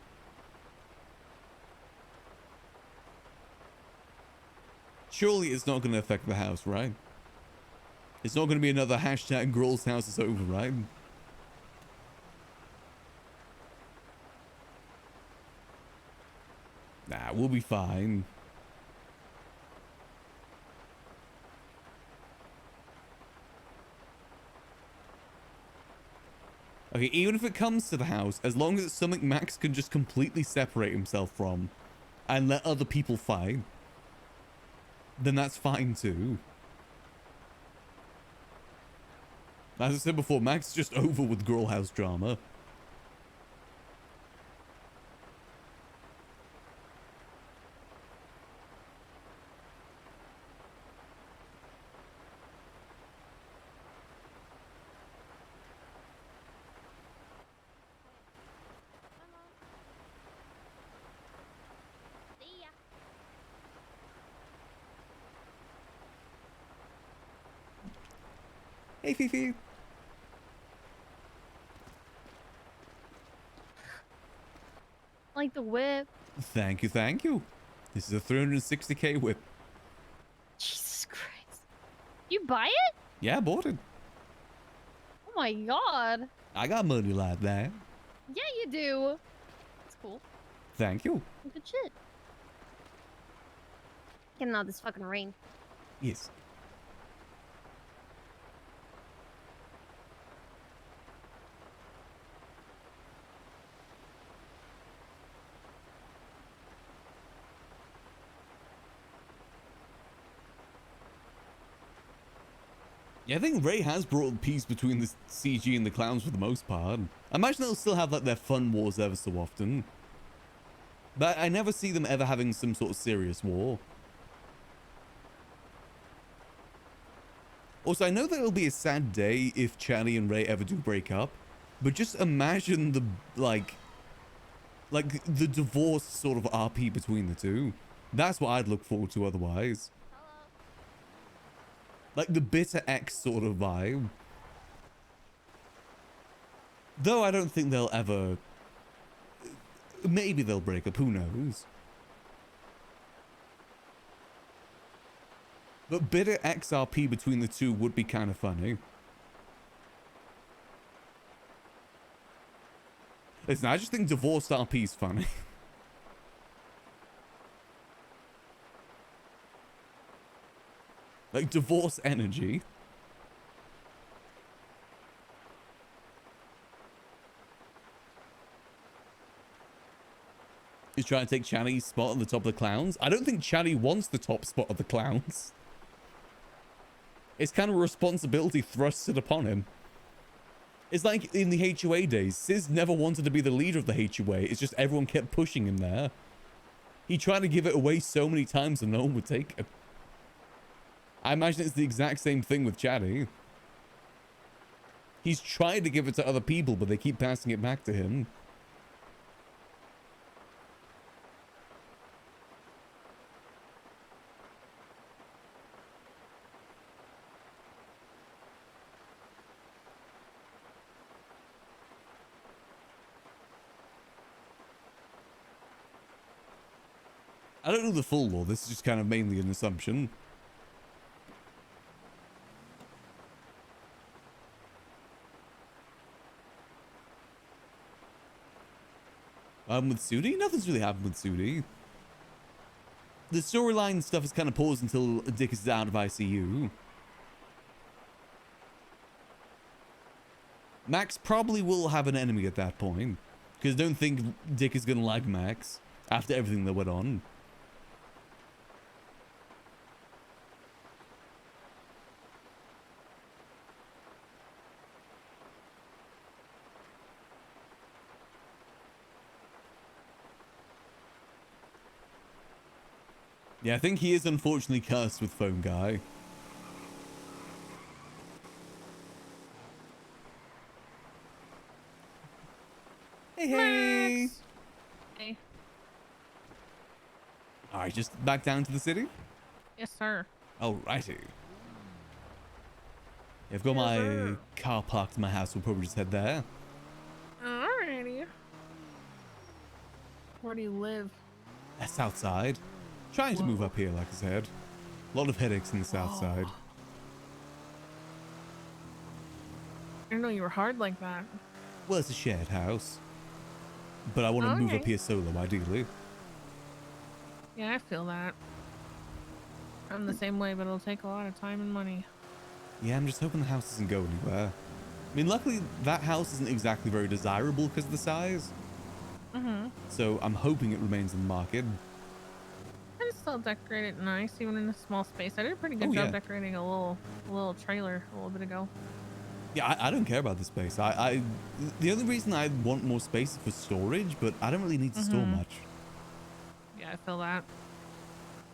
Surely it's not going to affect the house, right? It's not going to be another hashtag Grohl's house is over, right? Nah, we'll be fine. Okay, even if it comes to the house, as long as it's something Max can just completely separate himself from and let other people fight, then that's fine too. As I said before, Max is just over with girl house drama. Hey, Fifi. Like the whip. Thank you, thank you. This is a 360k whip. Jesus Christ. You buy it? Yeah, I bought it. Oh my god. I got money like that. Yeah, you do. It's cool. Thank you. Good shit. Getting out this fucking rain. Yes. Yeah, I think Ray has brought peace between the CG and the clowns for the most part. I imagine they'll still have like their fun wars ever so often. But I never see them ever having some sort of serious war. Also, I know that it'll be a sad day if Charlie and Ray ever do break up. But just imagine the, like the divorce sort of RP between the two. That's what I'd look forward to otherwise. Like the bitter ex sort of vibe. Though I don't think they'll ever... Maybe they'll break up, who knows? But bitter XRP between the two would be kind of funny. Listen, I just think divorced RP is funny. Like divorce energy. He's trying to take Channy's spot on the top of the clowns. I don't think Channy wants the top spot of the clowns. It's kind of a responsibility thrusted upon him. It's like in the HOA days. Sis never wanted to be the leader of the HOA. It's just everyone kept pushing him there. He tried to give it away so many times and no one would take it. I imagine it's the exact same thing with Chatty. He's tried to give it to other people, but they keep passing it back to him. I don't know the full law. This is just kind of mainly an assumption. With Sudi? Nothing's really happened with Sudi. The storyline stuff is kind of paused until Dick is out of ICU. Max probably will have an enemy at that point. Because I don't think Dick is going to like Max after everything that went on. Yeah, I think he is unfortunately cursed with Phone Guy. Hey, hey. Hey. Alright, just back down to the city? Yes, sir. Alrighty. I've got my car parked in my house. We'll probably just head there. Alrighty. Where do you live? That's outside. Trying to move up here, like I said. A lot of headaches in the south side. I didn't know you were hard like that. Well, it's a shared house. But I want to move up Okay. here solo, ideally. Yeah, I feel that. I'm the same way, but it'll take a lot of time and money. Yeah, I'm just hoping the house doesn't go anywhere. I mean, luckily, that house isn't exactly very desirable because of the size. Mm-hmm. So I'm hoping it remains on the market. I can still decorate it nice, even in a small space. I did a pretty good Oh, job yeah. decorating a little trailer a little bit ago. Yeah, I don't care about the space. The only reason I want more space is for storage, but I don't really need to store Mhm. much. Yeah, I feel that.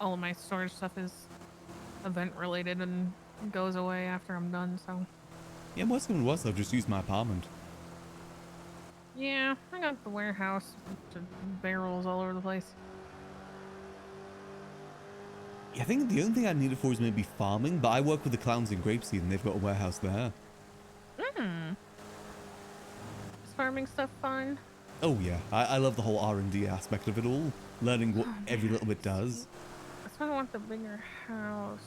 All of my storage stuff is event related and goes away after I'm done, so. Yeah, worst comes to worst, I'll just use my apartment. Yeah, I got the warehouse, just barrels all over the place. Yeah, I think the only thing I need it for is maybe farming, but I work with the clowns in Grapeseed and they've got a warehouse there. Is farming stuff fun? Oh yeah, I love the whole R&D aspect of it all. Learning what every little bit does. That's why I want the bigger house.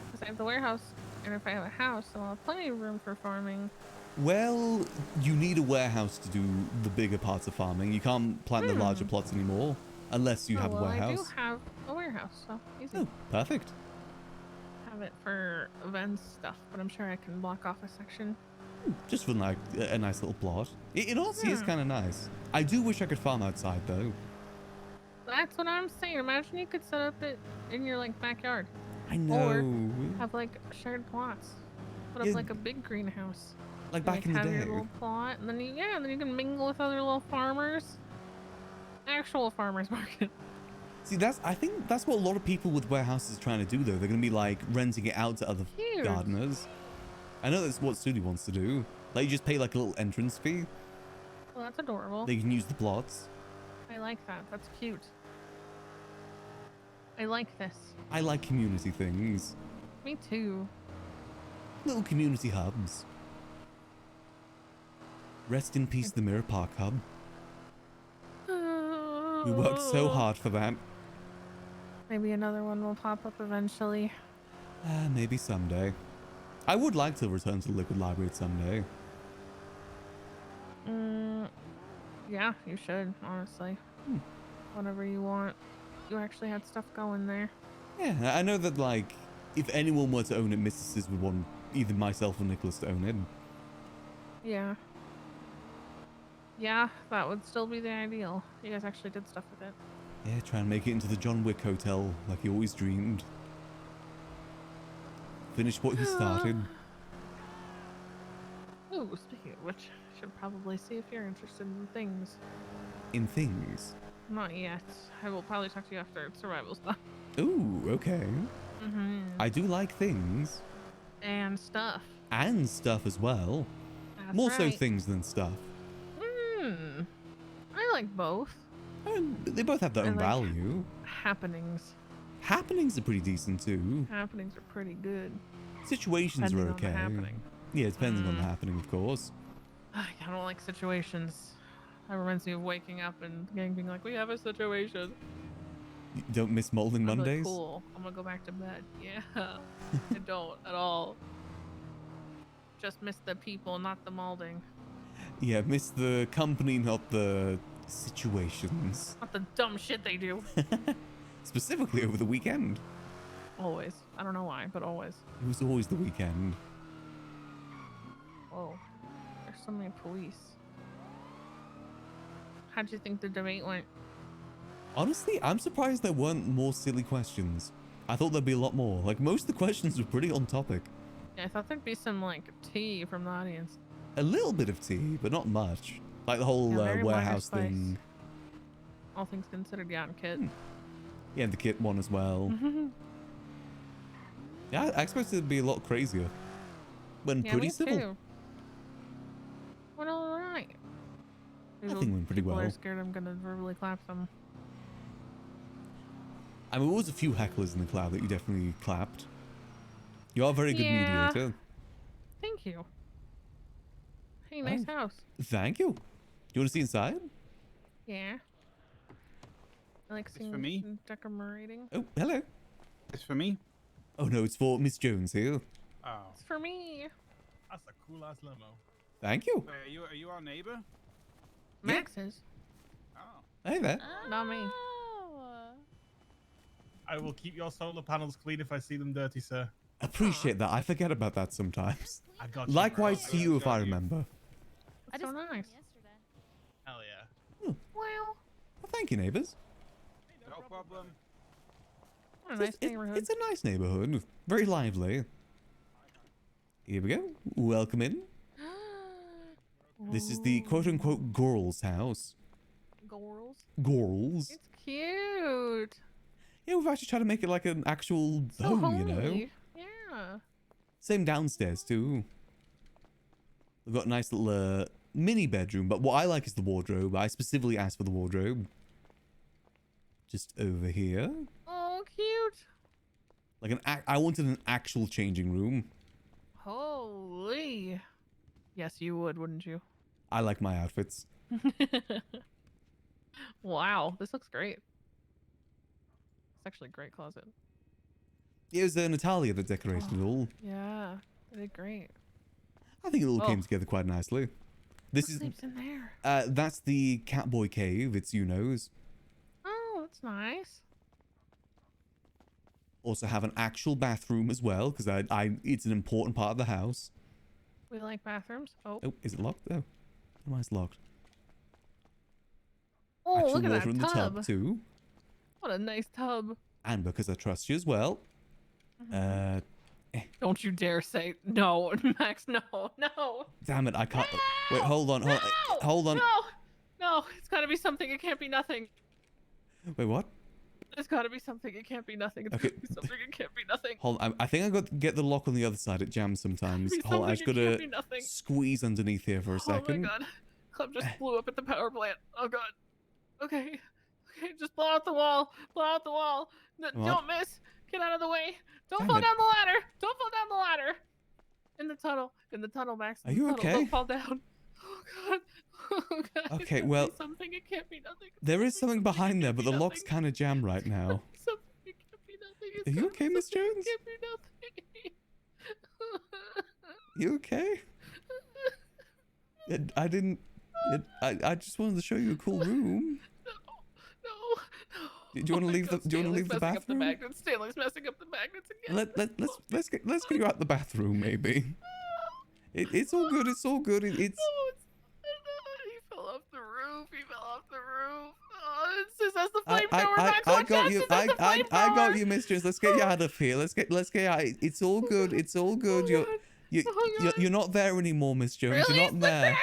Because I have the warehouse, and if I have a house, I'll have plenty of room for farming. Well, you need a warehouse to do the bigger parts of farming. You can't plant the larger plots anymore, unless you have a well, I do warehouse. have a warehouse, so easy. Oh, perfect. Have it for events stuff, but I'm sure I can block off a section. Just for like a nice little plot. It honestly is kind of nice. I do wish I could farm outside though. That's what I'm saying. Imagine you could set up it in your like backyard. I know. Or have like shared plots. Put up Yeah. like a big greenhouse. Like You, back in the have day. your little plot, and then then you can mingle with other little farmers. Actual farmers market. See, I think that's what a lot of people with warehouses are trying to do though. They're going to be like renting it out to other Cute. gardeners. I know that's what Sudi wants to do. Like you just pay like a little entrance fee. Well, that's adorable. They can use the plots. I like that. That's cute. I like this. I like community things. Me too. Little community hubs. Rest in peace, the Mirror Park Hub. We worked so hard for that. Maybe another one will pop up eventually. Maybe someday. I would like to return to the Liquid Library someday. Yeah, you should, honestly. Whenever you want. You actually had stuff going there. Yeah, I know that like, if anyone were to own it, Mystices would want either myself or Nicholas to own it. Yeah. Yeah, that would still be the ideal. You guys actually did stuff with it. Yeah, try and make it into the John Wick Hotel like he always dreamed. Finish what he started. Ooh, speaking of which, I should probably see if you're interested in things. In things. Not yet. I will probably talk to you after survival stuff. Ooh, okay. I do like things. And stuff. And stuff as well. That's More so right. things than stuff. I like both. They both have their I own like value. Happenings. Happenings are pretty decent too. Happenings are pretty good. Situations Depending are on the okay. happening. Yeah, it depends on the happening, of course. I don't like situations. That reminds me of waking up and the gang being like, we have a situation. You don't miss Molding I'm like, Mondays? cool. I'm gonna go back to bed. Yeah. I don't at all. Just miss the people, not the molding. Yeah, miss the company, not the situations. Not the dumb shit they do. Specifically over the weekend. Always. I don't know why, but always. It was always the weekend. Whoa. There's so many police. How'd you think the debate went? Honestly, I'm surprised there weren't more silly questions. I thought there'd be a lot more. Like, most of the questions were pretty on topic. Yeah, I thought there'd be some, like, tea from the audience. A little bit of tea, but not much. Like the whole Yeah, very warehouse minor spice. thing. All things considered, yeah, and Kit. Yeah, and the kit one as well. Yeah, I expected it to be a lot crazier. Went Yeah, pretty me civil. too. Went all right. I think it went pretty People well. are scared I'm gonna verbally clap them. I mean, there was a few hecklers in the crowd that you definitely clapped. You are a very good Yeah. mediator. Thank you. Hey, nice house. Thank you. You want to see inside? Yeah. I like seeing for me? decorating. Oh, hello. It's for me. Oh no, it's for Miss Jones here. Oh, It's for me. that's a cool ass limo. Thank you. Wait, are you our neighbor? Max is. Oh. Hey there. Not me. I will keep your solar panels clean if I see them dirty, sir. Appreciate that. I forget about that sometimes. I got you, Likewise bro. to you if I remember. That's so nice. Hell yeah. Wow. Well, thank you, neighbors. No problem. What a nice neighborhood. It's a nice neighborhood. Very lively. Here we go. Welcome in. This is the quote-unquote girls' house. Girls. Girls. It's cute. Yeah, we've actually tried to make it like an actual So home, you know? homely. Yeah. Same downstairs, too. We've got a nice little mini bedroom, but what I like is the wardrobe. I specifically asked for the wardrobe. Just over here. Oh, cute. Like I wanted an actual changing room. Holy. Yes, you would, wouldn't you? I like my outfits. Wow, this looks great. It's actually a great closet. It was Natalia that decorated it all. Yeah, they did great. I think it all came together quite nicely. This Who is sleeps in there? That's the Catboy cave. It's Uno's. Oh, that's nice. Also have an actual bathroom as well because it's an important part of the house. We like bathrooms. Oh. Oh, is it locked? Oh, why is it locked? Oh, Actual look at water that in the tub. tub too. What a nice tub. And because I trust you as well. Don't you dare say no, Max. No, no. Damn it! I can't. Wait, hold on. Hold on. No, no. It's got to be something. It can't be nothing. Wait, what? It's got to be something. It can't be nothing. It's Okay. got to be something. It can't be nothing. Hold on. I think I got to get the lock on the other side. It jams sometimes. Be Hold on. I just something, it can't gotta be nothing. squeeze underneath here for a second. Oh my god. Club just blew up at the power plant. Oh god. Okay. Okay, just blow out the wall. Blow out the wall. What? Don't miss. Get out of the way. Don't Damn fall it. down the ladder. Don't fall down the ladder. In the tunnel. In the tunnel, Max. In Are the you tunnel. okay? Don't fall down. Oh god. Oh god. Okay, It's well, gotta be something. It can't be nothing. There is something behind there, but the lock's kind of jammed right now. Something. It can't be nothing. It's Are you gotta be okay, Miss something. Jones? It can't be nothing. You okay? I didn't. I just wanted to show you a cool room. Do you want to leave the? Do you want to leave the Messing up the bathroom? magnets. Stanley's messing up the magnets again. Let's get you out the bathroom maybe. It's all good. It's all good. It's. He fell off the roof. He fell off the roof. Oh, it's just as the I flamethrower. Max, watch got out, you. it's just the I flamethrower. got you, mistress. Let's get you out of here. Let's get out. It's all good. It's all good. You're not there anymore, Miss Jones. Release You're not the there.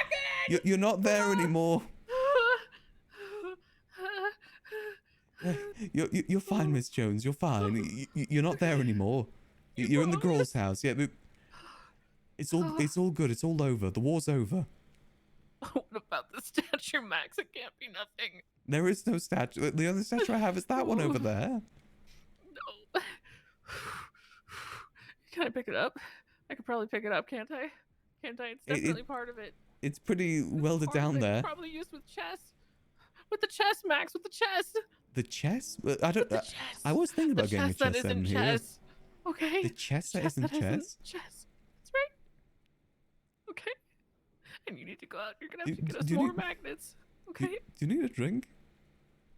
You're not there anymore. You're fine, Miss Jones. You're fine. You're not there anymore. You're in the girl's house. Yeah, it's all good. It's all over. The war's over. What about the statue, Max? It can't be nothing. There is no statue. The only statue I have is that one over there. No. Can I pick it up? I could probably pick it up, can't I? Can't I? It's definitely part of it. It's pretty welded down there. Probably used with chest. With the chest, Max. With the chest. The chess? I don't. I was thinking about getting a that chess set in isn't here. chess. Okay. The chess that isn't chess. Chess. That's right. Okay. And you need to go out. You're gonna have to get us do you more need- magnets. Okay. Do you need a drink?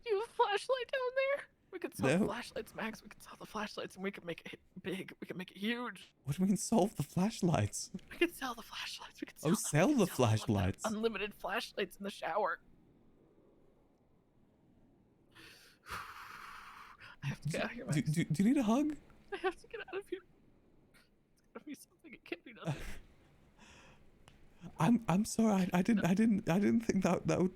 Do you have a flashlight down there? We could sell the No. flashlights, Max. We could sell the flashlights, and we could make it big. We could make it huge. What do you mean solve the flashlights? We could sell the flashlights. We could sell Oh, them. sell We the could sell them like that. flashlights. Unlimited flashlights in the shower. I have to get out of here, Max. Do you need a hug? I have to get out of here. It's gotta be something. It can't be nothing. I'm sorry. I didn't think that would.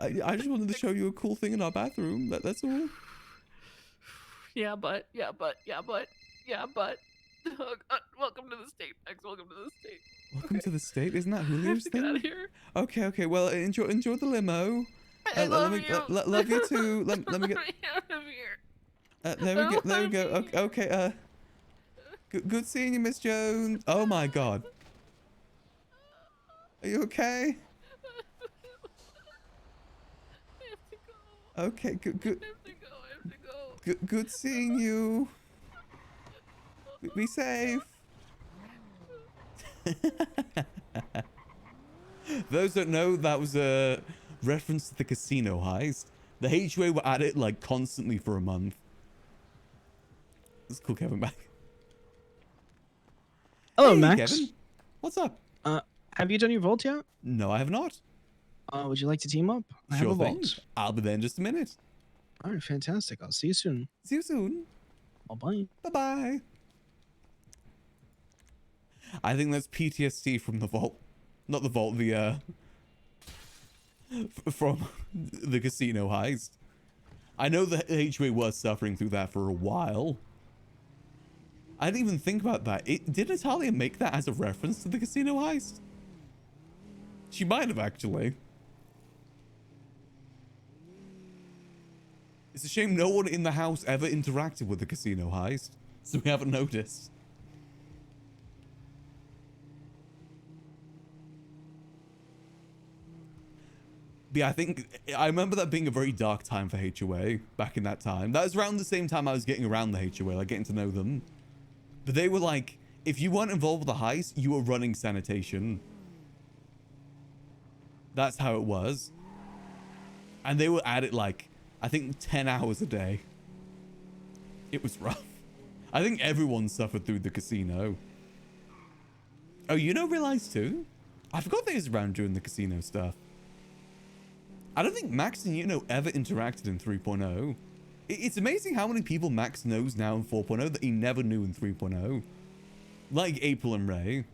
I just wanted to show you a cool thing in our bathroom. That's all. Yeah, but. Welcome to the state, Max. Welcome to the state. Welcome to the state. Isn't that I have Julio's to get out thing? of here. Okay. Well, enjoy the limo. I love let me, you. love you too. Let me get. Get out of here. There we go. Okay. Good seeing you, Miss Jones. Oh my God. Are you okay? Okay. Good. Good seeing you. Be safe. Those that know, that was a reference to the casino heist. The HOA were at it like constantly for a month. Let's call Kevin back. Hello, Hey, Max. Kevin. What's up? Have you done your vault yet? No, I have not. Would you like to team up? I have Sure a thing. vault. I'll be there in just a minute. All right, fantastic. I'll see you soon. See you soon. Bye-bye. Bye-bye. I think that's PTSD from the vault. Not the vault, the, from the casino heist. I know the HOA was suffering through that for a while. I didn't even think about that. Did Natalia make that as a reference to the casino heist? She might have, actually. It's a shame no one in the house ever interacted with the casino heist, so we haven't noticed. But yeah, I remember that being a very dark time for HOA back in that time. That was around the same time I was getting around the HOA, like getting to know them. But they were like, if you weren't involved with the heist, you were running sanitation. That's how it was. And they were at it like, I think 10 hours a day. It was rough. I think everyone suffered through the casino. Oh, you know Realize too? I forgot they was around during the casino stuff. I don't think Max and ever interacted in 3.0. It's amazing how many people Max knows now in 4.0 that he never knew in 3.0. Like April and Ray.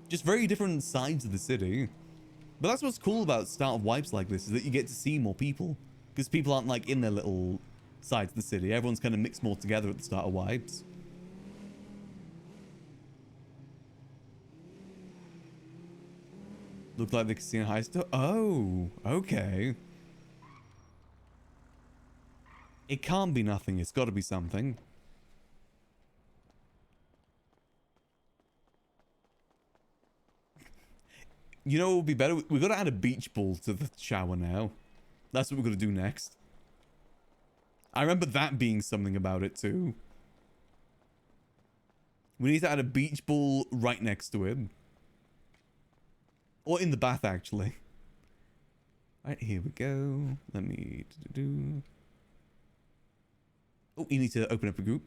Just very different sides of the city. But that's what's cool about start of wipes like this, is that you get to see more people. Because people aren't like in their little sides of the city. Everyone's kind of mixed more together at the start of wipes. Looked like the casino heist. Oh, okay. It can't be nothing. It's got to be something. You know what would be better? We've got to add a beach ball to the shower now. That's what we're going to do next. I remember that being something about it too. We need to add a beach ball right next to it. Or in the bath, actually. Right, here we go. Let me do. Oh, you need to open up a group.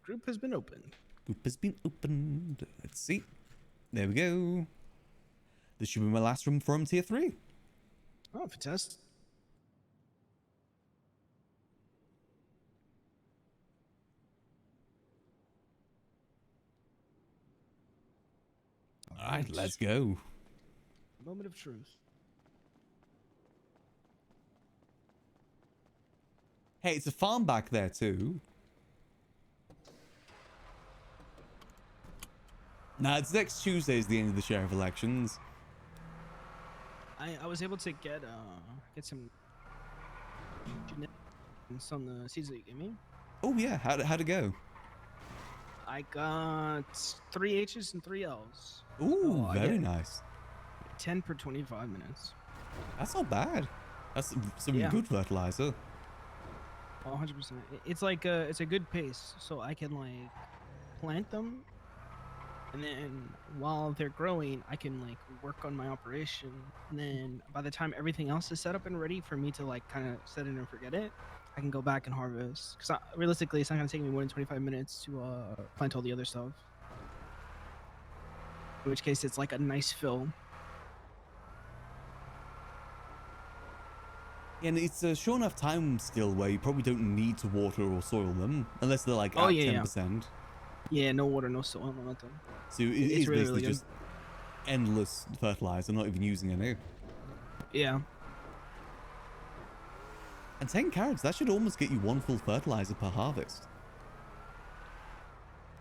Group has been opened. Group has been opened. Let's see. There we go. This should be my last room from tier 3. Oh, fantastic. All right, let's go. Moment of truth. Hey, it's a farm back there too. Nah, it's next Tuesday is the end of the sheriff elections. I was able to get some genetics on the seeds that you gave me. Oh yeah, how'd it go? I got 3 H's and 3 L's. Ooh, So very nice. 10 per 25 minutes. That's not bad. That's some Yeah. good fertilizer. 100%. It's like it's a good pace, so I can like plant them, and then while they're growing, I can like work on my operation. And then by the time everything else is set up and ready for me to like kind of set it and forget it, I can go back and harvest. Because realistically, it's not gonna take me more than 25 minutes to plant all the other stuff. In which case, it's like a nice fill. And it's a short enough time still where you probably don't need to water or soil them unless they're like Oh, at yeah, 10%. Yeah, no water, no soil, no nothing. So it's really, basically really good. just endless fertilizer, not even using any. Yeah. And 10 carrots, that should almost get you 1 full fertilizer per harvest.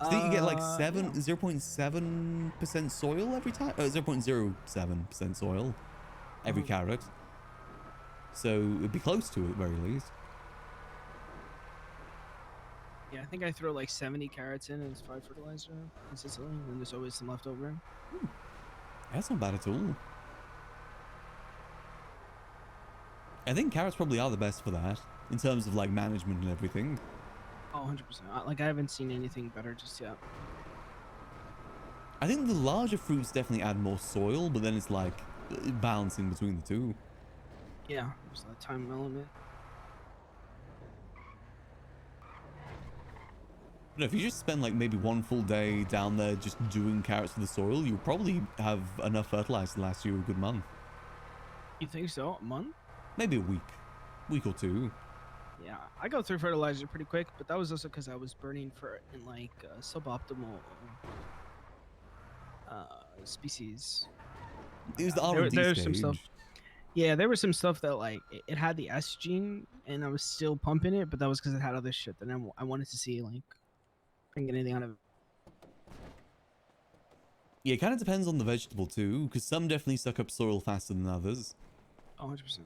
I think you get like 0.7% soil every time? 0.07% soil every carrot. So it'd be close to it at the very least. Yeah, I think I throw like 70 carrots in and it's 5 fertilizer consistently, and then there's always some left over. That's not bad at all. I think carrots probably are the best for that, in terms of like management and everything. Oh, 100%. Like I haven't seen anything better just yet. I think the larger fruits definitely add more soil, but then it's like balancing between the two. Yeah, there's that time element. If you just spend like maybe one full day down there just doing carrots for the soil, you'll probably have enough fertilizer to last you a good month. You think so? A month? Maybe a week or two. Yeah, I go through fertilizer pretty quick, but that was also because I was burning for in like suboptimal species. It was the There R&D there's stage. some stuff. Yeah, there was some stuff that like it had the S gene, and I was still pumping it, but that was because it had other shit that I wanted to see like if I can get anything out of it. Yeah, it kind of depends on the vegetable too, because some definitely suck up soil faster than others. 100%.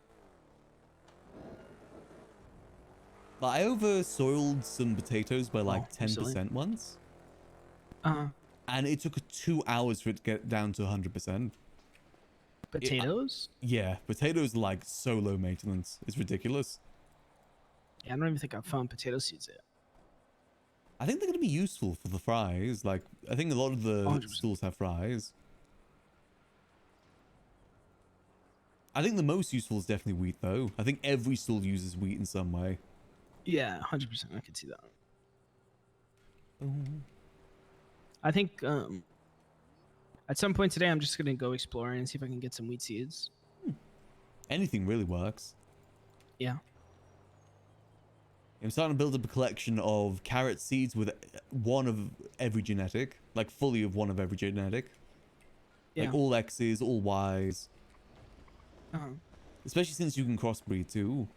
Like, I over soiled some potatoes by like Oh, silly. 10% once. Uh-huh. And it took 2 hours for it to get down to 100%. Potatoes? Yeah, potatoes are like so low maintenance. It's ridiculous. Yeah, I don't even think I've found potato seeds yet. I think they're going to be useful for the fries. Like, I think a lot of the 100%. stools have fries. I think the most useful is definitely wheat, though. I think every stool uses wheat in some way. Yeah, 100%. I could see that. Oh. I think at some point today, I'm just gonna go exploring and see if I can get some wheat seeds. Anything really works. Yeah. I'm starting to build up a collection of carrot seeds with one of every genetic. Like, fully of one of every genetic. Yeah. Like, all X's, all Y's. Uh-huh. Especially since you can crossbreed, too.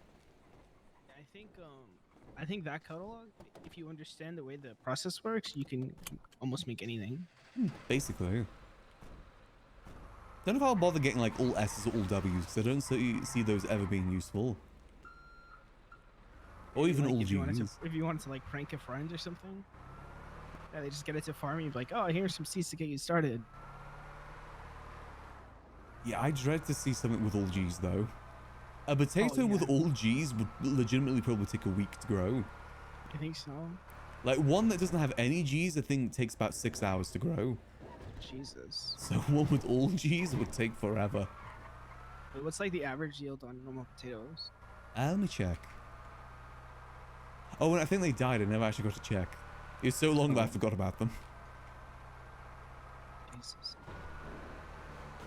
I think that catalog, if you understand the way the process works, you can almost make anything. Basically. Don't know if I'll bother getting, like, all S's or all W's, because I don't see those ever being useful. Or even Like, all if you wanted G's. if you wanted to like prank a friend or something, yeah, they just get it to farm you, be like, oh, here's some seeds to get you started. Yeah, I dread to see something with all G's, though. A potato with all G's would legitimately probably take a week to grow. I think so. Like, one that doesn't have any G's, I think takes about 6 hours to grow. Jesus. So one with all G's would take forever. Wait, what's like the average yield on normal potatoes? Let me check. Oh, and I think they died. I never actually got to check. It was so long that I forgot about them. Jesus.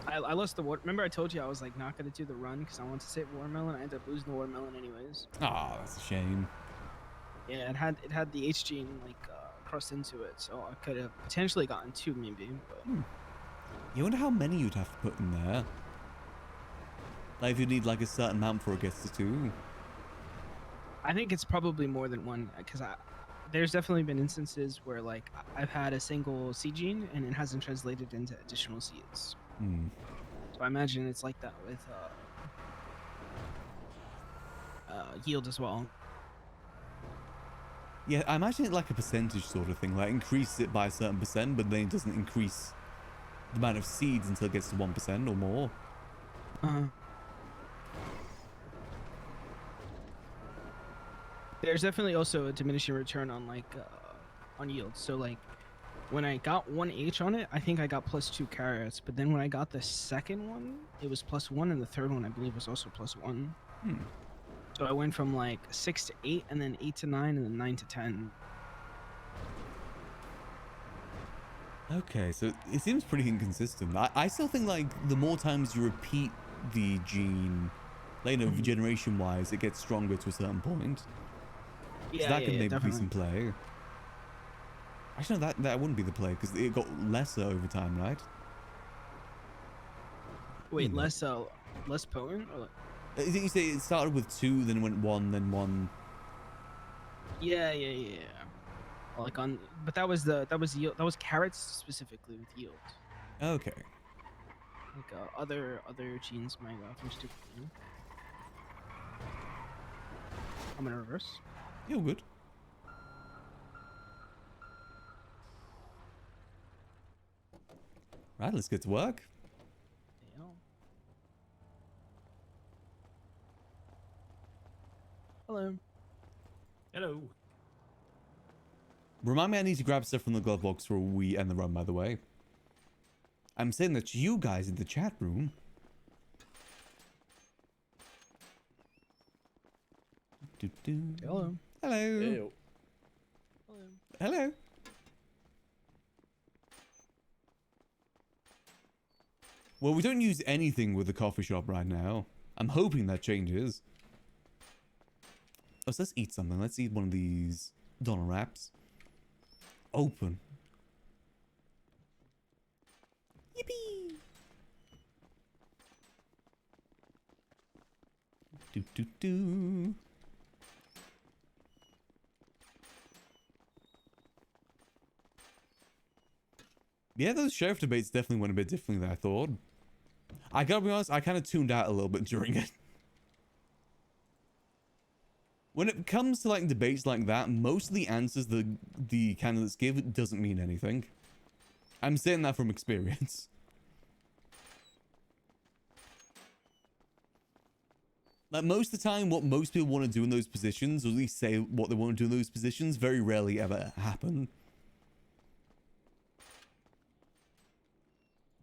I lost the water. Remember I told you I was like not gonna do the run because I wanted to save watermelon. I ended up losing the watermelon anyways. Ah, that's a shame. Yeah, it had the H gene like crossed into it, so I could have potentially gotten 2 maybe. But You wonder how many you'd have to put in there. Like, if you need like a certain amount before it gets to 2. I think it's probably more than one because there's definitely been instances where like I've had a single seed gene and it hasn't translated into additional seeds. So I imagine it's like that with yield as well. Yeah, I imagine it like a percentage sort of thing. Like, increase it by a certain percent, but then it doesn't increase the amount of seeds until it gets to 1% or more. There's definitely also a diminishing return on like on yield. So like when I got 1 H on it, I think I got +2 carrots. But then when I got the second one, it was +1, and the third one I believe was also +1. So I went from like 6 to 8, and then 8 to 9, and then 9 to 10. Okay, so it seems pretty inconsistent. I still think like the more times you repeat the gene, like, you know, generation-wise, it gets stronger to a certain point. So Yeah, that yeah, could yeah, maybe be definitely. some play. Actually, no, that wouldn't be the play because it got lesser over time, right? Wait, Hmm. less potent? Or like... I think you say it started with 2, then went 1, then 1. Yeah. Like on, but that was yield. That was carrots specifically with yield. Okay. Like other genes might finish differently. I'm gonna reverse. You're good. Right, let's get to work. Yeah. Hello. Hello. Remind me I need to grab stuff from the glove box before we end the run, by the way. I'm saying that to you guys in the chat room. Hello. Hello. Ew. Hello. Well, we don't use anything with the coffee shop right now. I'm hoping that changes. Oh, so let's eat something. Let's eat one of these doner wraps. Open. Yippee! Do. Yeah, those sheriff debates definitely went a bit differently than I thought. I gotta be honest, I kind of tuned out a little bit during it. When it comes to like debates like that, most of the answers the candidates give doesn't mean anything. I'm saying that from experience. Like most of the time, what most people want to do in those positions, or at least say what they want to do in those positions, very rarely ever happen.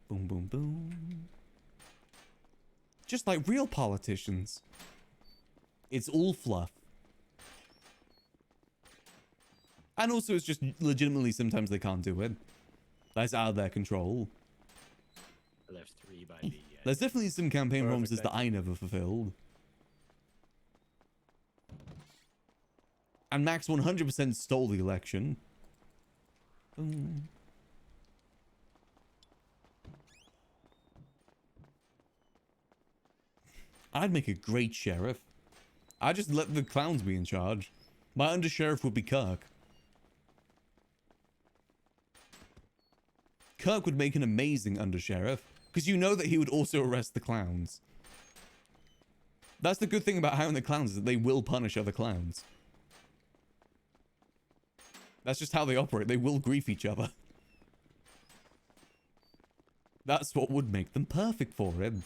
Boom, boom, boom. Just like real politicians. It's all fluff. And also it's just legitimately sometimes they can't do it. That's out of their control. I left 3 by the... There's definitely some campaign Perfect, promises that I never fulfilled. And Max 100% stole the election. Boom. I'd make a great sheriff. I'd just let the clowns be in charge. My undersheriff would be Kirk. Kirk would make an amazing undersheriff, because you know that he would also arrest the clowns. That's the good thing about hiring the clowns, is that they will punish other clowns. That's just how they operate. They will grief each other. That's what would make them perfect for him.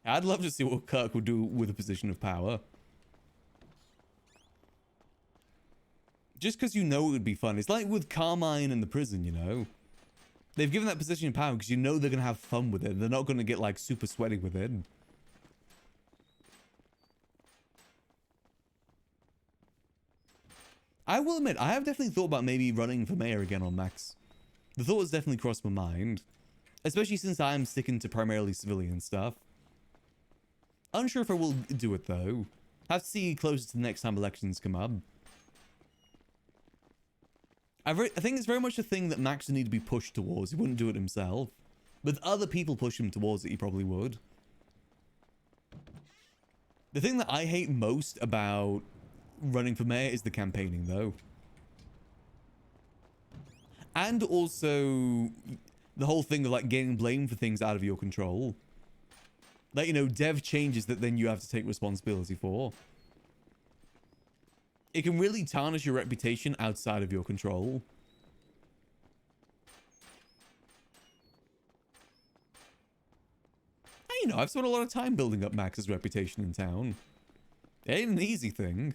I'd love to see what Kirk would do with a position of power. Just because you know it would be fun. It's like with Carmine in the prison, you know? They've given that position of power because you know they're going to have fun with it. They're not going to get, like, super sweaty with it. I will admit, I have definitely thought about maybe running for mayor again on Max. The thought has definitely crossed my mind. Especially since I am sticking to primarily civilian stuff. Unsure if I will do it, though. Have to see closer to the next time elections come up. I think it's very much a thing that Max would need to be pushed towards. He wouldn't do it himself. But if other people push him towards it, he probably would. The thing that I hate most about running for mayor is the campaigning, though. And also the whole thing of, like, getting blamed for things out of your control. Like, you know, dev changes that then you have to take responsibility for. It can really tarnish your reputation outside of your control. And, you know, I've spent a lot of time building up Max's reputation in town. It ain't an easy thing.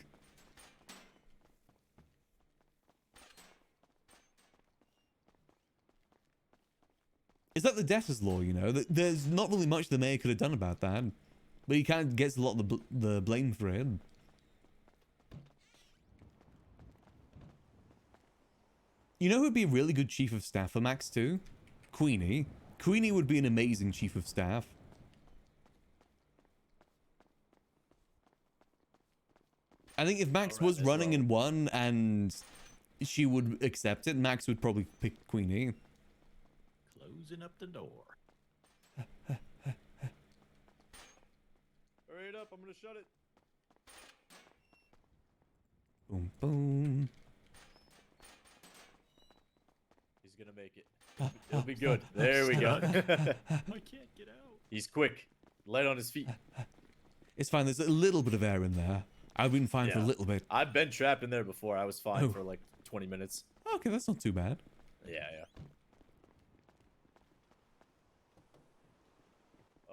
It's like the debtor's law, you know? There's not really much the mayor could have done about that. But he kind of gets a lot of the blame for it. You know who'd be a really good chief of staff for Max too? Queenie. Queenie would be an amazing chief of staff. I think if Max was running and won and she would accept it, Max would probably pick Queenie. Closing up the door. Hurry it up, I'm gonna shut it. Boom, boom. He's gonna make it. It'll be good. There we go. I can't get out. He's quick. Light on his feet. It's fine. There's a little bit of air in there. I've been fine for a little bit. I've been trapped in there before. I was fine for like 20 minutes. Okay, that's not too bad. Yeah.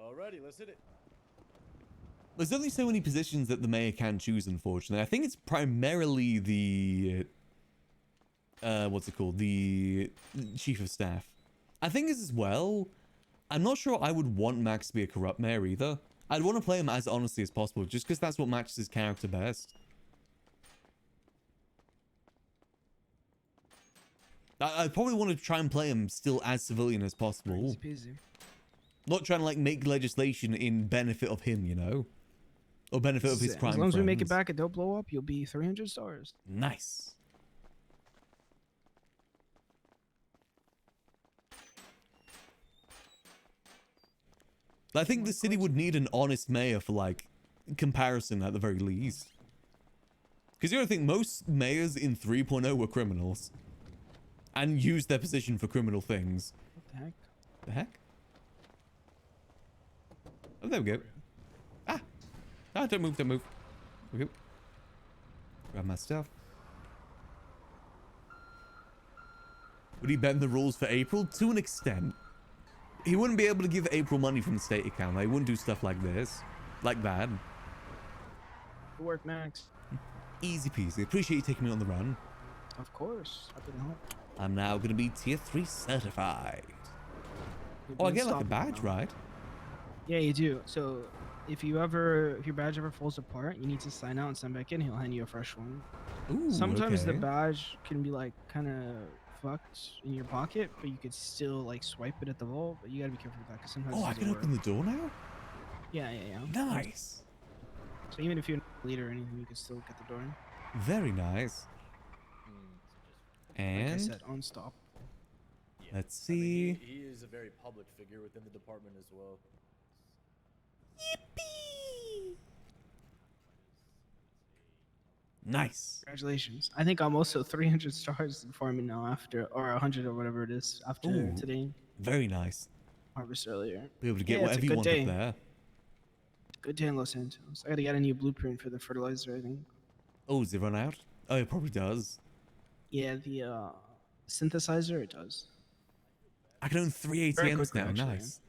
Alrighty, let's hit it. There's only so many positions that the mayor can choose, unfortunately. I think it's primarily the... what's it called? The chief of staff. I think as well, I'm not sure I would want Max to be a corrupt mayor either. I'd want to play him as honestly as possible, just because that's what matches his character best. I'd probably want to try and play him still as civilian as possible. Easy peasy. Not trying to, like, make legislation in benefit of him, you know? Or benefit of his crime As long as we make it friends. back and don't blow up, you'll be 300 stars. Nice. I think the city would need an honest mayor for, like, comparison at the very least. Because you gotta think, most mayors in 3.0 were criminals. And used their position for criminal things. What the heck? The heck? Oh, there we go. Ah! Ah, don't move, don't move. Okay. Grab my stuff. Would he bend the rules for April? To an extent. He wouldn't be able to give April money from the state account. They wouldn't do stuff like this. Like that. Good work, Max. Easy peasy. Appreciate you taking me on the run. Of course. Happy to help. I'm now going to be tier 3 certified. Oh, I get like a badge, right? Yeah, you do. So if your badge ever falls apart, you need to sign out and sign back in. He'll hand you a fresh one. Ooh, Sometimes the okay. badge can be like kind of fucked in your pocket, but you could still like swipe it at the vault. But you gotta be careful with that because sometimes. Oh, I can open the door now? Yeah, yeah, yeah. Nice. So even if you're not a leader or anything, you can still get the door. Very nice. And Like I said, unstop. let's see. He is a very public figure within the department as well. Nice. Congratulations. I think I'm also 300 stars in farming now after, or 100 or whatever it is after Ooh, today. Very nice. Harvest earlier. Be able to get Yeah, it's a whatever you good want day. up there. Good day in Los Santos. I gotta get a new blueprint for the fertilizer, I think. Oh, does it run out? Oh, it probably does. Yeah, the synthesizer, it does. I can own 3 Very ATMs quickly, now. actually. Nice.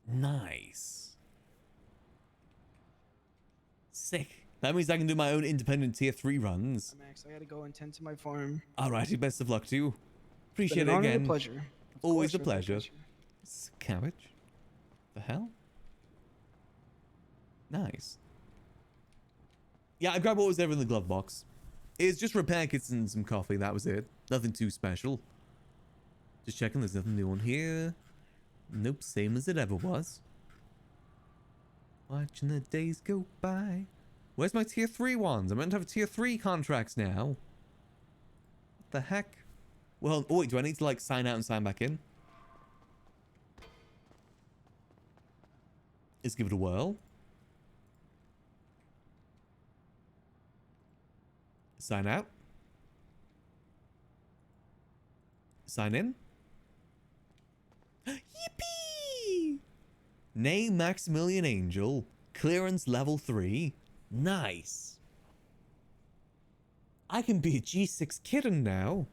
Nice. Sick. That means I can do my own independent tier 3 runs. Max, I gotta go and tend to my farm. Alrighty, best of luck to you. Been Appreciate an it honor and a again. pleasure. Of Always course, a with my pleasure. pleasure. Cabbage. The hell? Nice. Yeah, I grabbed what was ever in the glove box. It's just repair kits and some coffee. That was it. Nothing too special. Just checking. There's nothing new on here. Nope, same as it ever was. Watching the days go by. Where's my tier 3 ones? I'm meant to have tier 3 contracts now. What the heck? Well, oh wait, do I need to like sign out and sign back in? Let's give it a whirl. Sign out. Sign in. Yippee! Name Maximillian Angel. Clearance level 3. Nice. I can be a G6 kitten now.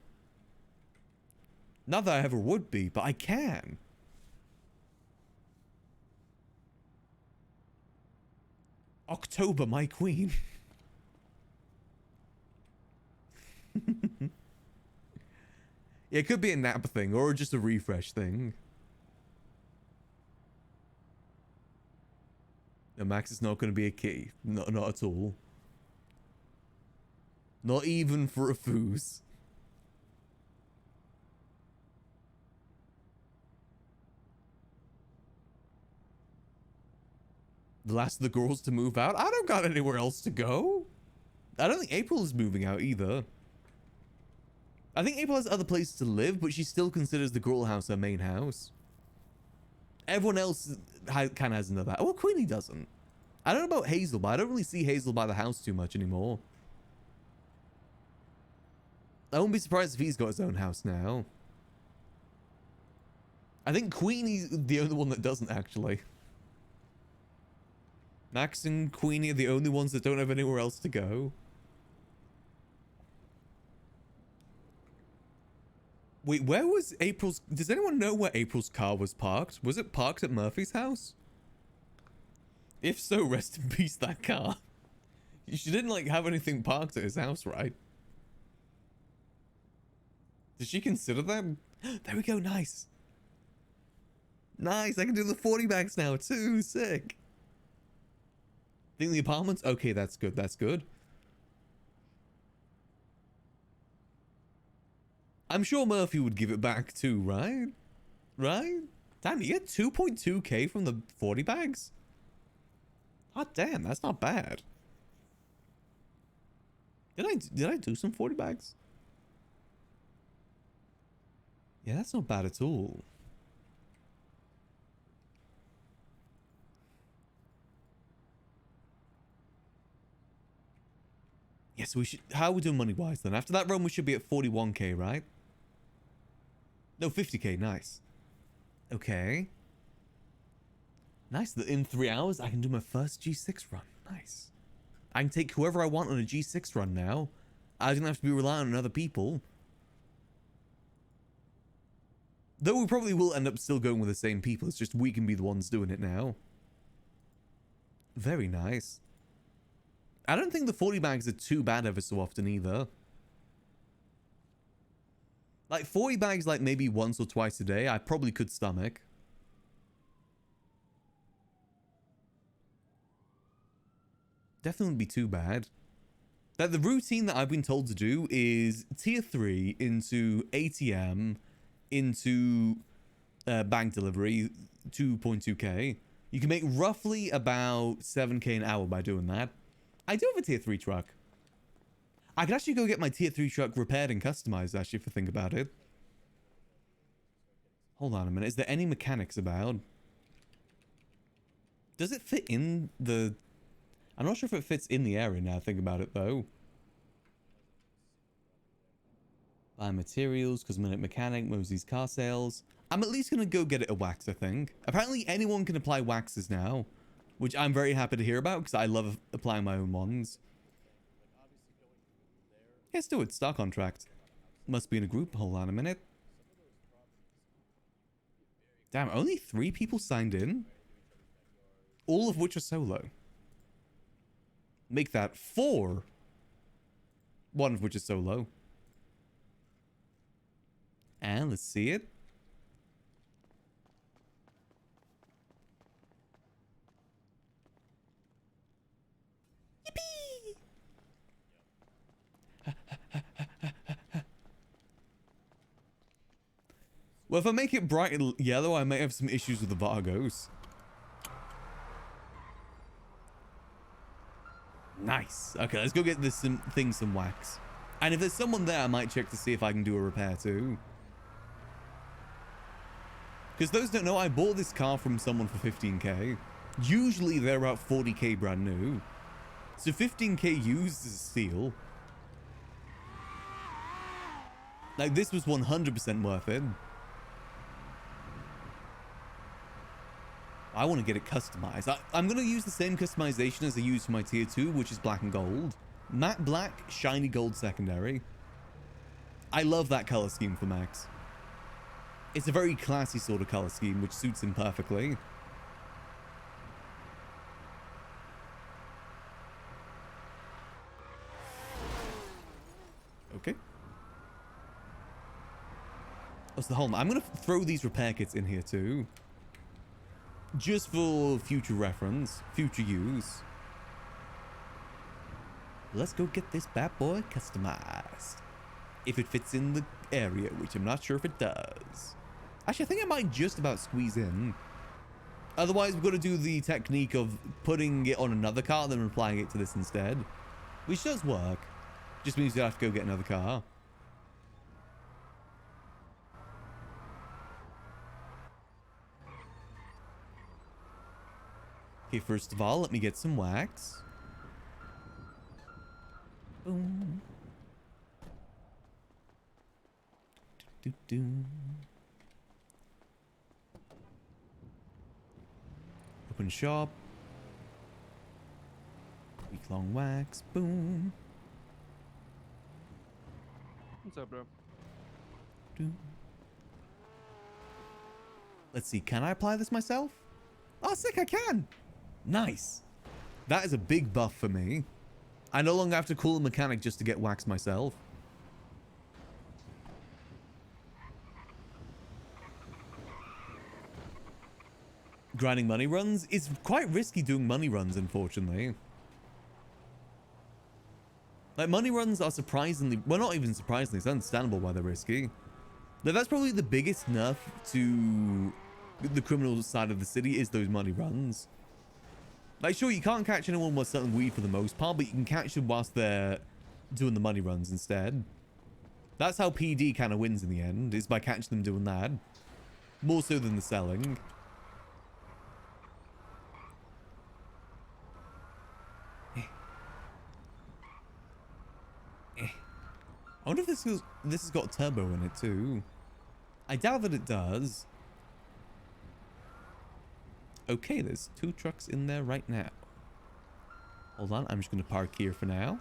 Not that I ever would be, but I can. October, my queen. Yeah, it could be a nap thing or just a refresh thing. No, Max is not going to be a kitty. Not at all. Not even for a foos. The last of the girls to move out? I don't got anywhere else to go. I don't think April is moving out either. I think April has other places to live, but she still considers the girl house her main house. Everyone else kind of has another. Well, Queenie doesn't. I don't know about Hazel, but I don't really see Hazel by the house too much anymore. I won't be surprised if he's got his own house now. I think Queenie's the only one that doesn't, actually. Max and Queenie are the only ones that don't have anywhere else to go. Wait, where was April's... Does anyone know where April's car was parked? Was it parked at Murphy's house? If so, rest in peace, that car. She didn't, like, have anything parked at his house, right? Did she consider that? There we go, nice. Nice, I can do the 40 bags now, too. Sick. Think the apartments? Okay, that's good, that's good. I'm sure Murphy would give it back too, right? Right? Damn, you get 2.2k from the 40 bags? Oh, damn, that's not bad. Did I do some 40 bags? Yeah, that's not bad at all. Yeah, so we should... How are we doing money-wise then? After that run, we should be at 41k, right? No, 50k, nice. Okay. Nice, that in 3 hours, I can do my first G6 run. Nice. I can take whoever I want on a G6 run now. I don't have to be relying on other people. Though we probably will end up still going with the same people. It's just we can be the ones doing it now. Very nice. I don't think the 40 bags are too bad ever so often either. Like 40 bags like maybe once or twice a day, I probably could stomach. Definitely wouldn't be too bad. Like the routine that I've been told to do is tier 3 into ATM into bank delivery 2.2k. You can make roughly about 7k an hour by doing that. I do have a tier 3 truck. I could actually go get my tier 3 truck repaired and customized, actually, if I think about it. Hold on a minute. Is there any mechanics about? Does it fit in the... I'm not sure if it fits in the area now I think about it, though. Buy materials, cosmetic mechanic, Mosey's car sales. I'm at least going to go get it a wax, I think. Apparently anyone can apply waxes now, which I'm very happy to hear about because I love applying my own ones. Let's do it. Star contract. Must be in a group. Hold on a minute. Damn, only 3 people signed in? All of which are solo. Make that 4. 1 of which is solo. And let's see it. Yippee! Well, if I make it bright yellow, I may have some issues with the Vargos. Nice. Okay, let's go get this some wax. And if there's someone there, I might check to see if I can do a repair too. Because those don't know, I bought this car from someone for 15k. Usually they're about 40k brand new. So 15k used is a steal. Like, this was 100% worth it. I want to get it customized. I'm going to use the same customization as I used for my tier 2, which is black and gold. Matte black, shiny gold secondary. I love that color scheme for Max. It's a very classy sort of color scheme, which suits him perfectly. Okay. Oh, so hold on. I'm going to throw these repair kits in here too. Just for future reference, future use. Let's go get this bad boy customized. If it fits in the area, which I'm not sure if it does. Actually, I think I might just about squeeze in. Otherwise, we've got to do the technique of putting it on another car, then applying it to this instead. Which does work. Just means you have to go get another car. Okay, first of all, let me get some wax. Boom. Do, do, do. Open shop. Week-long wax. Boom. What's up, bro? Let's see, can I apply this myself? Oh, sick, I can. Nice. That is a big buff for me. I no longer have to call a mechanic just to get waxed myself. Grinding money runs is quite risky doing money runs, unfortunately. Like, money runs are surprisingly, well, not even surprisingly, it's understandable why they're risky. But that's probably the biggest nerf to the criminal side of the city, is those money runs. Like, sure, you can't catch anyone while selling weed for the most part, but you can catch them whilst they're doing the money runs instead. That's how PD kind of wins in the end, is by catching them doing that. More so than the selling. I wonder if this has got turbo in it too. I doubt that it does. Okay, there's 2 trucks in there right now. Hold on, I'm just going to park here for now.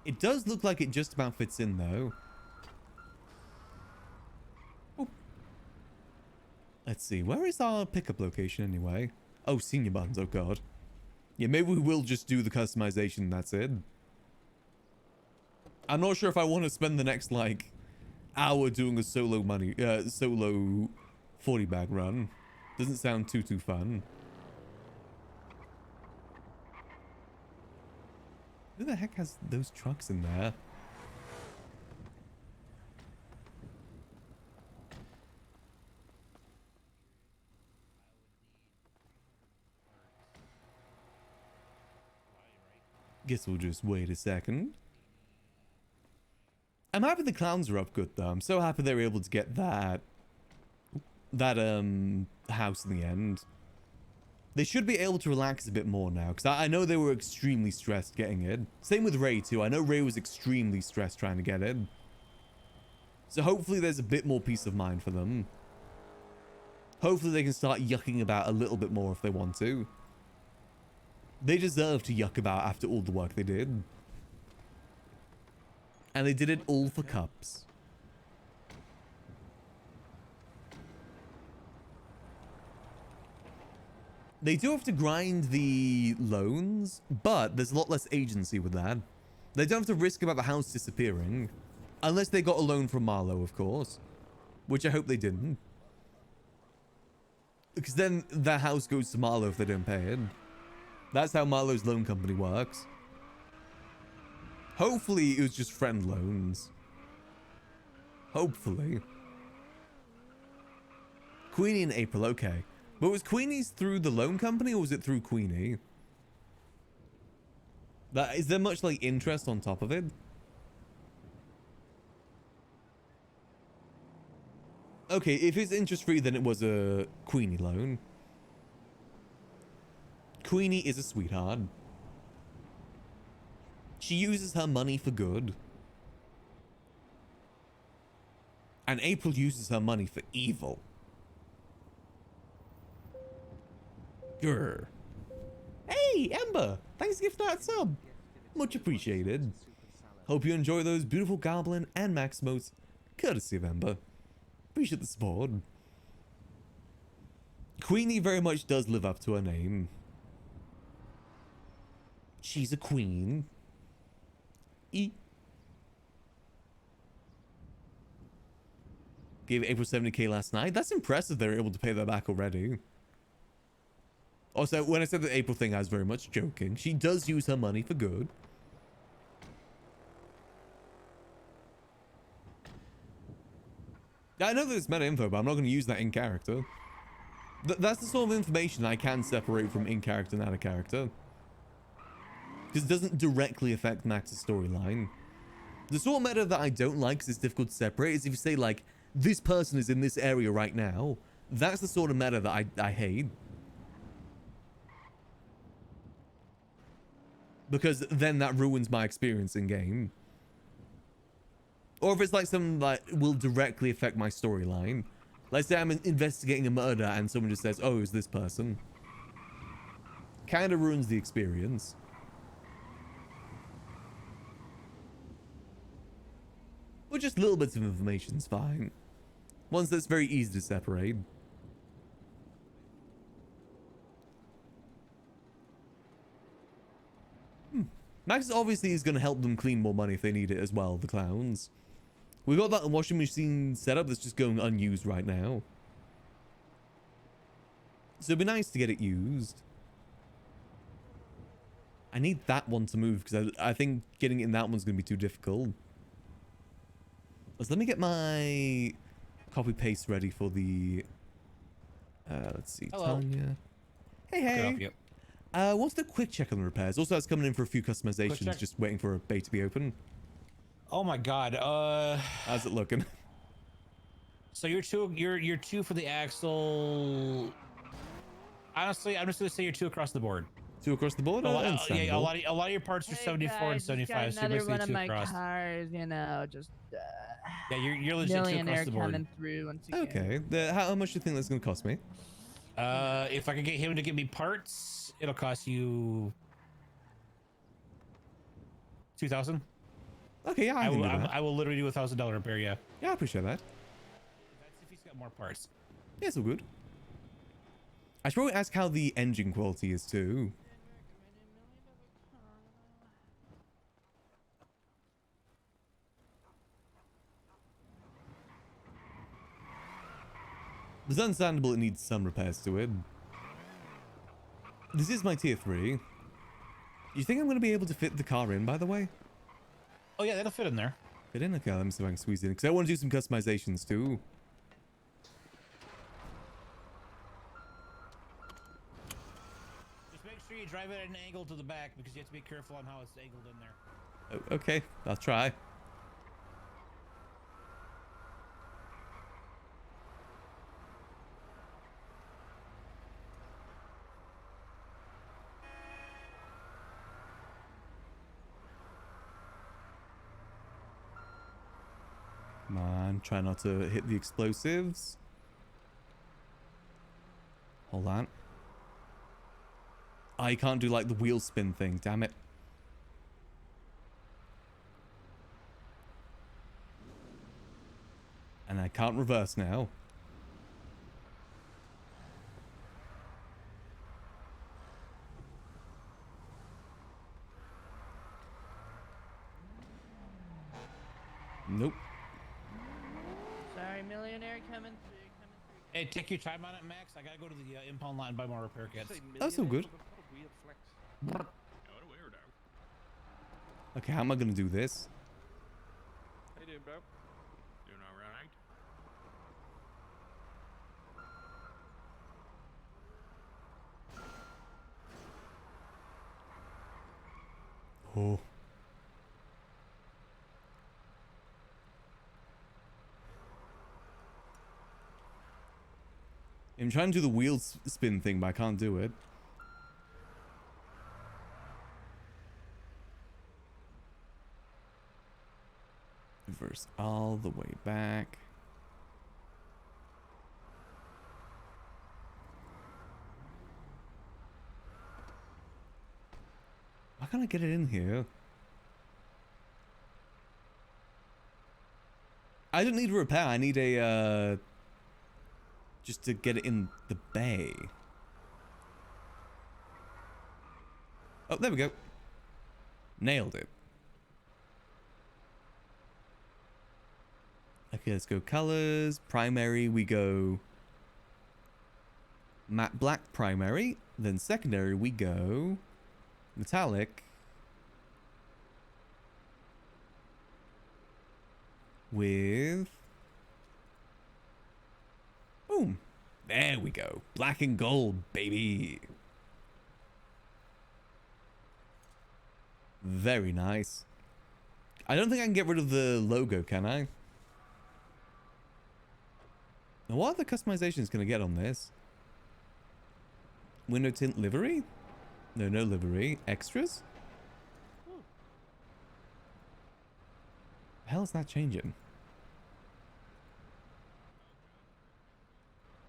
It does look like it just about fits in though. Oop. Let's see, where is our pickup location anyway? Oh, senior buttons, oh god. Yeah, maybe we will just do the customization and that's it. I'm not sure if I want to spend the next, like, hour doing a solo 40 bag run. Doesn't sound too fun. Who the heck has those trucks in there? Guess we'll just wait a second. I'm happy the clowns are up good though. I'm so happy they were able to get that house in the end. They should be able to relax a bit more now, because I know they were extremely stressed getting it. Same with Ray too. I know Ray was extremely stressed trying to get it. So hopefully there's a bit more peace of mind for them. Hopefully they can start yucking about a little bit more if they want to. They deserve to yuck about after all the work they did. And they did it all for cups. They do have to grind the loans, but there's a lot less agency with that. They don't have to risk about the house disappearing. Unless they got a loan from Marlowe, of course. Which I hope they didn't. Because then their house goes to Marlowe if they don't pay it. That's how Marlowe's loan company works. Hopefully it was just friend loans. Hopefully. Queenie in April, okay. But was Queenie's through the loan company or was it through Queenie? Is there much like interest on top of it? Okay, if it's interest free then it was a Queenie loan. Queenie is a sweetheart. She uses her money for good. And April uses her money for evil. Grr. Hey, Ember! Thanks for gifting that sub. Much appreciated. Hope you enjoy those beautiful Goblin and Max modes, courtesy of Ember. Appreciate the support. Queenie very much does live up to her name. She's a queen. Gave April 70k last night. That's impressive they're able to pay that back already. Also, when I said the April thing, I was very much joking. She does use her money for good. I know that it's meta info, but I'm not going to use that in character. That's the sort of information I can separate from in character and out of character. Because it doesn't directly affect Max's storyline. The sort of meta that I don't like, because it's difficult to separate, is if you say, like, this person is in this area right now. That's the sort of meta that I hate. Because then that ruins my experience in game. Or if it's like something that will directly affect my storyline. Let's say I'm investigating a murder and someone just says, oh, it's this person. Kind of ruins the experience. Or just little bits of information's fine. Ones that's very easy to separate. Max obviously is going to help them clean more money if they need it as well, the clowns. We got that washing machine set up that's just going unused right now. So it'd be nice to get it used. I need that one to move because I think getting it in that one's going to be too difficult. So let me get my copy paste ready for the let's see. Hello. Tanya. Hey, Good hey. help you. What's the quick check on the repairs? Also, that's coming in for a few customizations, check? just waiting for a bay to be open. Oh my god. How's it looking? So you're two for the axle. Honestly, I'm just gonna say you're two across the board. Two across the board? Yeah, a Understandable. lot of your parts are 74 and 75. So you're Another basically one of two my across. cars, you know, just Yeah, you're legit two across millionaire the board. coming through once again. Okay. How much do you think that's going to cost me? If I could get him to give me parts, it'll cost you 2,000. Okay, yeah, I will literally do $1,000 repair. Yeah. Yeah, I appreciate that. That's if he's got more parts. Yeah, it's all good. I should probably ask how the engine quality is too. It's understandable it needs some repairs to it. This is my tier 3. You think I'm going to be able to fit the car in, by the way? Oh yeah, that'll fit in there. Fit in? Okay, let me see if I can squeeze it in. Because I want to do some customizations too. Just make sure you drive it at an angle to the back because you have to be careful on how it's angled in there. Oh, okay, I'll try. Come on, try not to hit the explosives. Hold on. I can't do like the wheel spin thing, damn it. And I can't reverse now. Nope. Sorry, millionaire coming through. Hey, take your time on it, Max. I gotta go to the impound lot and buy more repair kits. That's all good. Okay, how am I gonna do this? How you doing, bro? Doing alright. Oh. I'm trying to do the wheel spin thing, but I can't do it. Reverse all the way back. Why can't I get it in here? I don't need a repair. I need a just to get it in the bay. Oh, there we go. Nailed it. Okay, let's go colors. Primary, we go matte black primary. Then secondary, we go metallic. With... Boom. There we go. Black and gold, baby. Very nice. I don't think I can get rid of the logo, can I? Now, what other customizations can I get on this? Window tint livery? No, no livery. Extras? The hell is that changing?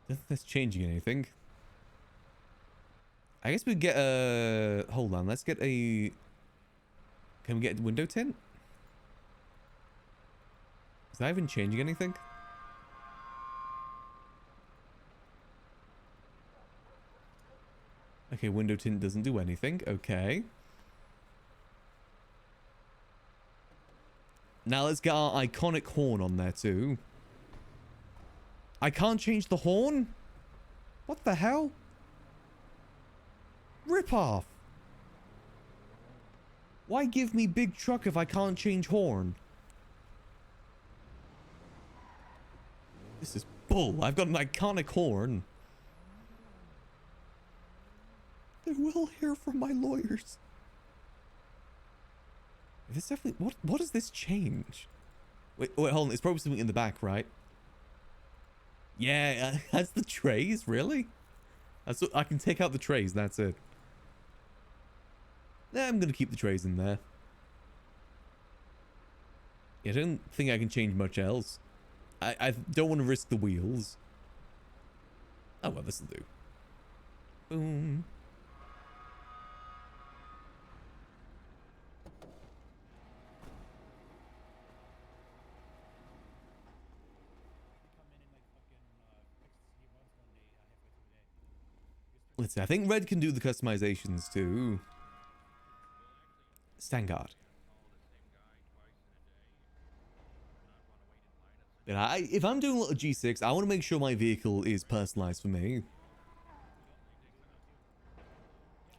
I don't think that's changing anything. I guess we get a... Hold on, let's get a... Can we get window tint? Is that even changing anything? Okay, window tint doesn't do anything. Okay. Now let's get our iconic horn on there too. I can't change the horn? What the hell? Rip off. Why give me big truck if I can't change horn? This is bull. I've got an iconic horn. They will hear from my lawyers. This definitely... What does this change? Wait, hold on. It's probably something in the back, right? Yeah, that's the trays, really? That's what, I can take out the trays, that's it. Yeah, I'm gonna keep the trays in there. Yeah, I don't think I can change much else. I don't want to risk the wheels. Oh, well, this'll do. Boom. Let's see. I think Red can do the customizations too. Stangard. But if I'm doing a lot of G6, I want to make sure my vehicle is personalized for me.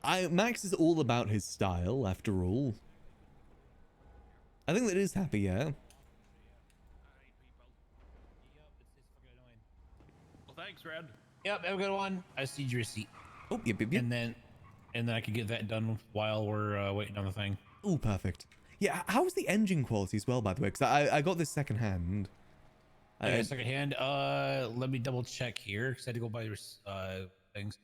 Max is all about his style, after all. I think that is happy, yeah. Well, thanks, Red. Yep, have a good one. I see your receipt. Oh, yep. And then I can get that done while we're waiting on the thing. Oh, perfect. Yeah, how's the engine quality as well, by the way? Because I got this second hand. Second hand. Let me double check here because I had to go by your things.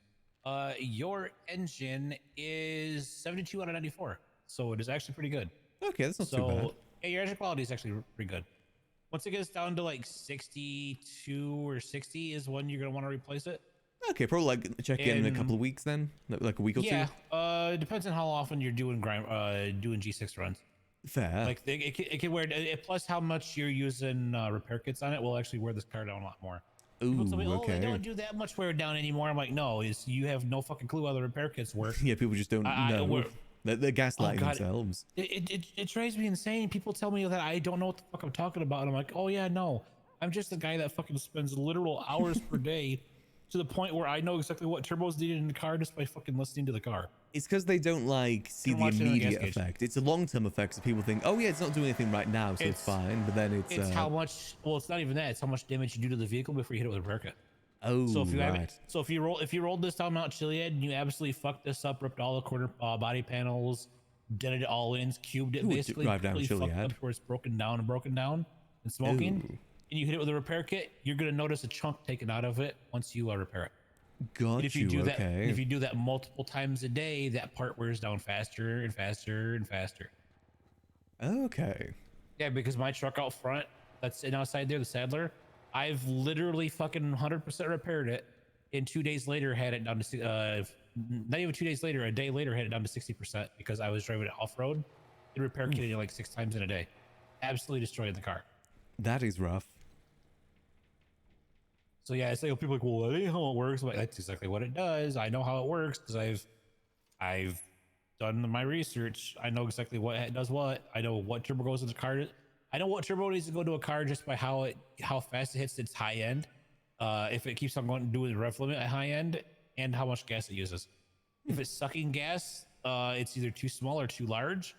Your engine is 72 out of 94, so it is actually pretty good. Okay, that's not too bad. Yeah, your engine quality is actually pretty good. Once it gets down to like 62 or 60 is when you're gonna want to replace it. Okay, probably like check in a couple of weeks then, like a week or two. Yeah, it depends on how often you're doing doing G6 runs. Fair. Like it can wear it, plus how much you're using repair kits on it will actually wear this car down a lot more. People tell me, okay. They don't do that much wear down anymore. I'm like, no, you have no fucking clue how the repair kits work. Yeah, people just don't know. They're gaslighting themselves. It drives me insane. People tell me that I don't know what the fuck I'm talking about. And I'm like, oh yeah, no. I'm just the guy that fucking spends literal hours per day to the point where I know exactly what turbos needed in the car just by fucking listening to the car. It's because they don't like see the immediate effect. It's a long-term effect, so people think, oh yeah, it's not doing anything right now, so it's fine. But then it's how much. Well, it's not even that. It's how much damage you do to the vehicle before you hit it with a repair kit. Oh, so if you right. if you rolled this down Mount Chiliad and you absolutely fucked this up, ripped all the quarter body panels, dented it all in, cubed it, basically drive down completely fucked Chiliad. up where it's broken down and smoking, and you hit it with a repair kit, you're gonna notice a chunk taken out of it once you repair it. Got And if you do that, okay. if you do that multiple times a day, that part wears down faster and faster and faster. Okay. Yeah, because my truck out front, that's sitting outside there, the Saddler, I've literally fucking 100% repaired it, and 2 days later had it down to not even 2 days later, a day later had it down to 60% because I was driving it off road and repair kitting it like 6 times in a day. Absolutely destroyed the car. That is rough. So yeah, it's like people are like, well, that ain't how it works. I'm like, that's exactly what it does. I know how it works because I've done my research. I know exactly what does what. I know what turbo goes in the car. I know what turbo needs to go to a car just by how fast it hits its high end. If it keeps on going doing the rev limit at high end, and how much gas it uses. If it's sucking gas, it's either too small or too large.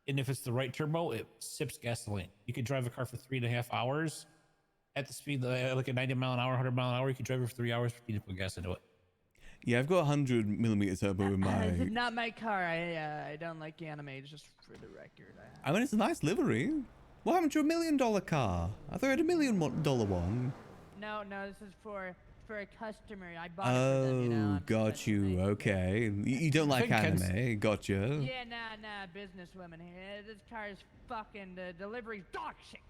And if it's the right turbo, it sips gasoline. You could drive a car for 3.5 hours at the speed like a 90 mile an hour, 100 mile an hour. You could drive it for 3 hours before you put gas into it. Yeah, I've got 100mm turbo in my. This is not my car. I don't like anime. Just for the record. I mean, it's a nice livery. What happened to $1 million car? I thought I had $1 million one. No, this is for a customer. I bought it for them, you know. Got you. Okay. You don't like anime. Gotcha. Yeah, nah, businesswomen here. This car is fucking, the delivery's dog shit.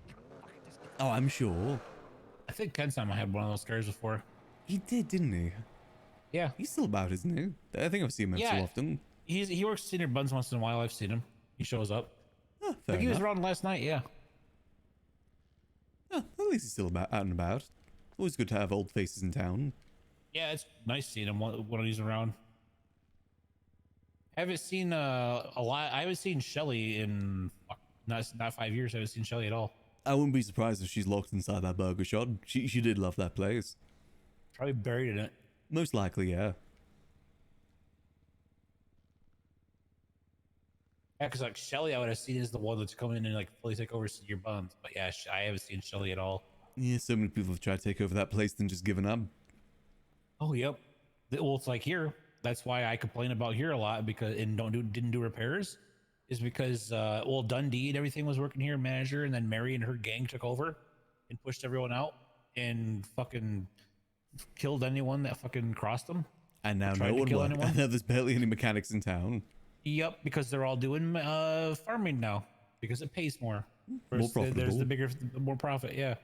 Oh, I'm sure. I think Ken-san had one of those cars before. He did, didn't he? Yeah. He's still about, isn't he? I think I've seen him so often. He works Senior Buns once in a while. I've seen him. He shows up. Oh, I think he was around last night, yeah. Oh, least he's still out and about. Always good to have old faces in town. Yeah, it's nice seeing him one of these around. I haven't seen a lot. I haven't seen Shelly in not 5 years. I haven't seen Shelly at all. I wouldn't be surprised if she's locked inside that burger shop. She did love that place. Probably buried in it. Most likely, yeah. Yeah, because like Shelly, I would have seen as the one that's coming in and like fully take over your buns. But yeah, I haven't seen Shelly at all. Yeah, so many people have tried to take over that place and just given up. Oh, yep. Well, it's like here. That's why I complain about here a lot because didn't do repairs, is because well, Dundee and everything was working here, manager, and then Mary and her gang took over and pushed everyone out and fucking killed anyone that fucking crossed them. And now no one works. And now there's barely any mechanics in town. Yep, because they're all doing farming now because it pays more. More profitable. There's the more profit. Yeah,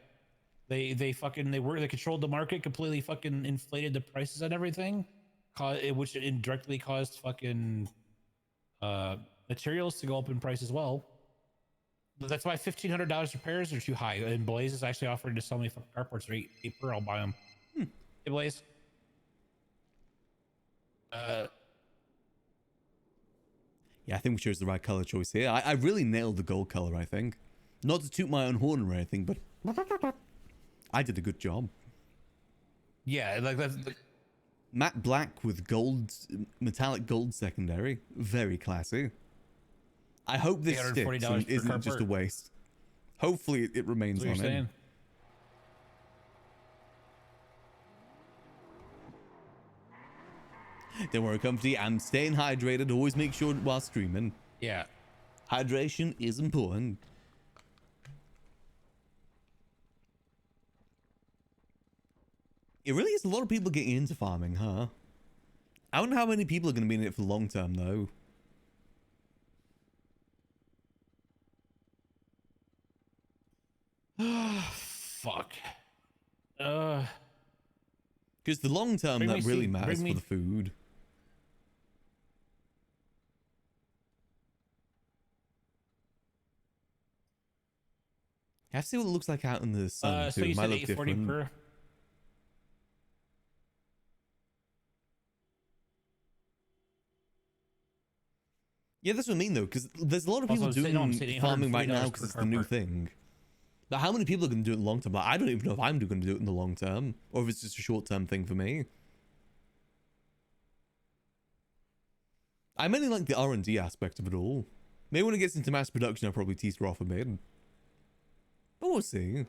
they controlled the market, completely fucking inflated the prices on everything, which indirectly caused fucking materials to go up in price as well. That's why $1,500 repairs are too high. And Blaze is actually offering to sell me fucking carports for 8 per. I'll buy them. Hey, Blaze. Yeah, I think we chose the right color choice here. I really nailed the gold color, I think. Not to toot my own horn or anything, but I did a good job. Yeah, like that's matte black with gold, metallic gold secondary. Very classy. I hope this sticks and isn't just a waste. Hopefully it remains on it. Don't worry, Comfy. I'm staying hydrated. Always make sure while streaming. Yeah. Hydration is important. It really is a lot of people getting into farming, huh? I wonder how many people are going to be in it for the long term, though. Fuck. Because the long term, that really matters for the food. I have to see what it looks like out in the sun, too. So you might said look 840 different. per. Yeah, that's what I mean, though, because there's a lot of people doing farming right now because it's the new thing. But how many people are going to do it in the long term? Like, I don't even know if I'm going to do it in the long term, or if it's just a short-term thing for me. I mainly like the R&D aspect of it all. Maybe when it gets into mass production, I'll probably teeter off a bit. But we'll see.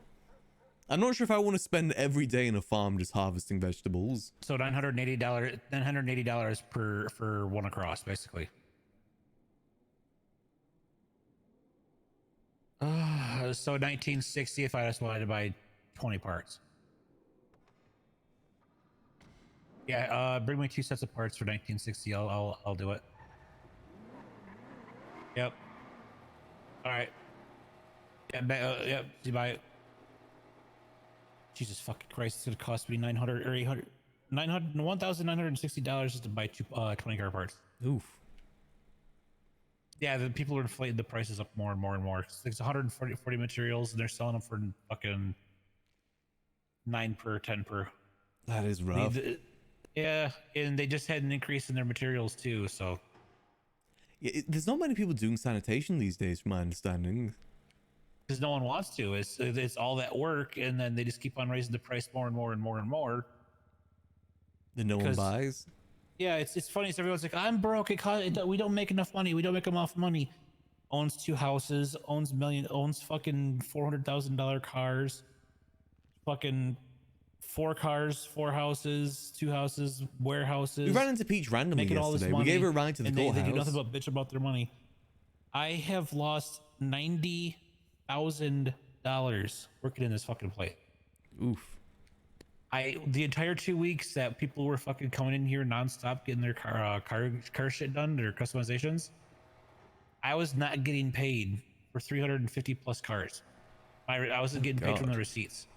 I'm not sure if I want to spend every day in a farm just harvesting vegetables. So $980 for one across, basically. So 1960 if I just wanted to buy 20 parts. Yeah, bring me 2 sets of parts for 1960. I'll do it. Yep. All right. Yeah, yep. You buy it. Jesus fucking Christ! It's gonna cost me $1,960 just to buy 20 car parts. Oof. Yeah, the people are inflating the prices up more and more and more. It's 140 materials, and they're selling them for fucking 9 per, 10 per. That is rough. Yeah, and they just had an increase in their materials too. So yeah, there's not many people doing sanitation these days, from my understanding. Because no one wants to. It's all that work, and then they just keep on raising the price more and more and more and more. Then no one buys. Yeah, it's funny. So everyone's like, I'm broke. We don't make enough money. We don't make enough money. Owns 2 houses. Owns fucking $400,000 cars. Fucking 4 cars, 4 houses, 2 houses, warehouses. We ran into Peach randomly yesterday. We gave her a ride to the courthouse. They do nothing but bitch about their money. I have lost $90,000 working in this fucking place. Oof. The entire 2 weeks that people were fucking coming in here nonstop getting their car shit done, their customizations, I was not getting paid for 350 plus cars. I wasn't getting paid from the receipts.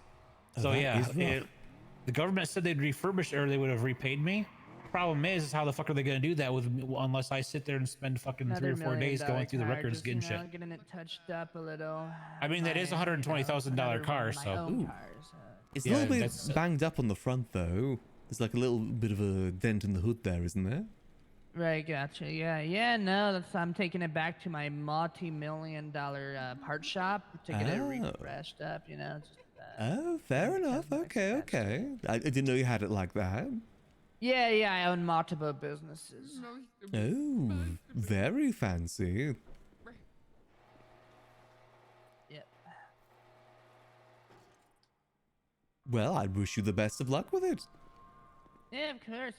So yeah, the government said they'd refurbish or they would have repaid me. Problem is how the fuck are they gonna do that with unless I sit there and spend fucking Another 3 or 4 days going through the car, records just, getting you know, shit? getting it touched up a little. I mean, that is a $120,000 another car, one of my so own cars. It's a yeah, little bit that's banged up on the front though. There's like a little bit of a dent in the hood there, isn't there? Right, gotcha. Yeah, no, I'm taking it back to my multi-million-dollar part shop to get it refreshed up, you know. Just, Oh, fair enough. Okay. I didn't know you had it like that. yeah, I own multiple businesses. Oh, very fancy. Yep. Well, I wish you the best of luck with it. Yeah, of course.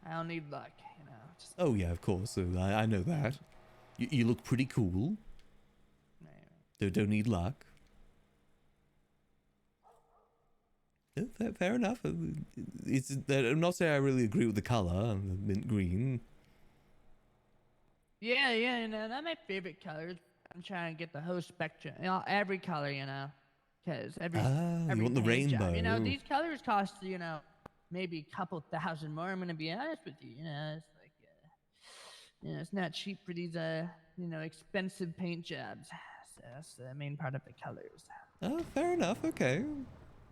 I don't need luck, you know. Just, Oh yeah, of course. I know that. You look pretty cool. Don't need luck. Oh, fair enough. I'm not saying I really agree with the color, the mint green. yeah, you know, that's my favorite colors. I'm trying to get the whole spectrum, you know, every color, you know, because every you want the paint job, rainbow. you know, these colors cost, you know, maybe a couple $1,000 more. I'm gonna be honest with you. You know, it's like, you know, it's not cheap for these, you know, expensive paint jobs. So that's the main part of the colors. Oh, fair enough. Okay.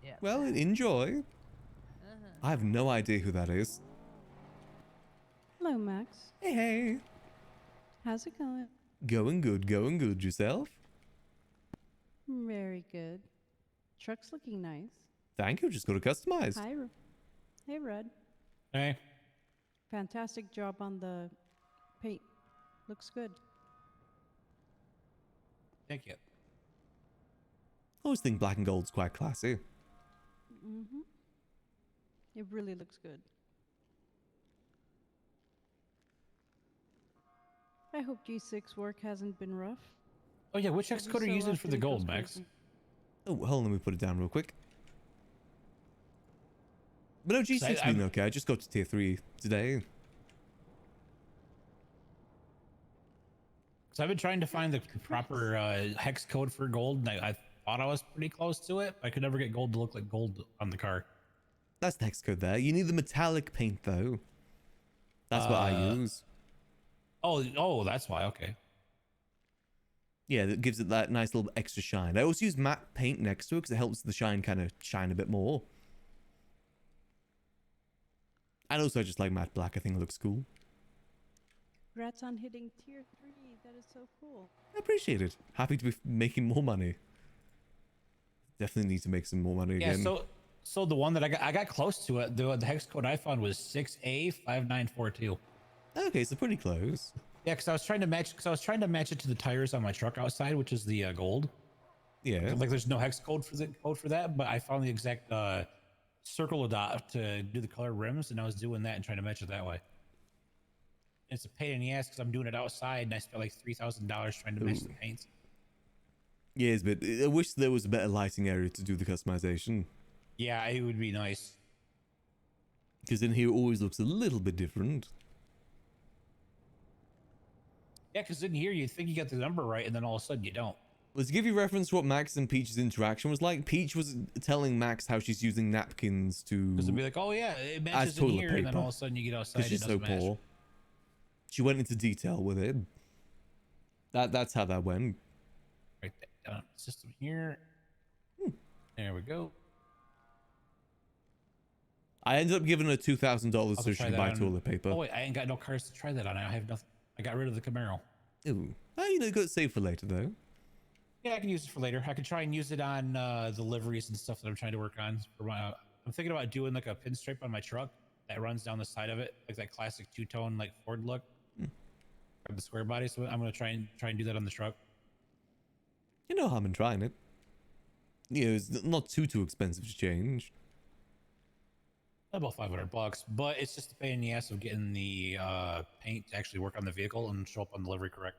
Yeah. Well, enjoy. I have no idea who that is. Hello, Max. Hey. How's it going? Going good. Yourself? Very good. Truck's looking nice. Thank you. Just got to customize. Hey, Red. Hey. Fantastic job on the paint. Looks good. Thank you. I always think black and gold's quite classy. Mm-hmm. It really looks good. I hope G6 work hasn't been rough. Oh yeah, which X code are you using for the gold, Max? Oh, hold on, let me put it down real quick. But no, G6's been okay. I just got to tier 3 today. So I've been trying to find the proper hex code for gold, and I thought I was pretty close to it. But I could never get gold to look like gold on the car. That's the hex code there. You need the metallic paint though. That's what I use. Oh, that's why. Okay. Yeah, that gives it that nice little extra shine. I also use matte paint next to it because it helps the shine kind of shine a bit more. And also I just like matte black. I think it looks cool. Congrats on hitting tier 3. That is so cool. I appreciate it. Happy to be making more money. Definitely need to make some more money again. Yeah, so the one that I got close to it. The hex code I found was 6A5942. Okay, so pretty close. Yeah, because I was trying to match it to the tires on my truck outside, which is the gold. Yeah. Like there's no hex code for that, but I found the exact circle dot to do the colored rims, and I was doing that and trying to match it that way. It's a pain in the ass because I'm doing it outside, and I spent like $3,000 trying to match the paints. Yes, but I wish there was a better lighting area to do the customization. Yeah, it would be nice. Because in here it always looks a little bit different. Yeah, because in here you think you got the number right, and then all of a sudden you don't. Let's give you reference to what Max and Peach's interaction was like. Peach was telling Max how she's using napkins to... Because it'd be like, oh yeah, it matches in here, and then all of a sudden you get outside, because she's so poor. She went into detail with it. That's how that went. Right there. System here. There we go. I ended up giving her $2,000 so she could buy toilet paper. Oh wait, I ain't got no cars to try that on. I have nothing. I got rid of the Camaro. Ooh. Oh, you know, you got to save for later though. Yeah, I can use it for later. I could try and use it on the liveries and stuff that I'm trying to work on. For my, I'm thinking about doing like a pinstripe on my truck that runs down the side of it, like that classic two-tone like Ford look. The square body. So I'm gonna try and do that on the truck. You know harm in trying it. You know, it's not too expensive to change. About $500, but it's just a pain in the ass of getting the paint to actually work on the vehicle and show up on delivery correct.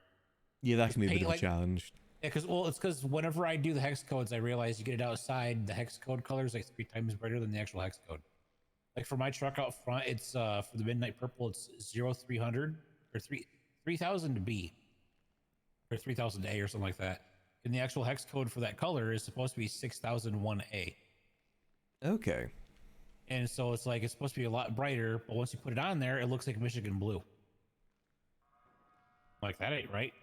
Yeah, that can be a bit of a challenge. Yeah, because whenever I do the hex codes, I realize you get it outside, the hex code color is like 3 times brighter than the actual hex code. Like for my truck out front, it's for the midnight purple, it's 0300 or 3000 B or 3000 A or something like that. And the actual hex code for that color is supposed to be 6001A. Okay. And so it's like, it's supposed to be a lot brighter, but once you put it on there, it looks like Michigan blue. Like, that ain't right.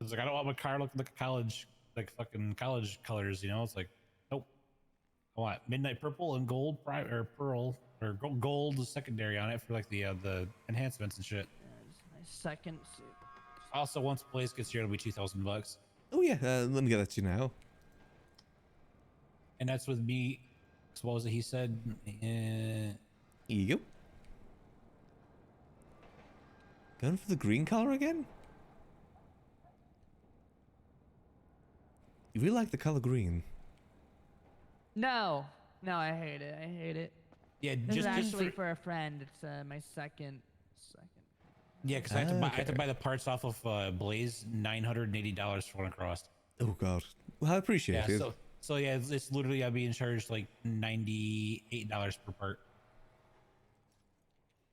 It's like, I don't want my car looking like a college, like fucking college colors, you know? It's like, nope. I want midnight purple and gold or pearl or gold is secondary on it for like the enhancements and shit. My second suit. Also, once Blaze gets here, it'll be $2,000. Oh yeah, let me get that to you now. And that's with me. So what was it he said? Here you go. Going for the green color again? You really like the color green? No, I hate it. I hate it. Yeah, this is just actually for a friend. It's my second. Yeah, because I have to buy the parts off of Blaze, $980 for one across. Oh god, well I appreciate it. So yeah, it's literally I'm being charged like $98 per part.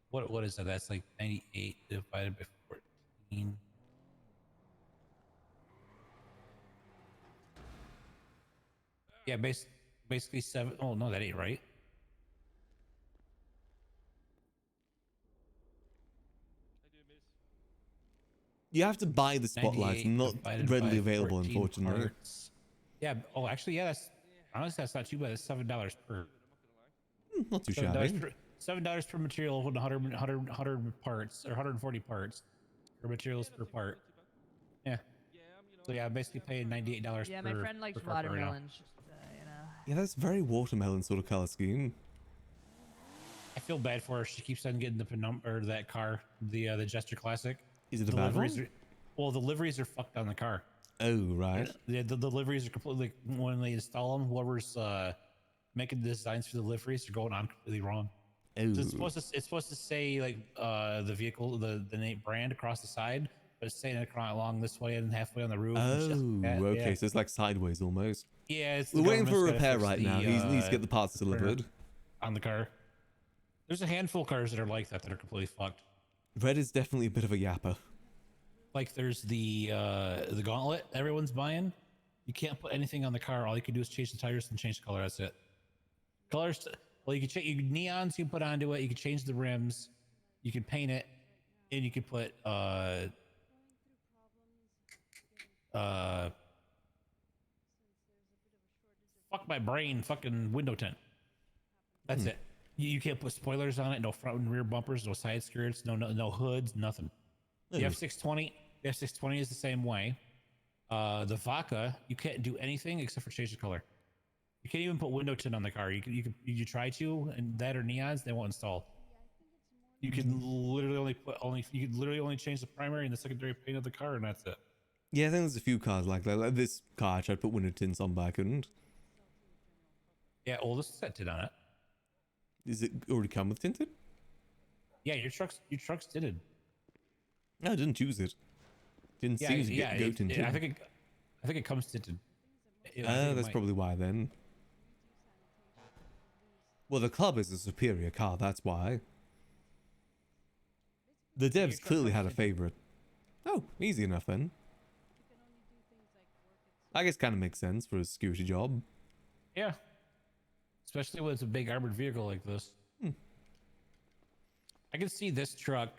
What is that? That's like 98 divided by 14. Yeah, basically 7. Oh no, that ain't right. You have to buy the spotlights, not readily available, unfortunately. Parts. Yeah. Oh, actually, yeah. That's honestly, that's not too bad. It's $7 per. Not too shabby. $7 per material with 100 parts or 140 parts for materials per part. Yeah. So yeah, I'm basically paying $98 Yeah, per. my friend likes watermelons. Just, you know. Yeah, that's very watermelon sort of color scheme. I feel bad for her. She keeps on getting the penumbra, or that car, the Jester Classic. Is it a bad one? Well, the liveries are fucked on the car. Oh, right. Yeah, the liveries are completely, when they install them, whoever's making the designs for the liveries are going on completely wrong. Oh. So it's supposed to say like the vehicle, the name brand across the side, but it's saying it along this way and halfway on the roof. Oh, okay. Yeah. So it's like sideways almost. Yeah, we're waiting for a repair right now. He needs to get the parts delivered on the car. There's a handful of cars that are like that are completely fucked. Red is definitely a bit of a yapper. Like there's the Gauntlet everyone's buying. You can't put anything on the car. All you can do is change the tires and change the color. That's it. Colors. Well, you can change neons. You can put onto it. You can change the rims. You can paint it, and you can put fuck my brain. Fucking window tint. That's it. You can't put spoilers on it. No front and rear bumpers. No side skirts. No hoods. Nothing. The F620. The F620 is the same way. The Vaca, you can't do anything except for change the color. You can't even put window tint on the car. You try to, and that or neons, they won't install. You can literally only change the primary and the secondary paint of the car, and that's it. Yeah, I think there's a few cars like that. Like this car, I tried to put window tints on, but I couldn't. Yeah, well, this is set tint on it. Is it already come with tinted? Yeah, your truck's tinted. No, I didn't choose it. Didn't seem to go tinted. I think it comes tinted. That's probably why then. Well, the Club is a superior car, that's why. The devs clearly had a favorite. Oh, easy enough then. I guess kind of makes sense for a security job. Yeah. Especially when it's a big armored vehicle like this. I can see this truck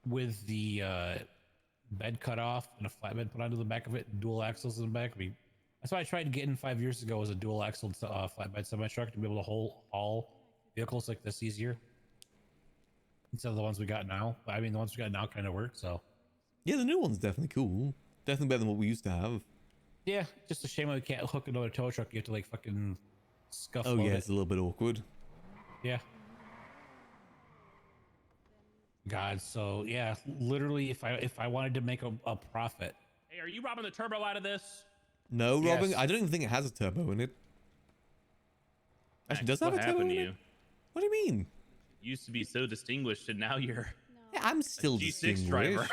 with the bed cut off and a flatbed put onto the back of it, and dual axles in the back. That's why I tried to get in 5 years ago as a dual axle flatbed semi truck to be able to haul vehicles like this easier instead of the ones we got now. I mean, the ones we got now kind of work. So yeah, the new one's definitely cool. Definitely better than what we used to have. Yeah, just a shame we can't hook another tow truck. You have to like fucking scuff. Oh yeah, it's a little bit awkward. Yeah. God, so yeah, literally, if I wanted to make a profit. Hey, are you robbing the turbo out of this? No, robbing. I don't even think it has a turbo in it. Actually, does it have a turbo in it? What do you mean? You used to be so distinguished, and now you're. Yeah, I'm still G6 driver.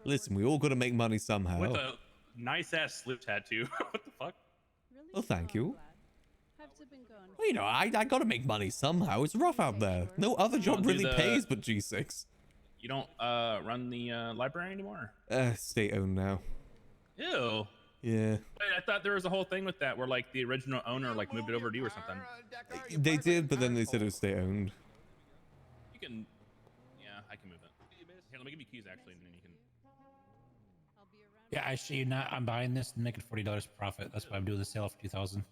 Listen, we all got to make money somehow. With a nice ass slip tattoo. What the fuck? Well, thank you. How's it been going? Well, you know, I got to make money somehow. It's rough out there. No other job really pays but G6. You don't run the library anymore? State owned now. Ew. Yeah. Wait, I thought there was a whole thing with that where like the original owner like moved it over to you or something. They did, but then they said it was state owned. You can, yeah, I can move it. Here, let me give you keys actually, and then you can. Yeah, I see you not. I'm buying this and making $40 profit. That's why I'm doing the sale for 2,000.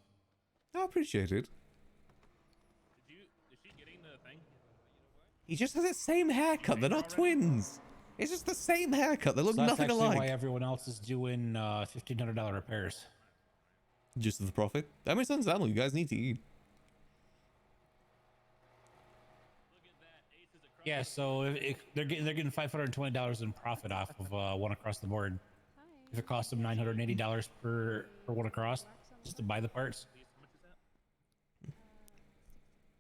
I appreciate it. Is she getting the thing? He just has the same haircut. They're not twins. It's just the same haircut. They look So that's nothing actually alike. why everyone else is doing $1,500 repairs. Just for the profit. That makes sense. You guys need to eat. Yeah, so they're getting $520 in profit off of one across the board. If it costs them $980 per one across just to buy the parts.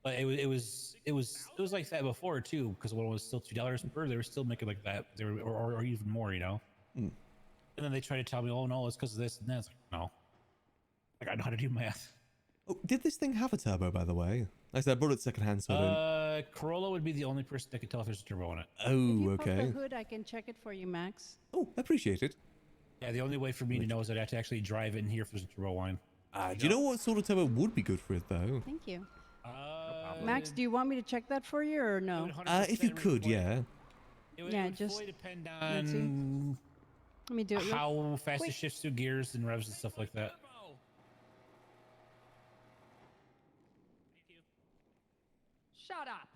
But it was like that before too, because when it was still $2 per, they were still making like that. They were or even more, you know. Mm. And then they try to tell me, oh no, it's because of this and that. It's like, no, like I know how to do math. Oh, did this thing have a turbo, by the way? Like I said, I bought it secondhand, so I don't... Corolla would be the only person that could tell if there's a turbo on it. Oh, Pop okay. the hood, I can check it for you, Max. Oh, appreciate it. Yeah, the only way for me to know is that I have to actually drive in here if there's a turbo line. Do you know what sort of turbo would be good for it, though? Thank you. Max, do you want me to check that for you or no? If you could, yeah. It would, Yeah, it would just fully depend let's see. on Let me do it. how fast quick. it shifts through gears and revs and stuff like that. Shut up.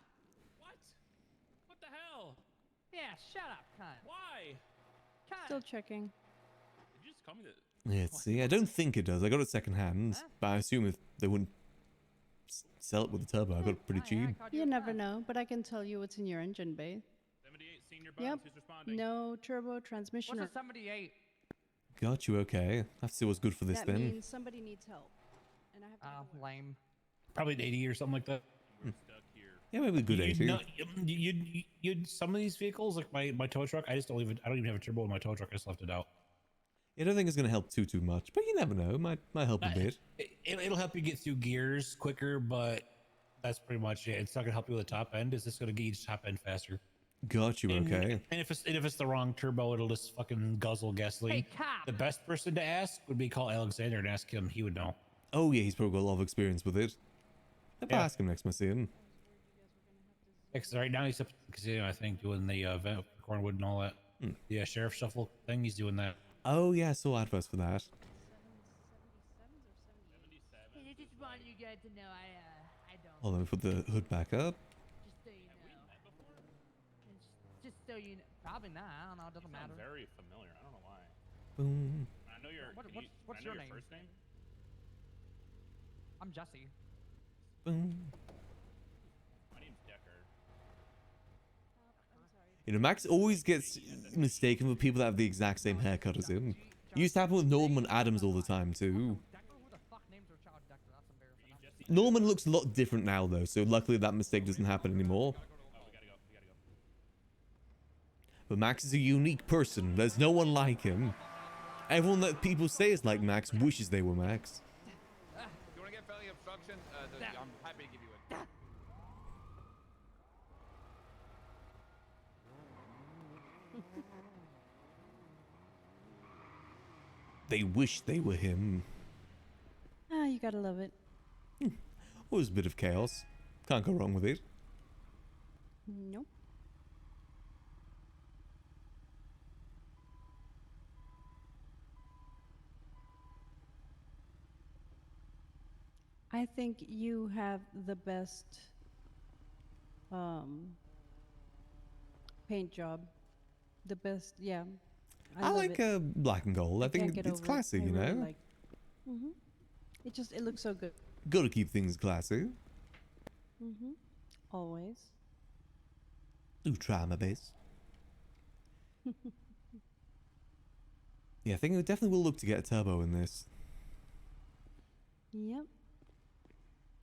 What the hell? Yeah, shut up, cunt. Why? Still checking. Did you just call me that? Yeah, let's see. I don't think it does. I got it secondhand, but I assume if they wouldn't sell it with a turbo, I got it pretty cheap. You never know, but I can tell you what's in your engine bay. 78 senior Yep. Bones, who's responding? No turbo transmission. What's a 78? Got you, okay. I have to see what's good for this that then. means somebody needs help. And I have to lame. Probably an 80 or something like that. Yeah, maybe a good 80. You'd some of these vehicles, like my tow truck, I don't even have a turbo in my tow truck. I just left it out. I don't think it's going to help too much, but you never know. Might help a bit. It'll help you get through gears quicker, but that's pretty much it. It's not going to help you with the top end. It's just going to get you to top end faster. Got you, okay. And if it's the wrong turbo, it'll just fucking guzzle gasoline. Hey, cop. The best person to ask would be call Alexander and ask him. He would know. Oh, yeah, he's probably got a lot of experience with it. If I Yeah. ask him next time I see him. Because right now he's up at the casino, I think, doing the event with Cornwood and all that. The sheriff shuffle thing, he's doing that. Oh, yeah, I saw adverts for that. Hey, I just wanted you guys to know I don't. Hold on, let me put the hood back up. Just so you know. Just so you know. Probably not. I don't know. It doesn't matter. Very familiar. I don't know why. Boom. I know your. What's I know your your name? first name? I'm Jesse. Boom. My name's Decker. You know, Max always gets mistaken for people that have the exact same haircut as him. It used to happen with Norman Adams all the time, too. Norman looks a lot different now, though, so luckily that mistake doesn't happen anymore. But Max is a unique person. There's no one like him. Everyone that people say is like Max wishes they were Max. You want to get felony obstruction? I'm happy to give you it. They wish they were him. Ah, you gotta love it. Always a bit of chaos. Can't go wrong with it. Nope. I think you have the best paint job. The best, yeah. I love like it. black and gold. I can't think get it's over it. classy, I you really know? like- Mhm. It looks so good. Gotta keep things classy. Always. Do try my best. Yeah, I think it definitely will look to get a turbo in this. Yep.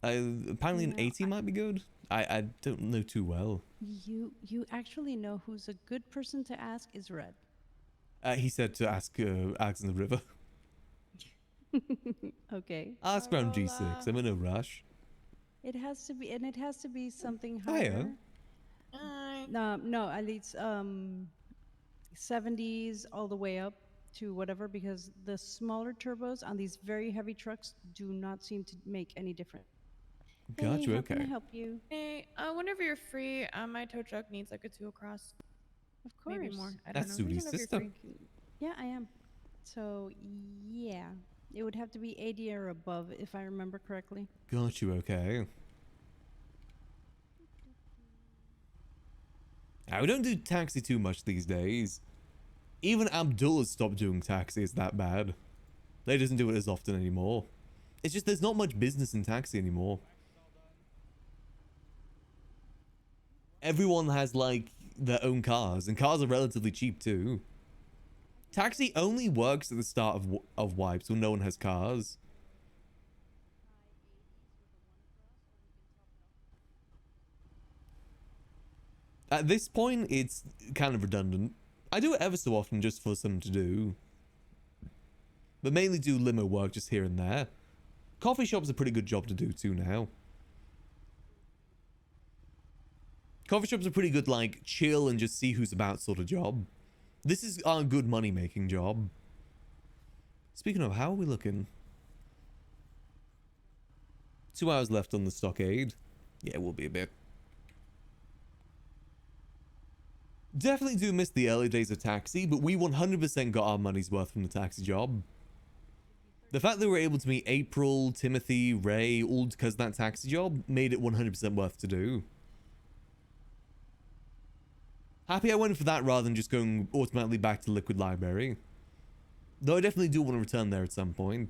Apparently an Yeah, 80 might be good. I don't know too well. You actually know who's a good person to ask is Red. He said to ask Alex in the river. Okay. Ask around G6. I'm in a rush. It has to be, and it has to be something Higher? higher. No, at least 70s all the way up. to whatever, because the smaller turbos on these very heavy trucks do not seem to make any difference. Got Hey, you. how can I Okay. help you? Hey, whenever you're free, my tow truck needs like a 2 across. Of course. Maybe more. I don't That's know. Sudi's Whenever you're sister. free. Yeah, I am. So, yeah. It would have to be 80 or above, if I remember correctly. Got you. Okay. We don't do taxi too much these days. Even Abdul has stopped doing taxi. It's that bad. They doesn't do it as often anymore. It's just there's not much business in taxi anymore. Everyone has like their own cars, and cars are relatively cheap too. Taxi only works at the start of wipes when no one has cars. At this point, it's kind of redundant. I do it ever so often just for something to do. But mainly do limo work just here and there. Coffee shop's a pretty good job to do too now. Coffee shop's a pretty good, like, chill and just see who's about sort of job. This is our good money-making job. Speaking of, how are we looking? 2 hours left on the stockade. Yeah, it will be a bit. Definitely do miss the early days of taxi, but we 100% got our money's worth from the taxi job. The fact that we were able to meet April, Timothy, Ray, all because of that taxi job, made it 100% worth to do. Happy I went for that rather than just going automatically back to Liquid Library. Though I definitely do want to return there at some point.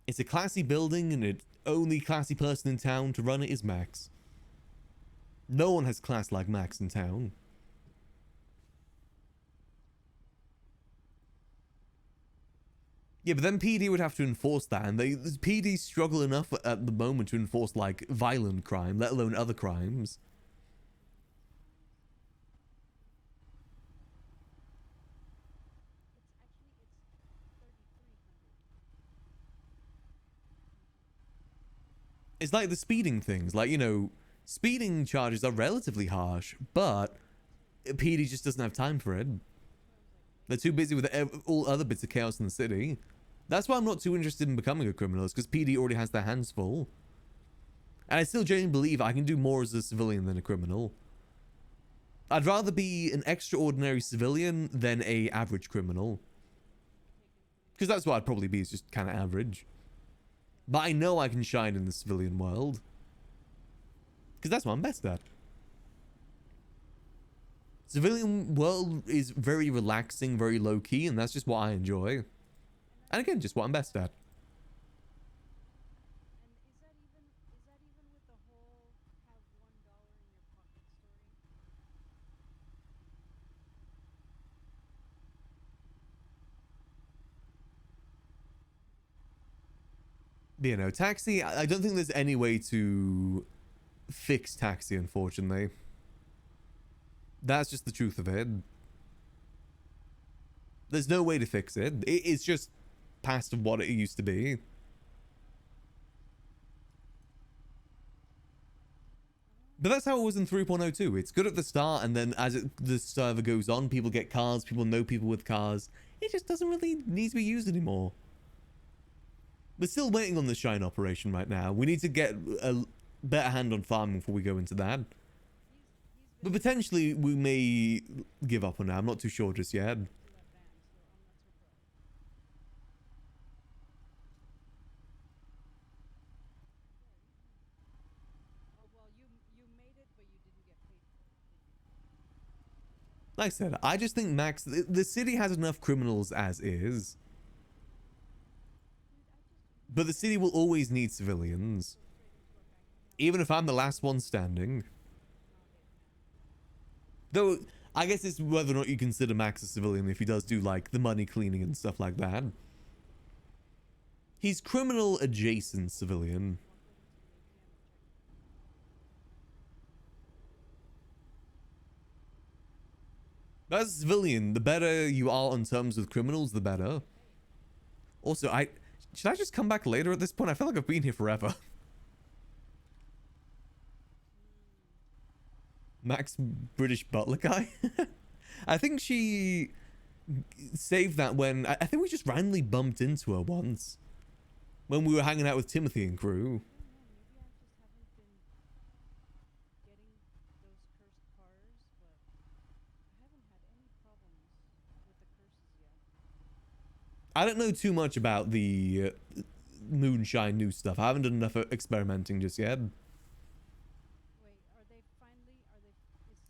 It's a classy building, and the only classy person in town to run it is Max. No one has class like Max in town. Yeah, but then PD would have to enforce that, and PD struggle enough at the moment to enforce, like, violent crime, let alone other crimes. It's like the speeding things, like, you know, speeding charges are relatively harsh, but PD just doesn't have time for it. They're too busy with all other bits of chaos in the city. That's why I'm not too interested in becoming a criminal, is because PD already has their hands full. And I still genuinely believe I can do more as a civilian than a criminal. I'd rather be an extraordinary civilian than a average criminal. Because that's what I'd probably be, is just kind of average. But I know I can shine in the civilian world. Because that's what I'm best at. Civilian world is very relaxing, very low-key, and that's just what I enjoy. And again, just what I'm best at. You know, taxi, I don't think there's any way to fix taxi, unfortunately. That's just the truth of it. There's no way to fix it. It's just past what it used to be. But that's how it was in 3.0 too. It's good at the start, and then as the server goes on, people get cars, people know people with cars. It just doesn't really need to be used anymore. We're still waiting on the Shine operation right now. We need to get a better hand on farming before we go into that. But potentially we may give up on that. I'm not too sure just yet. Like I said, I just think Max, the city has enough criminals as is. But the city will always need civilians. Even if I'm the last one standing. Though, I guess it's whether or not you consider Max a civilian if he does do, like, the money cleaning and stuff like that. He's criminal adjacent civilian. As a civilian, the better you are on terms with criminals, the better. Also, should I just come back later at this point? I feel like I've been here forever. Max British butler guy? I think she saved that when... I think we just randomly bumped into her once. When we were hanging out with Timothy and crew. I don't know too much about the moonshine new stuff. I haven't done enough experimenting just yet.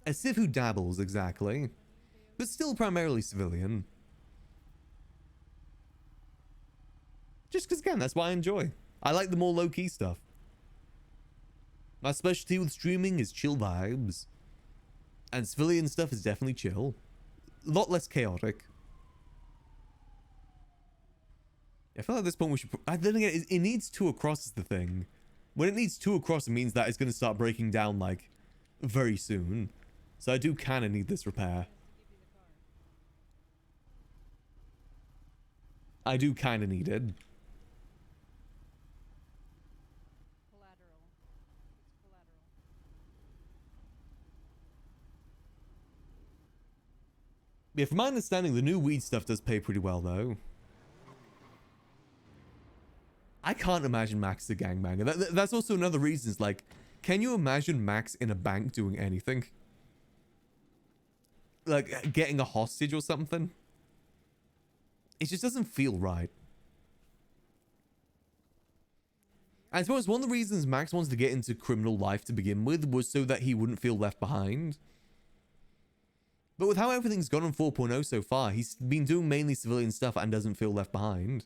A civ who dabbles, exactly. But still primarily civilian. Just because, again, that's what I enjoy. I like the more low-key stuff. My specialty with streaming is chill vibes. And civilian stuff is definitely chill. A lot less chaotic. I feel like at this point we should... Then again, it needs 2 across is the thing. When it needs 2 across, it means that it's going to start breaking down, like, very soon. So I do kind of need this repair. I do kind of need it. Yeah, from my understanding, the new weed stuff does pay pretty well, though. I can't imagine Max as a gangbanger. That's also another reason. Is like, can you imagine Max in a bank doing anything? Like, getting a hostage or something? It just doesn't feel right. I suppose one of the reasons Max wants to get into criminal life to begin with was so that he wouldn't feel left behind. But with how everything's gone on 4.0 so far, he's been doing mainly civilian stuff and doesn't feel left behind.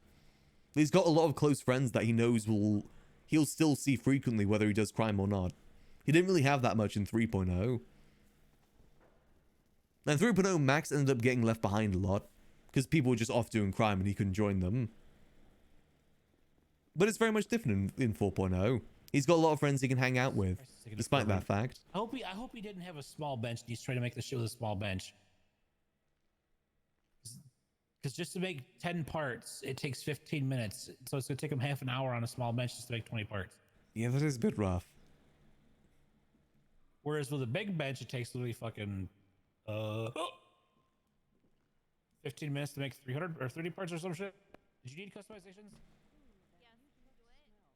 He's got a lot of close friends that he knows he'll still see frequently whether he does crime or not. He didn't really have that much in 3.0. And 3.0, Max ended up getting left behind a lot because people were just off doing crime and he couldn't join them. But it's very much different in 4.0. He's got a lot of friends he can hang out with, despite that fact. I hope he didn't have a small bench and he's trying to make the shit with a small bench. Because just to make 10 parts, it takes 15 minutes. So it's going to take him half an hour on a small bench just to make 20 parts. Yeah, that is a bit rough. Whereas with a big bench, it takes literally fucking 15 minutes to make 300 or 30 parts or some shit. Did you need customizations?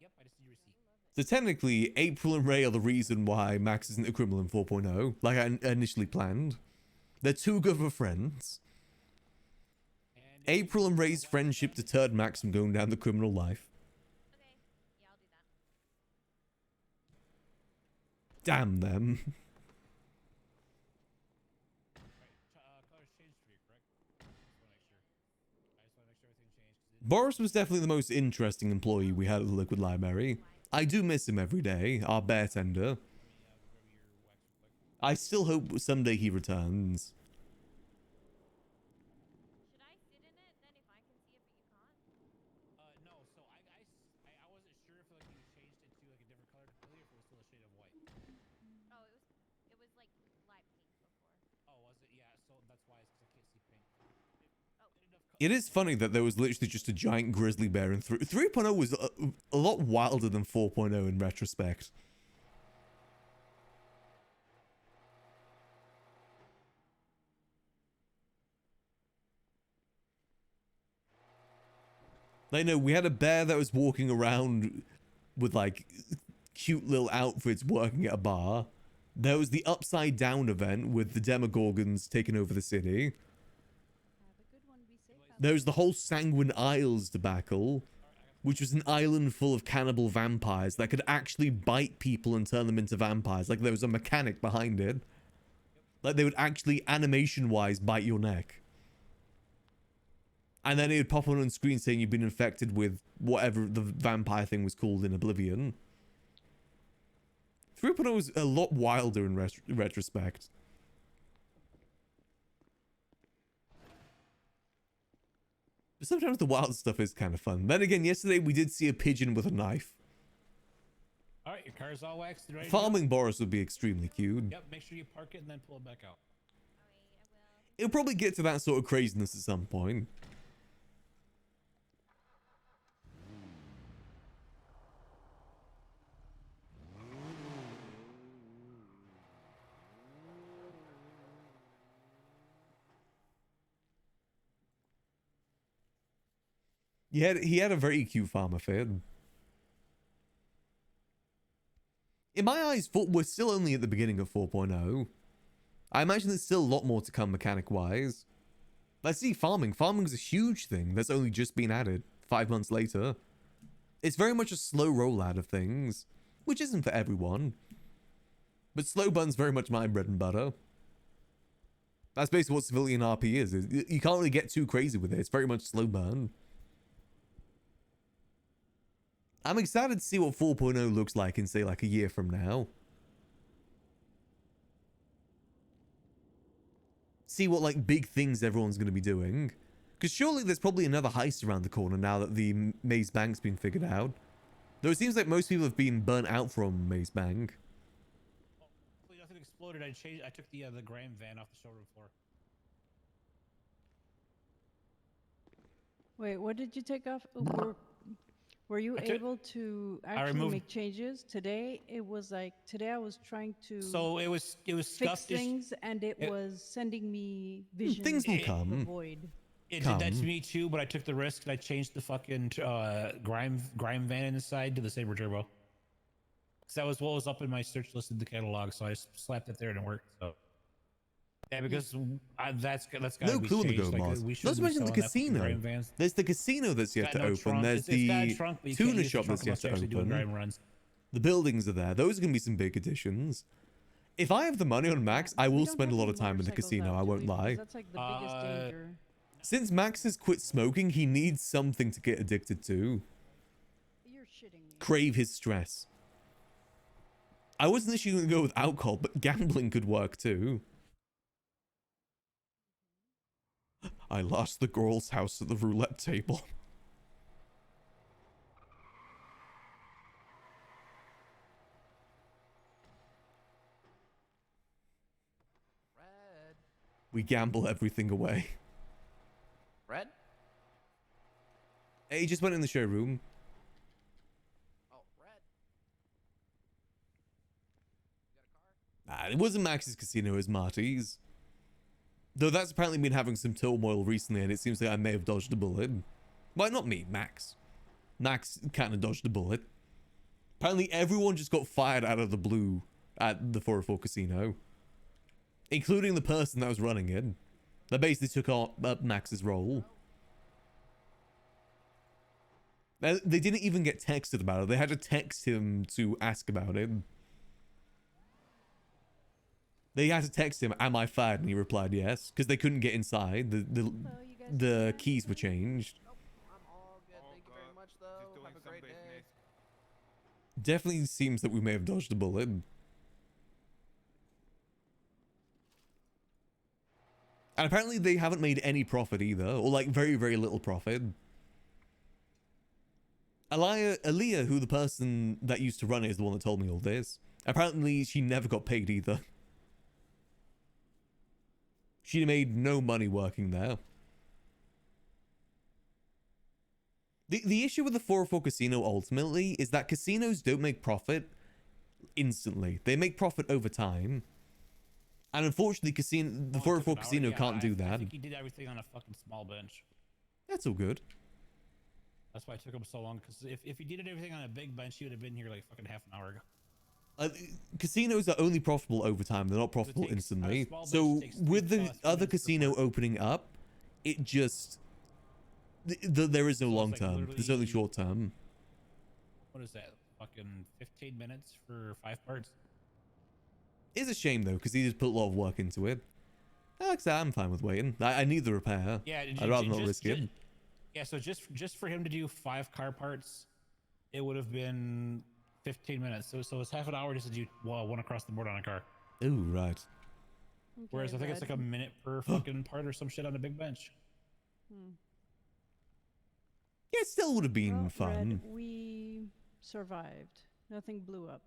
Yep, I just need your receipt. So technically, April and Ray are the reason why Max isn't a criminal in 4.0, like I initially planned. They're too good of friends. April and Ray's friendship deterred Max from going down the criminal life. Damn them. Boris was definitely the most interesting employee we had at the Liquid Library. I do miss him every day, our bartender. I still hope someday he returns. No, so I wasn't sure if like you changed it to like a different color completely or if it was still a shade of white. Oh, it was like light pink before. Oh, was it? Yeah, so that's why it's because I can't see pink. It is funny that there was literally just a giant grizzly bear in 3.0 was a lot wilder than 4.0 in retrospect. I know we had a bear that was walking around with like cute little outfits working at a bar. There was the Upside Down event with the Demogorgons taking over the city. There was the whole Sanguine Isles debacle, which was an island full of cannibal vampires that could actually bite people and turn them into vampires. Like there was a mechanic behind it. Like they would actually animation-wise bite your neck. And then it would pop on screen saying you've been infected with whatever the vampire thing was called in Oblivion. 3.0 was a lot wilder in retrospect. But sometimes the wild stuff is kind of fun. Then again, yesterday we did see a pigeon with a knife. Alright, your car's all waxed and ready. Farming Boris would be extremely cute. Yep, make sure you park it and then pull it back out. It'll probably get to that sort of craziness at some point. He had a very cute farmer fid. In my eyes, we're still only at the beginning of 4.0. I imagine there's still a lot more to come mechanic-wise. Let's see, farming. Farming's a huge thing that's only just been added 5 months later. It's very much a slow rollout of things, which isn't for everyone. But slow bun's very much my bread and butter. That's basically what civilian RP is. You can't really get too crazy with it. It's very much slow burn. I'm excited to see what 4.0 looks like in, say, like a year from now. See what, like, big things everyone's going to be doing. Because surely there's probably another heist around the corner now that the Maze Bank's been figured out. Though it seems like most people have been burnt out from Maze Bank. Hopefully nothing exploded. I took the Graham van off the showroom floor. Wait, what did you take off? Were you able to actually make changes? Today, it was like, today I was trying to fix scuffed things, and it was sending me visions things will of come. the void. It did that to me too, but I took the risk and I changed the fucking grime van inside to the Saber Turbo. Because that was what was up in my search list in the catalog, so I slapped it there and it worked. So yeah, because that's gotta No be clue on the changed. go, Like, Mars. we Not shouldn't to be mention the selling that fucking casino. grime vans. There's the casino that's yet Got to no open. trunk. There's It's got the trunk, but you can't tuna use the shop trunk that's yet unless to you're actually doing grime open. runs. The buildings are there. Those are going to be some big additions. If I have the money on Max, I will spend a lot of time in the casino, I won't lie. That's like the biggest danger. Since Max has quit smoking, he needs something to get addicted to. You're shitting me. Crave his stress. I wasn't actually going to go with alcohol, but gambling could work too. I lost the girl's house at the roulette table. Red. We gamble everything away. Red? Hey, he just went in the showroom. Oh, Red. Nah, it wasn't Max's casino, it was Marty's. Though that's apparently been having some turmoil recently, and it seems like I may have dodged a bullet. Well, not me, Max. Max kind of dodged a bullet. Apparently everyone just got fired out of the blue at the 404 casino. Including the person that was running it. That basically took up Max's role. They didn't even get texted about it. They had to text him to ask about it. They had to text him, "Am I fired?" And he replied yes, because they couldn't get inside. The keys were changed. I'm all good. Thank you very much, though. Have a great day. Definitely seems that we may have dodged a bullet. And apparently they haven't made any profit either, or like very, very little profit. Aaliyah, who the person that used to run it is the one that told me all this. Apparently she never got paid either. She made no money working there. The issue with the 404 casino ultimately is that casinos don't make profit instantly. They make profit over time. And unfortunately, the 404 casino can't do that. I think he did everything on a fucking small bench. That's all good. That's why it took him so long, because if he did everything on a big bench, he would have been here like fucking half an hour ago. Casinos are only profitable over time. They're not profitable instantly. So with the other casino opening up, it just... there is no long term. There's only short term. What is that? Fucking 15 minutes for 5 parts? It's a shame though, because he just put a lot of work into it. Like I said, I'm fine with waiting. I need the repair. Yeah, I'd rather not risk it. Yeah, so just for him to do 5 car parts, it would have been 15 minutes. So it's half an hour just to do one across the board on a car. Ooh, right. Okay, Whereas I think it's like a minute per fucking part or some shit on a big bench. Yeah, it still would have been Well, fun. Red, we survived. Nothing blew up.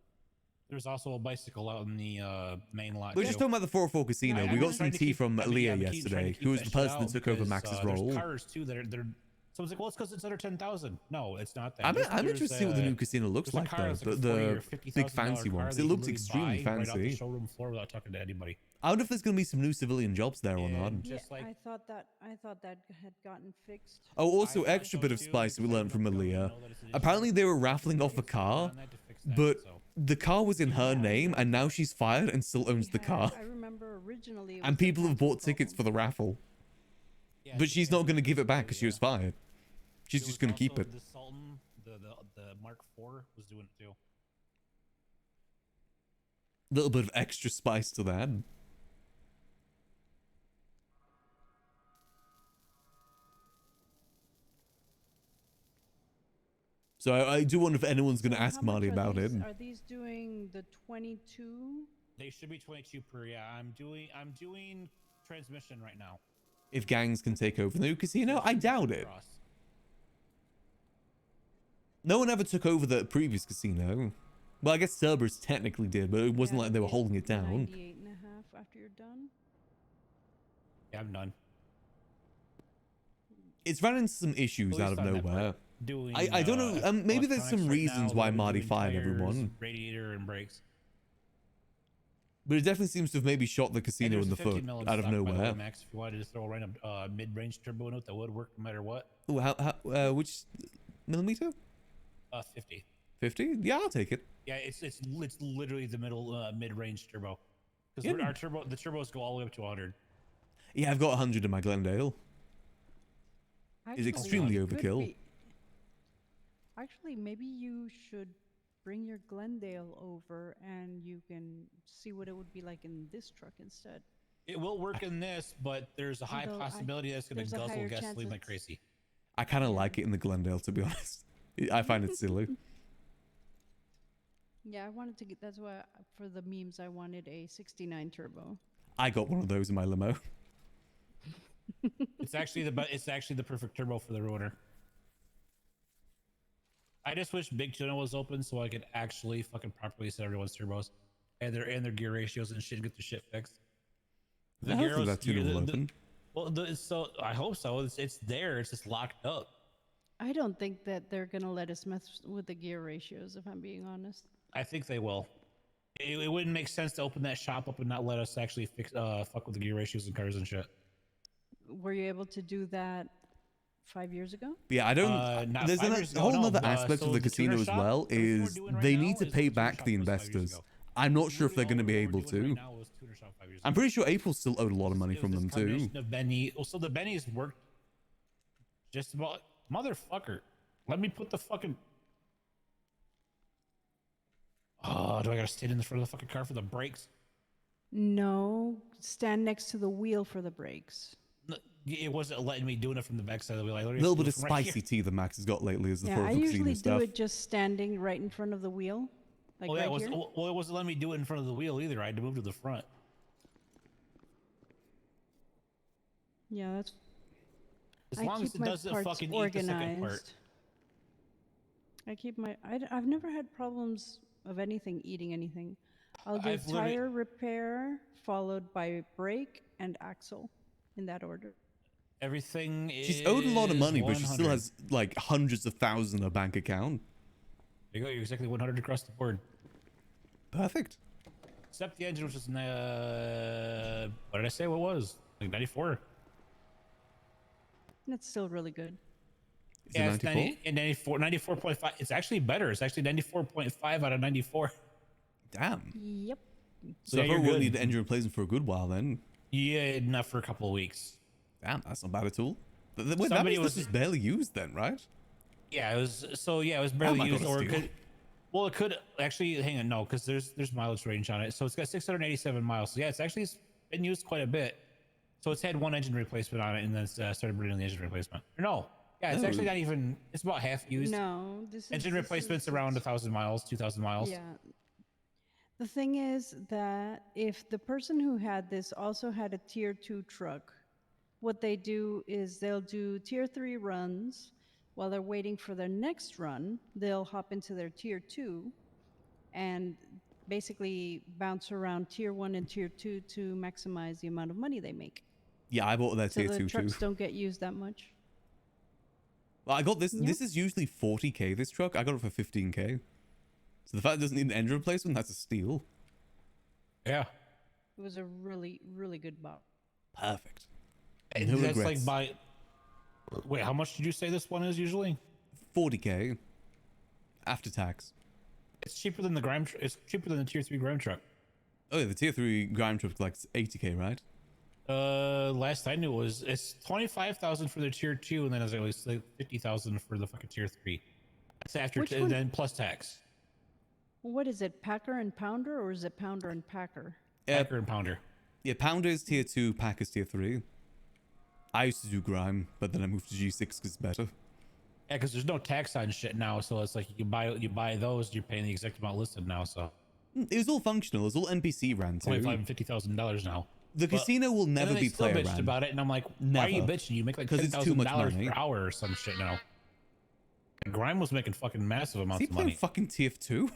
There's also a bicycle out in the main lot. We're just talking about the 404 casino. We got some tea from Leah yesterday, who was the person that took over Max's role. There's cars too that are Someone's like, well, it's because it's under 10,000. No, it's not that. I'm interested to see what the new casino looks like, though. The big fancy ones. It looks extremely fancy. Right off the showroom floor without talking to anybody. I wonder if there's going to be some new civilian jobs there or not. Yeah, I thought that had gotten fixed. Oh, also, extra bit of spice we learned from Aaliyah. Apparently, they were raffling off a car, but the car was in her name, and now she's fired and still owns the car. I remember originally. And people have bought tickets for the raffle. But she's not going to give it back because she was fired. She's just going to keep it. The Sultan, the Mark IV was doing it too. Little bit of extra spice to that. So I do wonder if anyone's going to ask Marty about it. Are these doing the 22? They should be 22 per. Yeah, I'm doing transmission right now. If gangs can take over the new casino, I doubt it. No one ever took over the previous casino. Well, I guess Cerberus technically did, but it wasn't like they were holding it down. 98.5 after you're done. Yeah, I'm done. It's run into some issues out of nowhere. I don't know. Maybe there's some reasons why Marty fired everyone. Radiator and brakes. But it definitely seems to have maybe shot the casino in the foot out of nowhere. Max, if you wanted to throw a random mid-range turbo note that would work no matter what. Oh, which millimeter? 50. 50? Yeah, I'll take it. Yeah, it's literally the middle mid-range turbo. Because the turbos go all the way up to 100. Yeah, I've got 100 in my Glendale. It's extremely overkill. Actually, maybe you should bring your Glendale over and you can see what it would be like in this truck instead. It will work in this, but there's a high possibility that's going to guzzle gasoline like crazy. I kind of like it in the Glendale, to be honest. I find it silly. Yeah, I wanted to get. That's why for the memes I wanted a 69 turbo. I got one of those in my limo. It's actually the perfect turbo for the rotor. I just wish Big Tuna was open so I could actually fucking properly set everyone's turbos and their gear ratios and shit, get the shit fixed. I don't think that tuna will open. Well, so I hope so. It's there. It's just locked up. I don't think that they're gonna let us mess with the gear ratios, if I'm being honest. I think they will. It wouldn't make sense to open that shop up and not let us actually fuck with the gear ratios and cars and shit. Were you able to do that 5 years ago? Yeah, I don't. There's a whole other aspect of the casino as well. Is they need to pay back the investors. I'm not sure if they're going to be able to. I'm pretty sure April still owed a lot of money from them too. So the Benny's worked just about. Motherfucker, let me put the fucking. Oh, do I gotta stand in the front of the fucking car for the brakes? No, stand next to the wheel for the brakes. It wasn't letting me doing it from the backside of the wheel. A little bit of spicy tea that Max has got lately is the I usually do it just standing right in front of the wheel. Like well, right here. Well, it wasn't letting me do it in front of the wheel either. I had to move to the front. Yeah, that's. As long as it doesn't fucking eat the second part. I keep my. I've never had problems of anything eating anything. I'll do tire repair followed by brake and axle, in that order. Everything is. She's owed a lot of money, but she still has like hundreds of thousands in her bank account. There you go. You're exactly 100 across the board. Perfect. Except the engine, which is what did I say? What was like 94? That's still really good. Yeah, it's 94.5. It's actually better. It's actually 94.5 out of 94. Damn. Yep. So I probably need an engine replacement for a good while then. Yeah, not for a couple of weeks. Damn, that's not bad at all. Wait, that means this was barely used then, right? Yeah, it was. So yeah, it was barely used, or it could. Well, it could actually. Hang on, no, because there's mileage range on it. So it's got 687 miles. So yeah, it's actually been used quite a bit. So it's had one engine replacement on it, and then started bringing the engine replacement. No, yeah, it's actually not even. It's about half used. No, engine replacements around 1,000 miles, 2,000 miles. Yeah. The thing is that if the person who had this also had a tier 2 truck, what they do is they'll do tier 3 runs. While they're waiting for their next run, they'll hop into their tier 2 and basically bounce around tier 1 and tier 2 to maximize the amount of money they make. Yeah, I bought that tier 2 too. So the trucks don't get used that much. Well, I got this. This is usually 40k. This truck, I got it for 15k. So the fact it doesn't need an engine replacement, that's a steal. Yeah. It was a really, really good buy. Perfect. And No that's regrets. like wait, how much did you say this one is usually? 40k. After tax. It's cheaper than the grime. It's cheaper than the tier 3 grime truck. Oh yeah, the tier 3 grime truck like 80k, right? Last I knew it's 25,000 for the tier 2, and then it was like 50,000 for the fucking tier 3. That's after then plus tax. What is it, Packer and Pounder, or is it Pounder and Packer? Packer and Pounder. Yeah, Pounder is tier 2, Pack is tier 3. I used to do grime, but then I moved to G6 because it's better. Yeah, because there's no tax on shit now, so it's like you buy those, you're paying the exact amount listed now. So it was all functional. It was all NPC ran too. $25,000 and $50,000 now. The casino will never be player bitched ran. about it, and I'm like, never. why are you bitching? You make like $10,000 per hour or some shit now. And Grime was making fucking massive amounts of money. Fucking TF2.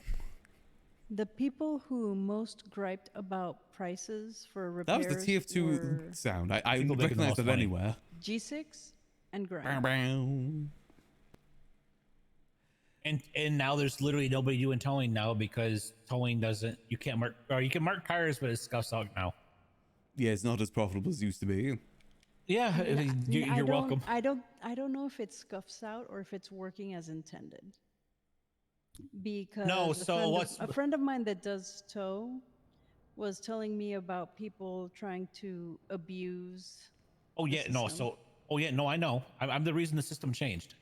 The people who most griped about prices for repairs That was the TF2 sound. I recognize that anywhere. G6 and Grime. And now there's literally nobody doing towing now because towing doesn't. You can't mark, or you can mark tires, but it scuffs out now. Yeah, it's not as profitable as it used to be. Yeah, you're welcome. I don't know if it scuffs out or if it's working as intended. Because a friend of mine that does tow was telling me about people trying to abuse. Oh yeah, no. I know. I'm the reason the system changed.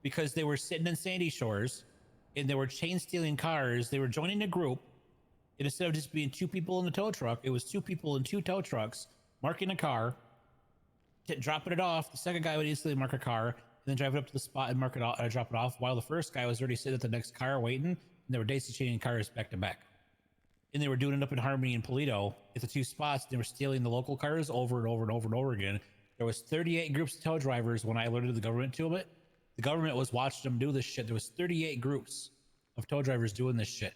Because they were sitting in Sandy Shores, and they were chain stealing cars. They were joining a group, and instead of just being 2 people in the tow truck, it was 2 people in 2 tow trucks marking a car, dropping it off. The second guy would instantly mark a car, and then drive it up to the spot and mark it off, drop it off. While the first guy was already sitting at the next car waiting, and they were daisy chaining cars back to back. And they were doing it up in Harmony and Polito at the 2 spots. They were stealing the local cars over and over and over and over again. There was 38 groups of tow drivers when I alerted the government to it. The government was watching them do this shit. There was 38 groups of tow drivers doing this shit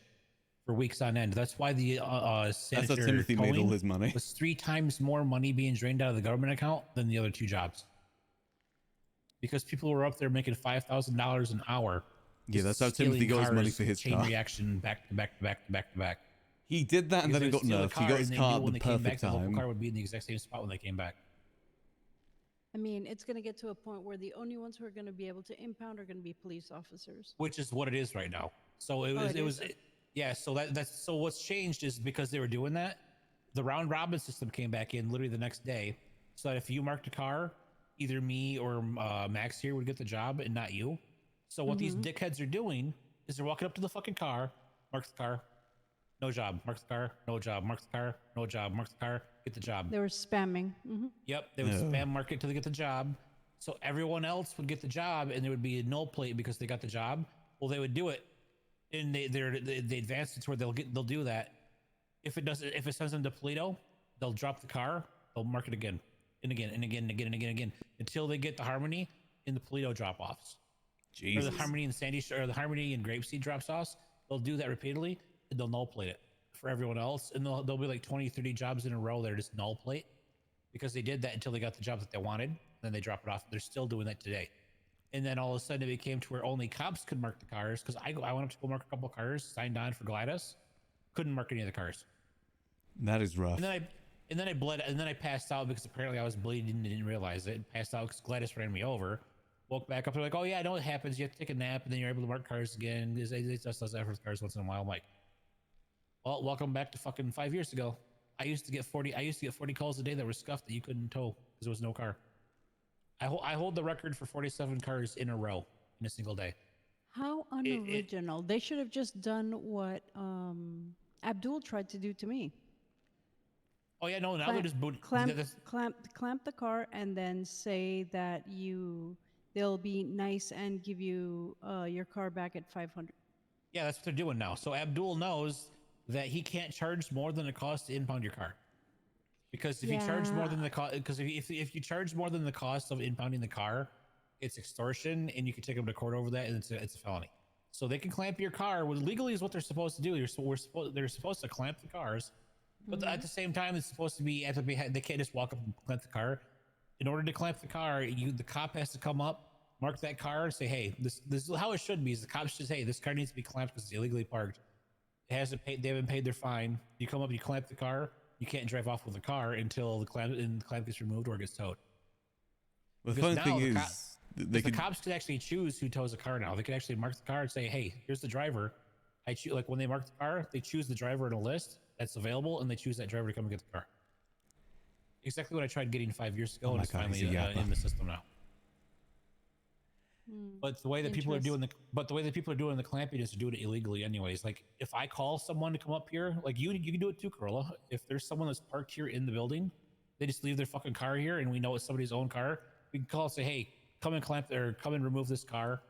for weeks on end. That's why the That's how Timothy made all his money. Was 3 times more money being drained out of the government account than the other 2 jobs. Because people were up there making $5,000 an hour. Yeah, that's how Timothy got his money for his chain car. reaction back to back to back to back to back. He did that and then it got nerfed. He got his car at the perfect The local time. car would be in the exact same spot when they came back. I mean, it's going to get to a point where the only ones who are going to be able to impound are going to be police officers. Which is what it is right now. So yeah. So so what's changed is because they were doing that, the round robin system came back in literally the next day. So that if you marked a car, either me or Max here would get the job and not you. So what these dickheads are doing is they're walking up to the fucking car, mark the car, no job, mark the car, no job, mark the car, no job, mark the car, get the job. They were spamming. Yep, they would spam mark it till they get the job. So everyone else would get the job and there would be a null plate because they got the job. Well, they would do it, and they advance it to where they'll do that. If it sends them to Polito, they'll drop the car, they'll mark it again and again and again and again and again and again until they get the Harmony in the Polito drop-offs. Jesus. Or the Harmony and Sandy, or the Harmony and Grapeseed drops-offs. They'll do that repeatedly and they'll null plate it for everyone else, and there'll be like 20, 30 jobs in a row that are just null plate because they did that until they got the job that they wanted. Then they drop it off. They're still doing that today. And then all of a sudden it became to where only cops could mark the cars, because I went up to go mark a couple cars, signed on for Gladys, couldn't mark any of the cars. That is rough. And then I bled, and then I passed out because apparently I was bleeding and didn't realize it. Passed out because Gladys ran me over. Woke back up. They're like, "Oh yeah, I know what happens. You have to take a nap, and then you're able to mark cars again." They just does that for cars once in a while. I'm like, well, welcome back to fucking 5 years ago. I used to get 40 calls a day that were scuffed that you couldn't tow because there was no car. I hold the record for 47 cars in a row in a single day. How unoriginal. They should have just done what Abdul tried to do to me. Oh yeah, no, now they're just clamp the car and then say that they'll be nice and give you your car back at 500. Yeah, that's what they're doing now. So Abdul knows that he can't charge more than it costs to impound your car. Because if you charge more than the cost, because if you charge more than the cost of impounding the car, it's extortion, and you can take them to court over that, and it's a felony. So they can clamp your car. Well, legally is what they're supposed to do. They're supposed to clamp the cars, but at the same time, it's supposed to be they can't just walk up and clamp the car. In order to clamp the car, the cop has to come up mark that car and say, hey, this is how it should be. Is the cops should say, hey, this car needs to be clamped because it's illegally parked. It hasn't paid. They haven't paid their fine. You come up, you clamp the car. You can't drive off with the car until the clamp gets removed or it gets towed. Well, the Because funny thing now is, the cops could actually choose who tows the car now. They could actually mark the car and say, hey, here's the driver. I choose, like when they mark the car, they choose the driver in a list that's available and they choose that driver to come and get the car. Exactly what I tried getting 5 years ago, Oh and my it's God, finally he's a yapper. in the system now. But the way that people are doing the clamping is to do it illegally anyways. Like if I call someone to come up here, like you can do it too, Corolla. If there's someone that's parked here in the building, they just leave their fucking car here and we know it's somebody's own car. We can call and say, hey, come and clamp or come and remove this car,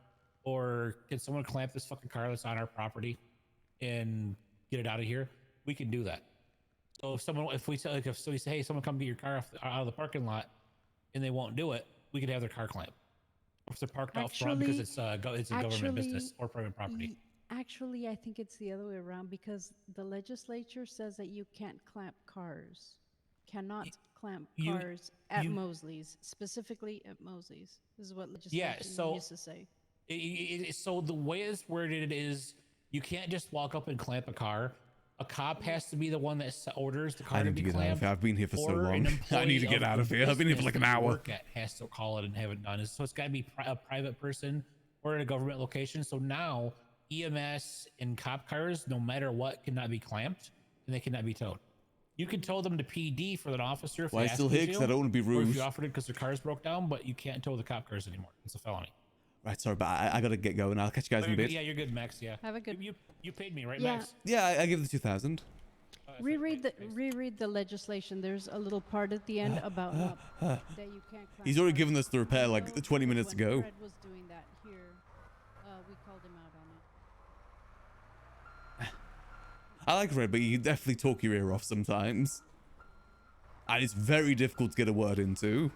or can someone clamp this fucking car that's on our property and get it out of here? We can do that. So if somebody say, hey, someone come get your car out of the parking lot, and they won't do it, we could have their car clamped. If they're parked out front because it's a government business or private property. Actually, I think it's the other way around because the legislature says that you can't clamp cars. Cannot clamp cars at Mosley's, specifically at Mosley's. This is what legislation used to say. So the way it's worded is you can't just walk up and clamp a car. A cop has to be the one that orders the car to be clamped. I've been here for so long. I need to get out of here. I've been here for like an hour. Has to call it and have it done. So it's got to be a private person or in a government location. So now EMS and cop cars, no matter what, cannot be clamped and they cannot be towed. You can tow them to PD for an officer if Well, they I still hit because I don't want to be or rude. if you offered it because their cars broke down, but you can't tow the cop cars anymore. It's a felony. Right, sorry, but I gotta get going. I'll catch you guys in a bit. Yeah, you're good, Max. Yeah. Have a good. You paid me, right, Yeah. Max? Yeah, I give the 2,000. Reread the legislation. There's a little part at the end about that you can't clamp. He's already given us the repair like 20 minutes ago. Fred was doing that here. We called him out on it. I like Red, but you definitely talk your ear off sometimes. And it's very difficult to get a word into.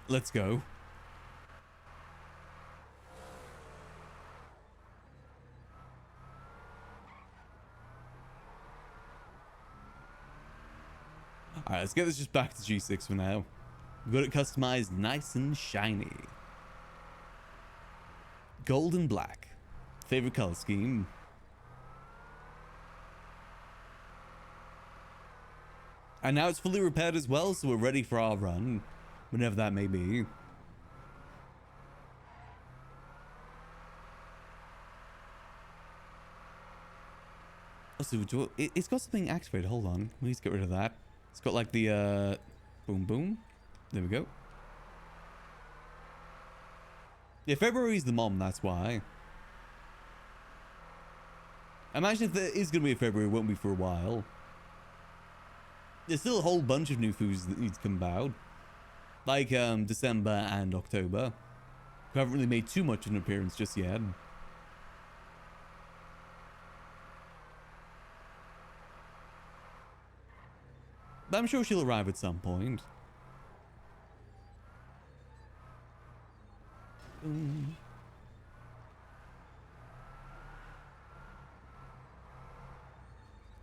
Let's go. Alright, let's get this just back to G6 for now. We've got it customized nice and shiny. Gold and black. Favorite color scheme. And now it's fully repaired as well, so we're ready for our run. Whenever that may be. Also, it's got something activated. Hold on. We need to get rid of that. It's got like the, boom, boom. There we go. Yeah, February's the mom, that's why. Imagine if there is going to be a February, it won't be for a while. There's still a whole bunch of new foods that need to come about. Like, December and October. We haven't really made too much of an appearance just yet. But I'm sure she'll arrive at some point.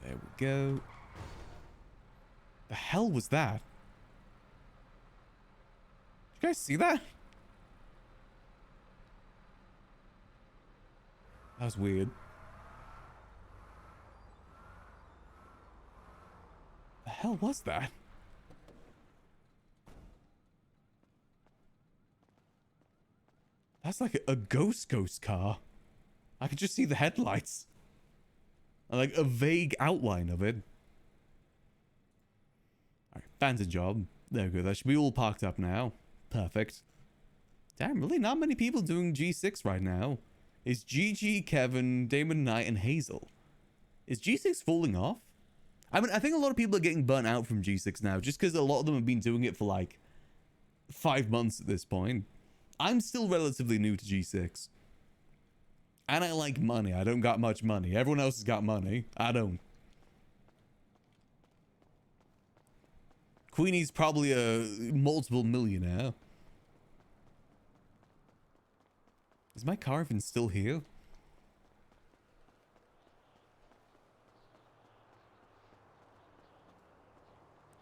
There we go. The hell was that? Did you guys see that? That was weird. The hell was that? That's like a ghost car. I could just see the headlights. And like a vague outline of it. Alright, fancy job. There we go. That should be all parked up now. Perfect. Damn, really not many people doing G6 right now. It's GG, Kevin, Damon Knight, and Hazel. Is G6 falling off? I mean, I think a lot of people are getting burnt out from G6 now, just because a lot of them have been doing it for like 5 months at this point. I'm still relatively new to G6. And I like money. I don't got much money. Everyone else has got money. I don't. Queenie's probably a multiple millionaire. Is my car even still here?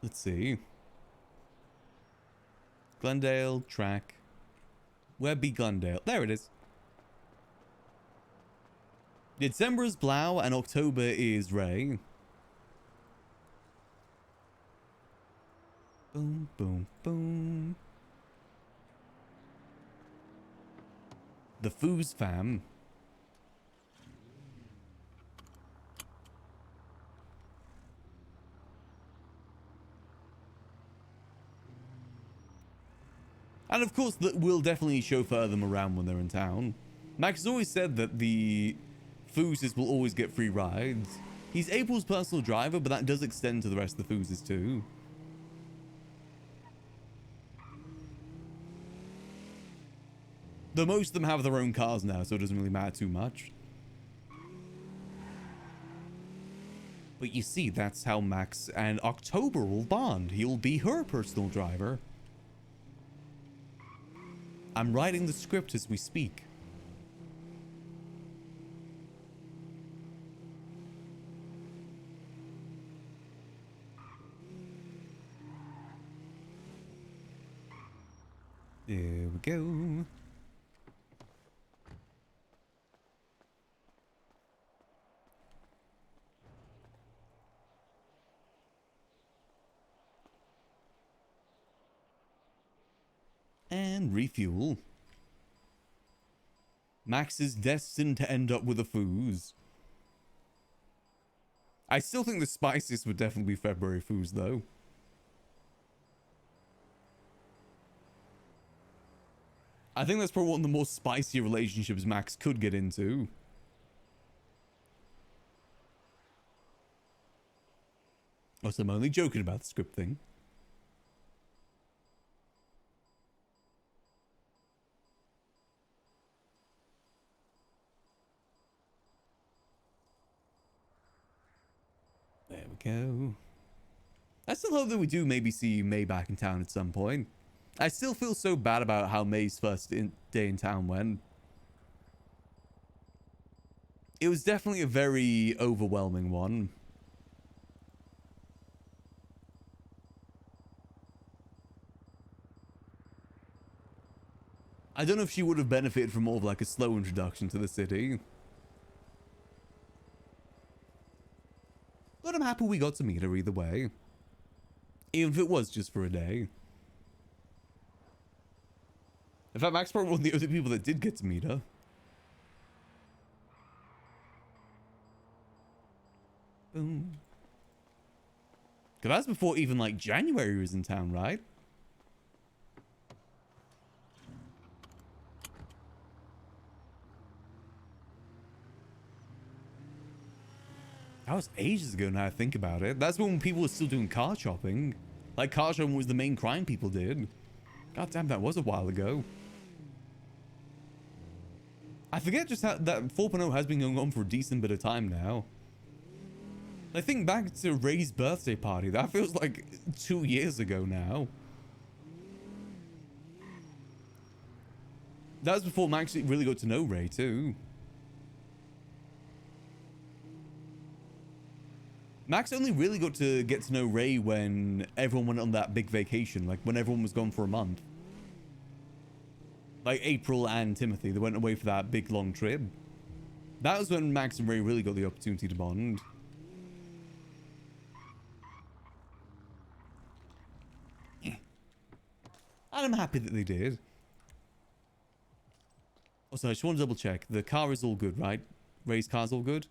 Let's see. Glendale, track. Where be Glendale? There it is. December is Blau and October is Ray. Boom, boom, boom. The Foos fam. And of course, that we'll definitely chauffeur them around when they're in town. Max has always said that the Fooses will always get free rides. He's April's personal driver, but that does extend to the rest of the Fooses too. Though most of them have their own cars now, so it doesn't really matter too much. But you see, that's how Max and October will bond. He'll be her personal driver. I'm writing the script as we speak. There we go. And refuel. Max is destined to end up with a Foos. I still think the spiciest would definitely be February Foos, though. I think that's probably one of the more spicy relationships Max could get into. Also, I'm only joking about the script thing. There we go. I still hope that we do maybe see May back in town at some point. I still feel so bad about how May's first day in town went. It was definitely a very overwhelming one. I don't know if she would have benefited from more of like a slow introduction to the city. But I'm happy we got to meet her either way. Even if it was just for a day. In fact, Max probably one of the other people that did get to meet her. Boom. Because that's before even like January was in town, right? That was ages ago now I think about it. That's when people were still doing car shopping. Like car shopping was the main crime people did. God damn, that was a while ago. I forget just how that 4.0 has been going on for a decent bit of time now. I think back to Ray's birthday party. That feels like 2 years ago now. That was before Max really got to know Ray too. Max only really got to get to know Ray when everyone went on that big vacation. Like when everyone was gone for a month. Like April and Timothy, they went away for that big long trip. That was when Max and Ray really got the opportunity to bond. And I'm happy that they did. Also, I just want to double check. The car is all good, right? Ray's car's all good?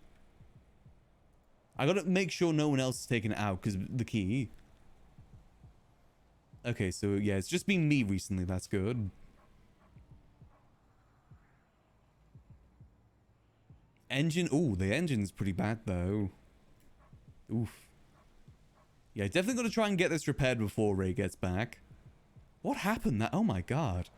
I gotta make sure no one else is taking it out because of the key. Okay, so yeah, it's just been me recently. That's good. Engine. Oh, the engine's pretty bad though. Oof. Yeah, definitely got to try and get this repaired before Ray gets back. What happened? That? Oh my god.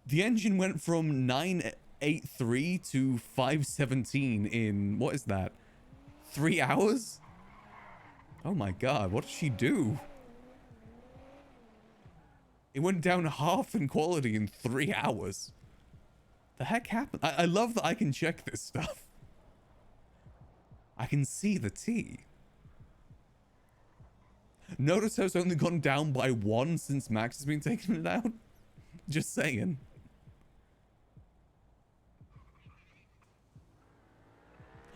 The engine went from 983 to 517 in what is that? 3 hours? Oh my god, what did she do? It went down half in quality in 3 hours. The heck happened? I love that I can check this stuff. I can see the T. Notice how it's only gone down by 1 since Max has been taking it out. Just saying.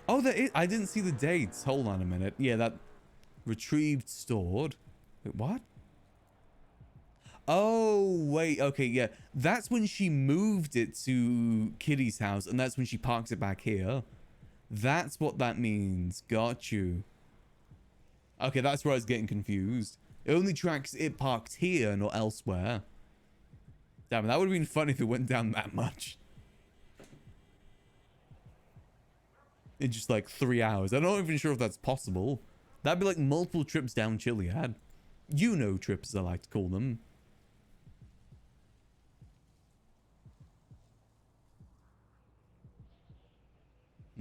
Oh, there is. I didn't see the dates. Hold on a minute. Yeah, that retrieved, stored. Wait, what? Oh, wait. Okay, yeah. That's when she moved it to Kitty's house, and that's when she parks it back here. That's what that means. Got you. Okay, that's where I was getting confused. It only tracks it parked here, not elsewhere. Damn, that would have been funny if it went down that much. In just like 3 hours. I'm not even sure if that's possible. That'd be like multiple trips down Chiliad. You know trips, I like to call them.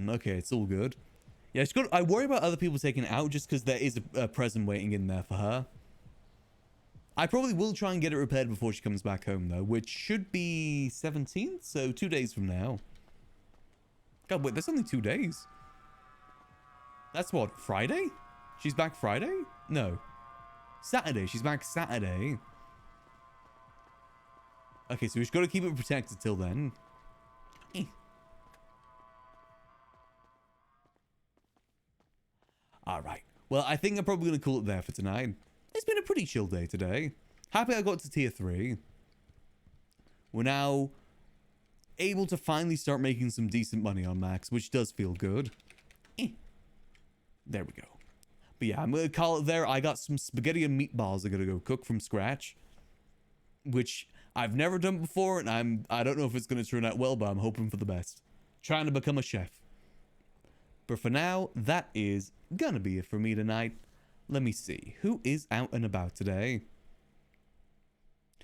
Okay, it's all good. Yeah, I worry about other people taking it out just because there is a present waiting in there for her. I probably will try and get it repaired before she comes back home, though, which should be 17th, so 2 days from now. God, wait, that's only 2 days. That's what, Friday? She's back Friday? No. Saturday. She's back Saturday. Okay, so we've got to keep it protected till then. Alright. Well, I think I'm probably going to call it there for tonight. It's been a pretty chill day today. Happy I got to tier 3. We're now able to finally start making some decent money on Max, which does feel good. There we go. But yeah, I'm going to call it there. I got some spaghetti and meatballs I'm going to go cook from scratch, which I've never done before, and I don't know if it's going to turn out well, but I'm hoping for the best. Trying to become a chef. But for now, that is gonna be it for me tonight. Let me see. Who is out and about today?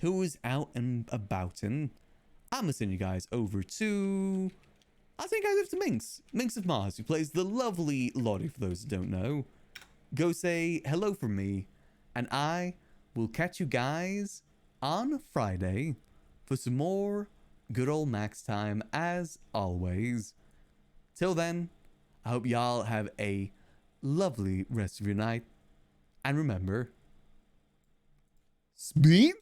Who is out and aboutin'? I'm gonna send you guys over to... I'll send you guys over to Minx. Minx of Mars, who plays the lovely Lottie, for those who don't know. Go say hello from me, and I will catch you guys on Friday for some more good old Max time, as always. Till then, I hope y'all have a lovely rest of your night. And remember, speed